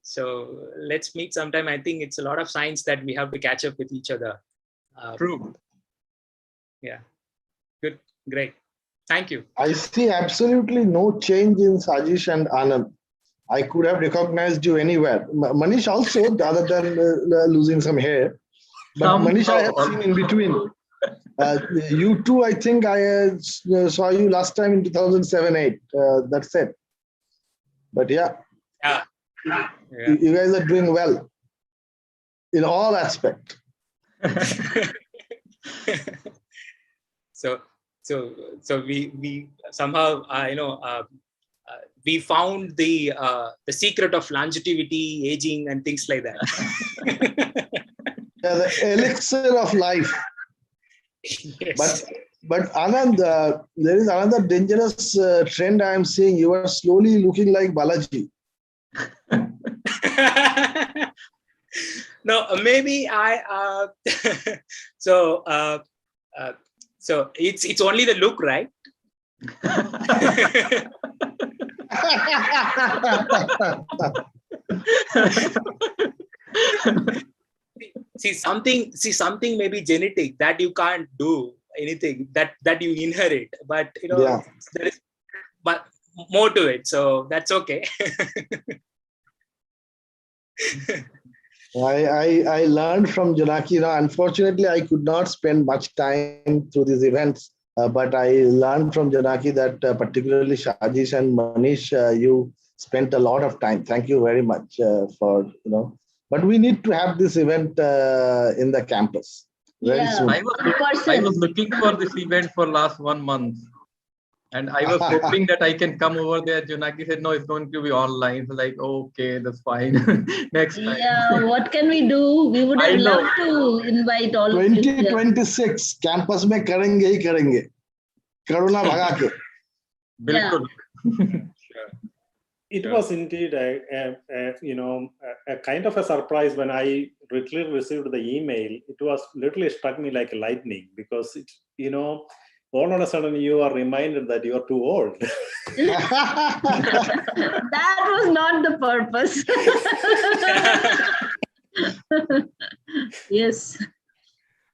Speaker 18: So let's meet sometime. I think it's a lot of science that we have to catch up with each other.
Speaker 3: True.
Speaker 18: Yeah. Good. Great. Thank you.
Speaker 1: I see absolutely no change in Sajish and Anand. I could have recognized you anywhere. Manish also, other than losing some hair. But Manish, I have seen in between. You too, I think I saw you last time in 2007-8. That's it. But yeah. You guys are doing well in all aspects.
Speaker 18: So we somehow we found the secret of longevity, aging, and things like that.
Speaker 1: Yeah, the elixir of life.
Speaker 18: Yes.
Speaker 1: But Anand, there is another dangerous trend I am seeing. You are slowly looking like Balaji.
Speaker 18: No, maybe I. So it's only the look, right? See something may be genetic that you can't do anything that you inherit, but there is but more to it, so that's okay.
Speaker 1: I learned from Janaki. Unfortunately, I could not spend much time through these events, but I learned from Janaki that particularly Shajish and Manish, you spent a lot of time. Thank you very much for. But we need to have this event in the campus very soon.
Speaker 3: I was looking for this event for last 1 month. And I was hoping that I can come over there. Janaki said, no, it's going to be online. So like, okay, that's fine. Next time.
Speaker 10: Yeah, what can we do? We would have loved to invite all of you.
Speaker 1: 2026 campus में करेंगे ही करेंगे. Corona भगा के.
Speaker 3: बिल्कुल.
Speaker 4: It was indeed a kind of a surprise when I literally received the email. It was literally struck me like lightning, because it, all of a sudden you are reminded that you are too old.
Speaker 10: That was not the purpose. Yes.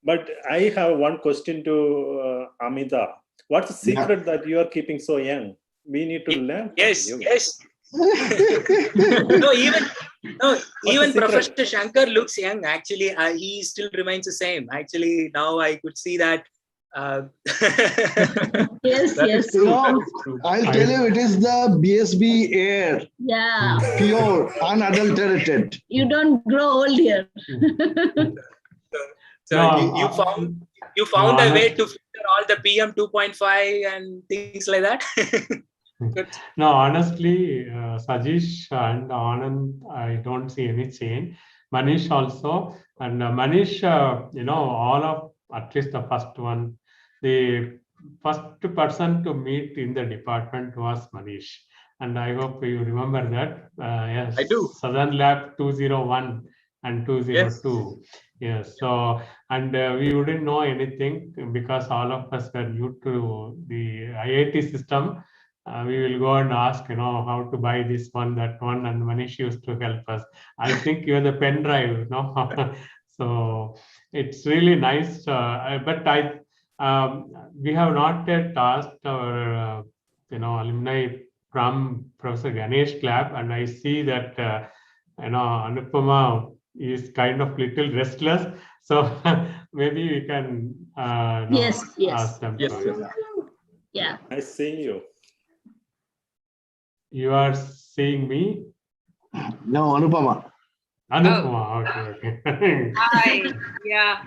Speaker 4: But I have one question to Amita. What's the secret that you are keeping so young? We need to learn.
Speaker 18: Yes. Even Professor Shankar looks young. Actually, he still remains the same. Actually, now I could see that.
Speaker 10: Yes.
Speaker 1: I'll tell you, it is the BSBE air.
Speaker 10: Yeah.
Speaker 1: Pure, unadulterated.
Speaker 10: You don't grow old here.
Speaker 18: So you found a way to filter all the PM 2.5 and things like that.
Speaker 19: No, honestly, Sajish and Anand, I don't see any change. Manish also, and Manish, all of at least the first one, the first person to meet in the department was Manish, and I hope you remember that. Yes,
Speaker 3: I do.
Speaker 19: Southern Lab 201 and 202. Yes. So, and we wouldn't know anything because all of us were new to the IIT system. We will go and ask, how to buy this one, that one, and Manish used to help us. I think even the pen drive, So it's really nice. But we have not yet asked our, alumni from Professor Ganesh lab, and I see that, Anupama is kind of little restless. So maybe we can ask them.
Speaker 10: Yeah.
Speaker 4: I see you.
Speaker 19: You are seeing me?
Speaker 1: No, Anupama.
Speaker 19: Anupama, okay.
Speaker 20: Hi, yeah.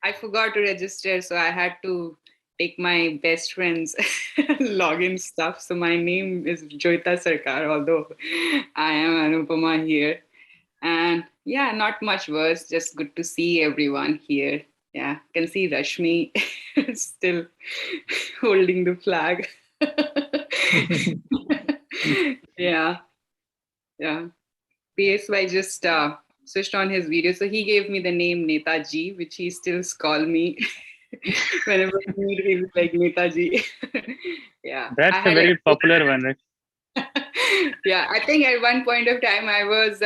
Speaker 20: I forgot to register, so I had to take my best friend's login stuff. So my name is Joita Sarkar, although I am Anupama here. And yeah, not much worse, just good to see everyone here. Yeah, can see Rashmi still holding the flag. Yeah. PSY just switched on his video. So he gave me the name Netaji, which he still calls me. Whenever we meet, he's like Netaji. Yeah.
Speaker 26: That's a very popular one, right?
Speaker 20: Yeah, I think at one point of time I was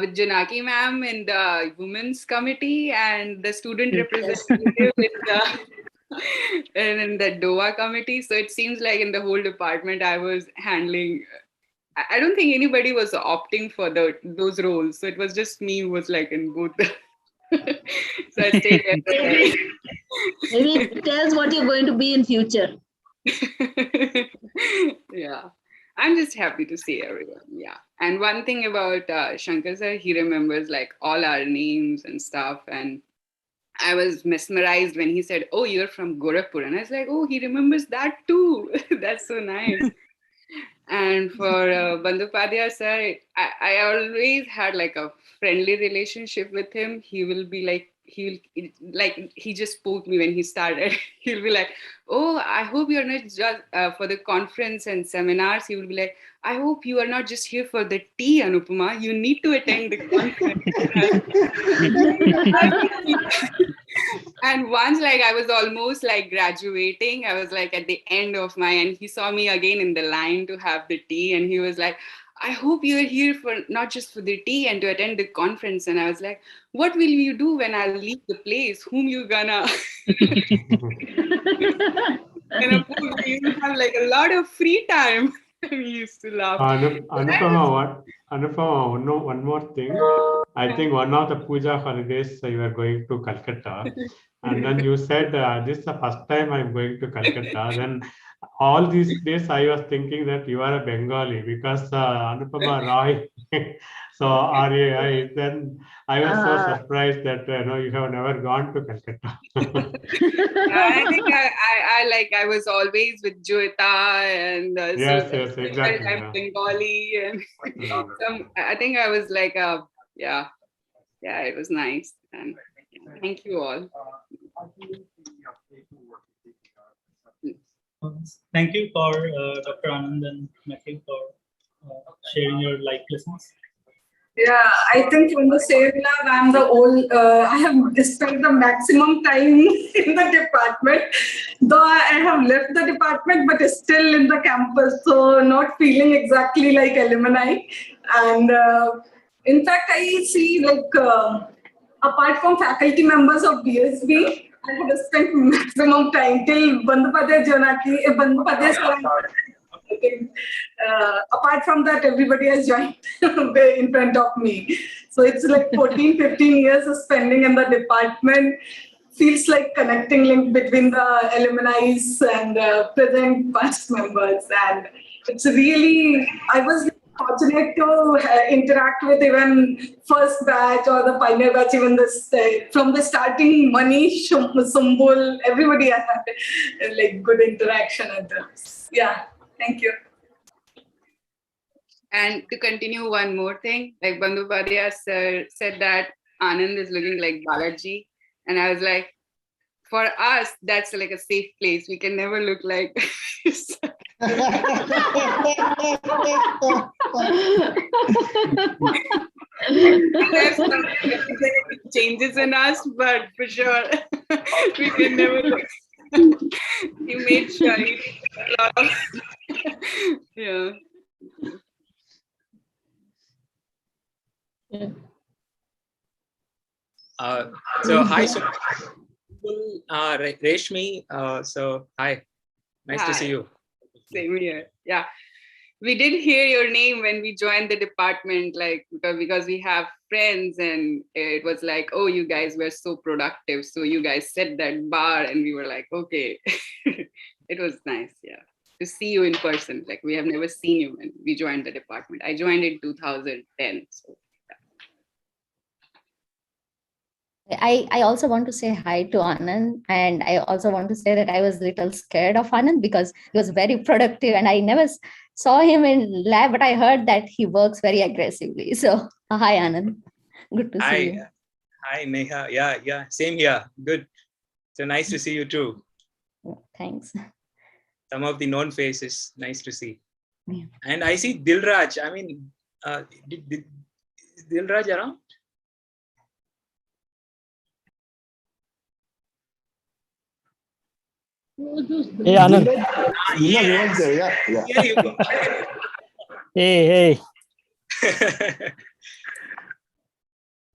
Speaker 20: with Janaki ma'am in the women's committee and the student representative in the DOA committee. So it seems like in the whole department I was handling. I don't think anybody was opting for those roles. So it was just me who was like in both. So I stayed there.
Speaker 10: Maybe it tells what you're going to be in future.
Speaker 20: Yeah. I'm just happy to see everyone. Yeah. And one thing about Shankar sir, he remembers like all our names and stuff. And I was mesmerized when he said, oh, you're from Gorakhpur. And I was like, oh, he remembers that too. That's so nice. And for Bandhopadhyay sir, I always had like a friendly relationship with him. He will be like, he just spoke me when he started. He'll be like, oh, I hope you're not just for the conference and seminars. He will be like, I hope you are not just here for the tea, Anupama. You need to attend the conference. And once, like, I was almost like graduating. I was like at the end of my, and he saw me again in the line to have the tea, and he was like, I hope you're here for not just for the tea and to attend the conference. And I was like, what will you do when I leave the place? Whom you gonna? And of course, we used to have like a lot of free time. We used to laugh.
Speaker 19: Anupama, one more thing. I think one of the puja holidays you are going to Calcutta, and then you said this is the first time I'm going to Calcutta. Then all these days I was thinking that you are a Bengali because Anupama Roy. So RAI. Then I was so surprised that you have never gone to Calcutta.
Speaker 20: I think I was always with Joita and
Speaker 19: Yes,
Speaker 20: so
Speaker 19: exactly.
Speaker 20: I'm Bengali and I think I was like yeah, it was nice and thank you all.
Speaker 6: Thank you for Dr. Anand and Matthew for sharing your life lessons.
Speaker 8: Yeah, I think from the same lab, I'm the old, I have spent the maximum time in the department, though I have left the department, but still in the campus, so not feeling exactly like alumni. And in fact, I see like, apart from faculty members of BSB, I have spent maximum time till Bandhapadhyay Janaki, apart from that, everybody has joined in front of me. So it's like 14, 15 years of spending in the department. Feels like connecting link between the alumni and present past members. And it's really, I was fortunate to interact with even first batch or the pioneer batch, even this from the starting, Manish, Sumbul, everybody I had like good interaction at them. Yeah. Thank you.
Speaker 20: And to continue one more thing, like Bandhapadhyay sir said that Anand is looking like Balaji. And I was like, for us, that's like a safe place. We can never look like changes in us, but for sure, we can never look. He made sure he did a lot of yeah.
Speaker 18: So hi, Reshmi. So hi, nice to see you.
Speaker 20: Same here. Yeah, we did hear your name when we joined the department, like because we have friends, and it was like, oh, you guys were so productive, so you guys set that bar, and we were like, okay. It was nice, yeah, to see you in person. Like we have never seen you when we joined the department. I joined in 2010. So.
Speaker 7: I also want to say hi to Anand, and I also want to say that I was a little scared of Anand because he was very productive and I never saw him in lab, but I heard that he works very aggressively. So hi Anand, good to see you.
Speaker 18: Hi Neha, yeah, same here, good. So nice to see you too.
Speaker 7: Thanks.
Speaker 18: Some of the known faces, nice to see.
Speaker 7: Yeah.
Speaker 18: And I see Dilraj, I mean, is Dilraj around?
Speaker 11: Hey Anand.
Speaker 18: Yes.
Speaker 11: Yeah.
Speaker 18: Here you go.
Speaker 11: Hey.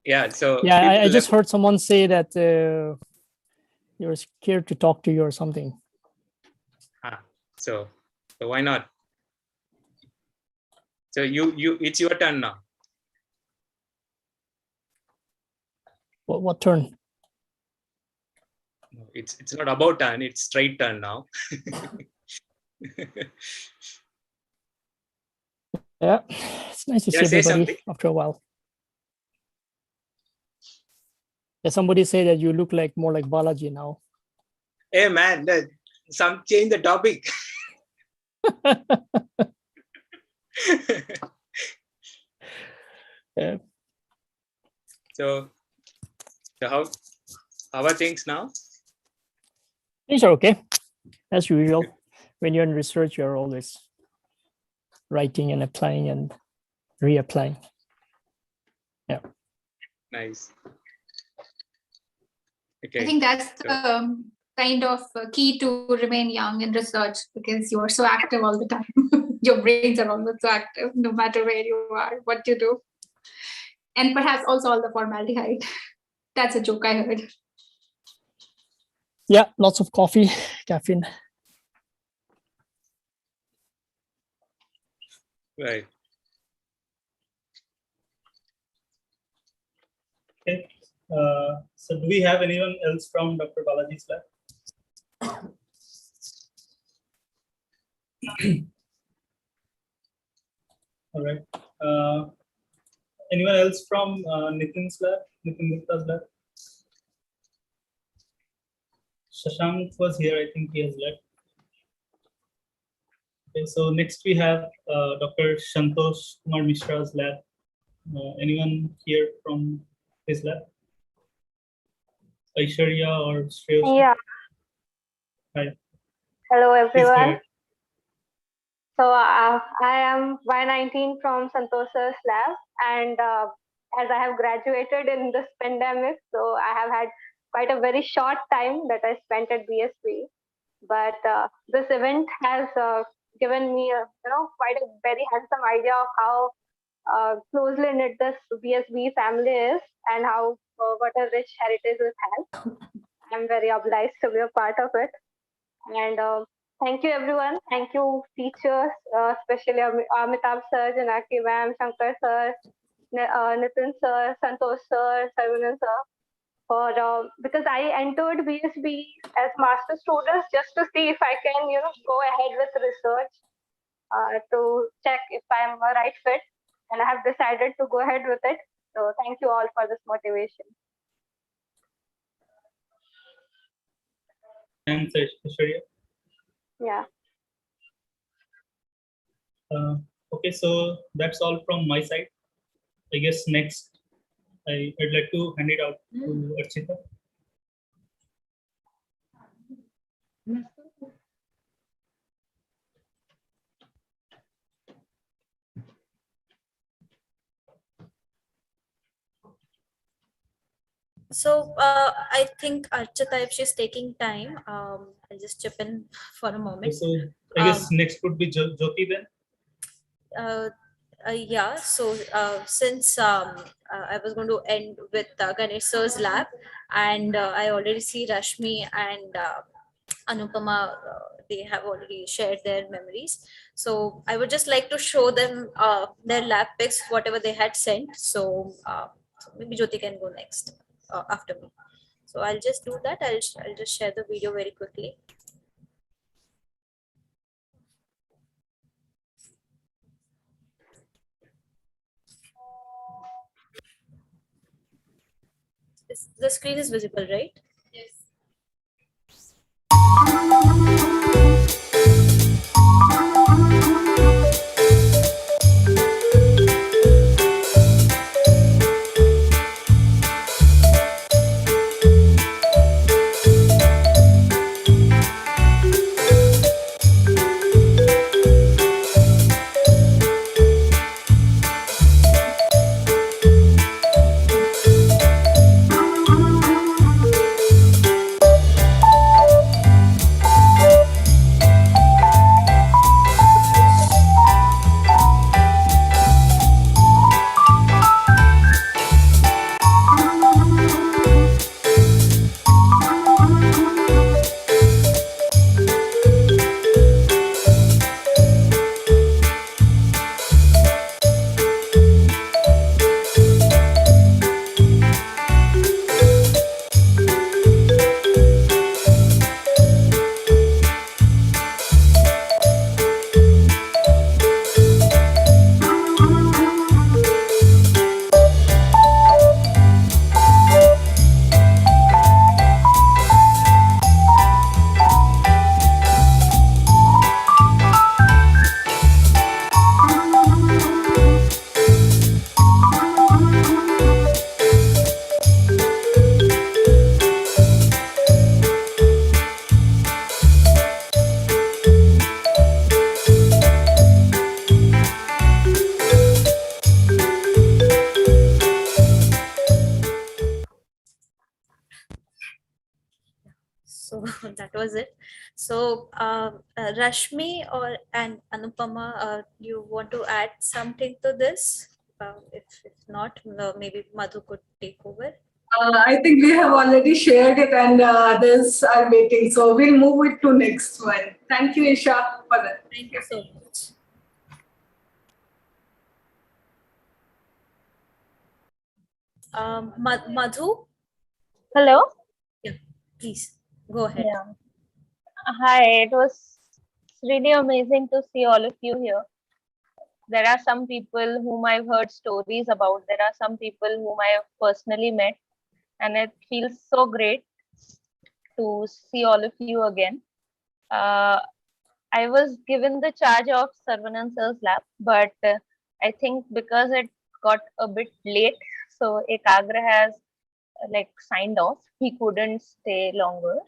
Speaker 18: Yeah. So.
Speaker 11: Yeah, I just heard someone say that you're scared to talk to you or something.
Speaker 18: So why not? So it's your turn now.
Speaker 11: What turn?
Speaker 18: It's not about turn, it's straight turn now.
Speaker 11: Yeah, it's nice to see everybody after a while. Yeah, somebody say that you look like more like Balaji now.
Speaker 18: Hey man, change the topic.
Speaker 11: Yeah.
Speaker 18: So how are things now?
Speaker 11: Things are okay, as usual. When you're in research, you're always writing and applying and reapplying. Yeah.
Speaker 18: Nice. Okay.
Speaker 12: I think that's the kind of key to remain young in research, because you are so active all the time. Your brains are always so active, no matter where you are, what you do. And perhaps also all the formaldehyde. That's a joke I heard.
Speaker 11: Yeah, lots of coffee, caffeine.
Speaker 18: Right.
Speaker 6: Okay. So do we have anyone else from Dr. Balaji's lab? All right. Anyone else from Nitin's lab? Nitin Gupta's lab? Shashank was here. I think he has left. Okay, so next we have Dr. Santosh Kumar Mishra's lab. Anyone here from his lab? Aishwarya or Shreyas?
Speaker 5: Yeah.
Speaker 6: Hi.
Speaker 5: Hello,
Speaker 6: Please go
Speaker 5: everyone.
Speaker 6: ahead.
Speaker 5: So I am Y19 from Santosh's lab, and as I have graduated in this pandemic, so I have had quite a very short time that I spent at BSBE. But this event has given me quite a very handsome idea of how closely knit this BSBE family is, and how what a rich heritage it has. I'm very obliged to be a part of it. And thank you, everyone. Thank you, teachers, especially Amitabh sir, Janaki ma'am, Shankar sir, Nitin sir, Santosh sir, Sarvanan sir. For because I entered BSB as master students just to see if I can, go ahead with research to check if I'm a right fit, and I have decided to go ahead with it. So thank you all for this motivation.
Speaker 6: Thanks, Aishwarya.
Speaker 5: Yeah.
Speaker 6: Okay, so that's all from my side. I guess next I'd like to hand it out to Archita.
Speaker 14: So I think Archita, if she's taking time, I'll just chip in for a moment.
Speaker 6: So I guess next would be Jyoti then.
Speaker 14: Yeah, so since I was going to end with Ganesh sir's lab, and I already see Rashmi and Anupama, they have already shared their memories. So I would just like to show them their lab pics, whatever they had sent. So maybe Jyoti can go next after me. So I'll just do that. I'll just share the video very quickly. The screen is visible, right? Yes. was it. So Rashmi and Anupama, you want to add something to this? If not, maybe Madhu could take over.
Speaker 8: I think we have already shared it and others are waiting. So we'll move it to next one. Thank you, Isha, for that.
Speaker 14: Thank you so much. Madhu?
Speaker 9: Hello?
Speaker 14: Yeah, please go ahead.
Speaker 9: Yeah. Hi, it was really amazing to see all of you here. There are some people whom I've heard stories about. There are some people whom I have personally met. And it feels so great to see all of you again. I was given the charge of Sarvanan Sir's lab, but I think because it got a bit late, so Ekagra has signed off. He couldn't stay longer.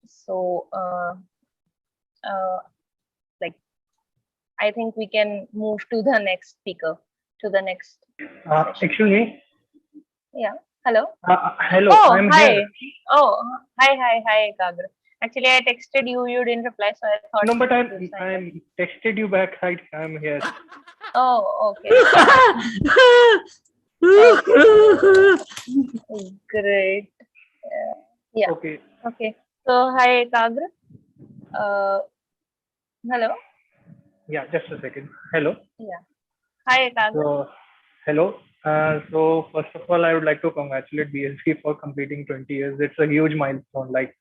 Speaker 9: So I think we can move to the next speaker, to the next.
Speaker 21: Excuse me.
Speaker 9: Yeah. Hello.
Speaker 21: Hello.
Speaker 9: Oh,
Speaker 21: I'm
Speaker 9: hi.
Speaker 21: here.
Speaker 9: Oh, hi, Ekagra. Actually, I texted you. You didn't reply, so I thought.
Speaker 21: No, but I texted you back. I'm here.
Speaker 9: Oh, okay. Okay. Great. Yeah.
Speaker 21: Okay.
Speaker 9: Okay. So, hi, Ekagra. Hello.
Speaker 21: Yeah, just a second. Hello.
Speaker 9: Yeah. Hi, Ekagra.
Speaker 21: So, hello. So first of all, I would like to congratulate BSB for completing 20 years. It's a huge milestone. Like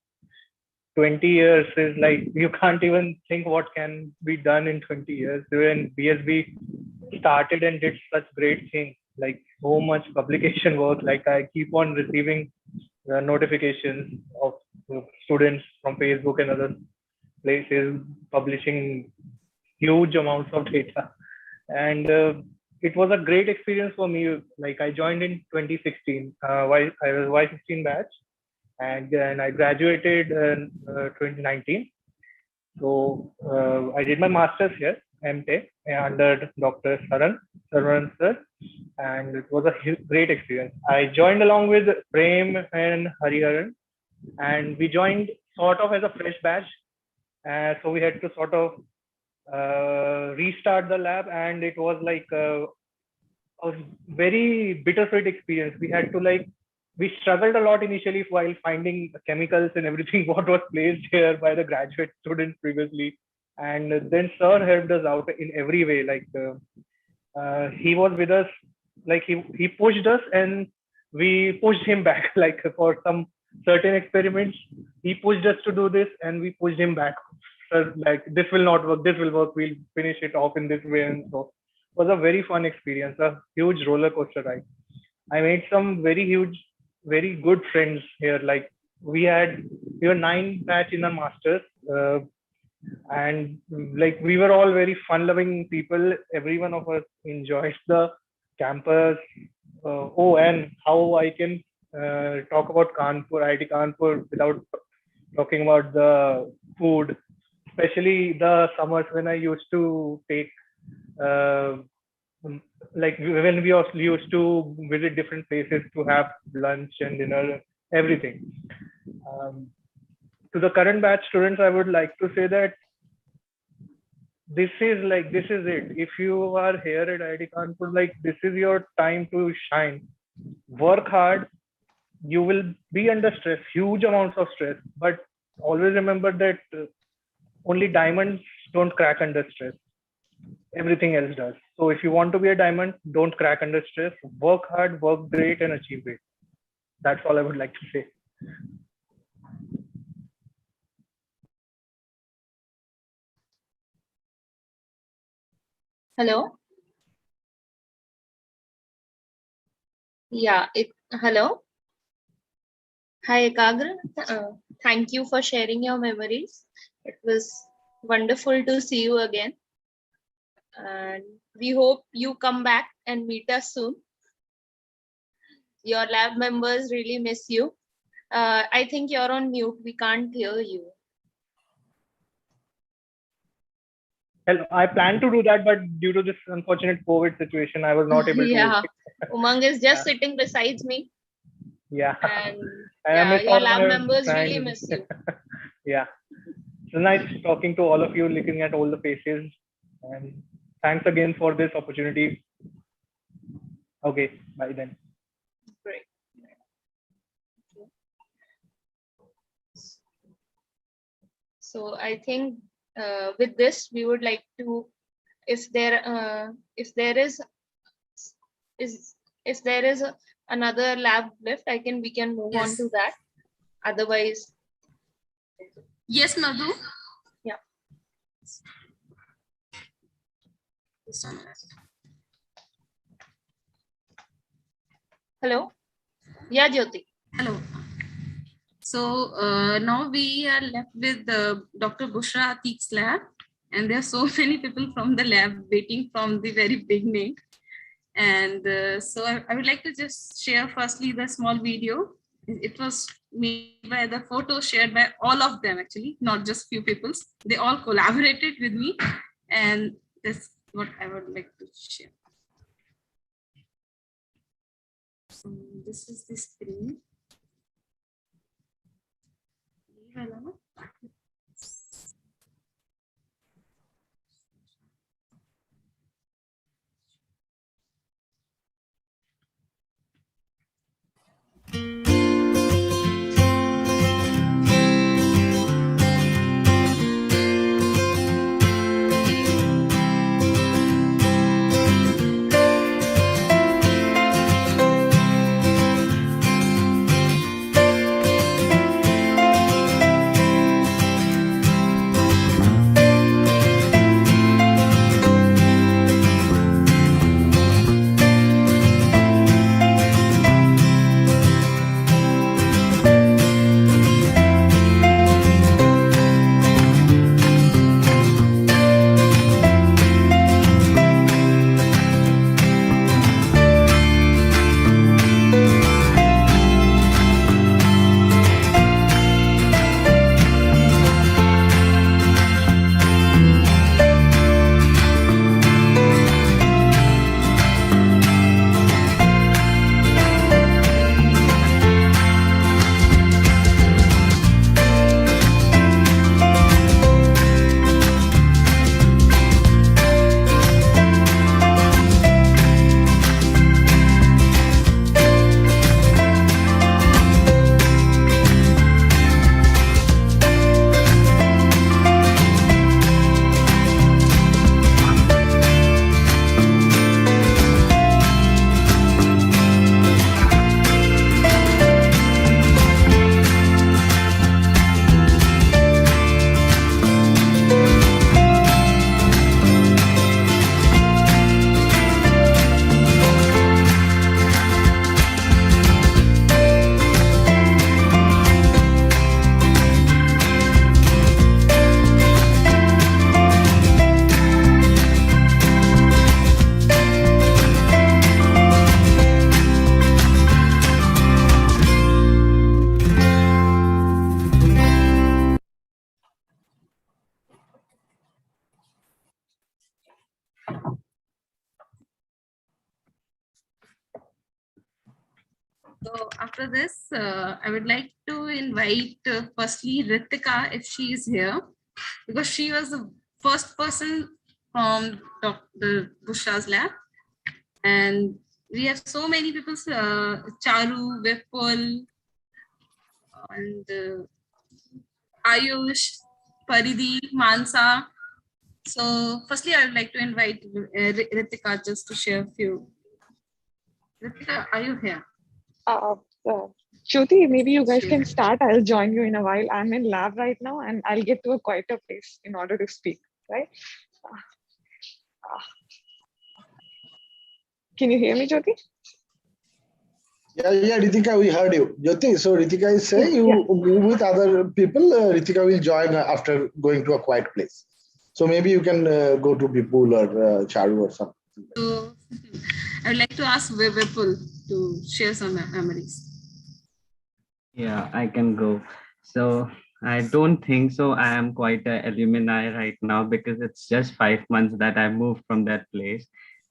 Speaker 21: 20 years is like, you can't even think what can be done in 20 years. When BSB started and did such great things, like so much publication work, like I keep on receiving notifications of students from Facebook and other places publishing huge amounts of data. And it was a great experience for me. Like I joined in 2016, I was Y16 batch, and then I graduated in 2019. So I did my master's here, MTech, under Dr. Sarvanan Sir, and it was a great experience. I joined along with Prem and Hariharan, and we joined sort of as a fresh batch. So we had to sort of restart the lab, and it was like a very bittersweet experience. We had to we struggled a lot initially while finding chemicals and everything what was placed here by the graduate students previously, and then Sir helped us out in every way. He was with us, he pushed us and we pushed him back. Like for some certain experiments, he pushed us to do this and we pushed him back. So this will not work, this will work, we'll finish it off in this way. And so it was a very fun experience, a huge roller coaster ride. I made some very good friends here. Like we were 9 batch in the masters, and we were all very fun loving people. Every one of us enjoys the campus. And how I can talk about Kanpur, IIT Kanpur, without talking about the food, especially the summers when I used to take when we also used to visit different places to have lunch and dinner, everything. To the current batch students, I would like to say that this is it. If you are here at IIT Kanpur, this is your time to shine. Work hard. You will be under stress, huge amounts of stress, but always remember that only diamonds don't crack under stress. Everything else does. So if you want to be a diamond, don't crack under stress. Work hard, work great, and achieve great. That's all I would like to say.
Speaker 9: Hello. Yeah. Hello. Hi, Ekagra. Thank you for sharing your memories. It was wonderful to see you again. And we hope you come back and meet us soon. Your lab members really miss you. I think you're on mute. We can't hear you.
Speaker 21: Well, I plan to do that, but due to this unfortunate COVID situation, I was not able to.
Speaker 9: Yeah. Umang is just sitting beside me.
Speaker 21: Yeah.
Speaker 9: And your lab members really miss you.
Speaker 21: Yeah. So nice talking to all of you, looking at all the faces. And thanks again for this opportunity. Okay, bye then.
Speaker 9: Great. So I think with this, we would like to, if there is another lab left, we can move on to that. Otherwise,
Speaker 12: Yes, Madhu.
Speaker 9: yeah. Hello. Yeah, Jyoti.
Speaker 12: Hello. So now we are left with Dr. Bushra Atik's lab, and there are so many people from the lab waiting from the very beginning. And so I would like to just share firstly the small video. It was made by the photos shared by all of them, actually, not just few people. They all collaborated with me, and that's what I would like to share. So this is the screen. So after this, I would like to invite firstly Ritika if she is here, because she was the first person from Dr. Bushra's lab. And we have so many people, Charu, Vipul, and Ayush, Paridhi, Mansa. So firstly, I would like to invite Ritika just to share a few. Ritika, are you here?
Speaker 15: Jyoti, maybe you guys can start. I'll join you in a while. I'm in lab right now and I'll get to a quieter place in order to speak, right? Can you hear me, Jyoti?
Speaker 1: Yeah, Ritika, we heard you. Jyoti, so Ritika is saying you move with other people. Ritika will join after going to a quiet place. So maybe you can go to Vipul or Charu or something.
Speaker 12: So I would like to ask Vipul to share some memories.
Speaker 16: Yeah, I can go. So I don't think so. I am quite an alumni right now because it's just 5 months that I moved from that place.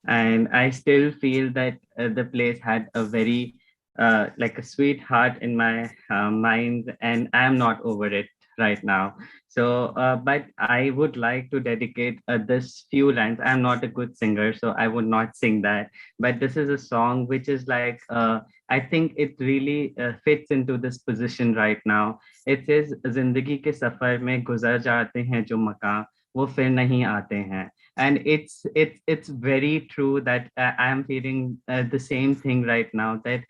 Speaker 16: And I still feel that the place had a very like a sweetheart in my mind, and I am not over it. right now. So, but I would like to dedicate this few lines. I'm not a good singer, so I would not sing that. But this is a song which is like, I think it really fits into this position right now. It says, "Zindagi ke safar mein guzar jaate hain jo maqam, wo fir nahi aate hain." And it's very true that I am feeling the same thing right now. That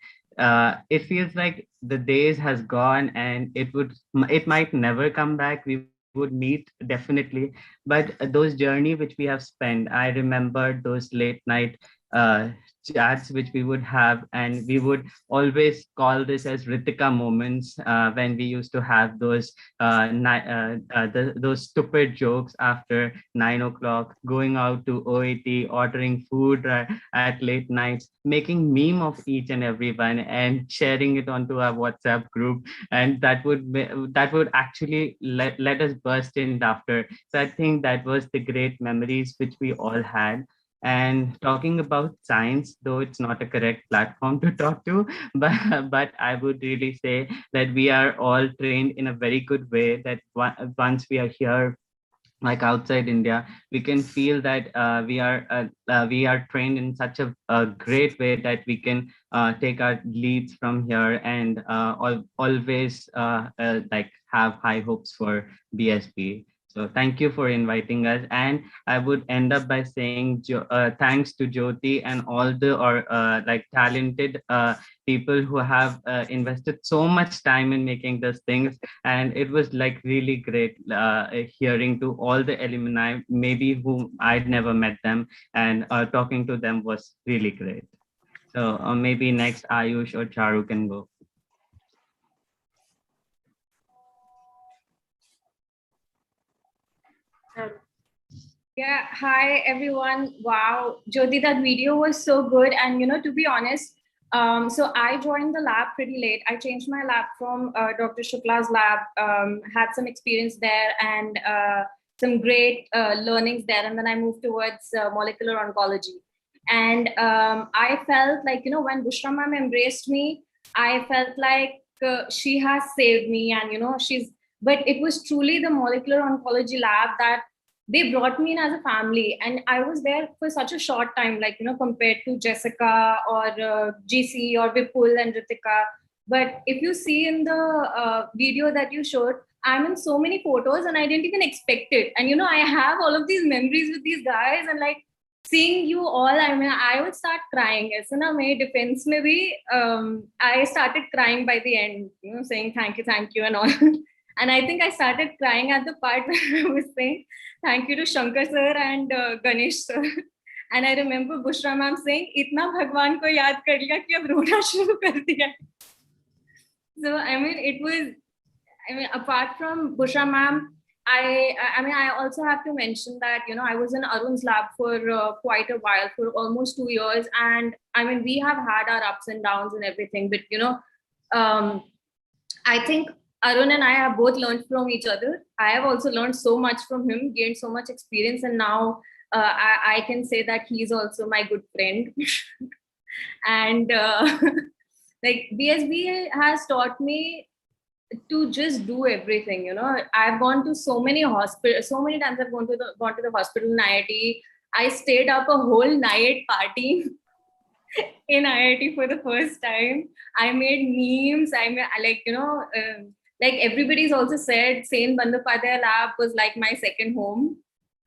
Speaker 16: it feels like the days has gone and it might never come back. We would meet definitely, but those journey which we have spent, I remember those late night chats which we would have, and we would always call this as Ritika moments, when we used to have those those stupid jokes after 9 o'clock, going out to OAT, ordering food at late nights, making meme of each and every one and sharing it onto our WhatsApp group, and that would actually let us burst in laughter. So I think that was the great memories which we all had. And talking about science, though it's not a correct platform to talk to, but I would really say that we are all trained in a very good way, that once we are here, like outside India, we can feel that we are trained in such a great way that we can take our leads from here, and always like have high hopes for BSB. So thank you for inviting us. And I would end up by saying thanks to Jyoti and all the like talented people who have invested so much time in making these things. And it was like really great hearing to all the alumni, maybe whom I'd never met them, and talking to them was really great. So maybe next Ayush or Charu can go.
Speaker 12: Yeah, hi everyone. Wow, Jyoti, that video was so good. And to be honest, so I joined the lab pretty late. I changed my lab from Dr. Shukla's lab, had some experience there and some great learnings there. And then I moved towards molecular oncology. And I felt like, when Bushra ma'am embraced me, I felt like she has saved me. And, but it was truly the molecular oncology lab that they brought me in as a family, and I was there for such a short time, like, compared to Jessica or GC or Vipul and Ritika. But if you see in the video that you showed, I'm in so many photos and I didn't even expect it. And, I have all of these memories with these guys, and like seeing you all, I would start crying. So now my defense maybe I started crying by the end, saying thank you and all. And I think I started crying at the part where I was saying thank you to Shankar sir and Ganesh sir. And I remember Bushra ma'am saying, "Itna Bhagwan ko yaad kar liya ki ab rona shuru kar diya." So it was. Apart from Bushra ma'am, I also have to mention that I was in Arun's lab for quite a while, for almost 2 years, and we have had our ups and downs and everything. But I think Arun and I have both learned from each other. I have also learned so much from him, gained so much experience, and now I can say that he's also my good friend. And like BSB has taught me to just do everything. I've gone to so many hospitals, so many times I've gone to the hospital in IIT. I stayed up a whole night partying in IIT for the first time. I made memes. Like everybody's also said, Saint Bandyopadhyay lab was like my second home.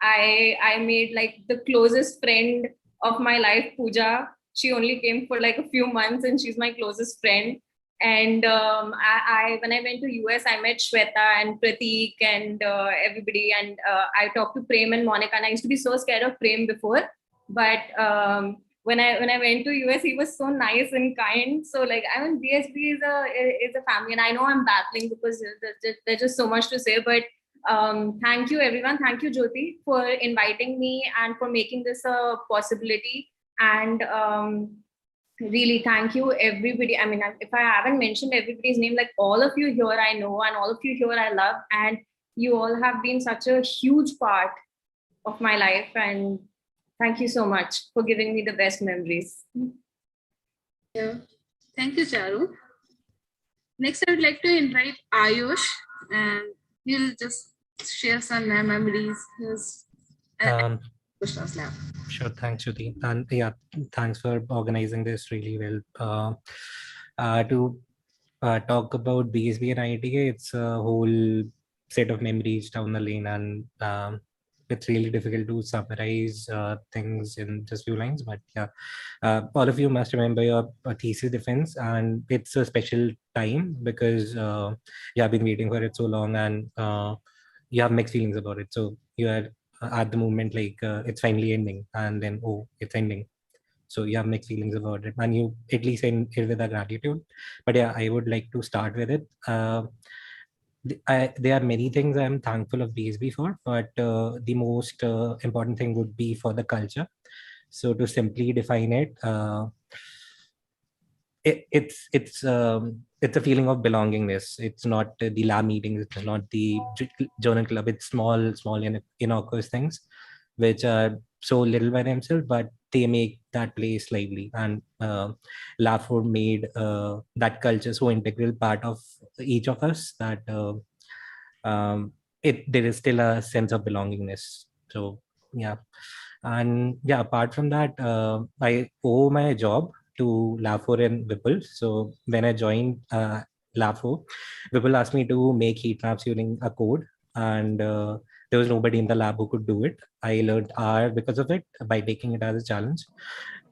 Speaker 12: I made like the closest friend of my life, Pooja. She only came for like a few months and she's my closest friend. And when I went to US, I met Shweta and Prateek and everybody. And I talked to Prem and Monica. And I used to be so scared of Prem before. But when I went to US, he was so nice and kind. So like, BSB is a family, and I know I'm battling because there's just so much to say. But thank you, everyone. Thank you, Jyoti, for inviting me and for making this a possibility. And really, thank you, everybody. If I haven't mentioned everybody's name, like all of you here I know, and all of you here I love, and you all have been such a huge part of my life. And thank you so much for giving me the best memories.
Speaker 13: Yeah. Thank you, Charu. Next, I would like to invite Ayush, and he'll just share some memories. Here's Krishna's lab.
Speaker 2: Sure, thanks, Shruti. And yeah, thanks for organizing this really well. To talk about BSB and IITA, it's a whole set of memories down the lane, and it's really difficult to summarize things in just few lines. But yeah, all of you must remember your thesis defense, and it's a special time because you have been waiting for it so long, and you have mixed feelings about it. So you are at the moment like it's finally ending, and then oh, it's ending. So you have mixed feelings about it, and you at least end it with a gratitude. But yeah, I would like to start with it. There are many things I'm thankful of BSB for, but the most important thing would be for the culture. So to simply define it, it's a feeling of belongingness. It's not the lab meetings, it's not the journal club. It's small innocuous things which are so little by themselves, but they make that place lively. And lab 4 made that culture so integral part of each of us that there is still a sense of belongingness. So yeah. And yeah, apart from that, I owe my job to Lab 4 and Vipul. So when I joined Lab 4, Vipul asked me to make heat maps using a code, and there was nobody in the lab who could do it. I learned R because of it by taking it as a challenge.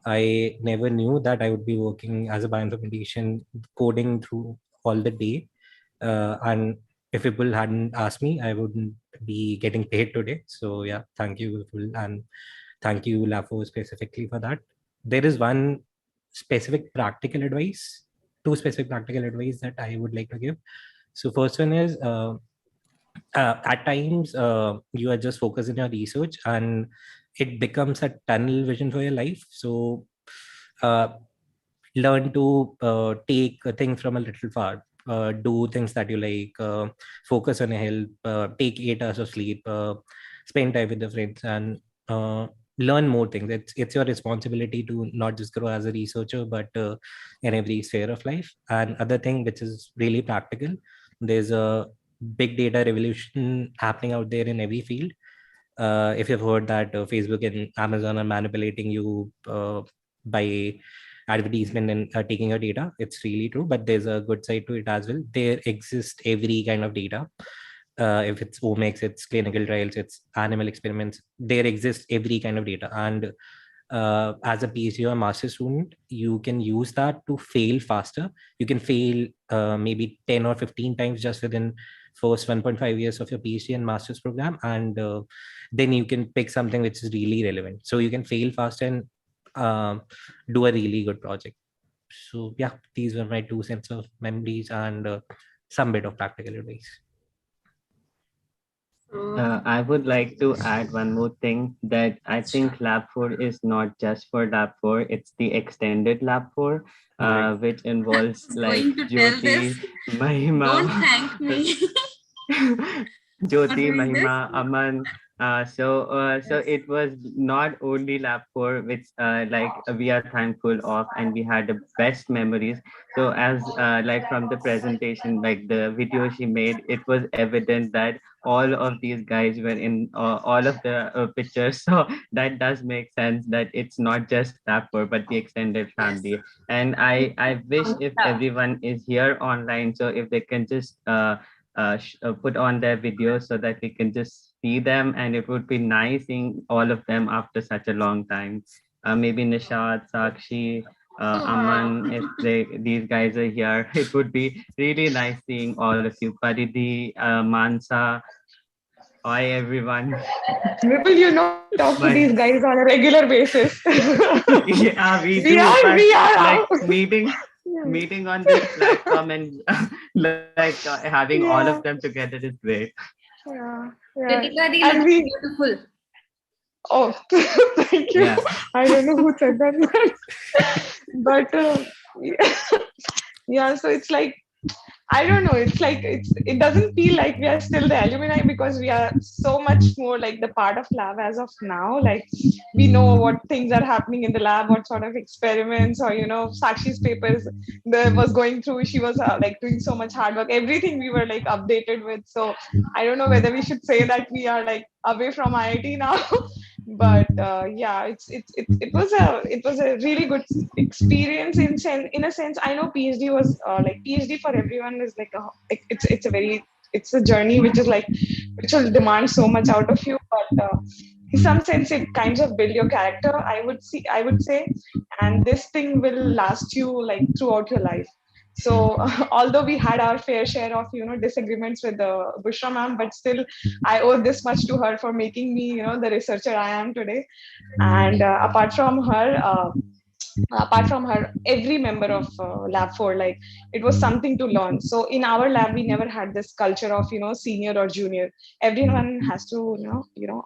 Speaker 2: I never knew that I would be working as a bioinformatician, coding through all the day. And if Vipul hadn't asked me, I wouldn't be getting paid today. So yeah, thank you, Vipul, and thank you, Lab 4, specifically for that. There is one specific practical advice, two specific practical advice that I would like to give. So first one is at times you are just focused in your research and it becomes a tunnel vision for your life. So learn to take things from a little far. Do things that you like, focus on a health, take 8 hours of sleep, spend time with the friends, and learn more things. It's your responsibility to not just grow as a researcher, but in every sphere of life. And other thing which is really practical, there's a big data revolution happening out there in every field. If you've heard that Facebook and Amazon are manipulating you by advertisement and taking your data, it's really true, but there's a good side to it as well. There exists every kind of data. If it's omics, it's clinical trials, it's animal experiments, there exists every kind of data. And as a PhD or master student, you can use that to fail faster. You can fail maybe 10 or 15 times just within first 1.5 years of your PhD and master's program, and then you can pick something which is really relevant. So you can fail faster and do a really good project. So yeah, these were my 2 cents of memories and some bit of practical advice.
Speaker 16: I would like to add one more thing, that I think Lab 4 is not just for Lab 4, it's the extended Lab 4, which involves like Jyoti, Mahima,
Speaker 13: Don't thank me.
Speaker 16: Jyoti, Mahima, Aman. So it was not only Lab 4, which like we are thankful of, and we had the best memories. So as like from the presentation, like the video she made, it was evident that all of these guys were in all of the pictures. So that does make sense that it's not just Lab 4, but the extended family. And I wish if everyone is here online, so if they can just put on their videos so that we can just see them, and it would be nice seeing all of them after such a long time. Maybe Nishad, Sakshi, Aman, if these guys are here, it would be really nice seeing all of you. Paridhi, Mansa, hi everyone.
Speaker 15: Vipul, talk to these guys on a regular basis.
Speaker 16: Yeah, we do.
Speaker 15: We are
Speaker 16: like meeting on this platform and like having all of them together is great.
Speaker 15: Yeah.
Speaker 13: And beautiful.
Speaker 15: Oh, thank you.
Speaker 16: Yeah.
Speaker 15: I don't know who said that, but yeah. So it's like I don't know. It's like it doesn't feel like we are still the alumni because we are so much more like the part of lab as of now. Like we know what things are happening in the lab, what sort of experiments, or Sakshi's papers that was going through. She was like doing so much hard work. Everything we were like updated with. So I don't know whether we should say that we are like away from IIT now. But yeah, it was a really good experience in a sense. I know PhD was like PhD for everyone is like it's a journey which is like which will demand so much out of you, but in some sense it kinds of build your character, I would say, and this thing will last you like throughout your life. So although we had our fair share of disagreements with Bushra ma'am, but still I owe this much to her for making me the researcher I am today. And apart from her, every member of lab 4, like it was something to learn. So in our lab we never had this culture of senior or junior. Everyone has to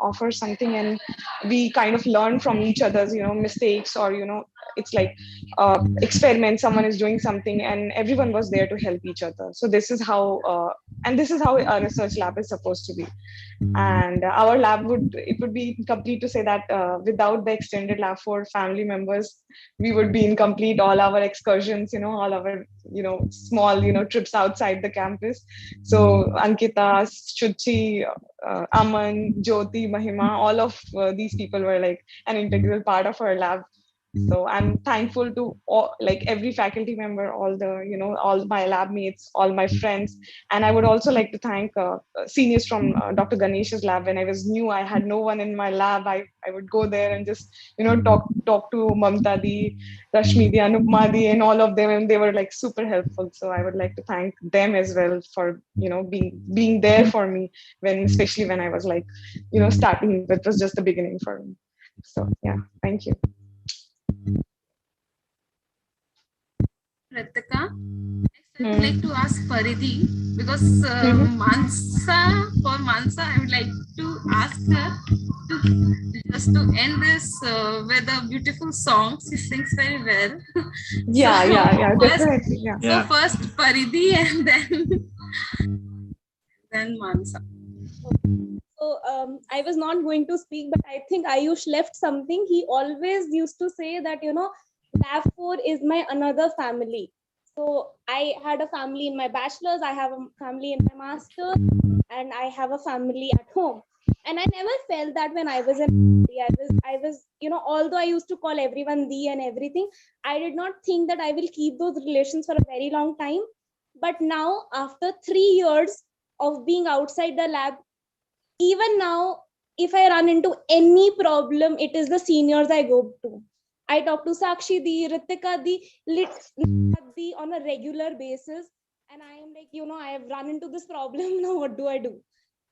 Speaker 15: offer something, and we kind of learn from each other's mistakes, or it's like experiment, someone is doing something and everyone was there to help each other. So this is how a research lab is supposed to be. And our lab would be incomplete to say that without the extended lab 4 family members we would be incomplete. All our excursions, all our small trips outside the campus. So Ankita, Shuchi, Aman, Jyoti, Mahima, all of these people were like an integral part of our lab. So I'm thankful to all, like every faculty member, all the all my lab mates, all my friends. And I would also like to thank seniors from Dr. Ganesh's lab. When I was new, I had no one in my lab. I would go there and just talk to Mamta di, Rashmi di, Anupma di, and all of them, and they were like super helpful. So I would like to thank them as well for being there for me especially when I was like starting. That was just the beginning for me. So yeah, thank you.
Speaker 13: Ritika, next I would like to ask Paridhi, because Mansa, I would like to ask her to end this with a beautiful song. She sings very well.
Speaker 15: Yeah,
Speaker 13: First,
Speaker 15: definitely. Yeah.
Speaker 13: So first Paridhi and then Mansa.
Speaker 3: So I was not going to speak, but I think Ayush left something. He always used to say that, Lab 4 is my another family. So I had a family in my bachelor's, I have a family in my master's, and I have a family at home. And I never felt that when I was in I was although I used to call everyone the and everything, I did not think that I will keep those relations for a very long time. But now, after 3 years of being outside the lab, even now, if I run into any problem, it is the seniors I go to. I talk to Sakshi di, Ritika di on a regular basis. And I am like, I have run into this problem. Now what do I do?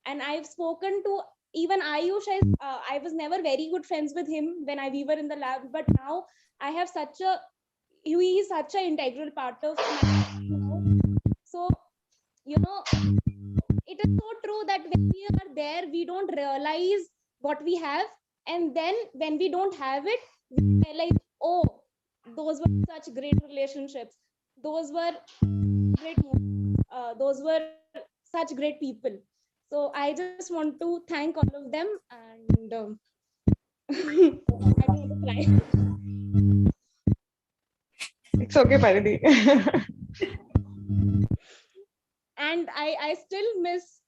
Speaker 3: And I've spoken to even Ayush. I was never very good friends with him when we were in the lab. But now I have he is such an integral part of my. So, it is so true that when we are there, we don't realize what we have. And then when we don't have it, we realize, oh, those were such great relationships. Those were great moments. Those were such great people. So I just want to thank all of them. And I don't want to cry.
Speaker 15: It's okay, Paridhi.
Speaker 3: And I still miss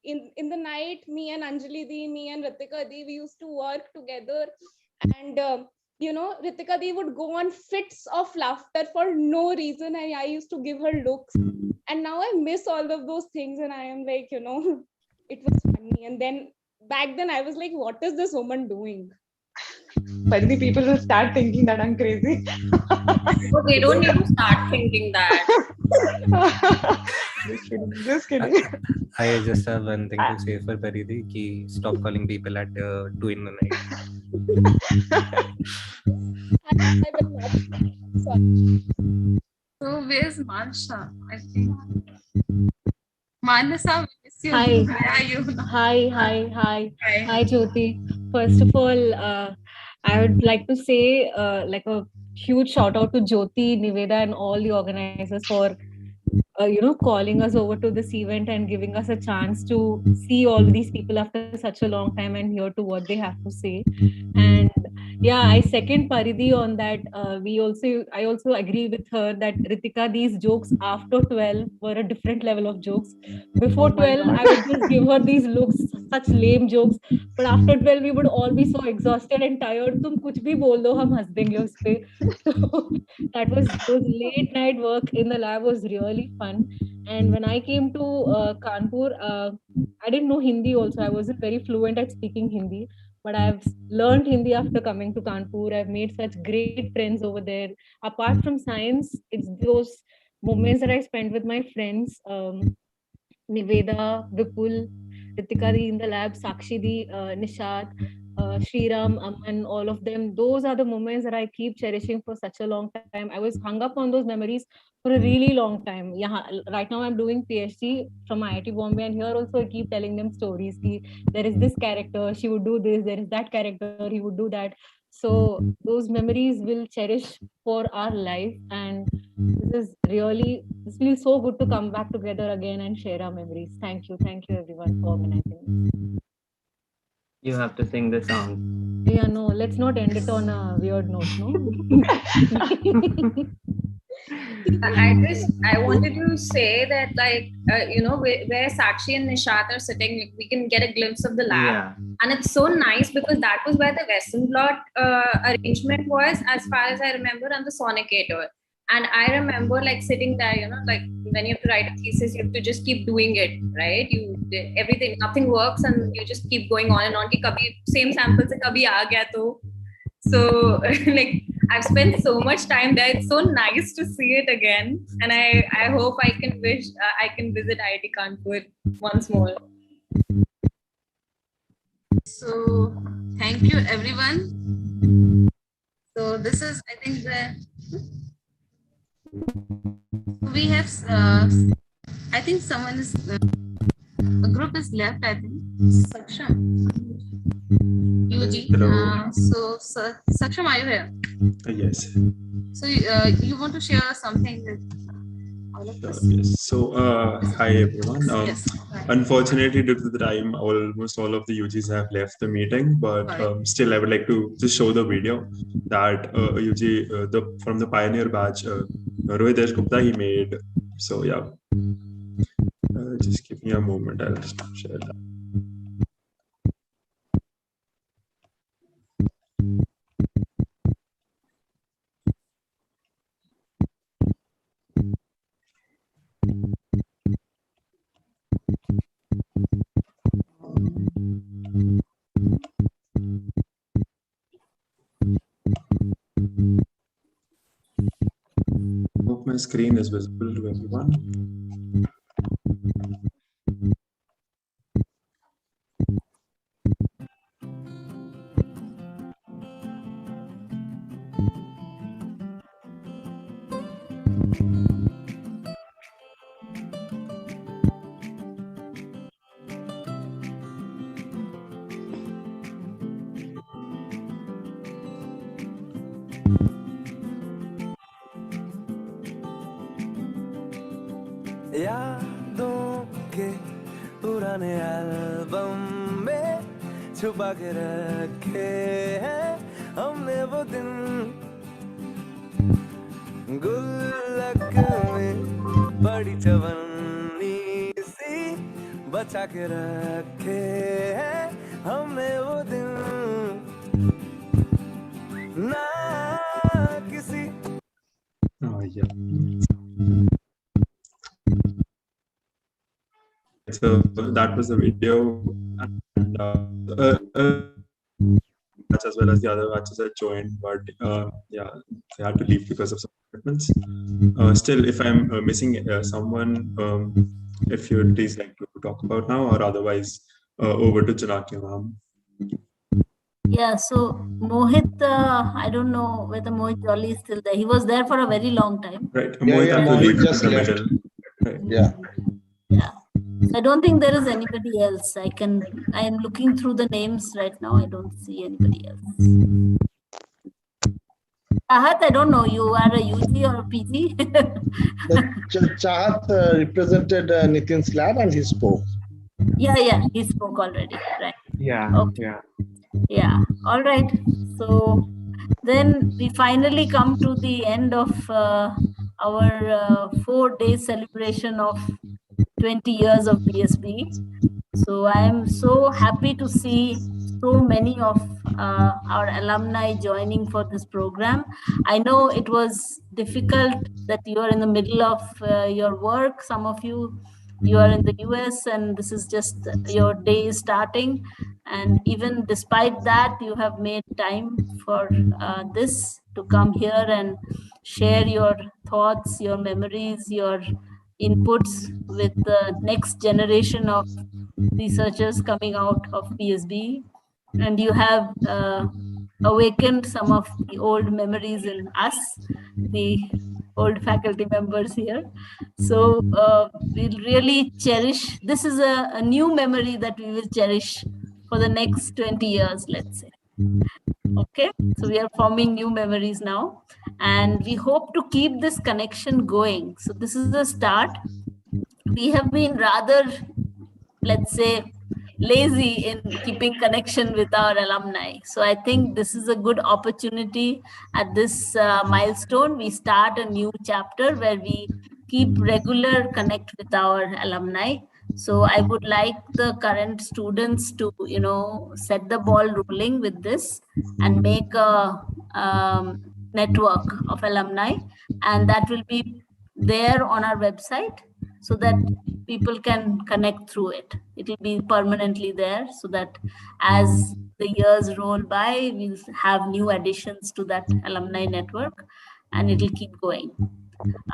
Speaker 3: in the night, me and Anjali di, me and Ritika di, we used to work together. And Ritika di would go on fits of laughter for no reason. I used to give her looks. And now I miss all of those things. And I am like, it was funny. And then back then I was like, what is this woman doing?
Speaker 15: But the people will start thinking that I'm crazy.
Speaker 14: So they don't need to start thinking that.
Speaker 15: Just kidding.
Speaker 2: I just have one thing to say for Paridhi, ki stop calling people at 2 in the night.
Speaker 13: So where's Mansha? I think Manasa, we miss you.
Speaker 10: Hi.
Speaker 13: Where are you?
Speaker 10: Hi, Jyoti. First of all, I would like to say like a huge shout out to Jyoti, Niveda, and all the organizers for calling us over to this event and giving us a chance to see all these people after such a long time and hear to what they have to say. And yeah, I second Paridhi on that. I also agree with her that Ritika, these jokes after 12 were a different level of jokes. Before 12, I would just give her these looks, such lame jokes. But after 12, we would all be so exhausted and tired. Tum kuch bhi bol do, hum has denge us pe. So those late night work in the lab was really fun. And when I came to Kanpur, I didn't know Hindi also. I wasn't very fluent at speaking Hindi, but I've learned Hindi after coming to Kanpur. I've made such great friends over there. Apart from science, it's those moments that I spent with my friends. Niveda, Vipul, Ritika Di in the lab, Sakshi Di, Nishat, Shriram, Aman, all of them. Those are the moments that I keep cherishing for such a long time. I was hung up on those memories for a really long time. Yeah, right now I'm doing PhD from IIT Bombay, and here also I keep telling them stories. There is this character, she would do this. There is that character, he would do that. So those memories will cherish for our life, and this feels so good to come back together again and share our memories. Thank you everyone for organizing this.
Speaker 16: You have to sing the song.
Speaker 10: Yeah, no, let's not end it on a weird note, no?
Speaker 4: I wanted to say that, like, where Sakshi and Nishat are sitting, like, we can get a glimpse of the lab.
Speaker 16: Yeah.
Speaker 4: And it's so nice because that was where the Western Blot arrangement was, as far as I remember, on the Sonicator. And I remember, like, sitting there, like, when you have to write a thesis, you have to just keep doing it, right? Everything, nothing works, and you just keep going on and on. Ki kabhi same sample se kabhi aa gaya to. So, like, I've spent so much time there. It's so nice to see it again, and I hope I can visit IIT Kanpur once more.
Speaker 13: So thank you, everyone. So this is, I think, we have. I think someone is. A group is left. I think Saksham. UG. So Saksham, are you here?
Speaker 17: Yes.
Speaker 13: So you want to share something with all of us?
Speaker 17: Yes. So hi everyone.
Speaker 13: Yes.
Speaker 17: Unfortunately, due to the time, almost all of the UGs have left the meeting, but still, I would like to just show the video that UG from the pioneer batch, Rohitesh Gupta, he made. So yeah, just give me a moment. I'll just share that. Hope my screen is visible to everyone.
Speaker 22: यादों के पुराने album में छुपा के रखे हैं हमने वो दिन, गुल्लक में बड़ी चवन्नी सी बचा के रखे हैं हमने वो दिन, ना किसी
Speaker 17: So that was the video, and as well as the other batches had joined, but yeah, they had to leave because of some commitments. Still, if I'm missing someone, if you'd please like to talk about now, or otherwise over to Janaki ma'am.
Speaker 23: Yeah, so Mohit, I don't know whether Mohit Jolly is still there. He was there for a very long time.
Speaker 17: Right,
Speaker 1: Mohit just left.
Speaker 17: Right.
Speaker 1: Yeah.
Speaker 23: Yeah. I don't think there is anybody else. I am looking through the names right now. I don't see anybody else. Chahat, I don't know, you are a UG or a PG?
Speaker 1: Chahat represented Nitin's lab and he spoke.
Speaker 23: Yeah, he spoke already, right?
Speaker 7: Yeah,
Speaker 23: okay.
Speaker 7: yeah.
Speaker 23: Yeah, all right. So then we finally come to the end of our 4-day celebration of 20 years of BSBE. So I am so happy to see so many of our alumni joining for this program. I know it was difficult that you are in the middle of your work. Some of you are in the US and this is just your day is starting. And even despite that, you have made time for this to come here and share your thoughts, your memories, your inputs with the next generation of researchers coming out of BSBE. And you have awakened some of the old memories in us, the old faculty members here. So we'll really cherish, this is a new memory that we will cherish for the next 20 years, let's say. Okay, so we are forming new memories now and we hope to keep this connection going. So this is the start. We have been rather, let's say, lazy in keeping connection with our alumni. So I think this is a good opportunity at this milestone. We start a new chapter where we keep regular connect with our alumni. So I would like the current students to, set the ball rolling with this and make a network of alumni, and that will be there on our website so that people can connect through it. It will be permanently there so that as the years roll by, we'll have new additions to that alumni network and it will keep going.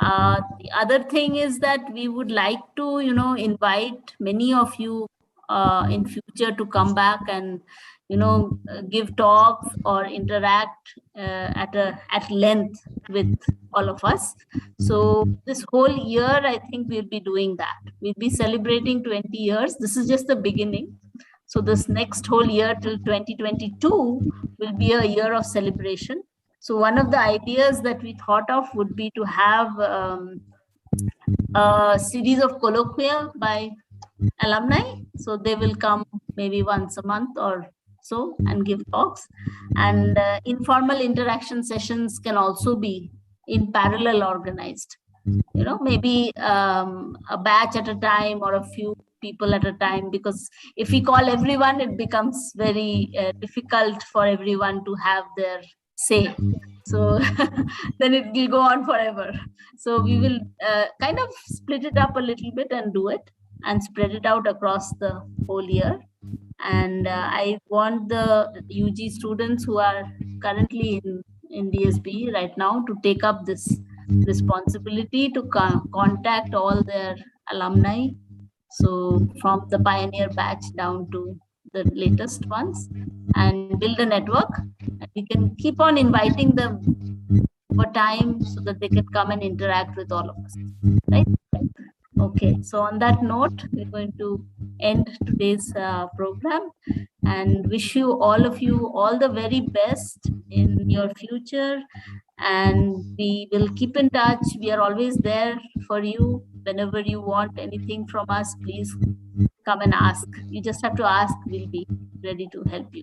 Speaker 23: The other thing is that we would like to, invite many of you in future to come back and, give talks or interact at length with all of us. So this whole year, I think we'll be doing that. We'll be celebrating 20 years. This is just the beginning. So this next whole year till 2022 will be a year of celebration. So one of the ideas that we thought of would be to have a series of colloquia by alumni. So they will come maybe once a month or so and give talks. And informal interaction sessions can also be in parallel organized. Maybe a batch at a time or a few people at a time, because if we call everyone, it becomes very difficult for everyone to have their say. So then it will go on forever. So we will kind of split it up a little bit and do it and spread it out across the whole year. And I want the UG students who are currently in BSBE right now to take up this responsibility to contact all their alumni. So from the pioneer batch down to the latest ones and build a network. And we can keep on inviting them over time so that they can come and interact with all of us, right? Okay, so on that note, we're going to end today's program and wish you, all of you, all the very best in your future. And we will keep in touch. We are always there for you. Whenever you want anything from us, please come and ask. You just have to ask. We'll be ready to help you.